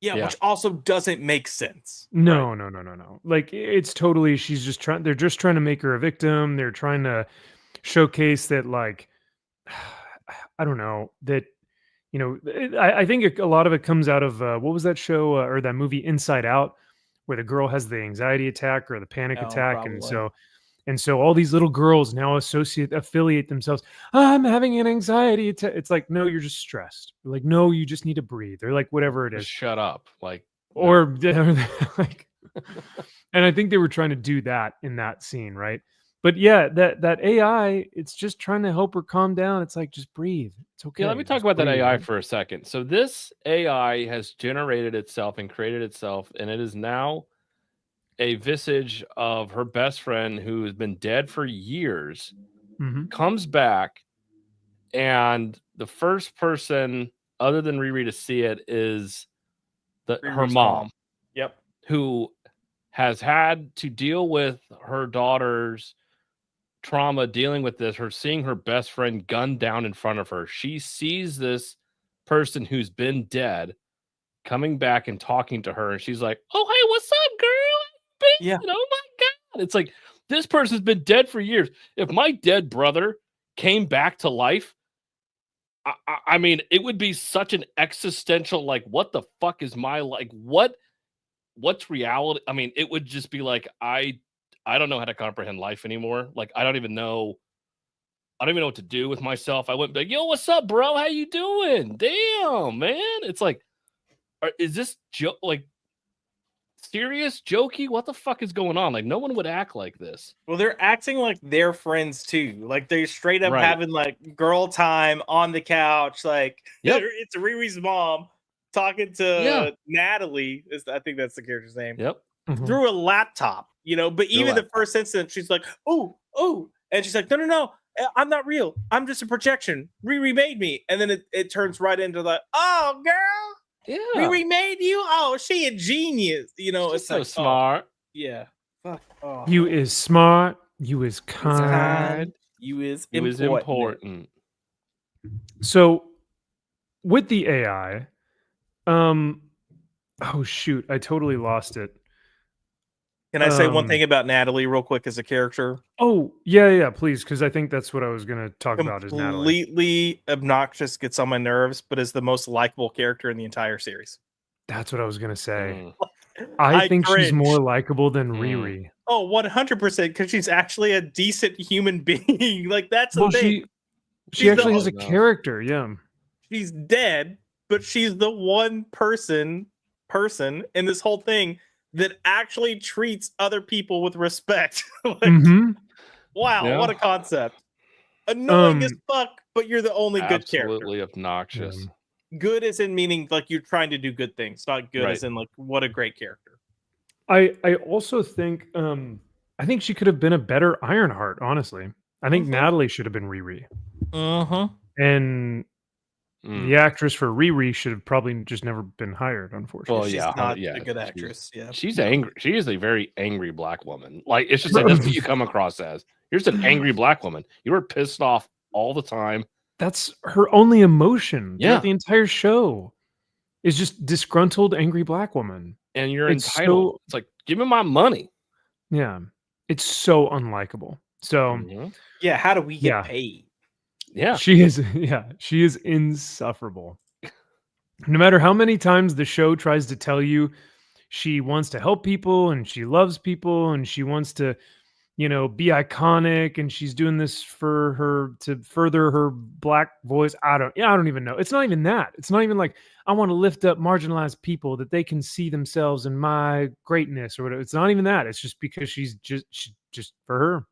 Yeah, which also doesn't make sense. No. Like it's totally, they're just trying to make her a victim. They're trying to showcase that, like, I don't know, that, you know, I think a lot of it comes out of what was that show or that movie Inside Out, where the girl has the anxiety attack or the panic attack, probably. and so all these little girls now affiliate themselves. I'm having an anxiety attack. It's like, no, you're just stressed. Like, no, you just need to breathe. They're like, whatever it is. Just shut up. Like, or like, and I think they were trying to do that in that scene, right? But yeah, that AI, it's just trying to help her calm down. It's like, just breathe. It's okay. Yeah, let me talk about that AI for a second. So this AI has generated itself and created itself, and it is now a visage of her best friend who has been dead for years, comes back, and the first person other than Riri to see it is her mom. Yep. Who has had to deal with her daughter's trauma, dealing with this, her seeing her best friend gunned down in front of her. She sees this person who's been dead coming back and talking to her, and she's like, oh, hey, what's up, girl? Yeah. Oh my God. It's like, this person's been dead for years. If my dead brother came back to life, I mean, it would be such an existential, like, what the fuck is my, like, what's reality? I mean, it would just be like, I don't know how to comprehend life anymore. Like, I don't even know what to do with myself. I wouldn't be like, yo, what's up, bro? How you doing? Damn, man. It's like, is this like serious, jokey? What the fuck is going on? Like, no one would act like this. Well, they're acting like they're friends too. Like, they're straight up having like girl time on the couch. Like, it's Riri's mom talking to Natalie. I think that's the character's name. Yep. Through a laptop, you know. But even the first incident, she's like, oh, and she's like, no, I'm not real. I'm just a projection. Riri made me. And then it turns right into the, oh, girl. Yeah. Riri made you? Oh, she a genius. You know, She's it's so like, smart. Yeah. Fuck. Oh. You is smart. You is kind. You is important. So with the AI, oh shoot, I totally lost it. Can I say one thing about Natalie real quick as a character? Oh, yeah, please, because I think that's what I was going to talk about is Natalie. Completely obnoxious, gets on my nerves, but is the most likable character in the entire series. That's what I was going to say. I think she's more likable than Riri. Oh, 100%, because she's actually a decent human being. Like, that's the thing. She actually has a character, yeah. She's dead, but she's the one person in this whole thing that actually treats other people with respect. Like, wow, what a concept. Annoying as fuck, but you're the only good character. Absolutely obnoxious. Good as in meaning like you're trying to do good things, not good as in like what a great character. I also think I think she could have been a better Ironheart, honestly. I think Natalie should have been Riri. And the actress for Riri should have probably just never been hired, unfortunately. Well, she's not a good actress. She's angry. She is a very angry black woman. Like, it's just like that's what you come across as. You're just an angry black woman. You were pissed off all the time. That's her only emotion. Yeah, the entire show is just disgruntled, angry black woman. And you're entitled. It's like, give me my money. Yeah, it's so unlikable. So, yeah, how do we get paid? Yeah, she is insufferable. No matter how many times the show tries to tell you she wants to help people and she loves people and she wants to, be iconic, and she's doing this for her to further her black voice. I don't even know. It's not even that. It's not even like I want to lift up marginalized people that they can see themselves in my greatness or whatever. It's not even that. It's just because she's just for her.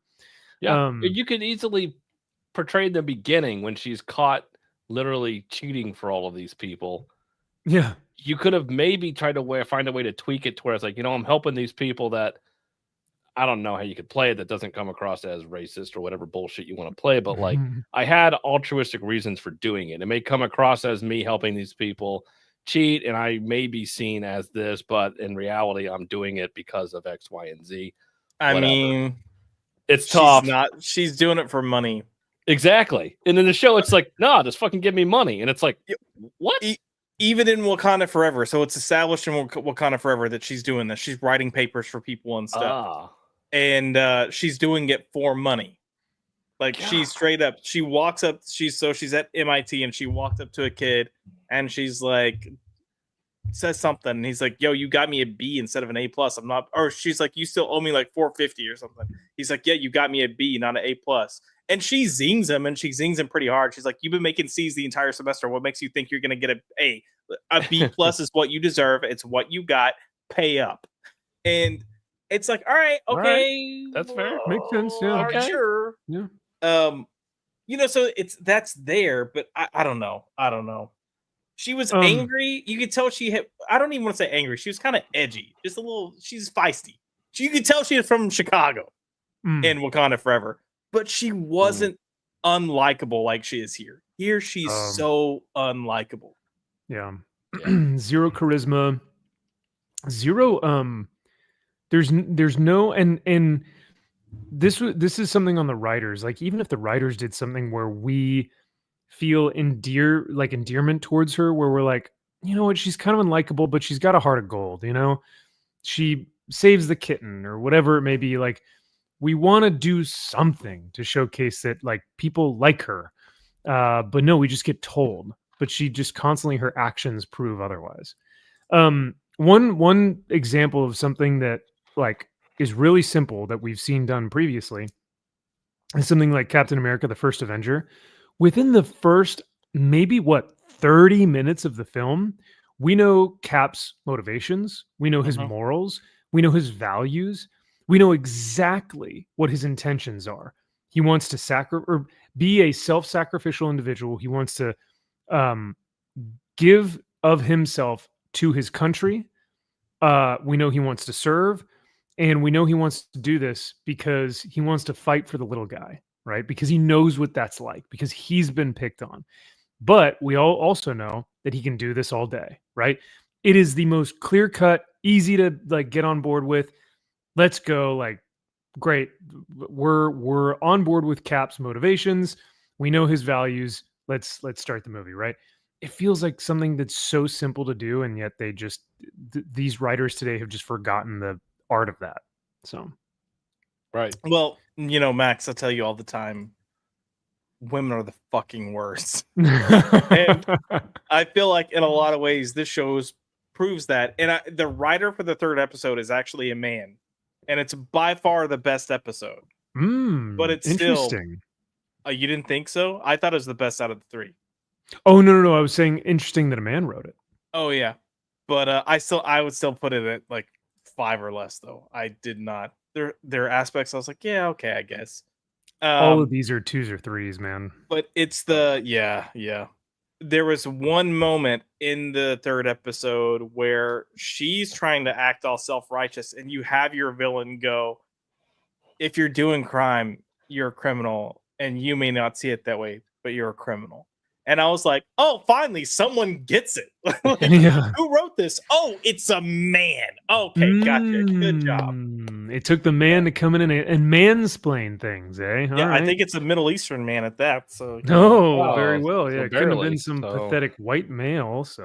Yeah, you could easily portray the beginning when she's caught literally cheating for all of these people. Yeah, you could have maybe tried to find a way to tweak it to where it's like, I'm helping these people that I don't know how you could play it that doesn't come across as racist or whatever bullshit you want to play, but like I had altruistic reasons for doing it. It may come across as me helping these people cheat, and I may be seen as this, but in reality, I'm doing it because of X, Y, and Z. I mean, it's tough. She's doing it for money. Exactly. And in the show, it's like, nah, just fucking give me money. And it's like, what? Even in Wakanda Forever. So it's established in Wakanda Forever that she's doing this. She's writing papers for people and stuff. And she's doing it for money. Like she's straight up, she walks up, she's at MIT and she walked up to a kid and she's like, says something. And he's like, yo, you got me a B instead of an A+. I'm not, or she's like, you still owe me like $450 or something. He's like, yeah, you got me a B, not an A+. And she zings him, and she zings him pretty hard. She's like, you've been making C's the entire semester. What makes you think you're going to get an A? A B+ is what you deserve. It's what you got. Pay up. And it's like, all right, okay. All right. That's fair. Makes sense. Yeah. Okay. Sure. Yeah. So that's there, but I don't know. She was angry. You could tell she had, I don't even want to say angry. She was kind of edgy. Just a little, she's feisty. You could tell she was from Chicago in Wakanda Forever. But she wasn't unlikable like she is here. Here, she's so unlikable. Yeah. Zero charisma. Zero. There's no, and this is something on the writers. Like, even if the writers did something where we feel endearment towards her, where we're like, you know what, she's kind of unlikable, but she's got a heart of gold. She saves the kitten or whatever it may be. Like, we want to do something to showcase that like people like her. But no, we just get told, but she just constantly, her actions prove otherwise. One example of something that like is really simple that we've seen done previously is something like Captain America, the First Avenger. Within the first, maybe 30 minutes of the film, we know Cap's motivations. We know his morals. We know his values. We know exactly what his intentions are. He wants to be a self-sacrificial individual. He wants to give of himself to his country. We know he wants to serve, and we know he wants to do this because he wants to fight for the little guy, right? Because he knows what that's like, because he's been picked on. But we all also know that he can do this all day, right? It is the most clear-cut, easy to like get on board with. Let's go, like, great. We're on board with Cap's motivations. We know his values. Let's start the movie, right? It feels like something that's so simple to do, and yet they just these writers today have just forgotten the art of that. So, right. Well, Max, I tell you all the time, women are the fucking worst. And I feel like in a lot of ways, this show proves that. And the writer for the third episode is actually a man. And it's by far the best episode. But it's interesting. Still, you didn't think so? I thought it was the best out of the three. Oh, no. I was saying interesting that a man wrote it. Oh, yeah. But I would still put it at like 5 or less, though. I did not. There are aspects I was like, yeah, okay, I guess. All of these are 2s or 3s, man. But it's yeah. There was one moment in the third episode where she's trying to act all self-righteous, and you have your villain go, if you're doing crime, you're a criminal, and you may not see it that way, but you're a criminal. And I was like, oh, finally, someone gets it. Who wrote this? Oh, it's a man. Okay, gotcha. Good job. It took the man to come in and mansplain things, eh? All right. I think it's a Middle Eastern man at that. So very well. Yeah, it couldn't have been some pathetic white male. So,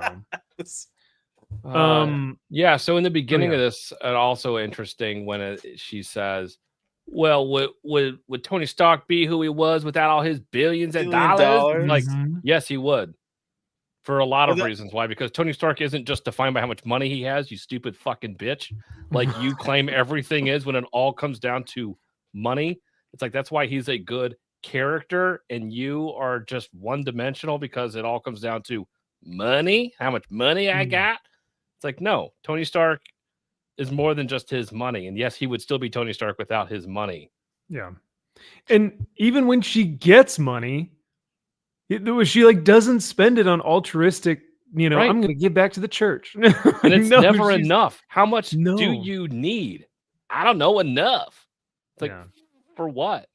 yeah. So in the beginning of this, also interesting when she says, well, would Tony Stark be who he was without all his billions of dollars? Like, yes, he would. For a lot of reasons. Why? Because Tony Stark isn't just defined by how much money he has, you stupid fucking bitch. Like, you claim everything is when it all comes down to money. It's like that's why he's a good character, and you are just one-dimensional because it all comes down to money. How much money I got? It's like, no, Tony Stark is more than just his money. And yes, he would still be Tony Stark without his money. Yeah. And even when she gets money, she like doesn't spend it on altruistic, you know, Right. I'm going to give back to the church. And it's No, never she's- enough. How much do No. you need? I don't know, enough. It's like, Yeah. for what?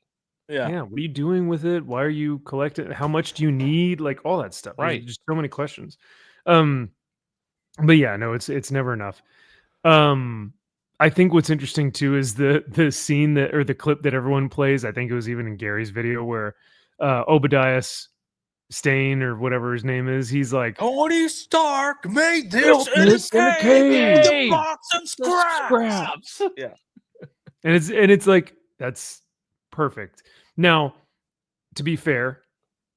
Yeah. What are you doing with it? Why are you collecting? How much do you need? Like all that stuff. There's Right. just so many questions. But yeah, no, it's never enough. I think what's interesting too is the scene that, or the clip that everyone plays. I think it was even in Gary's video where Obadiah Stane or whatever his name is, he's like, Tony Stark made built this in a cave. cave. The box and scraps. Yeah. and it's like, that's perfect. Now, to be fair,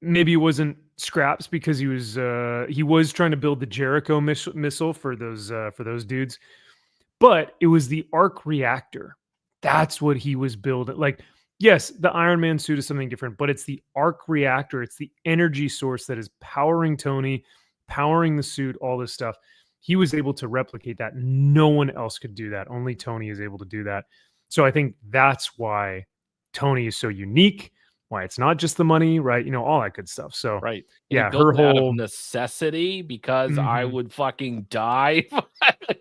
maybe it wasn't scraps because he was trying to build the Jericho missile for those dudes, but it was the arc reactor. That's what he was building. Like, yes, the Iron Man suit is something different, but it's the arc reactor. It's the energy source that is powering Tony, powering the suit, all this stuff. He was able to replicate that. No one else could do that. Only Tony is able to do that. So I think that's why Tony is so unique, why it's not just the money, right? You know, all that good stuff. So Right. yeah, He built her it out whole of necessity because I Mhm. would fucking die.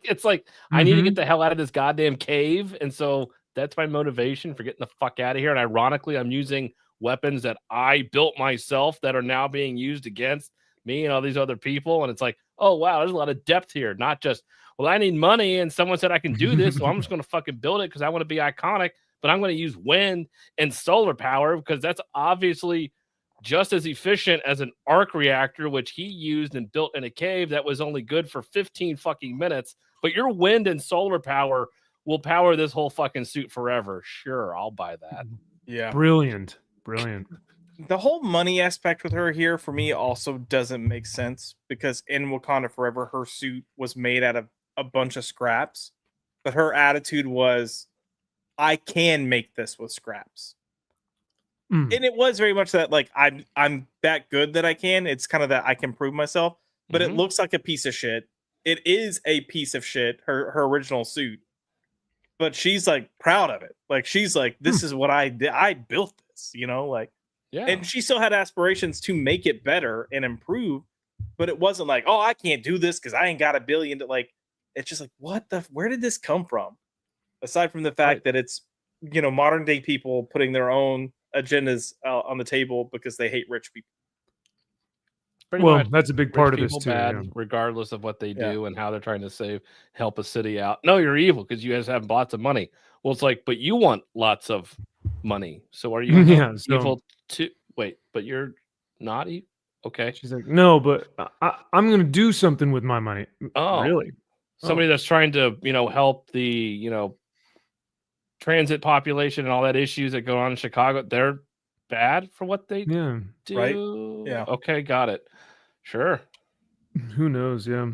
It's like, I need to get Mhm. the hell out of this goddamn cave. And so that's my motivation for getting the fuck out of here. And ironically, I'm using weapons that I built myself that are now being used against me and all these other people. And it's like, oh, wow, there's a lot of depth here. Not just, well, I need money and someone said I can do this. So I'm just going to fucking build it because I want to be iconic. But I'm going to use wind and solar power because that's obviously just as efficient as an arc reactor, which he used and built in a cave that was only good for 15 fucking minutes. But your wind and solar power will power this whole fucking suit forever. Sure, I'll buy that. Yeah. Brilliant. The whole money aspect with her here for me also doesn't make sense because in Wakanda Forever, her suit was made out of a bunch of scraps, but her attitude was, I can make this with scraps. Mm. And it was very much that, like, I'm that good that I can. It's kind of that I can prove myself, but it looks like a piece of shit. It is a piece of shit, her original suit, but she's like proud of it. Like, she's like, this is what I did. I built this, you know, like, Yeah. and she still had aspirations to make it better and improve, but it wasn't like, oh, I can't do this because I ain't got $1 billion to, like, it's just like, where did this come from? Aside from the fact that it's, you know, modern day people putting their own agendas on the table because they hate rich people. Pretty Well, much. that's a big Rich part of this people too. bad, Yeah. regardless of what they do and how they're trying to help a city out. No, you're evil because you guys have lots of money. Well, it's like, but you want lots of money. So are you Yeah, so- evil too? Wait, but you're not evil? Okay. She's like, no, but I'm going to do something with my money. Oh, Really? Somebody that's trying to, you know, help the, you know, transit population and all that issues that go on in Chicago. They're bad for what they Yeah. do. Right. Yeah. Okay, got it. Sure. Who knows? Yeah.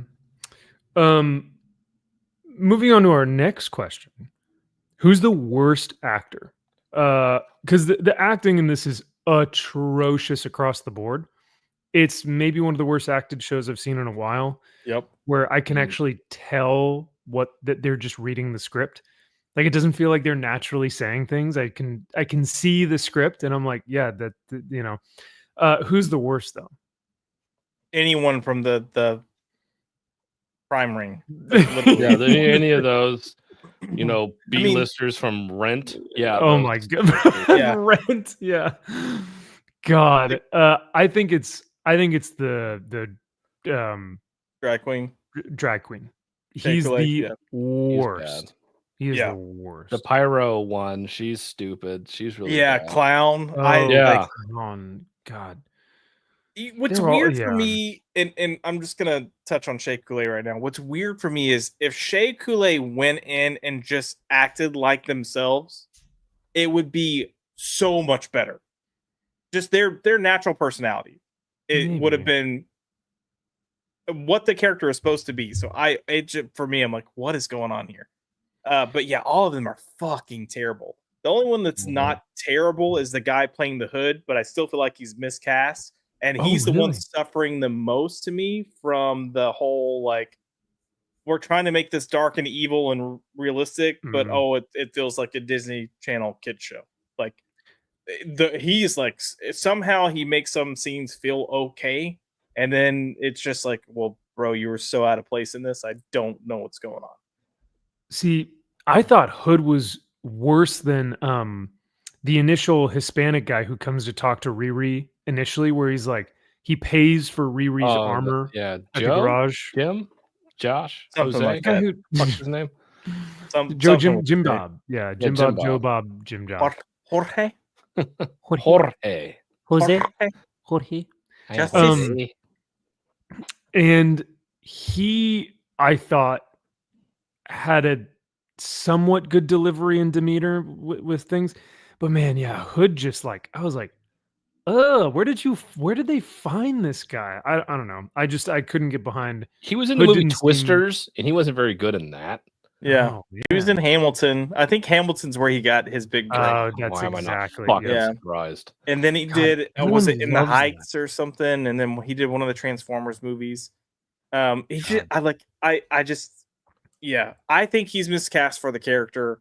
Moving on to our next question. Who's the worst actor? Because the acting in this is atrocious across the board. It's maybe one of the worst acted shows I've seen in a while. Yep. Where I can actually tell that they're just reading the script. Like, it doesn't feel like they're naturally saying things. I can see the script and I'm like, yeah, that you know. Who's the worst though? Anyone from the Prime Ring. Yeah, any of those, you know, B-listers from Rent. Yeah. Oh my god. Yeah. Rent. Yeah. God. I think it's the Drag queen. drag queen. Shea He's Coulee, the yeah. worst. He is Yeah. the worst. The Pyro one, she's stupid. She's really bad. Clown. Oh, yeah. come on. God. What's They're all- weird for yeah. me, and I'm just gonna touch on Shea Coulee right now. What's weird for me is if Shea Coulee went in and just acted like themselves, it would be so much better. Just their natural personality. It would have been what the character is supposed to be. So for me, I'm like, what is going on here? But yeah, all of them are fucking terrible. The only one that's not terrible is the guy playing the Hood, but I still feel like he's miscast, and he's the one suffering the most to me from the whole like we're trying to make this dark and evil and realistic, but it feels like a Disney Channel kid show. Like he's like somehow he makes some scenes feel okay, and then it's just like, well, bro, you were so out of place in this. I don't know what's going on. See, I thought Hood was worse than the initial Hispanic guy who comes to talk to Riri initially, where he's like he pays for Riri's armor at the garage. Jim, Josh, something Jose, like that. What's his name? Jim Bob, Jim Bob, Joe Bob, Jim Josh, Jorge, Jose, Jorge. And he, I thought, had a somewhat good delivery and demeanor with things, but man, yeah, Hood just like I was like, where did they find this guy? I don't know. I couldn't get behind. He was in the movie Twisters, and he wasn't very good in that. Yeah. He was in Hamilton. I think Hamilton's where he got his big break. Oh, that's exactly. I'm surprised. And then he did was it In the Heights or something? And then he did one of the Transformers movies. I think he's miscast for the character,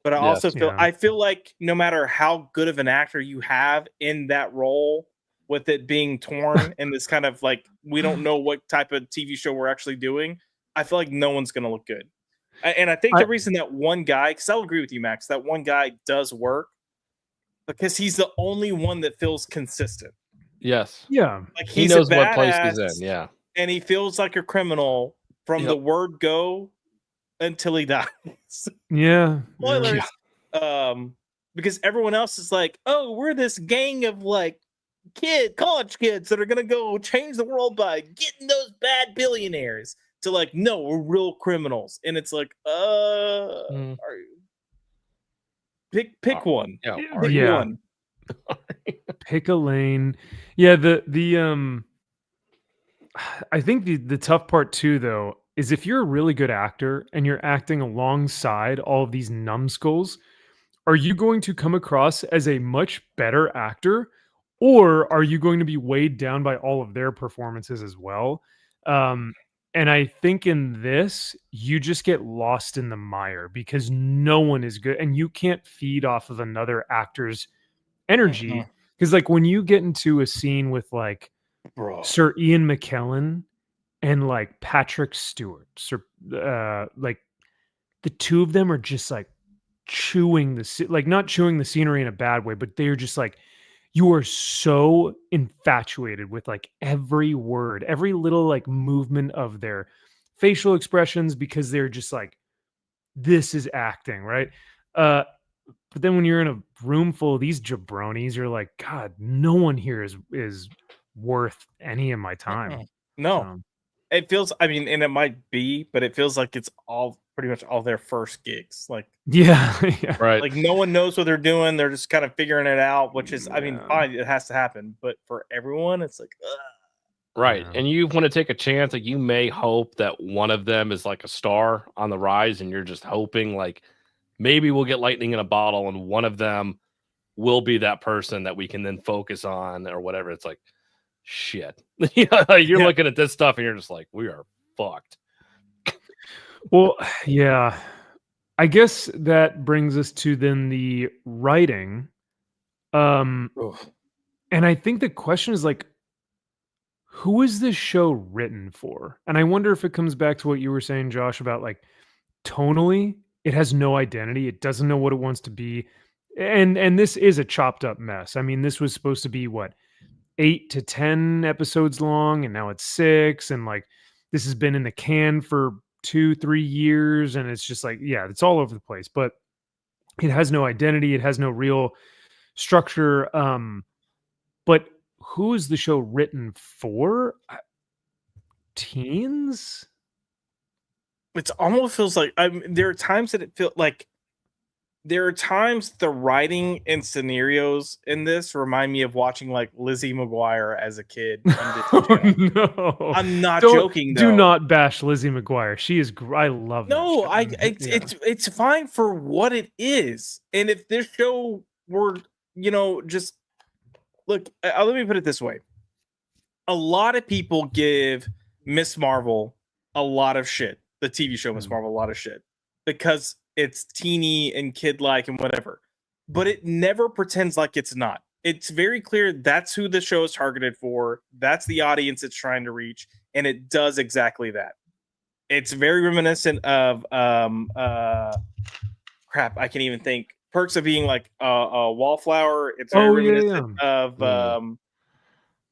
but I also feel like no matter how good of an actor you have in that role, with it being torn and this kind of like we don't know what type of TV show we're actually doing, I feel like no one's going to look good. And I think the reason that one guy, because I'll agree with you, Max, that one guy does work because he's the only one that feels consistent. Yes. Yeah. Like he knows what place he's in. Yeah. And he feels like a criminal from the word go until he dies. Yeah. Spoilers. Because everyone else is like, oh, we're this gang of like college kids that are gonna go change the world by getting those bad billionaires. To like, no, we're real criminals, and it's like, are you pick one? Yeah, pick one. Pick a lane. Yeah, the I think the tough part too, though, is if you're a really good actor and you're acting alongside all of these numbskulls, are you going to come across as a much better actor, or are you going to be weighed down by all of their performances as well? And I think in this, you just get lost in the mire because no one is good, and you can't feed off of another actor's energy. Because like when you get into a scene with like Sir Ian McKellen and like Patrick Stewart, like the two of them are just like chewing not chewing the scenery in a bad way, but they're just like, you are so infatuated with like every word, every little like movement of their facial expressions because they're just like, this is acting, right? But then when you're in a room full of these jabronis, you're like, God, no one here is worth any of my time. No, it feels. I mean, and it might be, but it feels like it's all pretty much all their first gigs. Like, yeah, right. Like no one knows what they're doing. They're just kind of figuring it out, which is, I mean, fine, it has to happen. But for everyone, it's like, right. And you want to take a chance. Like you may hope that one of them is like a star on the rise, and you're just hoping like maybe we'll get lightning in a bottle, and one of them will be that person that we can then focus on or whatever. It's like, shit. You're looking at this stuff, and you're just like, we are fucked. Well, yeah. I guess that brings us to then the writing. And I think the question is like, who is this show written for? And I wonder if it comes back to what you were saying, Josh, about like tonally, it has no identity. It doesn't know what it wants to be. And this is a chopped up mess. I mean, this was supposed to be 8 to 10 episodes long, and now it's 6. And like, this has been in the can for 2-3 years, and it's just like, yeah, it's all over the place, but it has no identity. It has no real structure. But who is the show written for? Teens? It almost feels like, I mean, there are times that it feels like there are times the writing and scenarios in this remind me of watching like Lizzie McGuire as a kid. No, I'm not Don't- joking. Do though. not bash Lizzie McGuire. She is. I love. No, that show. it's fine for what it is. And if this show were, just look, let me put it this way. A lot of people give Miss Marvel a lot of shit. The TV show Miss Marvel a lot of shit because it's teeny and kid-like and whatever. But it never pretends like it's not. It's very clear that's who the show is targeted for. That's the audience it's trying to reach, and it does exactly that. It's very reminiscent of crap. I can't even think. Perks of Being like a wallflower. It's very reminiscent of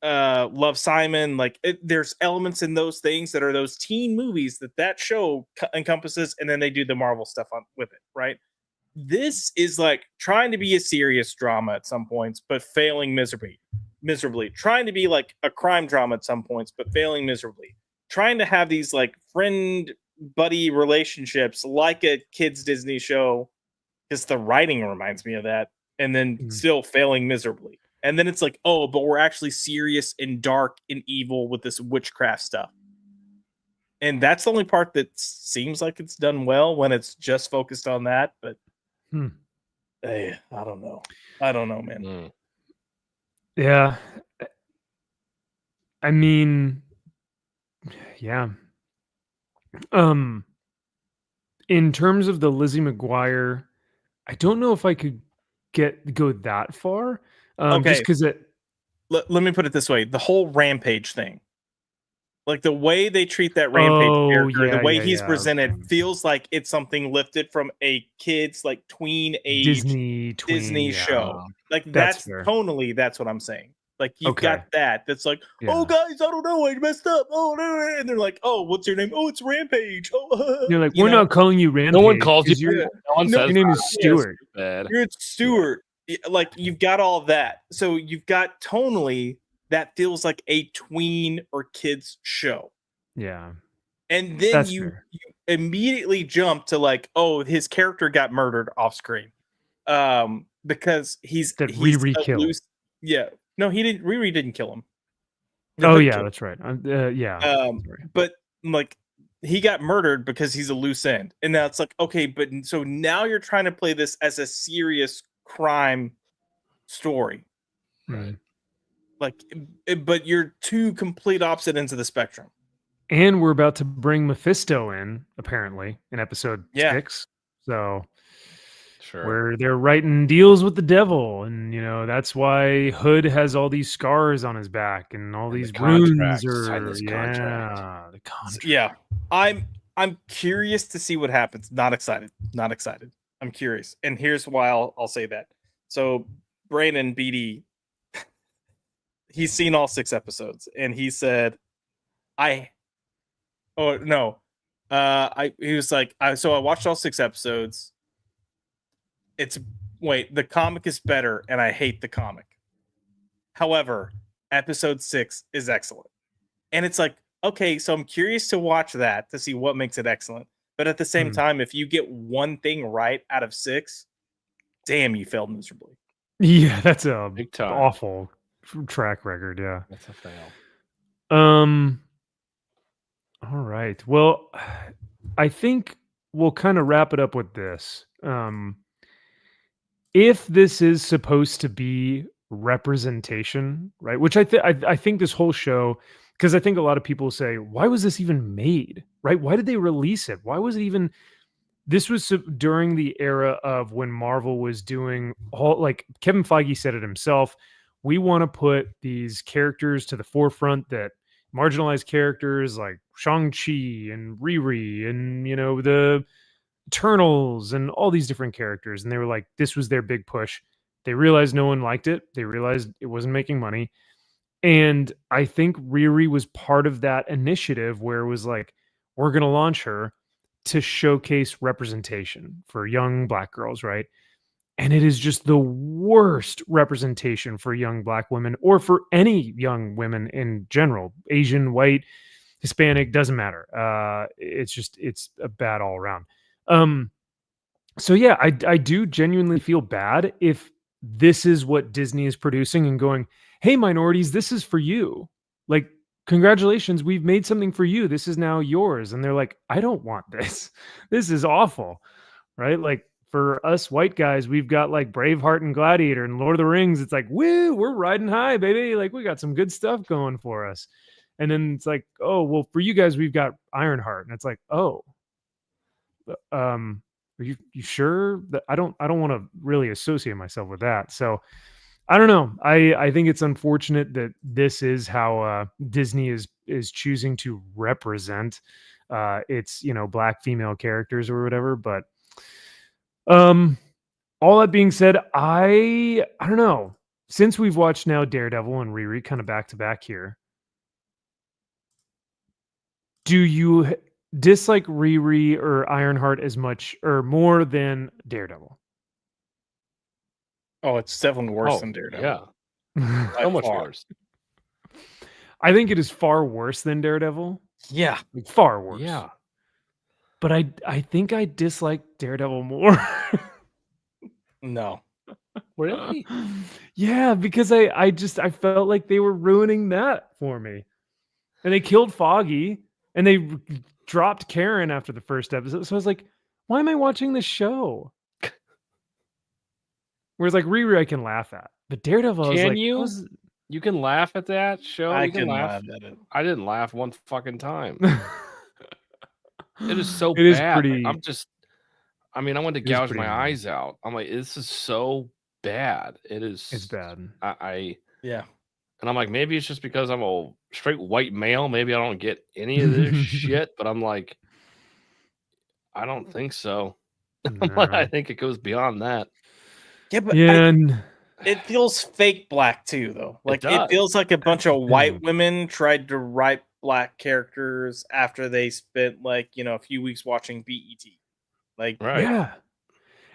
Love, Simon. Like there's elements in those things that are those teen movies that show encompasses, and then they do the Marvel stuff with it, right? This is like trying to be a serious drama at some points, but failing miserably. Trying to be like a crime drama at some points, but failing miserably. Trying to have these like friend buddy relationships like a kids Disney show, because the writing reminds me of that, and then still failing miserably. And then it's like, oh, but we're actually serious and dark and evil with this witchcraft stuff. And that's the only part that seems like it's done well when it's just focused on that. But hey, I don't know. Man. Yeah. I mean, yeah. In terms of the Lizzie McGuire, I don't know if I could go that far. Okay. Just because let me put it this way: the whole Rampage thing, like the way they treat that Rampage character, the way he's presented, feels like it's something lifted from a kid's like tween age Disney show. Like that's tonally, that's what I'm saying. Like you've got that. That's like, oh guys, I don't know, I messed up. Oh no, and they're like, oh, what's your name? Oh, it's Rampage. Oh, you're like, we're not calling you Rampage. No one calls you. Your name is Stewart. You're Stewart. Like you've got all of that. So you've got tonally that feels like a tween or kids show. Yeah. And then you immediately jump to like, oh, his character got murdered off screen. Because he's Riri killed. Yeah. No, he didn't. Riri didn't kill him. That's right. But like he got murdered because he's a loose end. And now it's like, okay, but so now you're trying to play this as a serious crime story. Right. Like, but you're two complete opposite ends of the spectrum. And we're about to bring Mephisto in, apparently, in episode 6. So where they're writing deals with the devil, and that's why Hood has all these scars on his back and all these runes are the contract. Yeah. I'm curious to see what happens. Not excited. I'm curious. And here's why I'll say that. So Brandon BD, he's seen all 6 episodes, and he said, he was like, so I watched all 6 episodes. The comic is better, and I hate the comic. However, episode 6 is excellent. And it's like, okay, so I'm curious to watch that to see what makes it excellent. But at the same time, if you get one thing right out of 6, damn, you failed miserably. Yeah, that's a big time awful track record. Yeah, that's a fail. All right. Well, I think we'll kind of wrap it up with this. If this is supposed to be representation, right? Which I think this whole show, because I think a lot of people say, why was this even made? Right? Why did they release it? Why was it even? This was during the era of when Marvel was doing all, like Kevin Feige said it himself. We want to put these characters to the forefront, that marginalized characters like Shang-Chi and Riri and the Eternals and all these different characters. And they were like, this was their big push. They realized no one liked it. They realized it wasn't making money. And I think Riri was part of that initiative where it was like, we're going to launch her to showcase representation for young Black girls, right? And it is just the worst representation for young Black women, or for any young women in general. Asian, white, Hispanic, doesn't matter. It's a bad all around. So yeah, I do genuinely feel bad if this is what Disney is producing and going, hey, minorities, this is for you. Like, congratulations, we've made something for you. This is now yours. And they're like, I don't want this. This is awful. Right? Like, for us white guys, we've got like Braveheart and Gladiator and Lord of the Rings. It's like, woo, we're riding high, baby. Like, we got some good stuff going for us. And then it's like, oh, well, for you guys, we've got Ironheart. And it's like, oh, are you sure that I don't want to really associate myself with that. So I don't know. I think it's unfortunate that this is how Disney is choosing to represent its, you know, black female characters or whatever. But all that being said, I don't know. Since we've watched now Daredevil and Riri kind of back to back here, do you dislike Riri or Ironheart as much or more than Daredevil? Oh, it's definitely worse than Daredevil. Yeah. So much worse. I think it is far worse than Daredevil. Yeah. Like, far worse. Yeah. But I think I dislike Daredevil more. No. Really? Yeah, because I felt like they were ruining that for me. And they killed Foggy and they dropped Karen after the first episode. So I was like, why am I watching this show? Whereas like Riri I can laugh at. But Daredevil, I was Can like, you? was... You can laugh at that show. I You can can laugh laugh at it. I didn't laugh one fucking time. It is so It is bad. pretty- I mean, I wanted to it is gouge pretty my annoying. eyes out. I'm like, this is so bad. It's bad. Yeah. And I'm like, maybe it's just because I'm a straight white male. Maybe I don't get any of this shit. But I'm like, I don't think so. I think it goes beyond that. Yeah, but it feels fake black too, though. Like it feels like a bunch of white women tried to write black characters after they spent like, you know, a few weeks watching BET. Like, Yeah.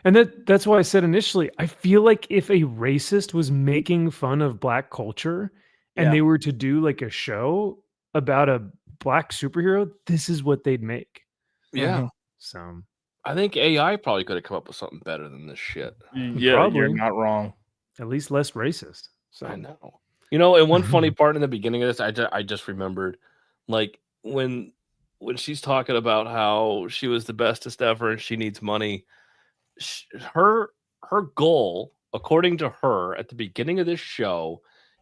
And that's why I said initially, I feel like if a racist was making fun of black culture and they were to do like a show about a black superhero, this is what they'd make. Yeah. So I think AI probably could have come up with something better than this shit. Yeah, Probably. you're not wrong. At least less racist. So I know. You know, and one funny part in the beginning of this, I just remembered, like when she's talking about how she was the bestest ever and she needs money. Her goal, according to her, at the beginning of this show,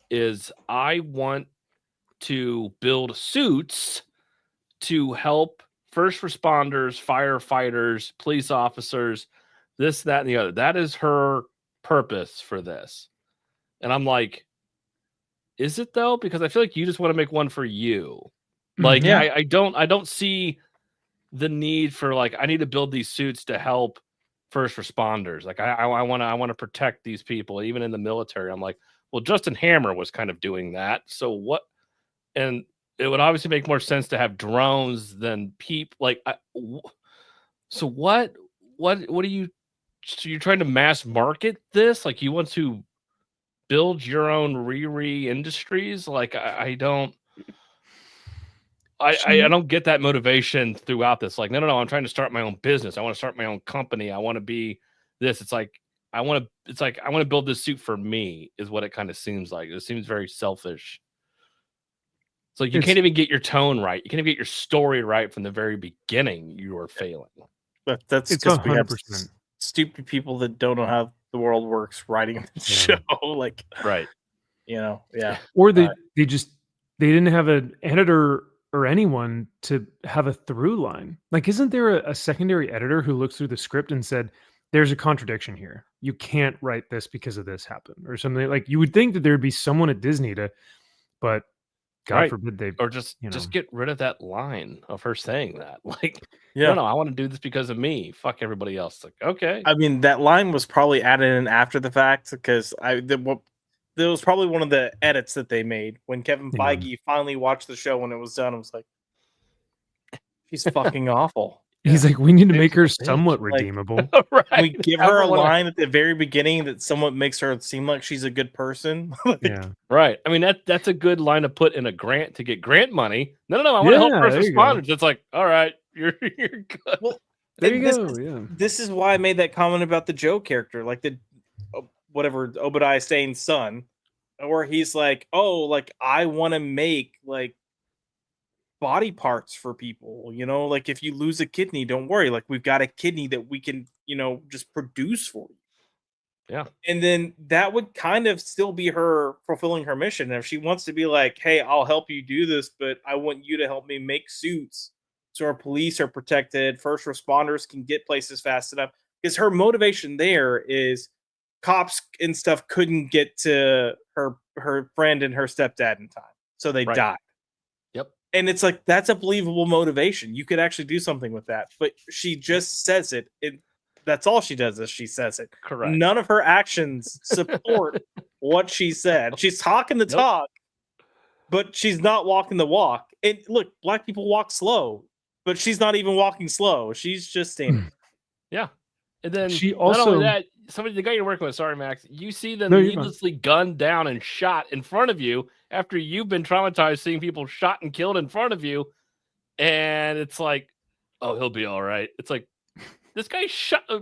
is I want to build suits to help first responders, firefighters, police officers, this, that, and the other. That is her purpose for this. And I'm like, is it though? Because I feel like you just want to make one for you. Like, I don't see the need for like, I need to build these suits to help first responders. Like I want to protect these people, even in the military. I'm like, well, Justin Hammer was kind of doing that. So what? And it would obviously make more sense to have drones than people. Like, so what are you? So you're trying to mass market this? Like you want to build your own Riri Industries? Like I don't get that motivation throughout this. Like, no, I'm trying to start my own business. I want to start my own company. I want to be this. It's like I want to build this suit for me, is what it kind of seems like. It seems very selfish. It's like you can't even get your tone right. You can't even get your story right from the very beginning. You are failing. That's because we have stupid people that don't know how the world works writing the show. Like, right. You know, yeah. Or they didn't have an editor or anyone to have a through line. Like, isn't there a secondary editor who looks through the script and said, there's a contradiction here. You can't write this because of this happened or something? Like, you would think that there'd be someone at Disney but God forbid they, or just get rid of that line of her saying that. Like, yeah, no, I want to do this because of me. Fuck everybody else. Like, okay. I mean, that line was probably added in after the fact because there was probably one of the edits that they made when Kevin Feige finally watched the show when it was done. I was like, she's fucking awful. He's like, we need to make her somewhat redeemable. Right. We give her a line at the very beginning that somewhat makes her seem like she's a good person. Yeah. Right. I mean, that's a good line to put in a grant to get grant money. No. I want to help first responders. It's like, all right, you're good. Well, There you go. Yeah. This is why I made that comment about the Joe character, like the whatever Obadiah Stane's son, or he's like, oh, like I want to make like body parts for people, you know, like if you lose a kidney, don't worry, like we've got a kidney that we can, you know, just produce for you. Yeah. And then that would kind of still be her fulfilling her mission. And if she wants to be like, hey, I'll help you do this, but I want you to help me make suits so our police are protected, first responders can get places fast enough. Because her motivation there is cops and stuff couldn't get to her friend and her stepdad in time. So they died. Yep. And it's like, that's a believable motivation. You could actually do something with that. But she just says it. That's all she does is she says it. Correct. None of her actions support what she said. She's talking the talk, but she's not walking the walk. And look, black people walk slow, but she's not even walking slow. She's just standing. Yeah. And then She not also- only that, the guy you're working with, sorry, Max, you see them No, you're fine. needlessly gunned down and shot in front of you after you've been traumatized seeing people shot and killed in front of you. And it's like, oh, he'll be all right. It's like, this guy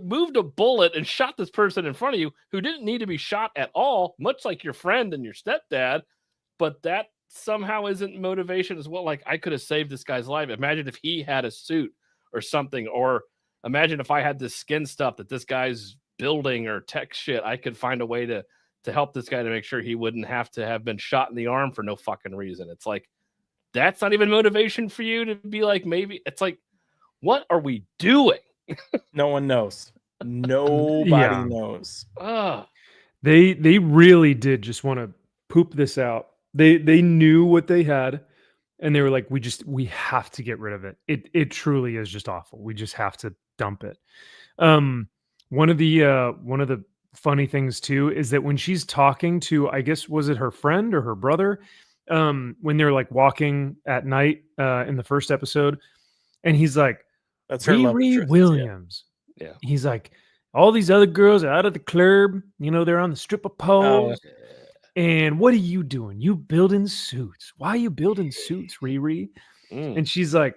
moved a bullet and shot this person in front of you who didn't need to be shot at all, much like your friend and your stepdad. But that somehow isn't motivation as well. Like, I could have saved this guy's life. Imagine if he had a suit or something, or imagine if I had this skin stuff that this guy's building or tech shit. I could find a way to help this guy to make sure he wouldn't have to have been shot in the arm for no fucking reason. It's like, that's not even motivation for you to be like, maybe it's like, what are we doing? No one knows. Nobody knows. They really did just want to poop this out. They knew what they had, and they were like, we have to get rid of it. It truly is just awful. We just have to dump it. One of the funny things too is that when she's talking to, I guess, was it her friend or her brother, when they're like walking at night in the first episode, and he's like, that's her love Riri interest, Williams. Yeah. He's like, all these other girls are out of the club. You know, they're on the stripper pole. And what are you doing? You building suits. Why are you building suits, Riri? And she's like,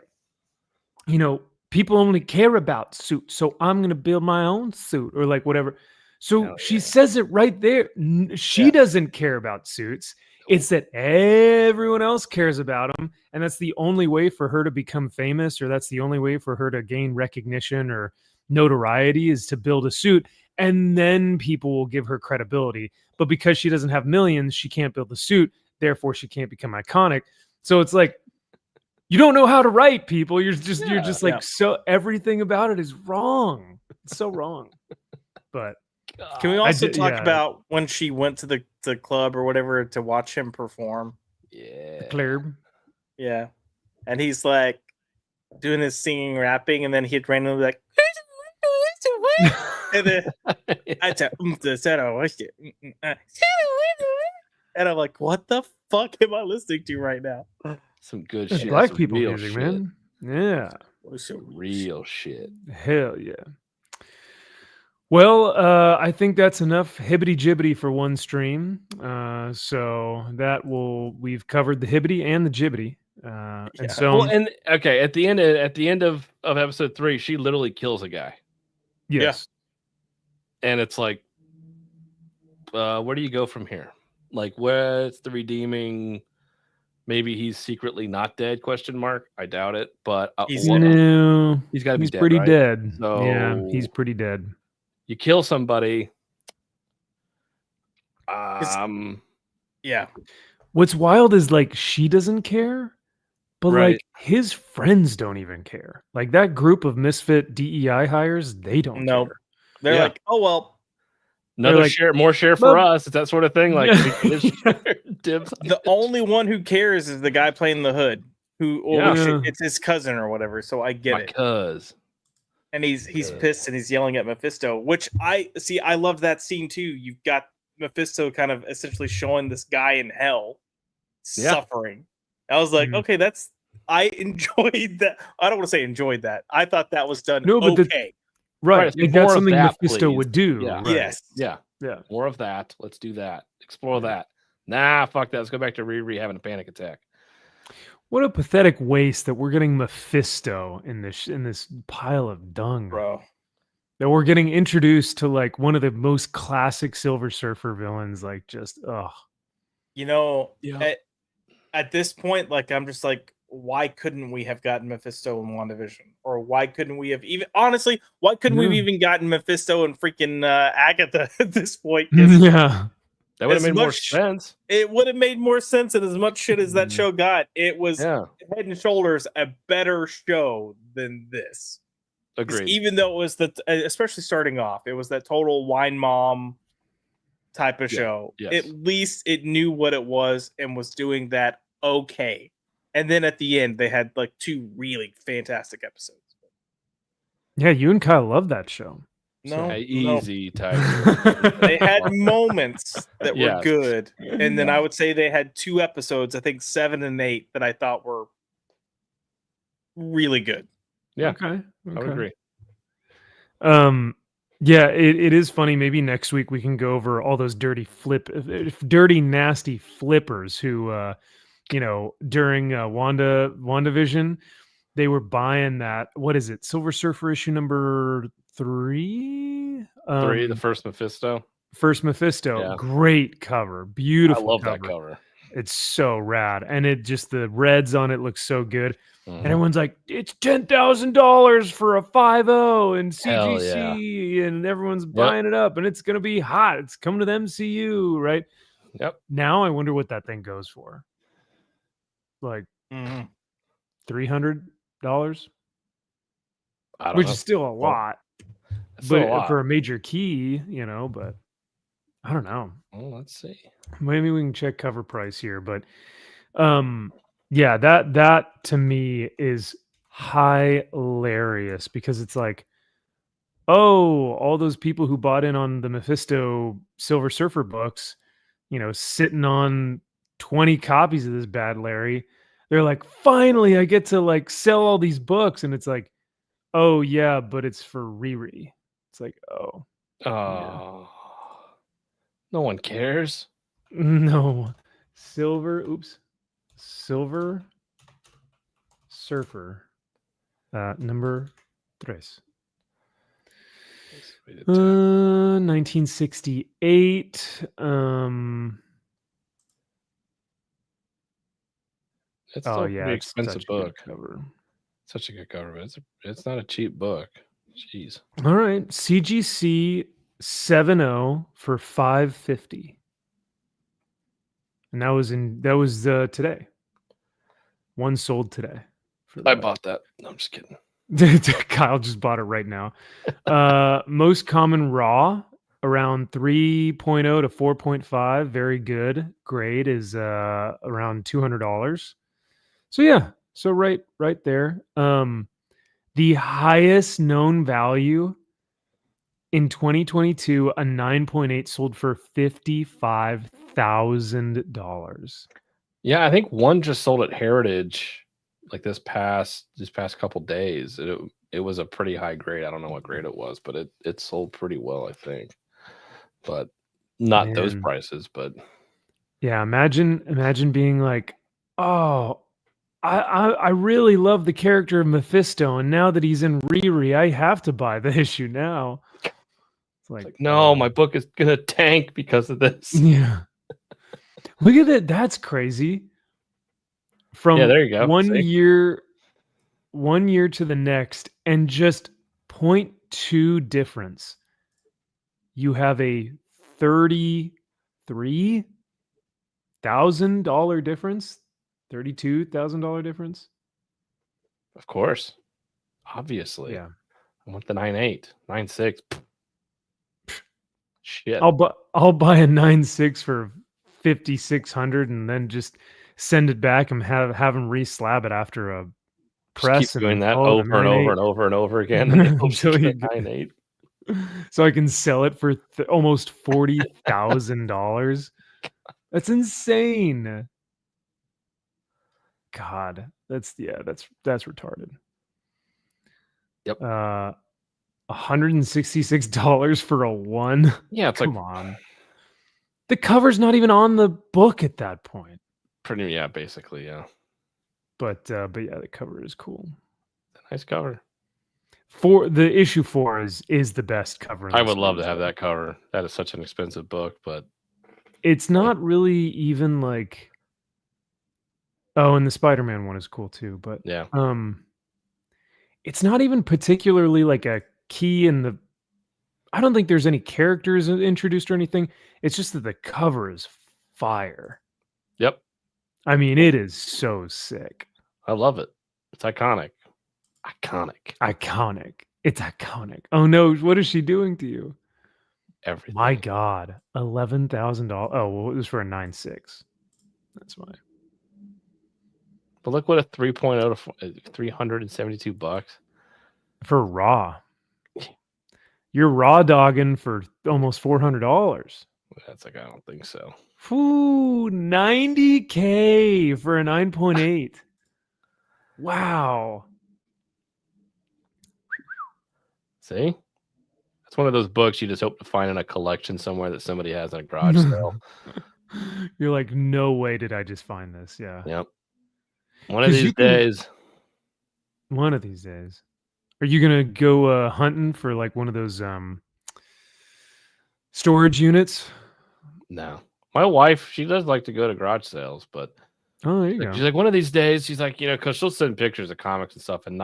you know, people only care about suits, so I'm going to build my own suit or like whatever. So she says it right there. She doesn't care about suits. It's that everyone else cares about them. And that's the only way for her to become famous, or that's the only way for her to gain recognition or notoriety, is to build a suit. And then people will give her credibility. But because she doesn't have millions, she can't build the suit. Therefore, she can't become iconic. So it's like, you don't know how to write, people. You're just like, so everything about it is wrong. It's so wrong. But can we also talk about when she went to the club or whatever to watch him perform? Yeah. The club. Yeah. And he's like doing his singing, rapping, and then he'd randomly be like, and then and I'm like, what the fuck am I listening to right now? Some good That's shit. black some people real music, shit. man. Yeah. Some real shit. Hell yeah. Well, I think that's enough hibbity jibbity for one stream. So we've covered the hibbity and the jibbity. And so, well, and okay, at the end of episode 3, she literally kills a guy. Yes. Yeah. And it's like, where do you go from here? Like, where's the redeeming? Maybe he's secretly not dead? ? I doubt it, but he's got to be dead. Pretty right? dead. So yeah, he's pretty dead. You kill somebody. Yeah. What's wild is like she doesn't care, but like his friends don't even care. Like that group of misfit DEI hires, they don't care. They're like, oh well. Another like, share, more share for us. It's that sort of thing. Like dibs. The only one who cares is the guy playing the hood. It's his cousin or whatever. So I get it. Cuz. And he's pissed and he's yelling at Mephisto, which I loved that scene too. You've got Mephisto kind of essentially showing this guy in hell suffering. I was like, okay, I enjoyed that. I don't want to say enjoyed that. I thought that was done okay. Right. Like, that's something that, Mephisto please. would do. Yeah. Right. Yes. Yeah. Yeah. More of that. Let's do that. Explore that. Nah, fuck that. Let's go back to Riri having a panic attack. What a pathetic waste that we're getting Mephisto in this pile of dung, bro. That we're getting introduced to like one of the most classic Silver Surfer villains. Like, just At this point, like I'm just like, why couldn't we have gotten Mephisto in WandaVision? Or why couldn't we have honestly, why couldn't we have even gotten Mephisto and freaking Agatha at this point? Yeah. That would have made more sense. It would have made more sense, and as much shit as that show got, it was head and shoulders a better show than this. Agreed. Even though it was especially starting off, it was that total wine mom type of show. Yes. At least it knew what it was and was doing that okay. And then at the end, they had like 2 really fantastic episodes. Yeah, you and Kyle love that show. No, easy type. They had moments that were good, and then I would say they had 2 episodes, I think 7 and 8, that I thought were really good. Yeah, okay. I would agree. Yeah, it is funny. Maybe next week we can go over all those dirty, nasty flippers who, during WandaVision, they were buying that. What is it? Silver Surfer issue number 3? 3, the first Mephisto. First Mephisto. Yeah. Great cover. Beautiful. I love that cover. It's so rad. And the reds on it look so good. And everyone's like, it's $10,000 for a 5.0 and CGC, and everyone's buying it up, and it's gonna be hot. It's coming to the MCU, right? Yep. Now I wonder what that thing goes for. Like $300, which is still a lot, but for a major key, But I don't know. Well, let's see. Maybe we can check cover price here, but yeah, that to me is hilarious because it's like, oh, all those people who bought in on the Mephisto Silver Surfer books, sitting on 20 copies of this bad Larry, they're like, finally I get to like sell all these books, and it's like, oh yeah, but it's for Riri. It's like, oh, no one cares. No. Silver Surfer number 3. 1968. It's still a pretty expensive book. Such a good cover, but it's not a cheap book. Jeez. All right. CGC 7.0 for $550. And that was today. One sold today. I bought that. No, I'm just kidding. Kyle just bought it right now. Most common raw around 3.0 to 4.5. Very good grade is around $200. So yeah, so right there. The highest known value in 2022, a 9.8 sold for $55,000. Yeah, I think one just sold at Heritage like this past couple days. It was a pretty high grade. I don't know what grade it was, but it sold pretty well, I think. But not those prices, but yeah, imagine being like, oh, I really love the character of Mephisto, and now that he's in Riri, I have to buy the issue now. It's like no, my book is gonna tank because of this. Yeah. Look at that. That's crazy. From there you go. one year to the next, and just 0.2 difference. You have a $33,000 difference, $32,000 difference. Of course, obviously. Yeah, I want the 9.8, 9.6. Shit. I'll buy a 9.6 for $5,600 and then just send it back and have them re-slab it after a press. Just keep doing that over and over and over and over again until you get 9.8. So I can sell it for almost $40,000. That's insane. God, that's retarded. Yep. $166 for a 1. Yeah, it's come on. The cover's not even on the book at that point. Pretty, yeah, basically, yeah. But yeah, the cover is cool. Nice cover. For the issue 4 is the best cover. I would love to have that cover. That is such an expensive book, but it's not really even like. Oh, and the Spider-Man one is cool too, but yeah, it's not even particularly like a key in the. I don't think there's any characters introduced or anything. It's just that the cover is fire. Yep. I mean, it is so sick. I love it. It's iconic. Iconic. It's iconic. Oh no, what is she doing to you? Everything. My God. $11,000. Oh, well, it was for a 9.6. That's why. But look what a 3.0 to $372 for raw. You're raw dogging for almost $400. That's like, I don't think so. Ooh, $90K for a 9.8. Wow. See? It's one of those books you just hope to find in a collection somewhere that somebody has in a garage sale. You're like, no way did I just find this. Yeah. Yep. One of these days. One of these days. Are you going to go hunting for like one of those storage units? No. My wife, she does like to go to garage sales, but there you go. She's like, one of these days, she's like, because she'll send pictures of comics and stuff, and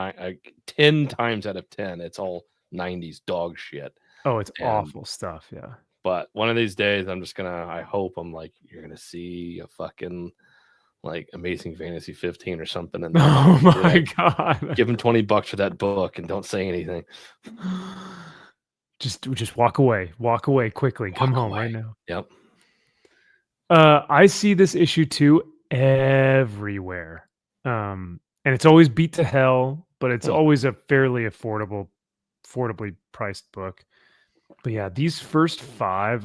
10 times out of 10, it's all 90s dog shit. Oh, it's awful stuff, yeah. But one of these days, I hope I'm like, you're gonna see a fucking like Amazing Fantasy 15 or something. And oh my God. Give him $20 for that book and don't say anything. Just walk away. Walk away quickly. Come home right now. Yep. I see this issue too everywhere. And it's always beat to hell, but it's always a fairly affordably priced book. But yeah, these first 5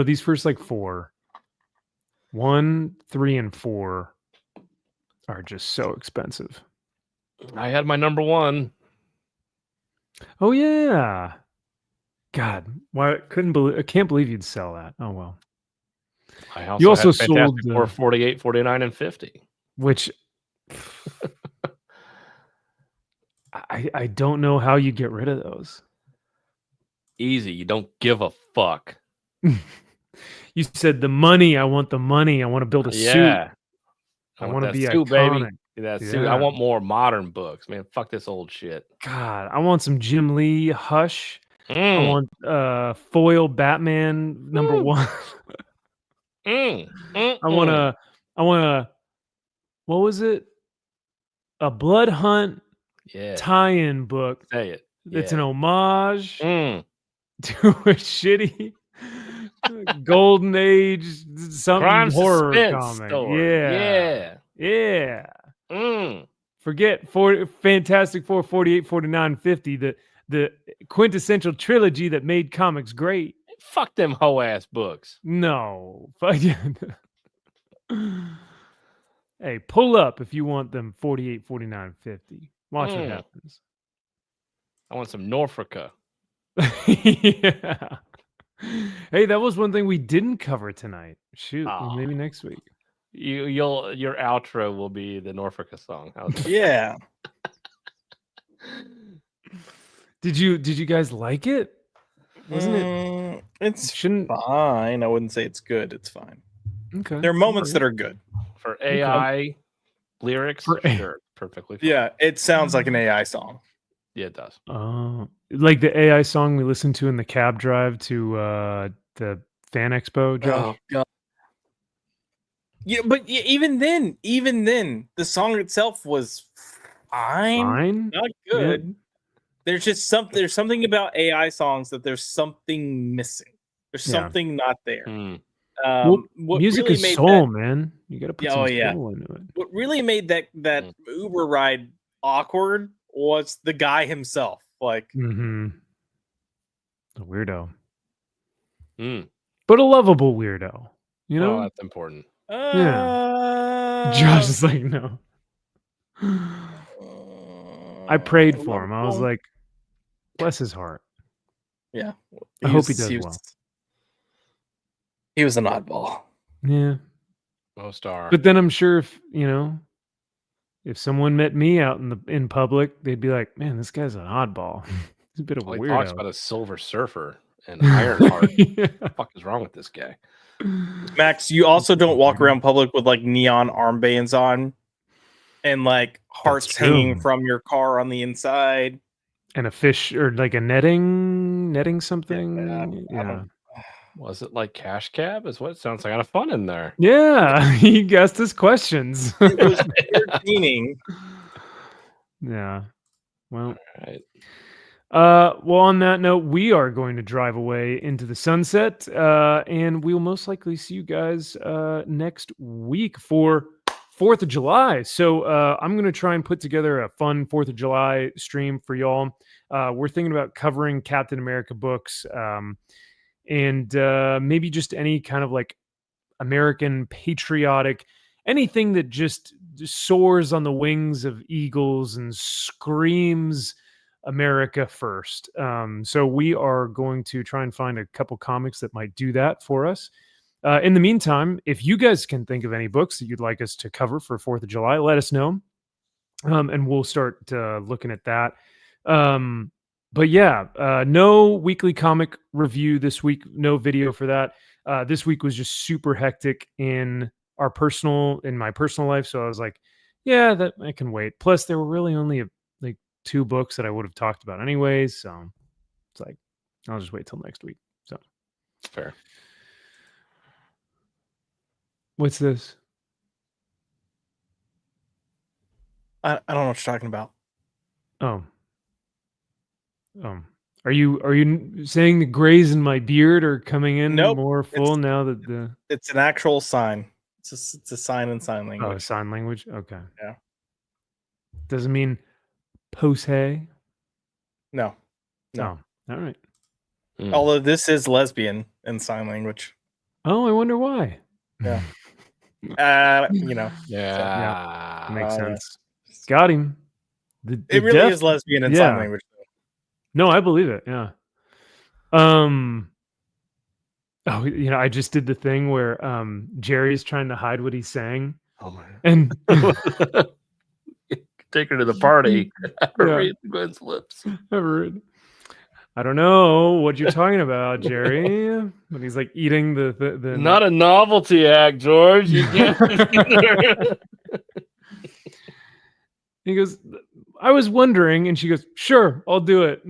these first like 4, 1, 3, and 4 are just so expensive. I had my number 1. Oh yeah. God, why I can't believe you'd sell that. Oh well. You also sold for 48, 49, and 50. Which I don't know how you get rid of those. Easy. You don't give a fuck. You said the money. I want the money. I want to build a suit. I want to be suit, iconic. Baby. That suit. I want more modern books, man. Fuck this old shit. God, I want some Jim Lee Housh. I want foil Batman #1. I want to. What was it? A Blood Hunt tie-in book. Say it. It's an homage to a shitty Golden Age something crime horror comic. Story. Yeah. Forget Fantastic Four 48, 49, 50, the quintessential trilogy that made comics great. Fuck them hoe ass books. No. Hey, pull up if you want them 48, 49, 50. Watch what happens. I want some Norfolka. Yeah. Hey, that was one thing we didn't cover tonight. Shoot, maybe next week. Your outro will be the Norfolka song. Yeah. Did you guys like it? Wasn't it? It's fine. I wouldn't say it's good. It's fine. Okay. There are moments that are good. For AI lyrics, sure, perfectly fine. Yeah, it sounds like an AI song. Yeah, it does. Like the AI song we listened to in the cab drive to the Fan Expo, Josh. Oh God. Yeah, but even then, the song itself was fine. Not good. Yeah. There's just something. There's something about AI songs that there's something missing. There's something not there. Music really is soul, man. You got to put some soul into it. What really made that Uber ride awkward was the guy himself. Like, a weirdo, but a lovable weirdo. You know, that's important. Yeah. Josh is like, no. I prayed for him. I was like, bless his heart. Yeah. I hope he does well. He was an oddball. Yeah. Most are. But then I'm sure if, if someone met me out in public, they'd be like, "Man, this guy's an oddball. He's a bit of a He talks weirdo." about a Silver Surfer and Ironheart. Yeah. What the fuck is wrong with this guy? Max, you also don't walk around public with like neon armbands on and like hearts hanging from your car on the inside. And a fish or like a netting something. Yeah. Was it like Cash Cab? Is what it sounds like. Kind of fun in there. Yeah. He asked us questions. It was entertaining. Yeah. Well. All right. Well, on that note, we are going to drive away into the sunset, and we'll most likely see you guys next week for 4th of July. So I'm going to try and put together a fun 4th of July stream for y'all. We're thinking about covering Captain America books, and maybe just any kind of like American patriotic, anything that just soars on the wings of eagles and screams America first. So we are going to try and find a couple comics that might do that for us. In the meantime, if you guys can think of any books that you'd like us to cover for 4th of July, let us know. And we'll start looking at that. But yeah, no weekly comic review this week, no video for that. This week was just super hectic in my personal life. So I was like, yeah, that I can wait. Plus there were really only like 2 books that I would have talked about anyways. So it's like, I'll just wait till next week. So fair. What's this? I don't know what you're talking about. Oh. Are you saying the grays in my beard are coming in more full now that it's an actual sign. It's a sign in sign language. Oh, sign language? Okay. Yeah. Doesn't mean pose. No. Oh, all right. Although this is lesbian in sign language. Oh, I wonder why. Yeah. Yeah. Yeah. Makes sense. Got him. It really is lesbian in sign language. No, I believe it. Yeah. Oh, I just did the thing where Jerry's trying to hide what he's saying. Oh my. And take her to the party. Read Gwen's lips. I don't know what you're talking about, Jerry. But he's like eating the not a novelty act, George. You can't. He goes, I was wondering, and she goes, sure, I'll do it.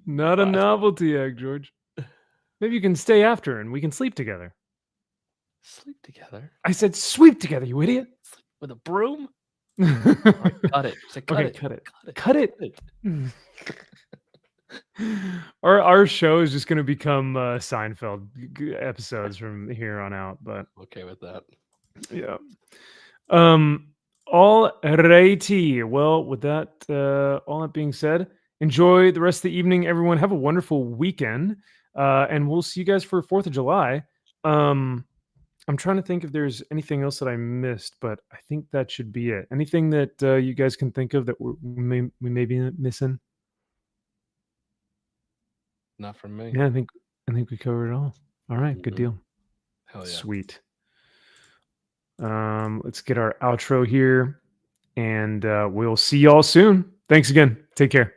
Not a novelty act, George. Maybe you can stay after and we can sleep together. Sleep together? I said sleep together, you idiot. Sleep with a broom? Right, cut it. Cut it. Our show is just going to become Seinfeld episodes from here on out, but okay with that. Yeah. All righty. Well, with that, all that being said, enjoy the rest of the evening, everyone. Have a wonderful weekend, and we'll see you guys for 4th of July. I'm trying to think if there's anything else that I missed, but I think that should be it. Anything that you guys can think of that we may be missing? Not from me. Yeah, I think we covered it all. All right, good deal. Hell yeah. Sweet. Let's get our outro here, and we'll see y'all soon. Thanks again. Take care.